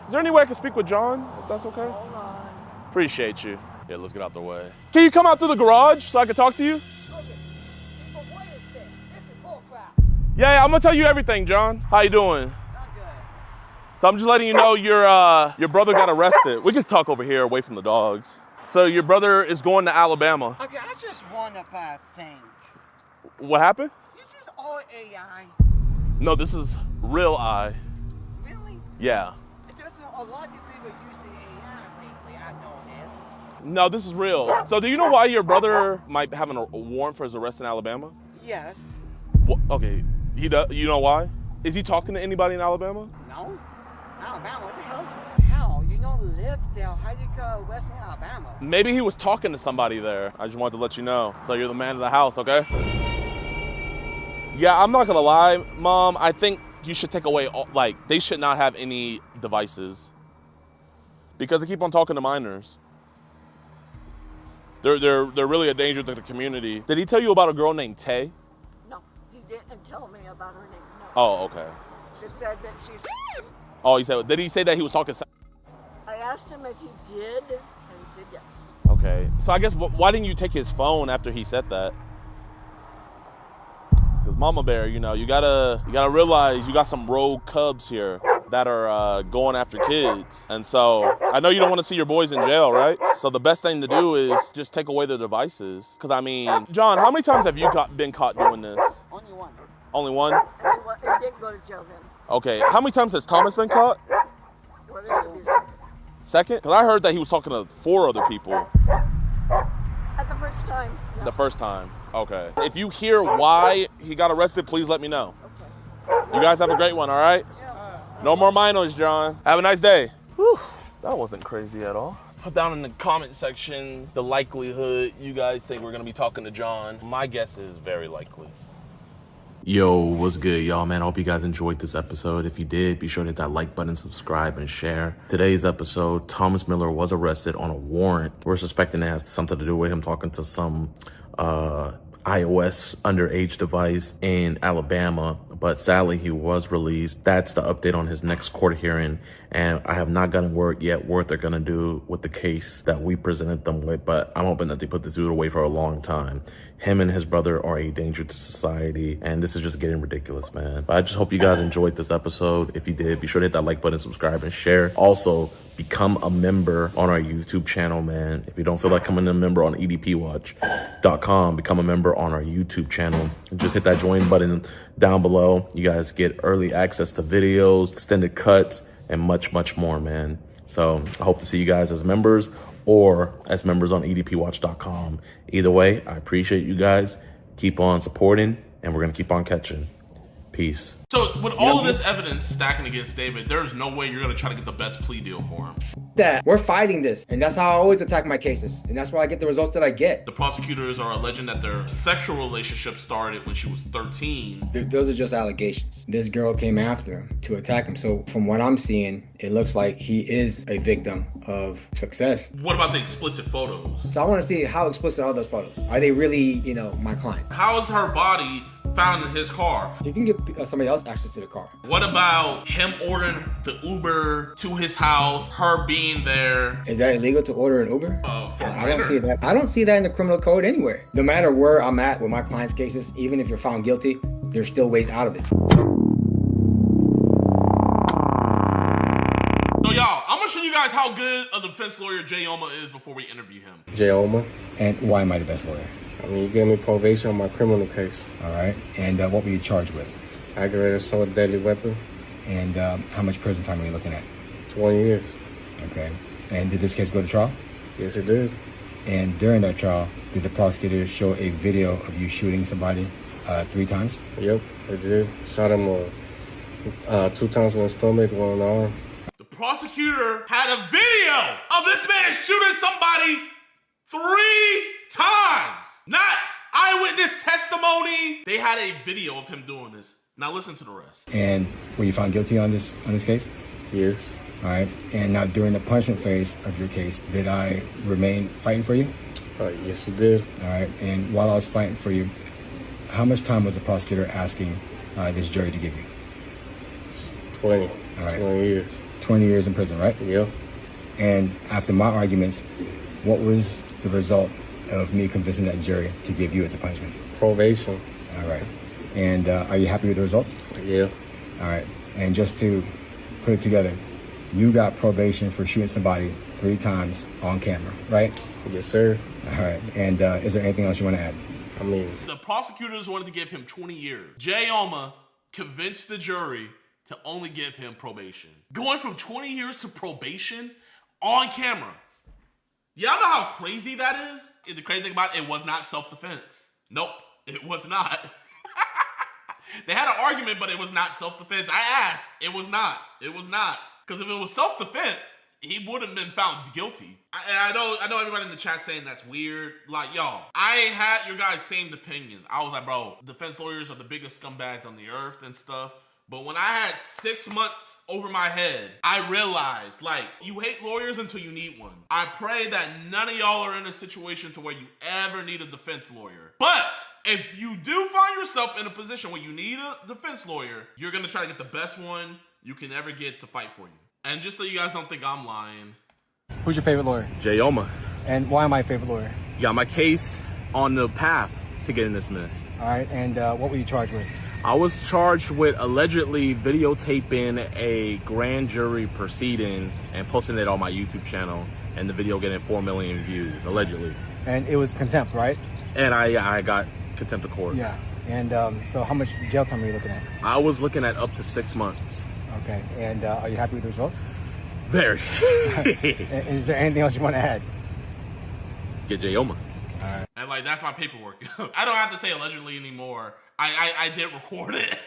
Is there any way I can speak with John, if that's okay? Hold on. Appreciate you. Yeah, let's get out the way. Can you come out through the garage so I can talk to you? But what is this? This is bullcrap. Yeah, I'm gonna tell you everything, John. How you doing? Not good. So I'm just letting you know your brother got arrested. We can talk over here away from the dogs. So your brother is going to Alabama. Okay, I just wonder about a thing. What happened? This is all AI. No, this is real eye. Really? Yeah. There's a lot of people using AI lately, I know this. No, this is real. So do you know why your brother might have a warrant for his arrest in Alabama? Yes. Okay, he does. You know why? Is he talking to anybody in Alabama? No. Alabama, what the hell? Hell, you don't live there. How you go west in Alabama? Maybe he was talking to somebody there. I just wanted to let you know. So you're the man of the house, okay? Yeah, I'm not gonna lie, Mom. I think you should take away all, they should not have any devices because they keep on talking to minors. They're really a danger to the community. Did he tell you about a girl named Tay? No, he didn't tell me about her name. No. Oh, okay. She said that she's... Oh, did he say that he was talking? I asked him if he did, and he said yes. Okay. So I guess why didn't you take his phone after he said that? Because Mama Bear, you gotta realize you got some rogue cubs here that are going after kids. And so I know you don't want to see your boys in jail, right? So the best thing to do is just take away their devices. Because I mean, John, how many times have you been caught doing this? Only one. Only one? He did go to jail then. Okay, how many times has Thomas been caught? Well, this should be second. Second? Because I heard that he was talking to 4 other people. At the first time. The first time. Okay. If you hear why he got arrested, please let me know. Okay. You guys have a great one, all right? Yeah. No more minors, John. Have a nice day. Whew, that wasn't crazy at all. Put down in the comment section the likelihood you guys think we're gonna be talking to John. My guess is very likely. Yo, what's good, y'all, man? I hope you guys enjoyed this episode. If you did, be sure to hit that like button, subscribe, and share. Today's episode, Thomas Miller was arrested on a warrant. We're suspecting it has something to do with him talking to some iOS underage device in Alabama, but sadly he was released. That's the update on his next court hearing, and I have not gotten word yet what they're gonna do with the case that we presented them with, but I'm hoping that they put this dude away for a long time. Him and his brother are a danger to society, and this is just getting ridiculous, man. But I just hope you guys enjoyed this episode. If you did, be sure to hit that like button, subscribe, and share. Also, become a member on our YouTube channel, man. If you don't feel like becoming a member on EDPWatch.com, become a member on our YouTube channel. Just hit that join button down below. You guys get early access to videos, extended cuts, and much, much more, man. So I hope to see you guys as members or as members on EDPWatch.com. Either way, I appreciate you guys. Keep on supporting, and we're going to keep on catching. Peace. So with all of this evidence stacking against David, there's no way you're going to try to get the best plea deal for him. That we're fighting this, and that's how I always attack my cases, and that's why I get the results that I get. The prosecutors are alleging that their sexual relationship started when she was 13. Those are just allegations. This girl came after him to attack him, so from what I'm seeing, it looks like he is a victim of success. What about the explicit photos? So I want to see how explicit are those photos. Are they really, you know, my client? How is her body found in his car? You can give somebody else access to the car. What about him ordering the Uber to his house, her being there? Is that illegal to order an Uber? I don't see that. I don't see that in the criminal code anywhere. No matter where I'm at with my client's cases, even if you're found guilty, there's still ways out of it. So y'all, I'm gonna show you guys how good a defense lawyer Jayoma is before we interview him. Jayoma. And why am I the best lawyer? I mean, you gave me probation on my criminal case. All right. And what were you charged with? Aggravated assault with deadly weapon. And how much prison time are you looking at? 20 years. Okay. And did this case go to trial? Yes, it did. And during that trial, did the prosecutor show a video of you shooting somebody 3 times? Yep, it did. Shot him 2 times in the stomach, 1 in the arm. The prosecutor had a video of this man shooting somebody 3 times. Not eyewitness testimony. They had a video of him doing this. Now listen to the rest. And were you found guilty on this case? Yes. All right. And now during the punishment phase of your case, did I remain fighting for you? Yes, you did. All right. And while I was fighting for you, how much time was the prosecutor asking this jury to give you? 20. All right. 20 years. 20 years in prison, right? Yep. And after my arguments, what was the result of me convincing that jury to give you as a punishment? Probation. All right. And are you happy with the results? Yeah. All right. And just to put it together, you got probation for shooting somebody 3 times on camera, right? Yes, sir. All right. And is there anything else you want to add? I mean, the prosecutors wanted to give him 20 years. Jayoma convinced the jury to only give him probation. Going from 20 years to probation on camera. Y'all know how crazy that is? And the crazy thing about it was not self-defense. Nope, it was not. They had an argument, but it was not self-defense. I asked, it was not. It was not. Because if it was self-defense, he would have been found guilty. I know everybody in the chat saying that's weird. Like, y'all, I had your guys' same opinion. I was like, bro, defense lawyers are the biggest scumbags on the earth and stuff. But when I had 6 months over my head, I realized, like, you hate lawyers until you need one. I pray that none of y'all are in a situation to where you ever need a defense lawyer. But if you do find yourself in a position where you need a defense lawyer, you're going to try to get the best one you can ever get to fight for you. And just so you guys don't think I'm lying. Who's your favorite lawyer? Jayoma. And why am I a favorite lawyer? You got my case on the path to getting dismissed. All right. And what were you charged with? I was charged with allegedly videotaping a grand jury proceeding and posting it on my YouTube channel, and the video getting 4 million views, allegedly. And it was contempt, right? And I got contempt of court. Yeah. And so how much jail time are you looking at? I was looking at up to 6 months. Okay. And are you happy with the results? Very. Is there anything else you want to add? Get Jayoma. Alright. And like, that's my paperwork. I don't have to say allegedly anymore. I did record it.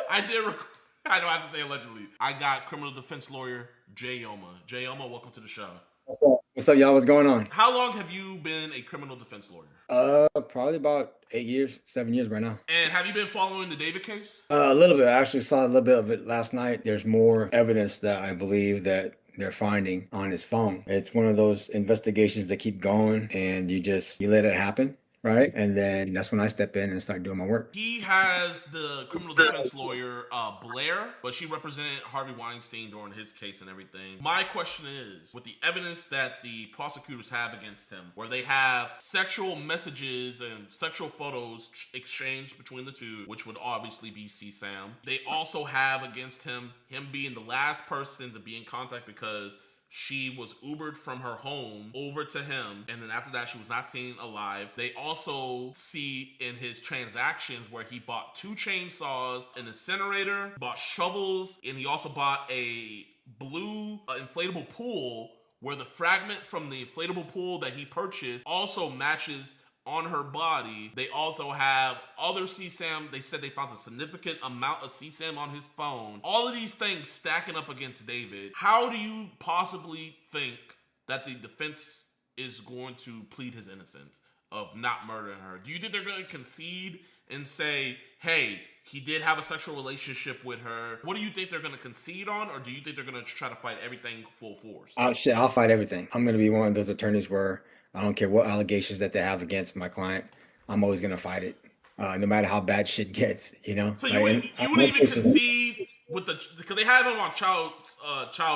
I don't have to say allegedly. I got criminal defense lawyer Jayoma. Jayoma, welcome to the show. What's up? What's up, y'all? What's going on? How long have you been a criminal defense lawyer? Probably about 8 years, 7 years right now. And have you been following the David case? A little bit. I actually saw a little bit of it last night. There's more evidence that I believe that they're finding on his phone. It's one of those investigations that keep going, and you let it happen, right? And then that's when I step in and start doing my work. He has the criminal defense lawyer, Blair, but she represented Harvey Weinstein during his case and everything. My question is, with the evidence that the prosecutors have against him, where they have sexual messages and sexual photos exchanged between the two, which would obviously be CSAM. They also have against him being the last person to be in contact because she was Ubered from her home over to him, and then after that she was not seen alive. They also see in his transactions where he bought 2 chainsaws, an incinerator, bought shovels, and he also bought a blue inflatable pool where the fragment from the inflatable pool that he purchased also matches on her body. They also have other CSAM. They said they found a significant amount of CSAM on his phone. All of these things stacking up against David. How do you possibly think that the defense is going to plead his innocence of not murdering her? Do you think they're going to concede and say, hey, he did have a sexual relationship with her? What do you think they're going to concede on, or do you think they're going to try to fight everything full force? I'll fight everything. I'm going to be one of those attorneys where I don't care what allegations that they have against my client. I'm always going to fight it, no matter how bad shit gets, you know? So you wouldn't even concede with because they have him on child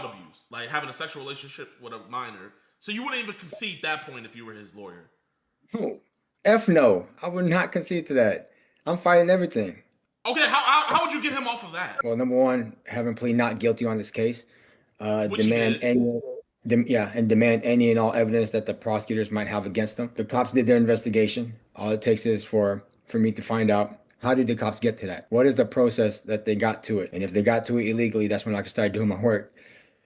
abuse, like having a sexual relationship with a minor. So you wouldn't even concede that point if you were his lawyer? Oh, F no. I would not concede to that. I'm fighting everything. Okay, how would you get him off of that? Well, number one, have him plead not guilty on this case. Demand any and all evidence that the prosecutors might have against them. The cops did their investigation. All it takes is for me to find out, how did the cops get to that? What is the process that they got to it? And if they got to it illegally, that's when I can start doing my work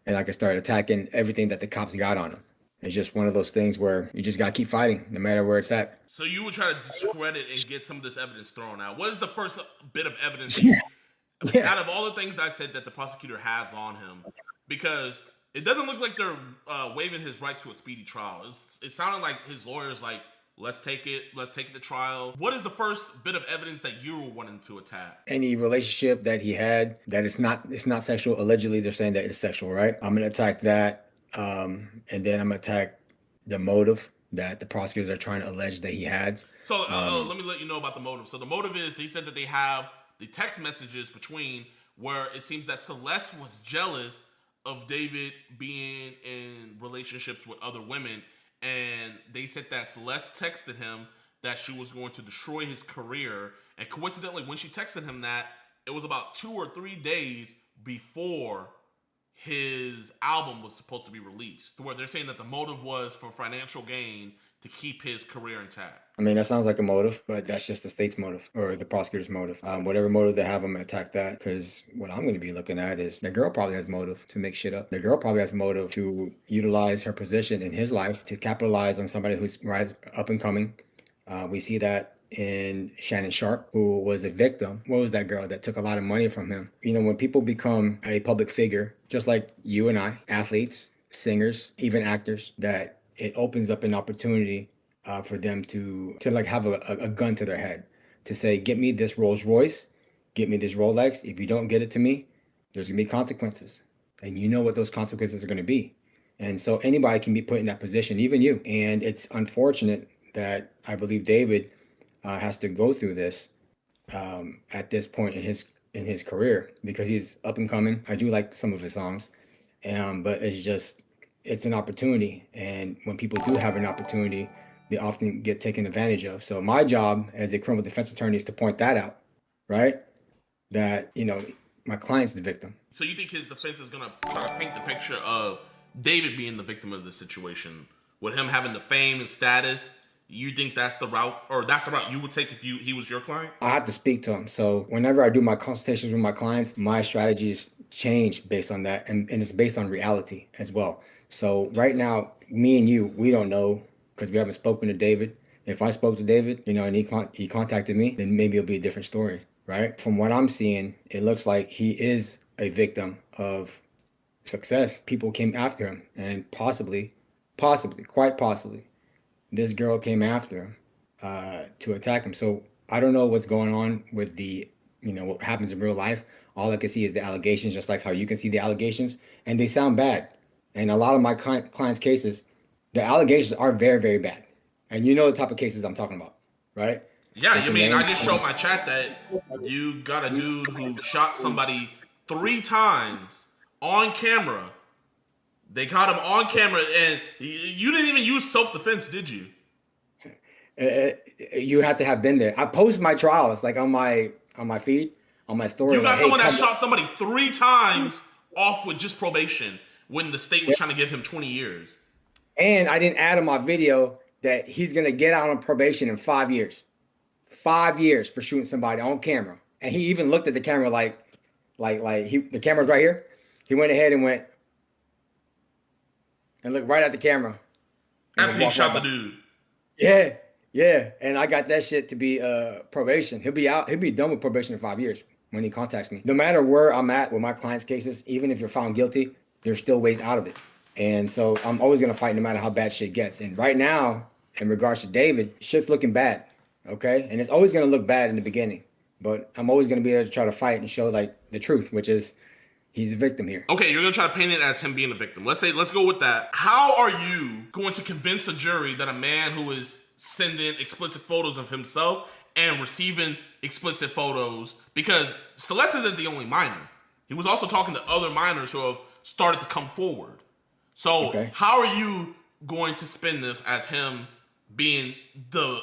and I can start attacking everything that the cops got on them. It's just one of those things where you just got to keep fighting no matter where it's at. So you would try to discredit and get some of this evidence thrown out. What is the first bit of evidence out of all the things I said that the prosecutor has on him? Because it doesn't look like they're waiving his right to a speedy trial. It sounded like his lawyer's like, let's take it to trial. What is the first bit of evidence that you were wanting to attack? Any relationship that he had that it's not sexual. Allegedly, they're saying that it's sexual, right? I'm gonna attack that, and then I'm gonna attack the motive that the prosecutors are trying to allege that he had. So let me let you know about the motive. So the motive is they said that they have the text messages between where it seems that Celeste was jealous of David being in relationships with other women, and they said that Celeste texted him that she was going to destroy his career, and coincidentally when she texted him that, it was about 2 or 3 days before his album was supposed to be released, where they're saying that the motive was for financial gain to keep his career intact. I mean, that sounds like a motive, but that's just the state's motive or the prosecutor's motive. Whatever motive they have, I'm gonna attack that, because what I'm gonna be looking at is the girl probably has motive to make shit up. The girl probably has motive to utilize her position in his life to capitalize on somebody who's up and coming. We see that in Shannon Sharp, who was a victim. What was that girl that took a lot of money from him? You know, when people become a public figure, just like you and I, athletes, singers, even actors, that it opens up an opportunity for them to like have a gun to their head to say, get me this Rolls Royce, get me this Rolex. If you don't get it to me, there's gonna be consequences. And you know what those consequences are gonna be. And so anybody can be put in that position, even you. And it's unfortunate that I believe David has to go through this at this point in his career, because he's up and coming. I do like some of his songs, but it's an opportunity. And when people do have an opportunity, they often get taken advantage of. So my job as a criminal defense attorney is to point that out right? That, you know, my client's the victim. So you think his defense is gonna try to paint the picture of David being the victim of the situation, with him having the fame and status? You think that's the route, or that's the route you would take if he was your client? I have to speak to him. So whenever I do my consultations with my clients, my strategies change based on that, and it's based on reality as well. So right now, me and you, we don't know because we haven't spoken to David. If I spoke to David, you know, and he contacted me, then maybe it'll be a different story, right? From what I'm seeing, it looks like he is a victim of success. People came after him, and possibly, quite possibly, this girl came after him to attack him. So I don't know what's going on with the, you know, what happens in real life. All I can see is the allegations, just like how you can see the allegations, and they sound bad. And a lot of my clients' cases, the allegations are very, very bad. And you know the type of cases I'm talking about, right? Yeah, I mean, I just showed my chat that you got a dude who shot somebody 3 times on camera. They caught him on camera, and you didn't even use self-defense, did you? You have to have been there. I post my trials like on my feed, on my story. You got like, someone that shot somebody 3 times off with just probation when the state was trying to give him 20 years. And I didn't add in my video that he's gonna get out on probation in 5 years. 5 years for shooting somebody on camera. And he even looked at the camera like the camera's right here. He went ahead and went and looked right at the camera. After he shot the dude. Yeah. And I got that shit to be probation. He'll be out. He'll be done with probation in 5 years when he contacts me. No matter where I'm at with my clients' cases, even if you're found guilty, there's still ways out of it. And so I'm always gonna fight no matter how bad shit gets. And right now, in regards to David, shit's looking bad. Okay? And it's always gonna look bad in the beginning. But I'm always gonna be able to try to fight and show like the truth, which is he's a victim here. Okay, you're gonna try to paint it as him being a victim. Let's go with that. How are you going to convince a jury that a man who is sending explicit photos of himself and receiving explicit photos, because Celeste isn't the only minor. He was also talking to other minors who have started to come forward. So how are you going to spin this as him being the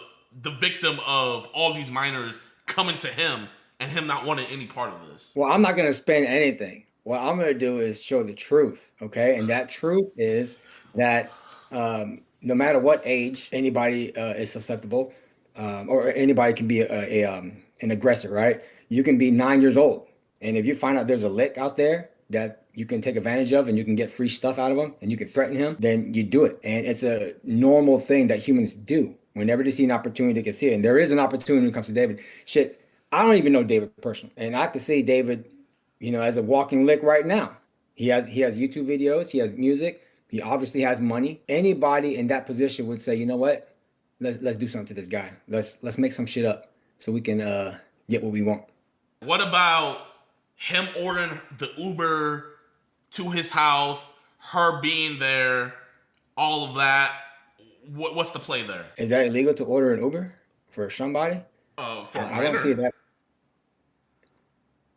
victim of all these minors coming to him and him not wanting any part of this? Well, I'm not gonna spin anything. What I'm gonna do is show the truth, okay? And that truth is that no matter what age anybody is susceptible, or anybody can be an aggressor, right? You can be 9 years old, and if you find out there's a lick out there that you can take advantage of and you can get free stuff out of him and you can threaten him, then you do it. And it's a normal thing that humans do. Whenever they see an opportunity, they can see it. And there is an opportunity when it comes to David. Shit, I don't even know David personally. And I can see David, you know, as a walking lick right now. He has YouTube videos, he has music, he obviously has money. Anybody in that position would say, you know what? Let's do something to this guy. Let's make some shit up so we can get what we want. What about him ordering the Uber to his house, her being there, all of that? What's the play there? Is that illegal to order an Uber for somebody? I don't see that.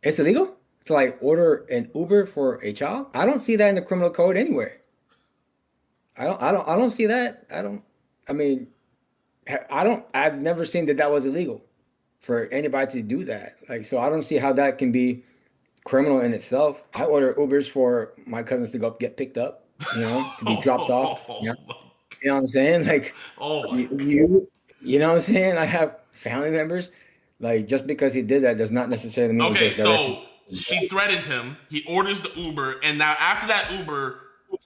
It's illegal to like order an Uber for a child? I don't see that in the criminal code anywhere. I don't see that. I've never seen that was illegal for anybody to do that. Like, so I don't see how that can be criminal in itself. I order Ubers for my cousins to go get picked up, you know, to be dropped off. You know what I'm saying? Like, you know what I'm saying? I have family members. Like, just because he did that does not necessarily mean. Okay, so she threatened him. He orders the Uber, and now after that Uber,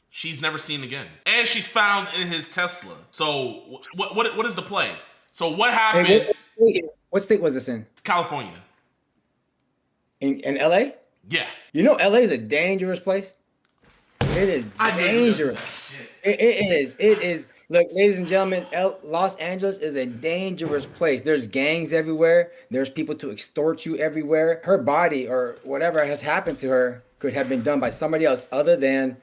she's never seen again, and she's found in his Tesla. So what is the play? So what happened? Hey, what state was this in? California. In LA? Yeah. You know, LA is a dangerous place. It is dangerous. It is. Look, ladies and gentlemen, Los Angeles is a dangerous place. There's gangs everywhere. There's people to extort you everywhere. Her body or whatever has happened to her could have been done by somebody else other than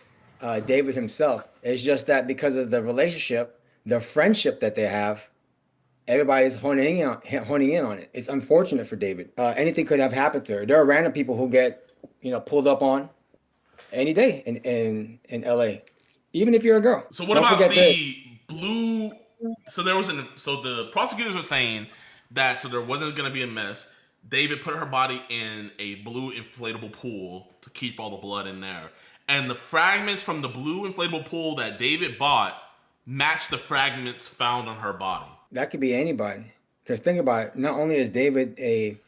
David himself. It's just that because of the relationship, the friendship that they have, everybody's honing in on it. It's unfortunate for David. Anything could have happened to her. There are random people who get, you know, pulled up on any day in LA, even if you're a girl. So what about the blue? So the prosecutors are saying that so there wasn't going to be a mess. David put her body in a blue inflatable pool to keep all the blood in there. And the fragments from the blue inflatable pool that David bought matched the fragments found on her body. That could be anybody. Because think about it, not only is David a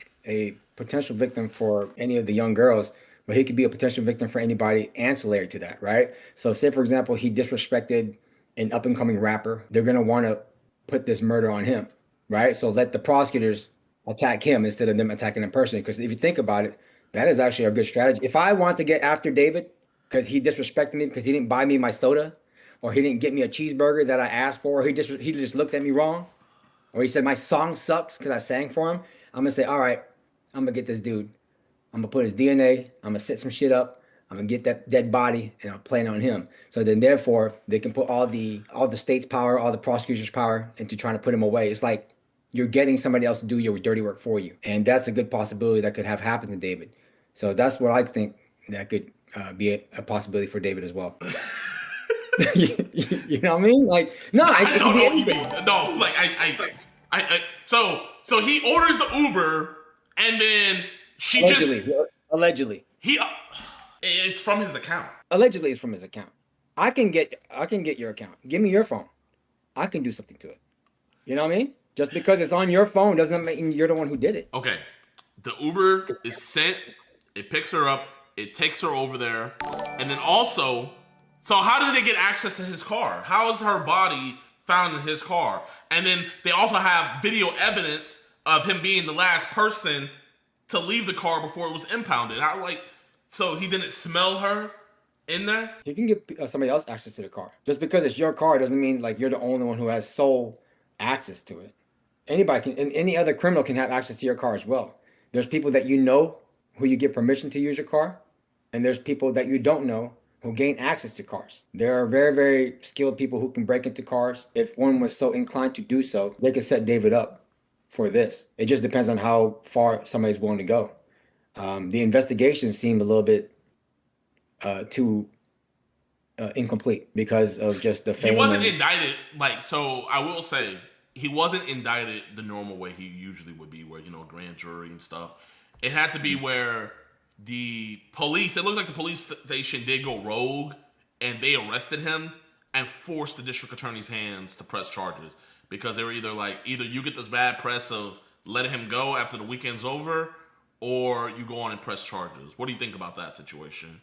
potential victim for any of the young girls, but he could be a potential victim for anybody ancillary to that, right? So say, for example, he disrespected an up-and-coming rapper. They're going to want to put this murder on him, right? So let the prosecutors attack him instead of them attacking him personally. Because if you think about it, that is actually a good strategy. If I want to get after David because he disrespected me, because he didn't buy me my soda, or he didn't get me a cheeseburger that I asked for, or he just looked at me wrong, or he said my song sucks because I sang for him, I'm going to say, all right, I'm going to get this dude. I'm going to put his DNA, I'm going to set some shit up, I'm going to get that dead body, and I'll plan on him. So then therefore, they can put all the state's power, all the prosecutor's power into trying to put him away. It's like you're getting somebody else to do your dirty work for you. And that's a good possibility that could have happened to David. So that's what I think that could be a possibility for David as well. You know what I mean? Like, no, I don't know what you mean. No, like so he orders the Uber, and then she allegedly it's from his account. Allegedly, it's from his account. I can get your account. Give me your phone. I can do something to it. You know what I mean? Just because it's on your phone doesn't mean you're the one who did it. Okay, the Uber is sent. It picks her up. It takes her over there, and then also. So how did they get access to his car? How is her body found in his car? And then they also have video evidence of him being the last person to leave the car before it was impounded. So he didn't smell her in there? He can give somebody else access to the car. Just because it's your car doesn't mean like you're the only one who has sole access to it. Anybody can, and any other criminal can have access to your car as well. There's people that you know who you get permission to use your car, and there's people that you don't know who gain access to cars. There are very, very skilled people who can break into cars. If one was so inclined to do so, they could set David up for this. It just depends on how far somebody's willing to go. The investigation seemed a little bit too incomplete because of just the fame. He wasn't indicted, so I will say, he wasn't indicted the normal way he usually would be, where, grand jury and stuff. It had to be where the police, it looked like the police station did go rogue, and they arrested him and forced the district attorney's hands to press charges, because they were either you get this bad press of letting him go after the weekend's over, or you go on and press charges. What do you think about that situation?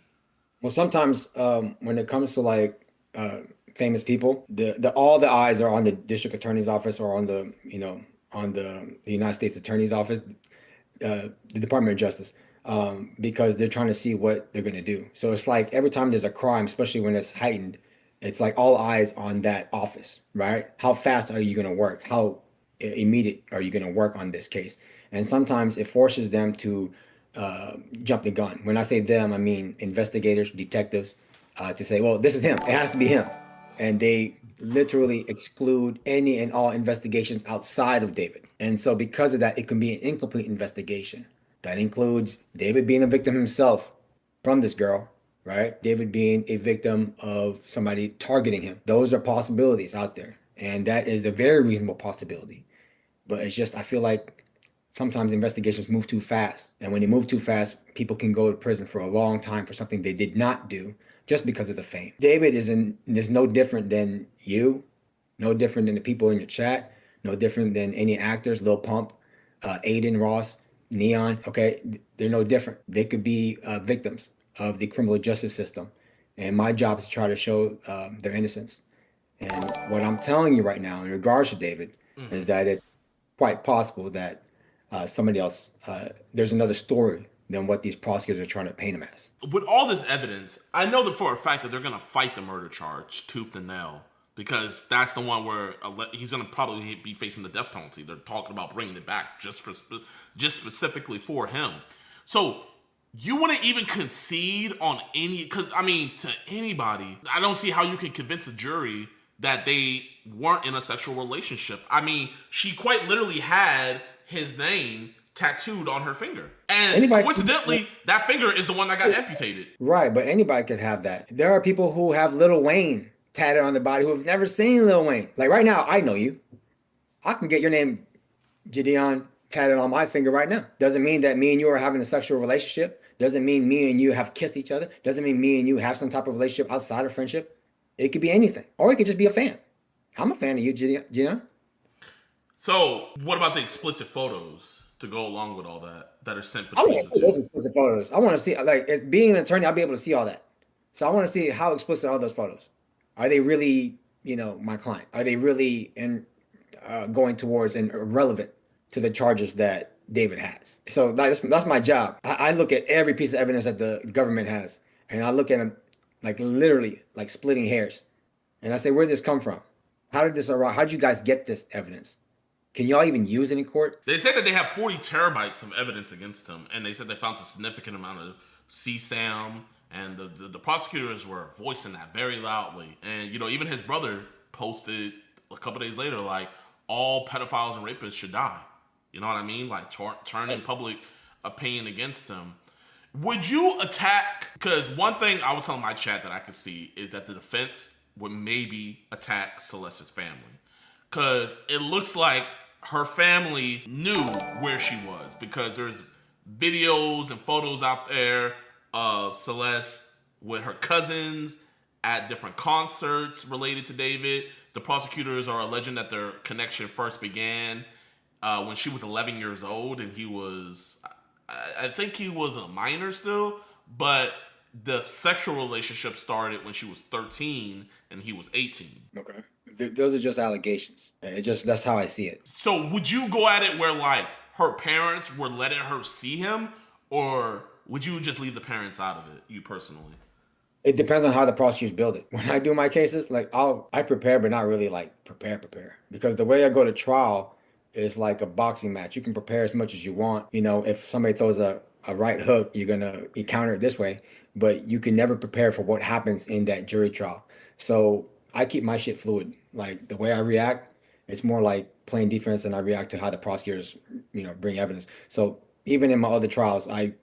Well, sometimes when it comes to famous people, all the eyes are on the district attorney's office, or on the United States Attorney's Office, the Department of Justice. Because they're trying to see what they're going to do. So it's like every time there's a crime, especially when it's heightened, it's like all eyes on that office, right? How fast are you going to work? How immediate are you going to work on this case? And sometimes it forces them to jump the gun. When I say them, I mean investigators, detectives, to say, well, this is him. It has to be him. And they literally exclude any and all investigations outside of David. And so because of that, it can be an incomplete investigation. That includes David being a victim himself from this girl, right? David being a victim of somebody targeting him. Those are possibilities out there. And that is a very reasonable possibility. But it's just, I feel like sometimes investigations move too fast. And when they move too fast, people can go to prison for a long time for something they did not do just because of the fame. David is no different than you, no different than the people in your chat, no different than any actors, Lil Pump, Adin, Ross, Neon, okay, they're no different. They could be victims of the criminal justice system. And my job is to try to show their innocence. And what I'm telling you right now in regards to David is that it's quite possible that somebody else, there's another story than what these prosecutors are trying to paint him as. With all this evidence, I know that for a fact that they're going to fight the murder charge tooth and nail, because that's the one where he's going to probably be facing the death penalty. They're talking about bringing it back just specifically for him. So you wouldn't even concede on to anybody. I don't see how you can convince a jury that they weren't in a sexual relationship. I mean, she quite literally had his name tattooed on her finger. And coincidentally, that finger is the one that got amputated. Right, but anybody could have that. There are people who have Lil Wayne tatted on the body who have never seen Lil Wayne. Like right now, I know you. I can get your name, JiDion, tatted on my finger right now. Doesn't mean that me and you are having a sexual relationship. Doesn't mean me and you have kissed each other. Doesn't mean me and you have some type of relationship outside of friendship. It could be anything. Or it could just be a fan. I'm a fan of you, JiDion. So, what about the explicit photos to go along with all that are sent I between want to the see those two? explicit photos. I want to see, like, as being an attorney, I'll be able to see all that. So I want to see how explicit are those photos. Are they really, my client? Are they really going towards and relevant to the charges that David has? So that's my job. I look at every piece of evidence that the government has, and I look at them like literally like splitting hairs, and I say, where did this come from? How did this arrive? How did you guys get this evidence? Can y'all even use it in court? They said that they have 40 terabytes of evidence against him, and they said they found a significant amount of CSAM, and the prosecutors were voicing that very loudly. And, even his brother posted a couple days later, like, all pedophiles and rapists should die. You know what I mean? Like, turning public opinion against him. Would you attack? Because one thing I was telling my chat that I could see is that the defense would maybe attack Celeste's family. Because it looks like her family knew where she was, because there's videos and photos out there of Celeste with her cousins at different concerts related to David. The prosecutors are alleging that their connection first began when she was 11 years old, and he was, I think he was a minor still, but the sexual relationship started when she was 13 and he was 18. Okay. Those are just allegations. That's how I see it. So would you go at it where, like, her parents were letting her see him, or would you just leave the parents out of it, you personally? It depends on how the prosecutors build it. When I do my cases, like, I prepare, but not really like prepare. Because the way I go to trial is like a boxing match. You can prepare as much as you want. If somebody throws a right hook, you're gonna counter it this way, but you can never prepare for what happens in that jury trial. So I keep my shit fluid. Like, the way I react, it's more like playing defense, and I react to how the prosecutors, bring evidence. So even in my other trials, I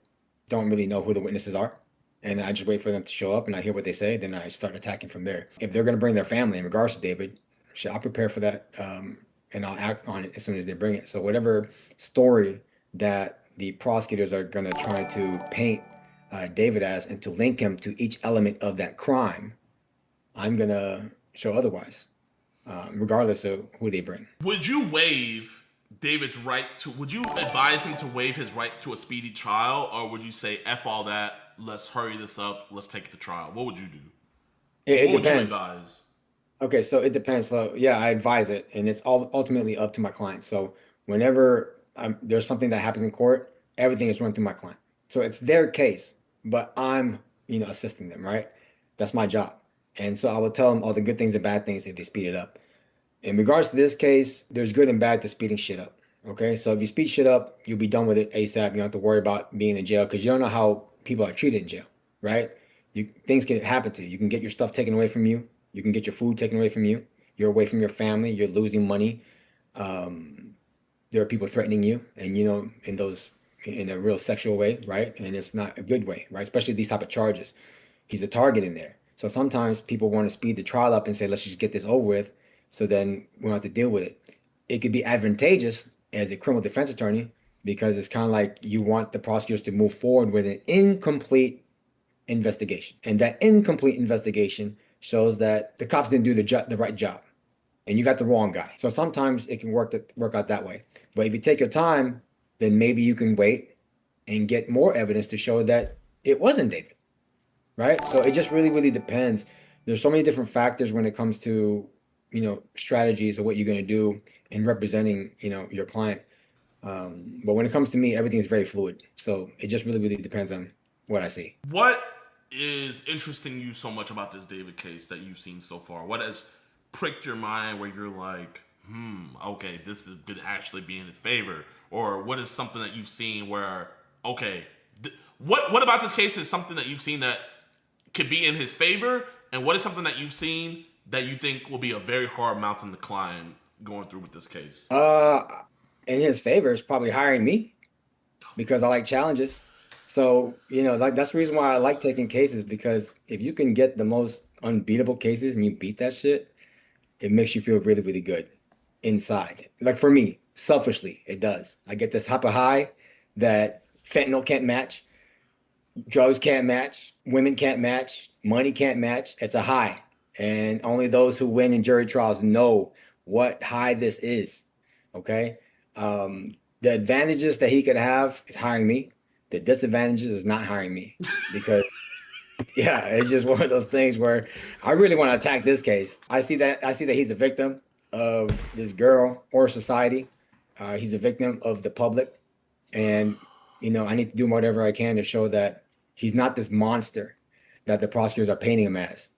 don't really know who the witnesses are, and I just wait for them to show up, and I hear what they say, then I start attacking from there. If they're gonna bring their family in regards to David, I'll prepare for that, and I'll act on it as soon as they bring it. So whatever story that the prosecutors are gonna try to paint David as, and to link him to each element of that crime, I'm gonna show otherwise, regardless of who they bring. Would you waive David's right to, would you advise him to waive his right to a speedy trial, or would you say, F all that, let's hurry this up, let's take the trial? What would you do? It what depends. Would you advise? Okay, so it depends. So yeah, I advise it, and it's ultimately up to my client. So whenever there's something that happens in court, everything is run through my client. So it's their case, but I'm, assisting them, right? That's my job. And so I will tell them all the good things and bad things if they speed it up. In regards to this case, there's good and bad to speeding shit up. Okay, so if you speed shit up, you'll be done with it ASAP. You don't have to worry about being in jail, because you don't know how people are treated in jail, right? Things can happen to you. You can get your stuff taken away from you. You can get your food taken away from you. You're away from your family. You're losing money. There are people threatening you, and in a real sexual way, right? And it's not a good way, right? Especially these type of charges. He's a target in there. So sometimes people want to speed the trial up and say, let's just get this over with, so then we don't have to deal with it. It could be advantageous as a criminal defense attorney, because it's kind of like you want the prosecutors to move forward with an incomplete investigation. And that incomplete investigation shows that the cops didn't do the right job, and you got the wrong guy. So sometimes it can work out that way. But if you take your time, then maybe you can wait and get more evidence to show that it wasn't David, right? So it just really, really depends. There's so many different factors when it comes to, strategies of what you're going to do in representing, your client. But when it comes to me, everything is very fluid. So it just really, really depends on what I see. What is interesting you so much about this David case that you've seen so far? What has pricked your mind where you're like, okay, this is going to actually be in his favor? Or what is something that you've seen where, okay, what about this case is something that you've seen that could be in his favor? And what is something that you've seen that you think will be a very hard mountain to climb going through with this case? In his favor is probably hiring me, because I like challenges. So, that's the reason why I like taking cases, because if you can get the most unbeatable cases and you beat that shit, it makes you feel really, really good inside. Like for me, Selfishly, it does. I get this hyper high that fentanyl can't match, drugs can't match, women can't match, money can't match. It's a high. And only those who win in jury trials know what high this is. Okay. The advantages that he could have is hiring me. The disadvantages is not hiring me because yeah, it's just one of those things where I really want to attack this case. I see that he's a victim of this girl or society. He's a victim of the public. And, you know, I need to do whatever I can to show that he's not this monster that the prosecutors are painting him as.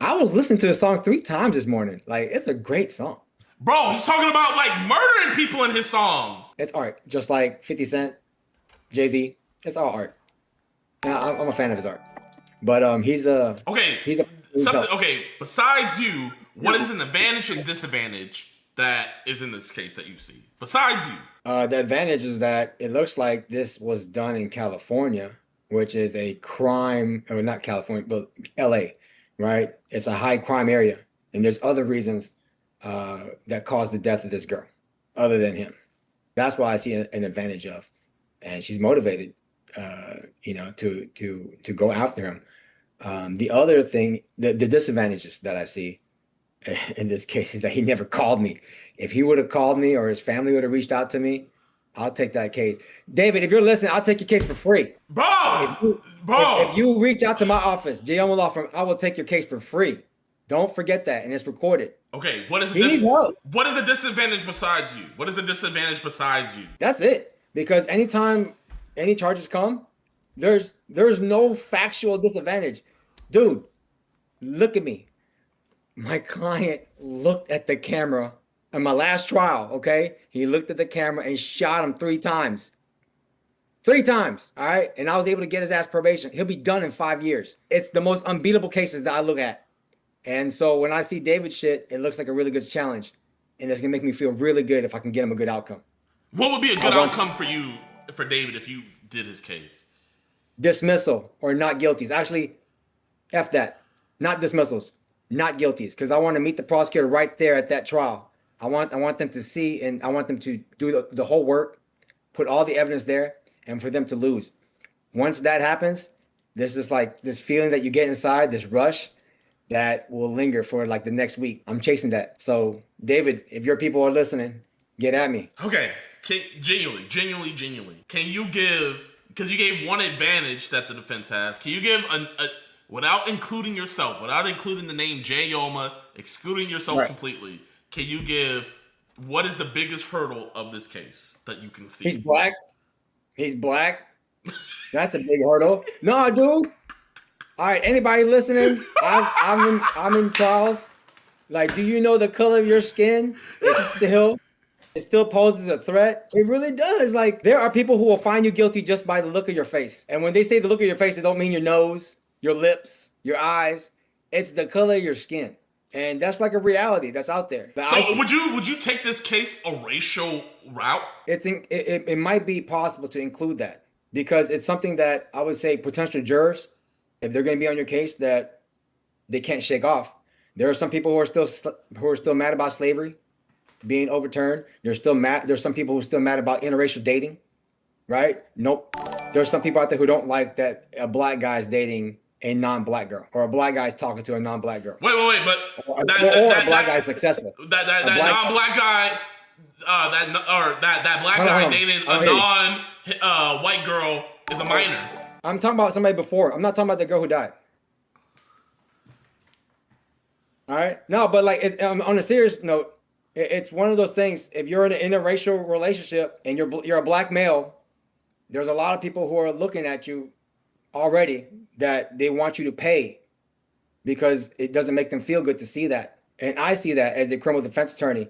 I was listening to the song 3 times this morning. Like, it's a great song. Bro, he's talking about like murdering people in his song. It's art, just like 50 Cent, Jay-Z. It's all art. And I'm a fan of his art. But he's a okay. Besides you, what is an advantage and disadvantage that is in this case that you see? Besides you, the advantage is that it looks like this was done in California, which is a crime, or not California, but LA, right? It's a high crime area, and there's other reasons that caused the death of this girl, other than him. That's why I see an advantage of, and she's motivated, you know, to go after him. The other thing, the disadvantages that I see in this case is that he never called me. If he would have called me or his family would have reached out to me, I'll take that case. David, if you're listening, I'll take your case for free. Bro! If you reach out to my office, Jayoma Law Firm, I will take your case for free. Don't forget that, and it's recorded. Okay, what is He needs help. What is the disadvantage besides you? What is the disadvantage besides you? That's it. Because anytime any charges come, there's no factual disadvantage. Dude, look at me. My client looked at the camera in my last trial, okay? He looked at the camera and shot him 3 times. 3 times, all right? And I was able to get his ass probation. He'll be done in 5 years. It's the most unbeatable cases that I look at. And so when I see David shit, it looks like a really good challenge. And it's gonna make me feel really good if I can get him a good outcome. What would be a good outcome for you, for David, if you did his case? Dismissal or not guilties. Actually, F that. Not dismissals, not guilties. Because I want to meet the prosecutor right there at that trial. I want them to see, and I want them to do the whole work, put all the evidence there, and for them to lose. Once that happens, there's just like this feeling that you get inside, this rush that will linger for like the next week. I'm chasing that. So David, if your people are listening, get at me. Okay, genuinely, can you give, because you gave one advantage that the defense has, can you give without including yourself, without including the name Jayoma, excluding yourself completely, can you give what is the biggest hurdle of this case that you can see? He's black. He's black. That's a big hurdle. No, dude. All right, anybody listening? I'm in trials. Like, do you know the color of your skin? It still poses a threat. It really does. Like, there are people who will find you guilty just by the look of your face. And when they say the look of your face, it don't mean your nose, your lips, your eyes. It's the color of your skin. And that's like a reality that's out there. So would you take this case a racial route? It might be possible to include that, because it's something that I would say potential jurors, if they're going to be on your case, that they can't shake off. There are some people who are still mad about slavery being overturned. There's some people who are still mad about interracial dating, right? Nope. There's some people out there who don't like that a black guy is dating a non-black girl, or a black guy is talking to a non-black girl. Wait, but or a black guy is successsuccessful. That non-black guy, that black guy dating a non-white girl is a minor. I'm talking about somebody before. I'm not talking about the girl who died. All right. No, but like on a serious note, it's one of those things. If you're in an interracial relationship and you're a black male, there's a lot of people who are looking at you already that they want you to pay, because it doesn't make them feel good to see that. And I see that as a criminal defense attorney.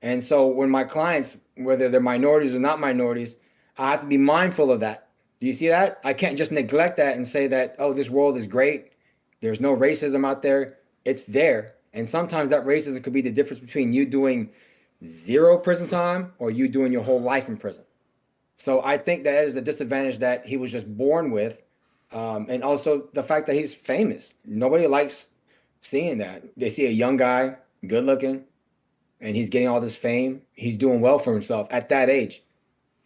And so when my clients, whether they're minorities or not minorities, I have to be mindful of that. Do you see that? I can't just neglect that and say that, oh, this world is great. There's no racism out there. It's there. And sometimes that racism could be the difference between you doing 0 prison time or you doing your whole life in prison. So I think that is a disadvantage that he was just born with. And also the fact that he's famous. Nobody likes seeing that. They see a young guy, good looking, and he's getting all this fame. He's doing well for himself at that age.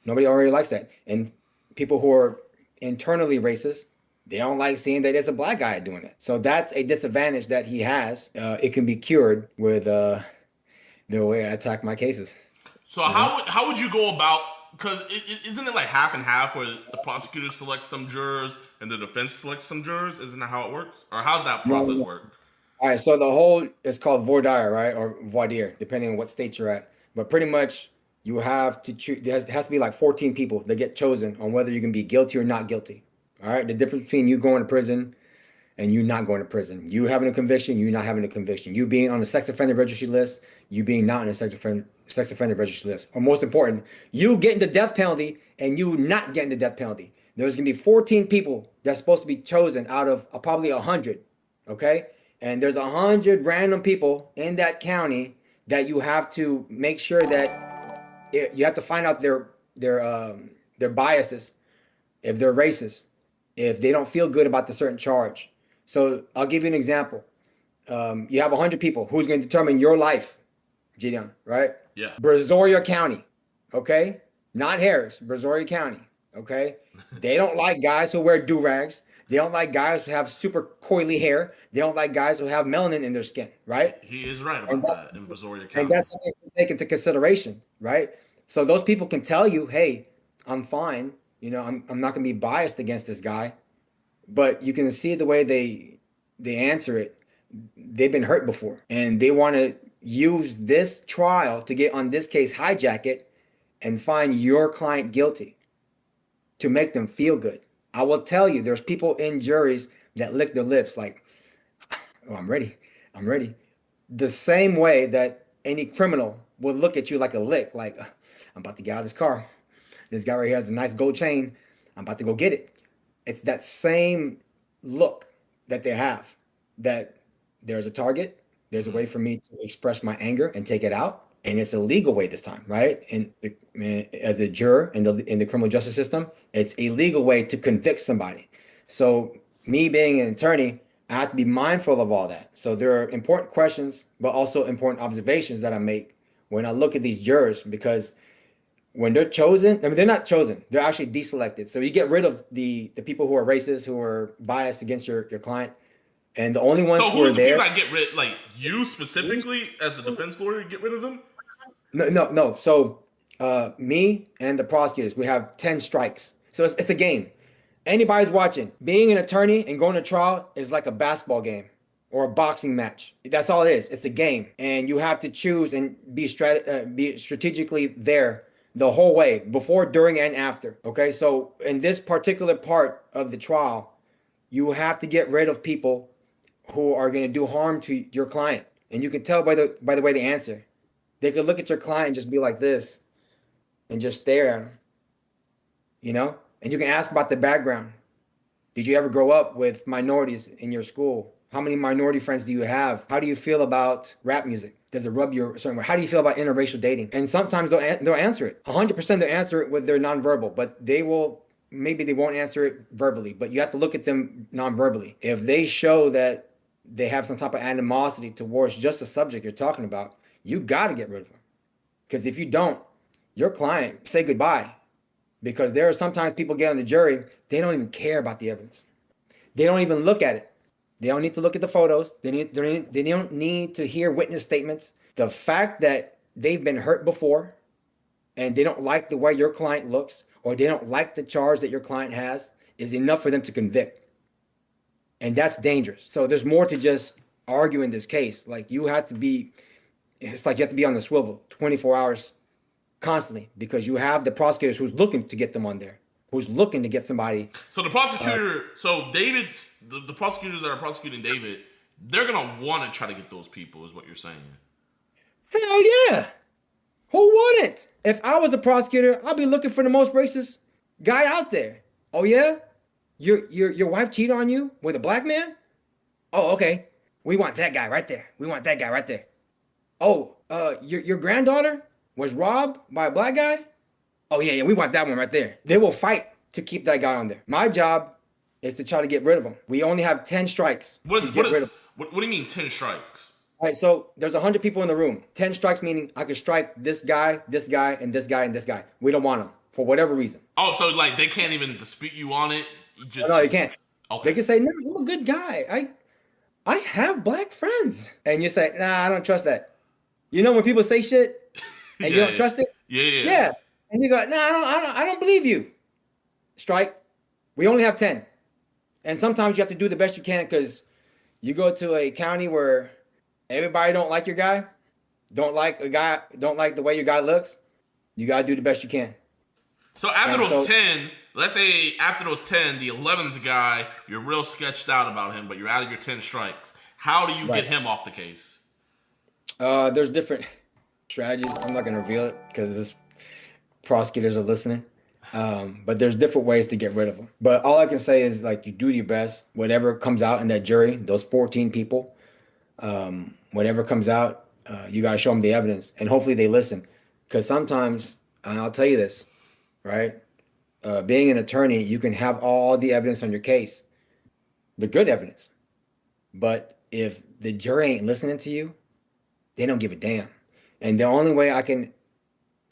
Nobody already likes that. And people who are internally racist, they don't like seeing that there's a black guy doing it. So that's a disadvantage that he has. It can be cured with the way I attack my cases. So how would you go about, because isn't it like half and half where the prosecutor selects some jurors and the defense selects some jurors? Isn't that how it works? Or how's that process work? All right, so the whole is called voir dire, right? Or voir dire, depending on what state you're at. But pretty much you have to choose, there has to be like 14 people that get chosen on whether you can be guilty or not guilty. All right, the difference between you going to prison and you not going to prison. You having a conviction, you not having a conviction. You being on the sex offender registry list, you being not on the sex offender registry list. Or most important, you getting the death penalty and you not getting the death penalty. There's going to be 14 people that's supposed to be chosen out of probably 100, okay? And there's 100 random people in that county that you have to make sure that you have to find out their biases, if they're racist, if they don't feel good about the certain charge. So I'll give you an example. You have 100 people. Who's going to determine your life, JiDion, right? Yeah. Brazoria County, okay? Not Harris, Brazoria County, okay? They don't like guys who wear do-rags. They don't like guys who have super coily hair. They don't like guys who have melanin in their skin, right? He is right about that in Brazoria County. And that's something to take into consideration, right? So those people can tell you, hey, I'm fine. You know, I'm not going to be biased against this guy. But you can see the way they answer it. They've been hurt before. And they want to use this trial to get on this case, hijack it, and find your client guilty to make them feel good. I will tell you, there's people in juries that lick their lips like, oh, I'm ready. I'm ready. The same way that any criminal would look at you like a lick, like, I'm about to get out of this car. This guy right here has a nice gold chain. I'm about to go get it. It's that same look that they have, that there's a target. There's a way for me to express my anger and take it out. And it's a legal way this time, right? And as a juror in the criminal justice system, it's a legal way to convict somebody. So me being an attorney, I have to be mindful of all that. So there are important questions, but also important observations that I make when I look at these jurors, because when they're chosen, I mean, they're not chosen, they're actually deselected. So you get rid of the people who are racist, who are biased against your client. And the only ones who are there. So who get rid, like you specifically as the defense lawyer, get rid of them? No. So me and the prosecutors, we have 10 strikes. So it's a game. Anybody's watching. Being an attorney and going to trial is like a basketball game or a boxing match. That's all it is. It's a game. And you have to choose and be strategically there the whole way, before, during, and after. Okay, so in this particular part of the trial, you have to get rid of people who are going to do harm to your client. And you can tell by the way they answer. They could look at your client and just be like this and just stare at them, you know? And you can ask about the background. Did you ever grow up with minorities in your school? How many minority friends do you have? How do you feel about rap music? Does it rub you a certain way? How do you feel about interracial dating? And sometimes they'll answer it. 100% they'll answer it with their nonverbal, but maybe they won't answer it verbally, but you have to look at them nonverbally. If they show that they have some type of animosity towards just the subject you're talking about, you got to get rid of them. Because if you don't, your client, say goodbye. Because there are sometimes people get on the jury, they don't even care about the evidence. They don't even look at it. They don't need to look at the photos. They don't need to hear witness statements. The fact that they've been hurt before and they don't like the way your client looks, or they don't like the charge that your client has, is enough for them to convict. And that's dangerous. So there's more to just arguing this case. Like it's like you have to be on the swivel 24 hours constantly, because you have the prosecutors who's looking to get them on there, who's looking to get somebody. So the prosecutor, the prosecutors that are prosecuting David, they're going to want to try to get those people, is what you're saying. Hell yeah. Who wouldn't? If I was a prosecutor, I'd be looking for the most racist guy out there. Oh yeah? Your wife cheated on you with a black man? Oh, okay. We want that guy right there. We want that guy right there. Oh, your granddaughter was robbed by a black guy? Oh yeah, we want that one right there. They will fight to keep that guy on there. My job is to try to get rid of him. We only have 10 strikes. What do you mean 10 strikes? All right, so there's 100 people in the room. 10 strikes meaning I could strike this guy, this guy, and this guy, and this guy. We don't want them for whatever reason. Oh, so like they can't even dispute you on it? You just No, you can't. Okay. They can say, no, I'm a good guy. I have black friends. And you say, nah, I don't trust that. You know when people say shit and you don't trust it? Yeah. And you go, nah, I don't believe you. Strike. We only have 10. And sometimes you have to do the best you can because you go to a county where everybody don't like your guy, don't like the way your guy looks. You got to do the best you can. So after those 10, let's say after those 10, the 11th guy, you're real sketched out about him, but you're out of your 10 strikes. How do you get him off the case? There's different strategies. I'm not going to reveal it because this prosecutors are listening. But there's different ways to get rid of them. But all I can say is like you do your best. Whatever comes out in that jury, those 14 people, whatever comes out, you got to show them the evidence, and hopefully they listen. Because sometimes, and I'll tell you this, right? Being an attorney, you can have all the evidence on your case, the good evidence. But if the jury ain't listening to you, they don't give a damn. And the only way I can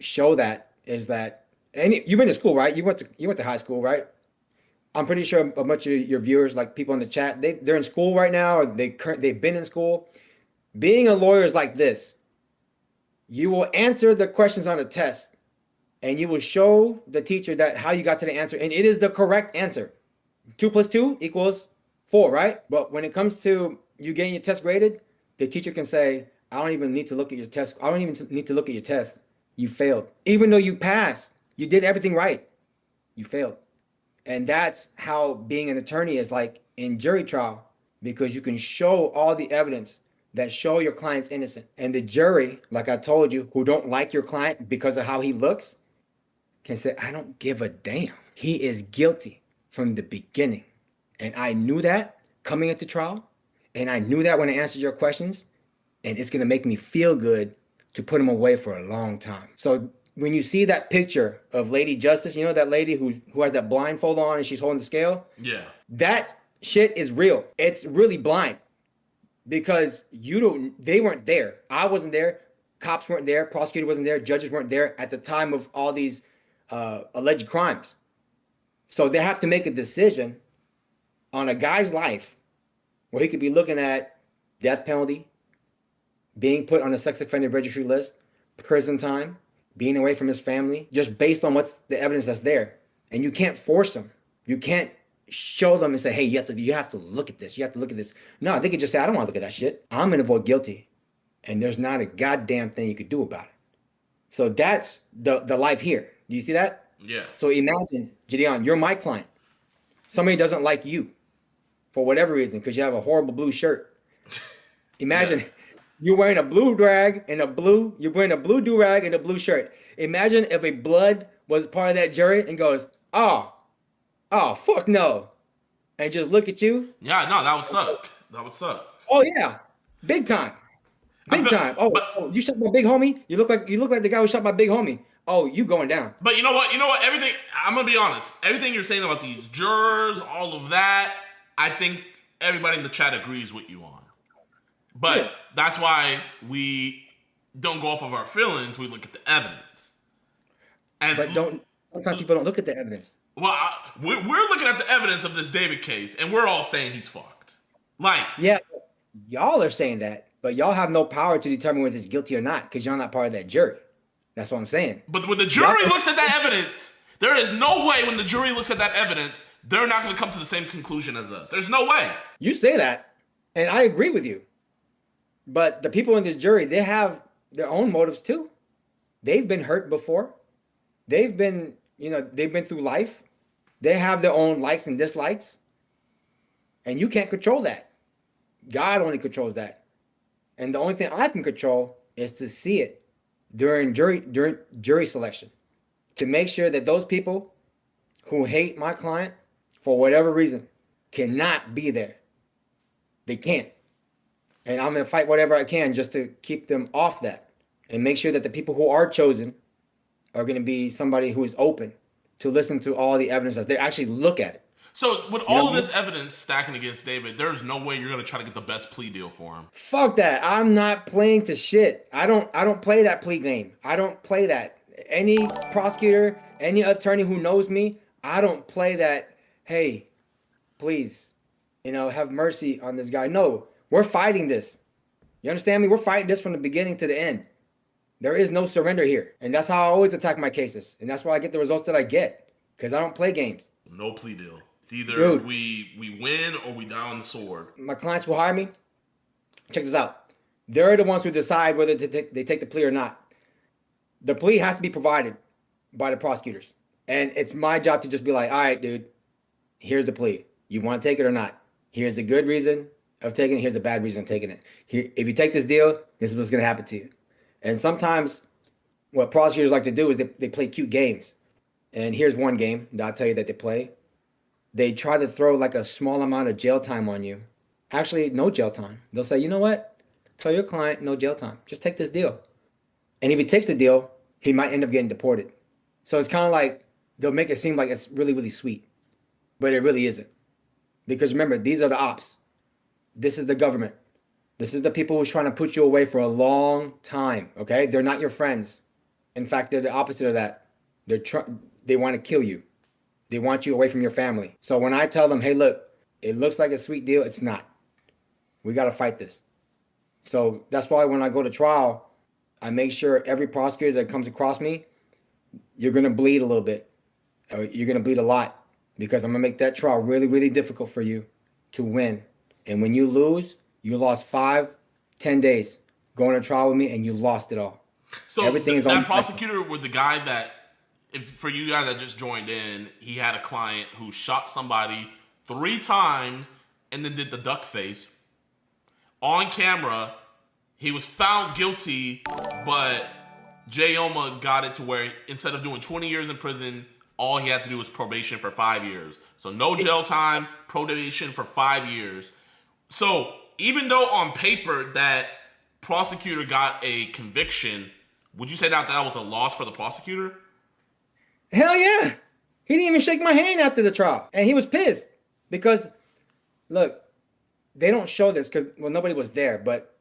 show that is that, and you've been to school, right? You went to high school, right? I'm pretty sure a bunch of your viewers, like people in the chat, they're in school right now, or they've been in school. Being a lawyer is like this. You will answer the questions on a test, and you will show the teacher that how you got to the answer, and it is the correct answer. 2 + 2 = 4, right? But when it comes to you getting your test graded, the teacher can say, I don't even need to look at your test. I don't even need to look at your test. You failed. Even though you passed, you did everything right. You failed. And that's how being an attorney is like in jury trial, because you can show all the evidence that show your client's innocent. And the jury, like I told you, who don't like your client because of how he looks, can say, I don't give a damn. He is guilty from the beginning. And I knew that coming into trial. And I knew that when I answered your questions. And it's going to make me feel good to put him away for a long time. So when you see that picture of Lady Justice, you know that lady who has that blindfold on and she's holding the scale? Yeah. That shit is real. It's really blind because they weren't there. I wasn't there. Cops weren't there. Prosecutor wasn't there. Judges weren't there at the time of all these alleged crimes. So they have to make a decision on a guy's life where he could be looking at death penalty, being put on a sex offender registry list, prison time, being away from his family, just based on what's the evidence that's there. And you can't force them. You can't show them and say, hey, you have to look at this. You have to look at this. No, they could just say, I don't want to look at that shit. I'm going to vote guilty. And there's not a goddamn thing you could do about it. So that's the life here. Do you see that? Yeah. So imagine, JiDion, you're my client. Somebody doesn't like you for whatever reason because you have a horrible blue shirt. Imagine you're wearing a blue drag and you're wearing a blue do-rag and a blue shirt. Imagine if a blood was part of that jury and goes, oh, fuck no. And just look at you. Yeah, no, that would suck. That would suck. Oh yeah. Big time. Big time. Oh, you shot my big homie? You look like the guy who shot my big homie. Oh, you going down. But you know what? Everything, I'm going to be honest. Everything you're saying about these jurors, all of that, I think everybody in the chat agrees with you on. But that's why we don't go off of our feelings. We look at the evidence. Sometimes people don't look at the evidence. Well, we're looking at the evidence of this David case, and we're all saying he's fucked. Yeah, y'all are saying that, but y'all have no power to determine whether he's guilty or not because y'all not part of that jury. That's what I'm saying. But when the jury looks at that evidence, there is no way when the jury looks at that evidence, they're not going to come to the same conclusion as us. There's no way. You say that, and I agree with you. But the people in this jury, they have their own motives too. They've been hurt before. They've been through life. They have their own likes and dislikes. And you can't control that. God only controls that. And the only thing I can control is to see it during jury selection, to make sure that those people who hate my client for whatever reason cannot be there. They can't. And I'm going to fight whatever I can just to keep them off that and make sure that the people who are chosen are going to be somebody who is open to listen to all the evidence as they actually look at it. So with all of this evidence stacking against David, there's no way you're gonna try to get the best plea deal for him. Fuck that. I'm not playing to shit. I don't play that plea game. I don't play that. Any prosecutor, any attorney who knows me, I don't play that, hey, please, have mercy on this guy. No, we're fighting this. You understand me? We're fighting this from the beginning to the end. There is no surrender here. And that's how I always attack my cases. And that's why I get the results that I get. Because I don't play games. No plea deal. It's either we win or we die on the sword. My clients will hire me. Check this out. They're the ones who decide whether they take the plea or not. The plea has to be provided by the prosecutors. And it's my job to just be like, all right, dude, here's the plea. You want to take it or not? Here's a good reason of taking it. Here's a bad reason of taking it. Here, if you take this deal, this is what's going to happen to you. And sometimes what prosecutors like to do is they play cute games. And here's one game that I'll tell you that they play. They try to throw like a small amount of jail time on you. Actually, no jail time. They'll say, you know what? Tell your client no jail time. Just take this deal. And if he takes the deal, he might end up getting deported. So it's kind of like they'll make it seem like it's really, really sweet. But it really isn't. Because remember, these are the ops. This is the government. This is the people who's trying to put you away for a long time, okay? They're not your friends. In fact, they're the opposite of that. They want to kill you. They want you away from your family. So when I tell them, hey, look, it looks like a sweet deal, it's not. We got to fight this. So that's why when I go to trial, I make sure every prosecutor that comes across me, you're going to bleed a little bit. Or you're going to bleed a lot. Because I'm going to make that trial really, really difficult for you to win. And when you lose, you lost 5-10 days going to trial with me, and you lost it all. So everything is that prosecutor with the guy that, for you guys that just joined in, he had a client who shot somebody 3 times and then did the duck face. On camera, he was found guilty, but Jayoma got it to where instead of doing 20 years in prison, all he had to do was probation for 5 years. So no jail time, probation for 5 years. So even though on paper that prosecutor got a conviction, would you say that was a loss for the prosecutor? Hell yeah. He didn't even shake my hand after the trial. And he was pissed. Because, look, they don't show this because, well, nobody was there. But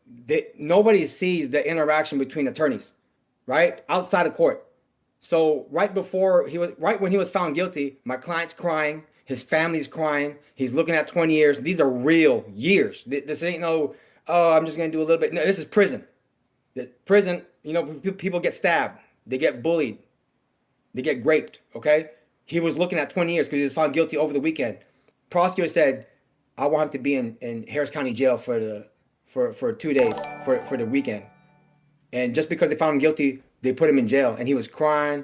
nobody sees the interaction between attorneys, right? Outside of court. So right when he was found guilty, my client's crying. His family's crying. He's looking at 20 years. These are real years. This ain't no, oh, I'm just going to do a little bit. No, this is prison. Prison, people get stabbed. They get bullied. They get raped, okay? He was looking at 20 years because he was found guilty over the weekend. Prosecutor said, I want him to be in Harris County Jail for 2 days, for the weekend. And just because they found him guilty, they put him in jail. And he was crying.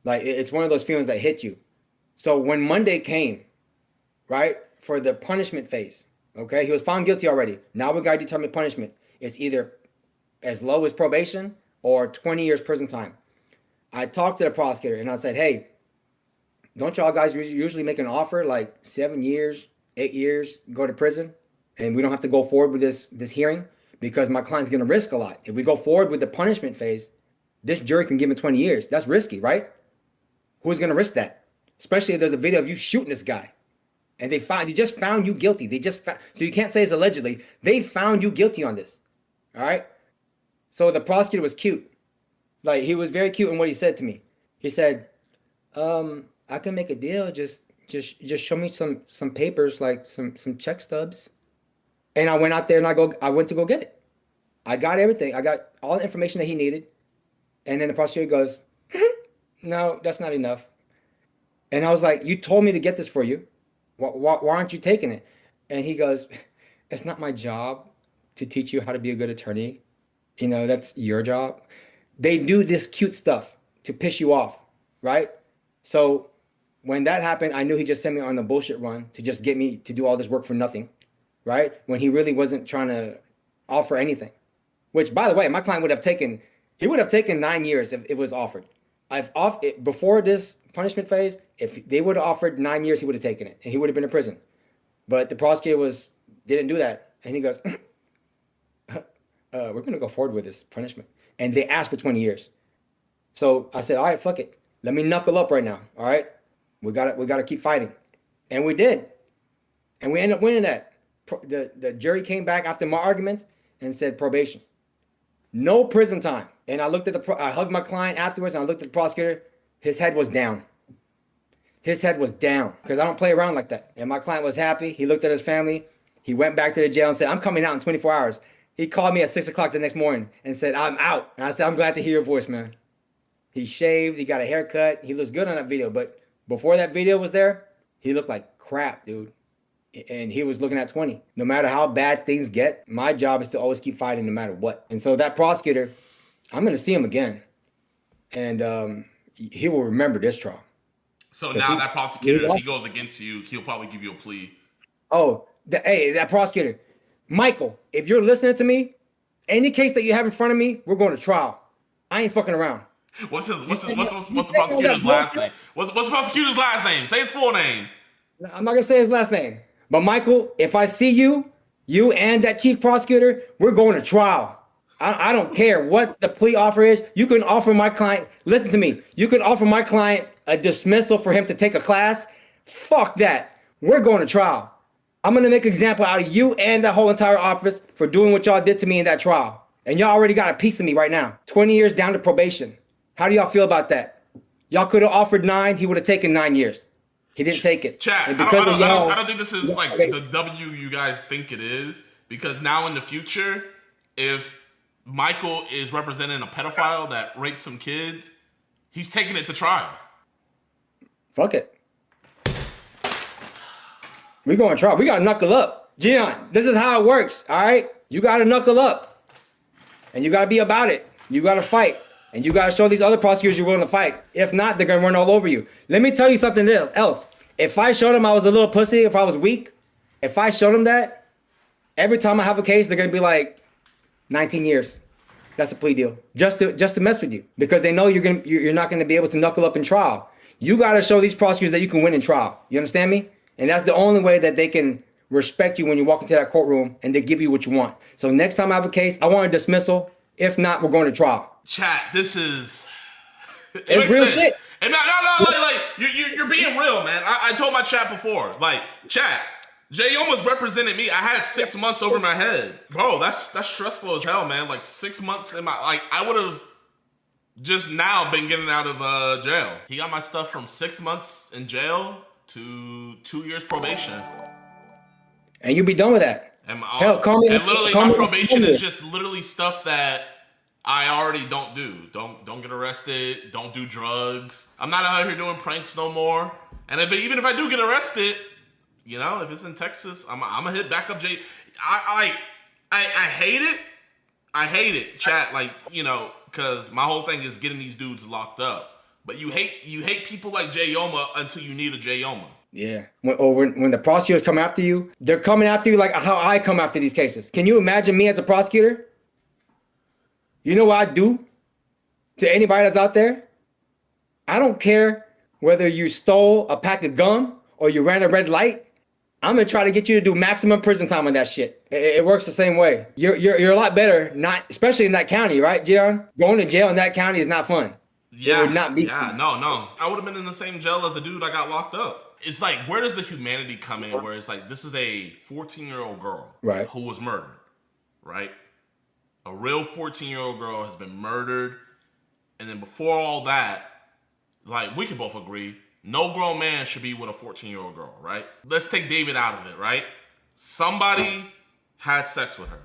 Like, it's one of those feelings that hit you. So when Monday came, right, for the punishment phase, okay, he was found guilty already. Now we got to determine punishment. It's either as low as probation or 20 years prison time. I talked to the prosecutor and I said, hey, don't y'all guys usually make an offer like 7 years, 8 years, go to prison, and we don't have to go forward with this hearing because my client's going to risk a lot. If we go forward with the punishment phase, this jury can give him 20 years. That's risky, right? Who's going to risk that? Especially if there's a video of you shooting this guy. And they just found you guilty. So you can't say it's allegedly. They found you guilty on this. All right? So the prosecutor was cute. Like, he was very cute in what he said to me. He said, I can make a deal. Just show me some papers, like some check stubs. And I went out there and I went to go get it. I got everything. I got all the information that he needed. And then the prosecutor goes, no, that's not enough. And I was like, you told me to get this for you. Why aren't you taking it? And he goes, it's not my job to teach you how to be a good attorney. That's your job. They do this cute stuff to piss you off, right? So when that happened, I knew he just sent me on a bullshit run to just get me to do all this work for nothing, right? When he really wasn't trying to offer anything. Which, by the way, my client would have taken 9 years if it was offered. Before this punishment phase, if they would have offered 9 years, he would have taken it, and he would have been in prison. But the prosecutor didn't do that, and he goes, we're going to go forward with this punishment. And they asked for 20 years. So I said, all right, fuck it. Let me knuckle up right now, all right? We got to keep fighting. And we did. And we ended up winning that. The jury came back after my arguments and said probation. No prison time. And I looked at I hugged my client afterwards and I looked at the prosecutor. His head was down. His head was down because I don't play around like that. And my client was happy. He looked at his family. He went back to the jail and said, I'm coming out in 24 hours. He called me at 6 o'clock the next morning and said, I'm out. And I said, I'm glad to hear your voice, man. He shaved. He got a haircut. He looks good on that video. But before that video was there, he looked like crap, dude. And he was looking at 20. No matter how bad things get, my job is to always keep fighting no matter what. And so that prosecutor, I'm going to see him again. And he will remember this trial. So now that prosecutor, if he goes against you, he'll probably give you a plea. Oh, hey, that prosecutor. Michael, if you're listening to me, any case that you have in front of me, we're going to trial. I ain't fucking around. What's the prosecutor's last name? What's the prosecutor's last name? Say his full name. I'm not going to say his last name. But Michael, if I see you and that chief prosecutor, we're going to trial. I don't care what the plea offer is. You can offer my client, listen to me, you can offer my client a dismissal for him to take a class. Fuck that. We're going to trial. I'm going to make an example out of you and that whole entire office for doing what y'all did to me in that trial. And y'all already got a piece of me right now. 20 years down to probation. How do y'all feel about that? Y'all could have offered 9. He would have taken 9 years. He didn't take it. Chat, I don't think this is like the W you guys think it is. Because now in the future, if Michael is representing a pedophile that raped some kids, he's taking it to trial. Fuck it. We going to trial. We got to knuckle up. JiDon, this is how it works, all right? You got to knuckle up. And you got to be about it. You got to fight. And you got to show these other prosecutors you're willing to fight. If not, they're going to run all over you. Let me tell you something else. If I showed them I was a little pussy, if I was weak, if I showed them that, every time I have a case, they're going to be like, 19 years. That's a plea deal. Just to mess with you. Because they know you're not going to be able to knuckle up in trial. You got to show these prosecutors that you can win in trial. You understand me? And that's the only way that they can respect you when you walk into that courtroom and they give you what you want. So next time I have a case, I want a dismissal. If not, we're going to trial. Chat, this is... It's real shit. And no, you're being real, man. I told my chat before, like, chat, Jayoma's represented me. I had 6 months over my head. Bro, that's stressful as hell, man. Like 6 months in my, like, I would have just now been getting out of jail. He got my stuff from 6 months in jail to 2 years probation. And you be done with that. And, hell, my probation is just literally stuff that I already don't do. Don't get arrested. Don't do drugs. I'm not out here doing pranks no more. And even if I do get arrested, you know, if it's in Texas, I'm gonna hit backup J. I hate it. I hate it, chat. Like, you know, because my whole thing is getting these dudes locked up. But you hate people like Jayoma until you need a Jayoma. Yeah. When the prosecutors come after you, they're coming after you like how I come after these cases. Can you imagine me as a prosecutor? You know what I do to anybody that's out there? I don't care whether you stole a pack of gum or you ran a red light. I'm gonna try to get you to do maximum prison time on that shit. It works the same way. You're a lot better, not especially in that county, right, JiDon? Going to jail in that county is not fun. Yeah, it would not be. Yeah, no. I would have been in the same jail as the dude I got locked up. It's like, where does the humanity come in? Where it's like, this is a 14-year-old girl, right, who was murdered, right? A real 14-year-old girl has been murdered, and then before all that, like, we can both agree, no grown man should be with a 14-year-old girl, right? Let's take David out of it, right? Somebody had sex with her.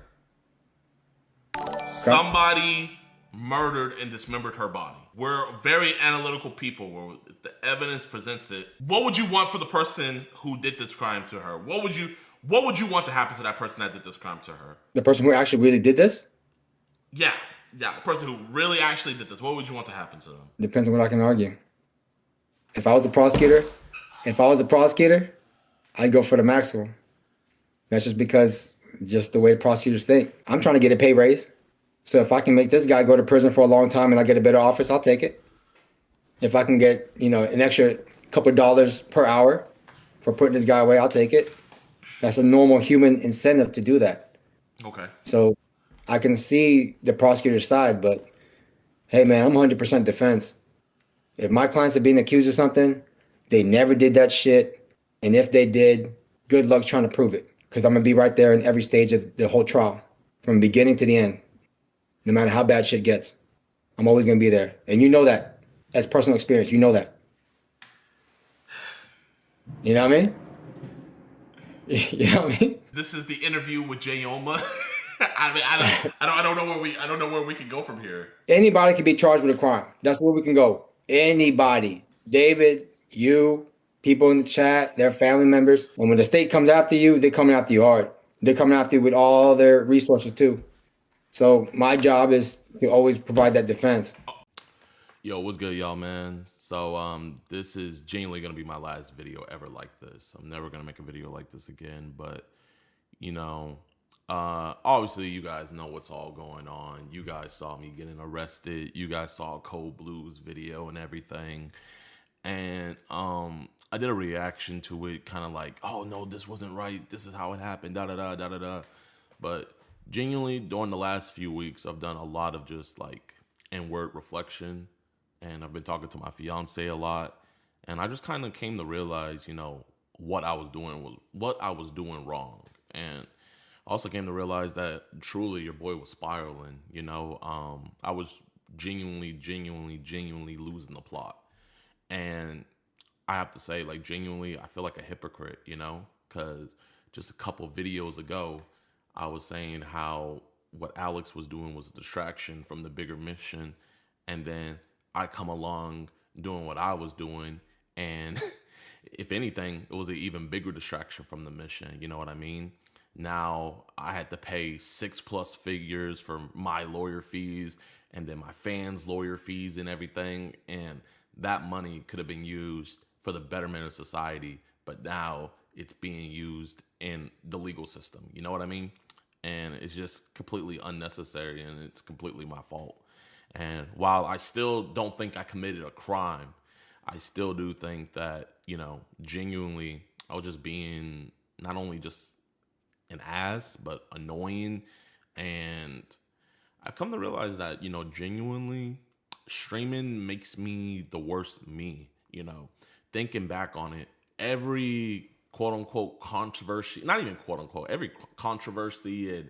Okay. Somebody murdered and dismembered her body. We're very analytical people where the evidence presents it. What would you want for the person who did this crime to her? What would you want to happen to that person that did this crime to her? The person who actually really did this? Yeah, the person who really actually did this. What would you want to happen to them? Depends on what I can argue. If I was a prosecutor, I'd go for the maximum. That's just because just the way prosecutors think. I'm trying to get a pay raise. So if I can make this guy go to prison for a long time and I get a better office, I'll take it. If I can get, you know, an extra couple of dollars per hour for putting this guy away, I'll take it. That's a normal human incentive to do that. Okay. So I can see the prosecutor's side, but hey, man, I'm 100% defense. If my clients are being accused of something, they never did that shit. And if they did, good luck trying to prove it, because I'm going to be right there in every stage of the whole trial, from beginning to the end, no matter how bad shit gets. I'm always going to be there. And you know that, as personal experience, you know that. You know what I mean? You know what I mean? This is the interview with Jayoma. I don't know where we can go from here. Anybody can be charged with a crime. That's where we can go. Anybody. David, you, people in the chat, their family members. And when the state comes after you, they're coming after you hard. They're coming after you with all their resources too. So my job is to always provide that defense. Yo, what's good, y'all, man? So this is genuinely gonna be my last video ever like this. I'm never gonna make a video like this again, but you know, obviously you guys know what's all going on. You guys saw me getting arrested. You guys saw a Cold Blues video and everything. And I did a reaction to it, kind of like, oh no, this wasn't right. This is how it happened, da da da da da da. But genuinely, during the last few weeks, I've done a lot of just like inward reflection. And I've been talking to my fiance a lot. And I just kind of came to realize, you know, what I was doing wrong. And I also came to realize that truly your boy was spiraling, you know. I was genuinely losing the plot. And I have to say, like, genuinely, I feel like a hypocrite, you know, because just a couple videos ago, I was saying how what Alex was doing was a distraction from the bigger mission. And then I come along doing what I was doing, and if anything, it was an even bigger distraction from the mission. You know what I mean? Now I had to pay 6+ figures for my lawyer fees, and then my fans' lawyer fees and everything. And that money could have been used for the betterment of society, but now it's being used in the legal system. You know what I mean? And it's just completely unnecessary, and it's completely my fault. And while I still don't think I committed a crime, I still do think that, you know, genuinely, I was just being not only just an ass, but annoying. And I've come to realize that, you know, genuinely, streaming makes me the worst me, you know. Thinking back on it, every quote-unquote controversy, not even quote-unquote, every controversy and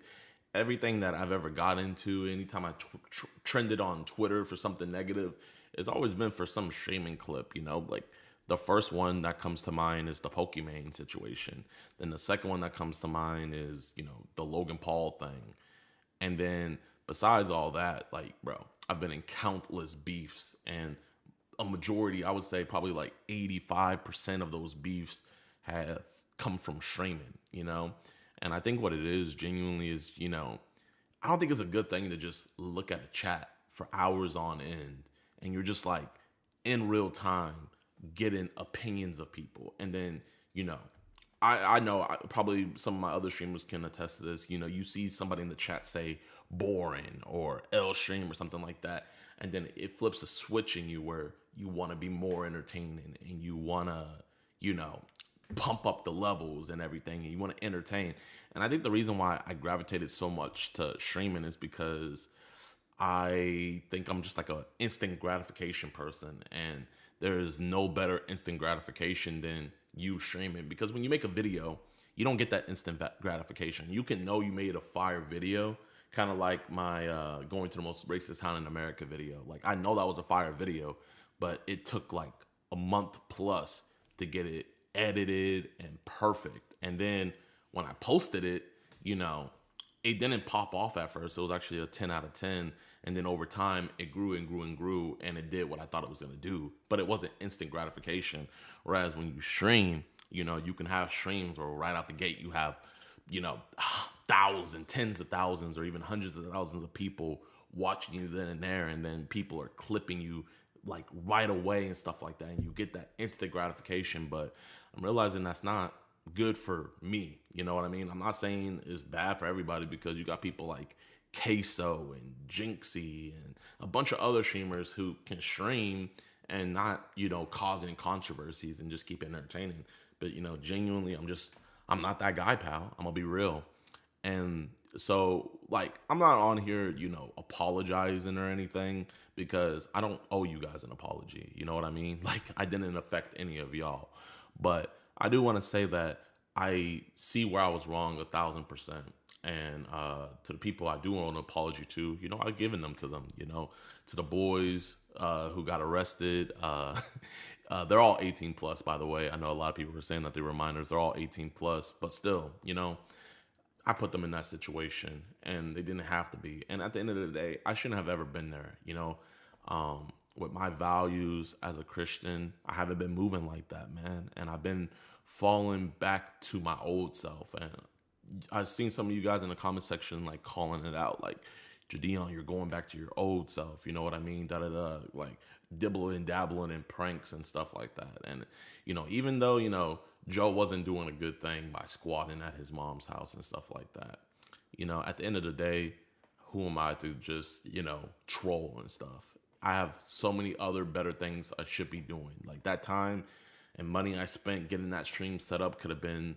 everything that I've ever got into, anytime I trended on Twitter for something negative, it's always been for some streaming clip, you know. Like, the first one that comes to mind is the Pokimane situation. Then the second one that comes to mind is, you know, the Logan Paul thing. And then besides all that, like, bro, I've been in countless beefs, and a majority, I would say probably like 85% of those beefs have come from streaming, you know. And I think what it is genuinely is, you know, I don't think it's a good thing to just look at a chat for hours on end and you're just like in real time getting opinions of people. And then, you know, I know probably some of my other streamers can attest to this. You know, you see somebody in the chat say boring or L stream or something like that. And then it flips a switch in you where you want to be more entertaining and you want to, you know, pump up the levels and everything, and you want to entertain. And I think the reason why I gravitated so much to streaming is because I think I'm just like a instant gratification person, and there is no better instant gratification than you streaming. Because when you make a video, you don't get that instant gratification. You can know you made a fire video, kind of like my going to the most racist town in America video. Like, I know that was a fire video, but it took like a month plus to get it edited and perfect. And then when I posted it, you know, it didn't pop off at first. It was actually a 10 out of 10. And then over time, it grew and grew and grew, and it did what I thought it was going to do. But it wasn't instant gratification. Whereas when you stream, you know, you can have streams where right out the gate you have, you know, thousands, tens of thousands, or even hundreds of thousands of people watching you then and there. And then people are clipping you like right away and stuff like that. And you get that instant gratification. But I'm realizing that's not good for me. You know what I mean? I'm not saying it's bad for everybody, because you got people like Queso and Jinxie and a bunch of other streamers who can stream and not, you know, causing controversies and just keep it entertaining. But, you know, genuinely, I'm not that guy, pal. I'm gonna be real. And so, like, I'm not on here, you know, apologizing or anything, because I don't owe you guys an apology. You know what I mean? Like, I didn't affect any of y'all. But I do want to say that I see where I was wrong 1,000%. And to the people I do owe an apology to, you know, I've given them to them, you know, to the boys who got arrested. They're all 18 plus, by the way. I know a lot of people were saying that they were minors. They're all 18 plus, but still, you know, I put them in that situation and they didn't have to be. And at the end of the day, I shouldn't have ever been there, you know. With my values as a Christian, I haven't been moving like that, man. And I've been falling back to my old self. And I've seen some of you guys in the comment section like calling it out, like, JiDion, you're going back to your old self. You know what I mean? Like dibbling, dabbling in pranks and stuff like that. And, you know, even though, you know, Joe wasn't doing a good thing by squatting at his mom's house and stuff like that, you know, at the end of the day, who am I to just, you know, troll and stuff? I have so many other better things I should be doing. Like that time and money I spent getting that stream set up could have been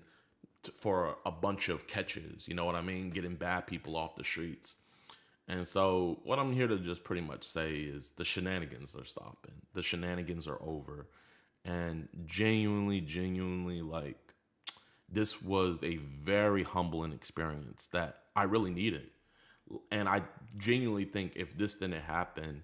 for a bunch of catches, you know what I mean? Getting bad people off the streets. And so what I'm here to just pretty much say is the shenanigans are stopping. The shenanigans are over. And genuinely, like, this was a very humbling experience that I really needed. And I genuinely think if this didn't happen,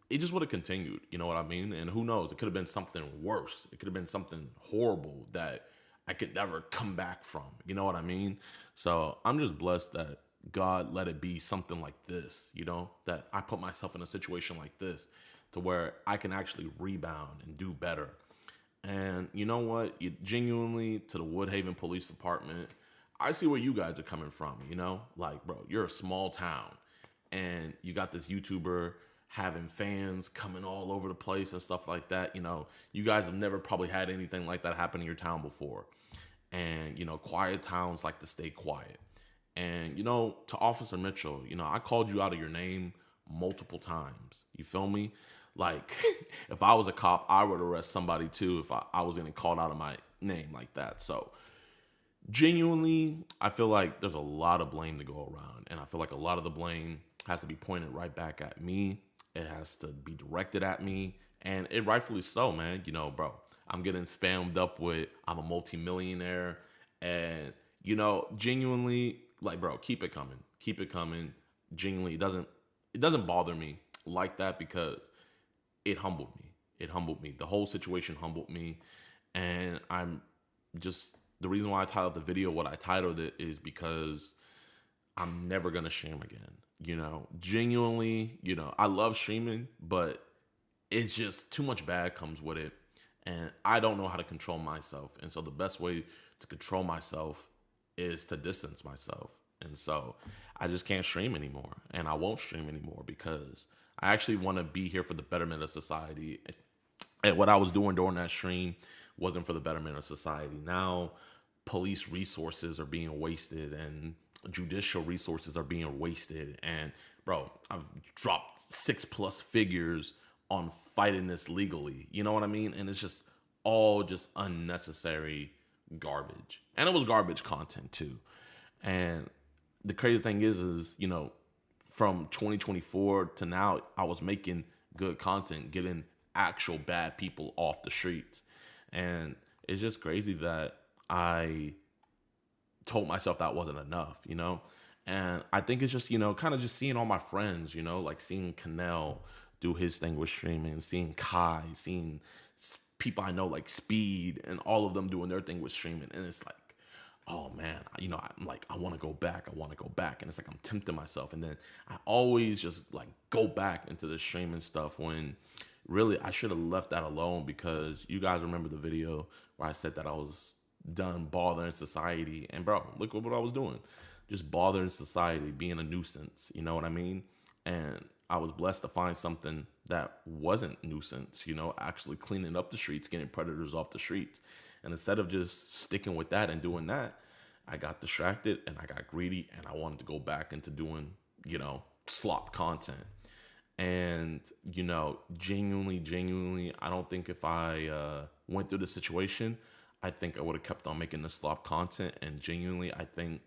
it just would have continued, you know what I mean? And who knows, it could have been something worse. It could have been something horrible that I could never come back from, you know what I mean? So I'm just blessed that God let it be something like this, you know, that I put myself in a situation like this to where I can actually rebound and do better. And you know what? You genuinely, to the Woodhaven Police Department, I see where you guys are coming from, you know? Like, bro, you're a small town and you got this YouTuber having fans coming all over the place and stuff like that. You know, you guys have never probably had anything like that happen in your town before. And, you know, quiet towns like to stay quiet. And, you know, to Officer Mitchell, you know, I called you out of your name multiple times. You feel me? Like, if I was a cop, I would arrest somebody too if I was getting called out of my name like that. So, genuinely, I feel like there's a lot of blame to go around. And I feel like a lot of the blame has to be pointed right back at me. It has to be directed at me. And it rightfully so, man. You know, bro, I'm getting spammed up with I'm a multimillionaire. And, you know, genuinely, like, bro, keep it coming. Keep it coming. Genuinely, it doesn't bother me like that because it humbled me. It humbled me. The whole situation humbled me. And I'm just, the reason why I titled the video what I titled it is because I'm never going to stream again. You know, genuinely, you know, I love streaming, but it's just too much bad comes with it. And I don't know how to control myself. And so the best way to control myself is to distance myself. And so I just can't stream anymore. And I won't stream anymore because I actually want to be here for the betterment of society. And what I was doing during that stream wasn't for the betterment of society. Now, police resources are being wasted and judicial resources are being wasted. And bro, I've dropped 6+ figures on fighting this legally. You know what I mean? And it's just all just unnecessary garbage. And it was garbage content too. And the crazy thing is, you know, from 2024 to now, I was making good content, getting actual bad people off the streets. And it's just crazy that I told myself that wasn't enough, you know? And I think it's just, you know, kind of just seeing all my friends, you know, like seeing Kanel do his thing with streaming, seeing Kai, seeing people I know like Speed and all of them doing their thing with streaming. And it's like, oh man, you know, I'm like, I want to go back. I want to go back. And it's like, I'm tempting myself. And then I always just like go back into the streaming stuff when really I should have left that alone, because you guys remember the video where I said that I was done bothering society. And bro, look at what I was doing. Just bothering society, being a nuisance. You know what I mean? And I was blessed to find something that wasn't nuisance, you know, actually cleaning up the streets, getting predators off the streets. And instead of just sticking with that and doing that, I got distracted and I got greedy and I wanted to go back into doing, you know, slop content. And, you know, genuinely, I don't think if I went through the situation, I think I would have kept on making this slop content. And genuinely, I think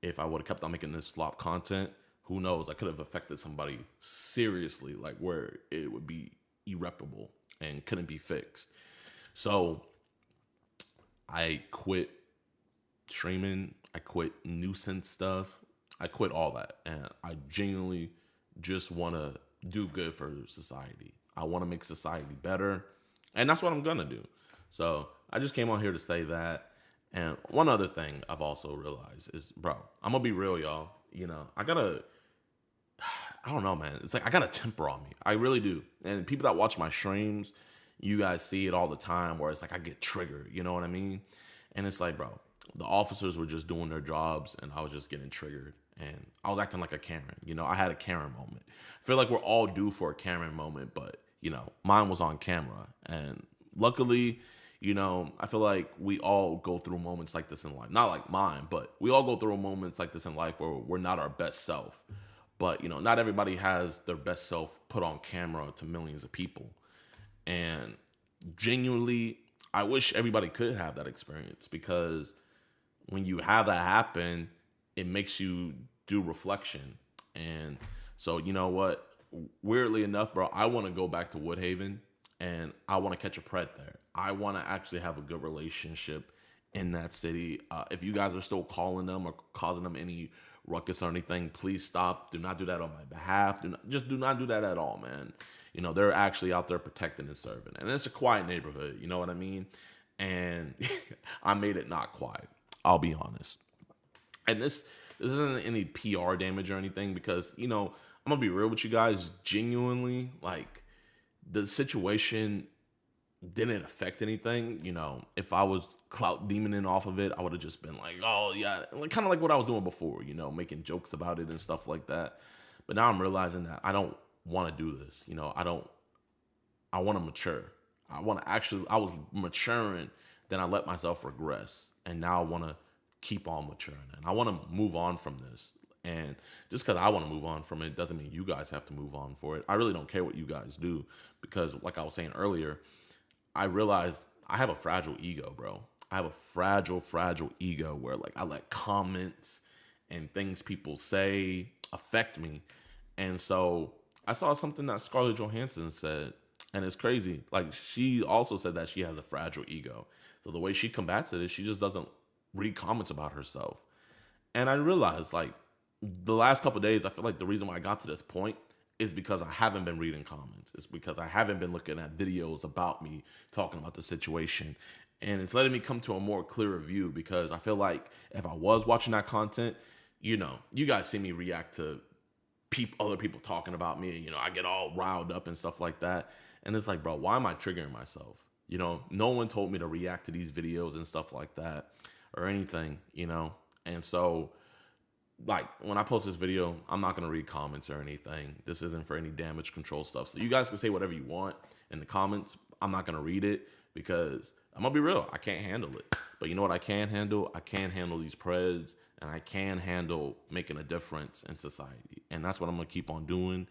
if I would have kept on making this slop content, who knows, I could have affected somebody seriously, like where it would be irreparable and couldn't be fixed. So I quit streaming. I quit nuisance stuff. I quit all that. And I genuinely just want to do good for society. I want to make society better. And that's what I'm going to do. So I just came on here to say that. And one other thing I've also realized is, bro, I'm going to be real, y'all. You know, I don't know, man. It's like I got a temper on me. I really do. And people that watch my streams, you guys see it all the time where it's like I get triggered. You know what I mean? And it's like, bro, the officers were just doing their jobs and I was just getting triggered. And I was acting like a Karen. You know, I had a Karen moment. I feel like we're all due for a Karen moment, but, you know, mine was on camera. And luckily, you know, I feel like we all go through moments like this in life. Not like mine, but we all go through moments like this in life where we're not our best self. But, you know, not everybody has their best self put on camera to millions of people. And genuinely, I wish everybody could have that experience, because when you have that happen, it makes you do reflection. And so, you know what? Weirdly enough, bro, I want to go back to Woodhaven and I want to catch a pred there. I want to actually have a good relationship in that city. If you guys are still calling them or causing them any ruckus or anything, please stop. Do not do that on my behalf. Do not do that at all, man. You know, they're actually out there protecting and serving. And it's a quiet neighborhood, you know what I mean? And I made it not quiet, I'll be honest. And this isn't any PR damage or anything, because, you know, I'm gonna be real with you guys. Genuinely, like, the situation didn't affect anything. You know, if I was clout demoning off of it, I would have just been like, oh yeah, like, kind of like what I was doing before, you know, making jokes about it and stuff like that. But now I'm realizing that I don't want to do this. You know, I want to mature. I was maturing, then I let myself regress. And now I want to keep on maturing. And I want to move on from this. And just because I want to move on from it doesn't mean you guys have to move on for it. I really don't care what you guys do, because like I was saying earlier, I realized I have a fragile ego, bro. I have a fragile ego where, like, I let comments and things people say affect me. And so I saw something that Scarlett Johansson said, and it's crazy. Like, she also said that she has a fragile ego. So the way she combats it is she just doesn't read comments about herself. And I realized, like, the last couple of days, I feel like the reason why I got to this point is because I haven't been reading comments. It's because I haven't been looking at videos about me talking about the situation. And it's letting me come to a more clearer view, because I feel like if I was watching that content, you know, you guys see me react to other people talking about me. You know, I get all riled up and stuff like that. And it's like, bro, why am I triggering myself? You know, no one told me to react to these videos and stuff like that or anything, you know? And so, like, when I post this video, I'm not going to read comments or anything. This isn't for any damage control stuff. So you guys can say whatever you want in the comments. I'm not going to read it, because I'm going to be real, I can't handle it. But you know what I can handle? I can handle these preds, and I can handle making a difference in society. And that's what I'm going to keep on doing.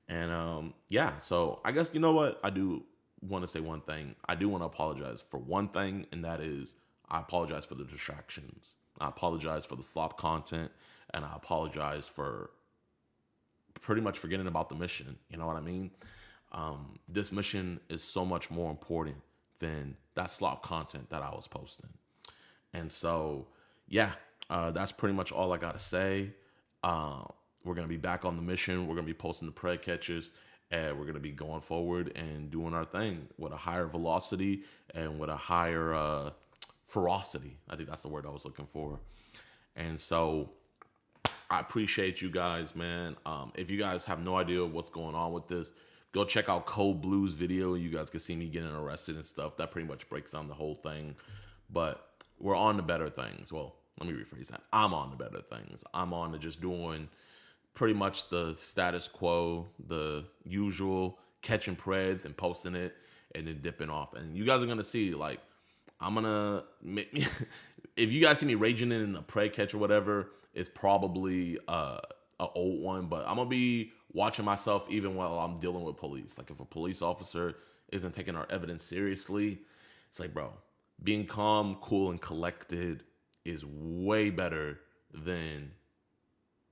And yeah, so I guess, you know what? I do want to say one thing. I do want to apologize for one thing, and that is I apologize for the distractions. I apologize for the slop content. And I apologize for pretty much forgetting about the mission. You know what I mean? This mission is so much more important than that slop content that I was posting. And so, yeah, that's pretty much all I got to say. We're going to be back on the mission. We're going to be posting the pred catches. And we're going to be going forward and doing our thing with a higher velocity and with a higher ferocity. I think that's the word I was looking for. And so I appreciate you guys, man. If you guys have no idea what's going on with this, go check out Cold Blue's video. You guys can see me getting arrested and stuff. That pretty much breaks down the whole thing. But we're on to better things. Well, let me rephrase that. I'm on to better things. I'm on to just doing pretty much the status quo, the usual, catching preds and posting it and then dipping off. And you guys are going to see, like, I'm going to make me, if you guys see me raging in a pred catch or whatever, it's probably an old one, but I'm going to be watching myself even while I'm dealing with police. Like, if a police officer isn't taking our evidence seriously, it's like, bro, being calm, cool, and collected is way better than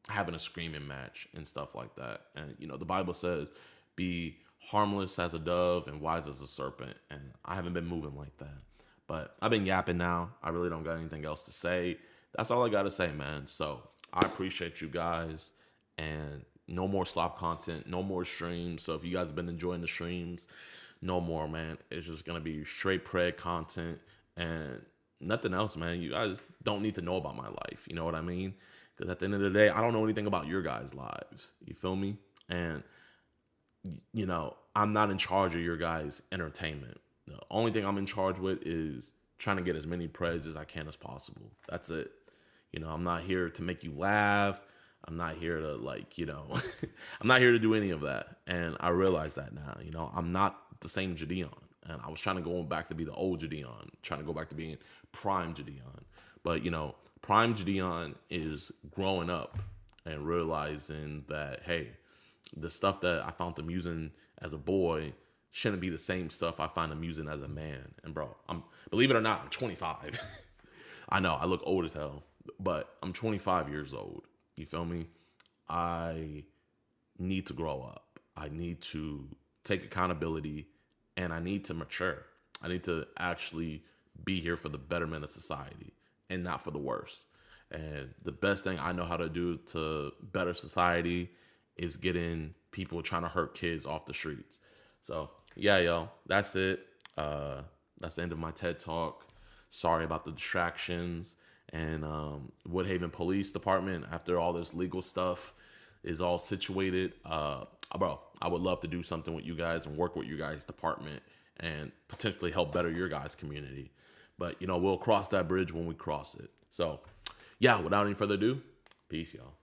having a screaming match and stuff like that. And, you know, the Bible says, be harmless as a dove and wise as a serpent. And I haven't been moving like that. But I've been yapping now. I really don't got anything else to say. That's all I got to say, man. So I appreciate you guys. And no more slop content. No more streams. So if you guys have been enjoying the streams, no more, man. It's just going to be straight pred content and nothing else, man. You guys don't need to know about my life. You know what I mean? Because at the end of the day, I don't know anything about your guys' lives. You feel me? And, you know, I'm not in charge of your guys' entertainment. The only thing I'm in charge with is trying to get as many preds as I can as possible. That's it. You know, I'm not here to make you laugh. I'm not here to, like, you know, I'm not here to do any of that. And I realize that now. You know, I'm not the same JiDion. And I was trying to go back to be the old JiDion, trying to go back to being prime JiDion. But, you know, prime JiDion is growing up and realizing that, hey, the stuff that I found amusing as a boy shouldn't be the same stuff I find amusing as a man. And bro, believe it or not, I'm 25. I know I look old as hell, but I'm 25 years old. You feel me? I need to grow up. I need to take accountability and I need to mature. I need to actually be here for the betterment of society and not for the worse. And the best thing I know how to do to better society is getting people trying to hurt kids off the streets. So yeah, yo, that's it. That's the end of my TED Talk. Sorry about the distractions. And Woodhaven Police Department, after all this legal stuff is all situated, bro, I would love to do something with you guys and work with you guys' department and potentially help better your guys' community. But, you know, we'll cross that bridge when we cross it. So, yeah, without any further ado, peace, y'all.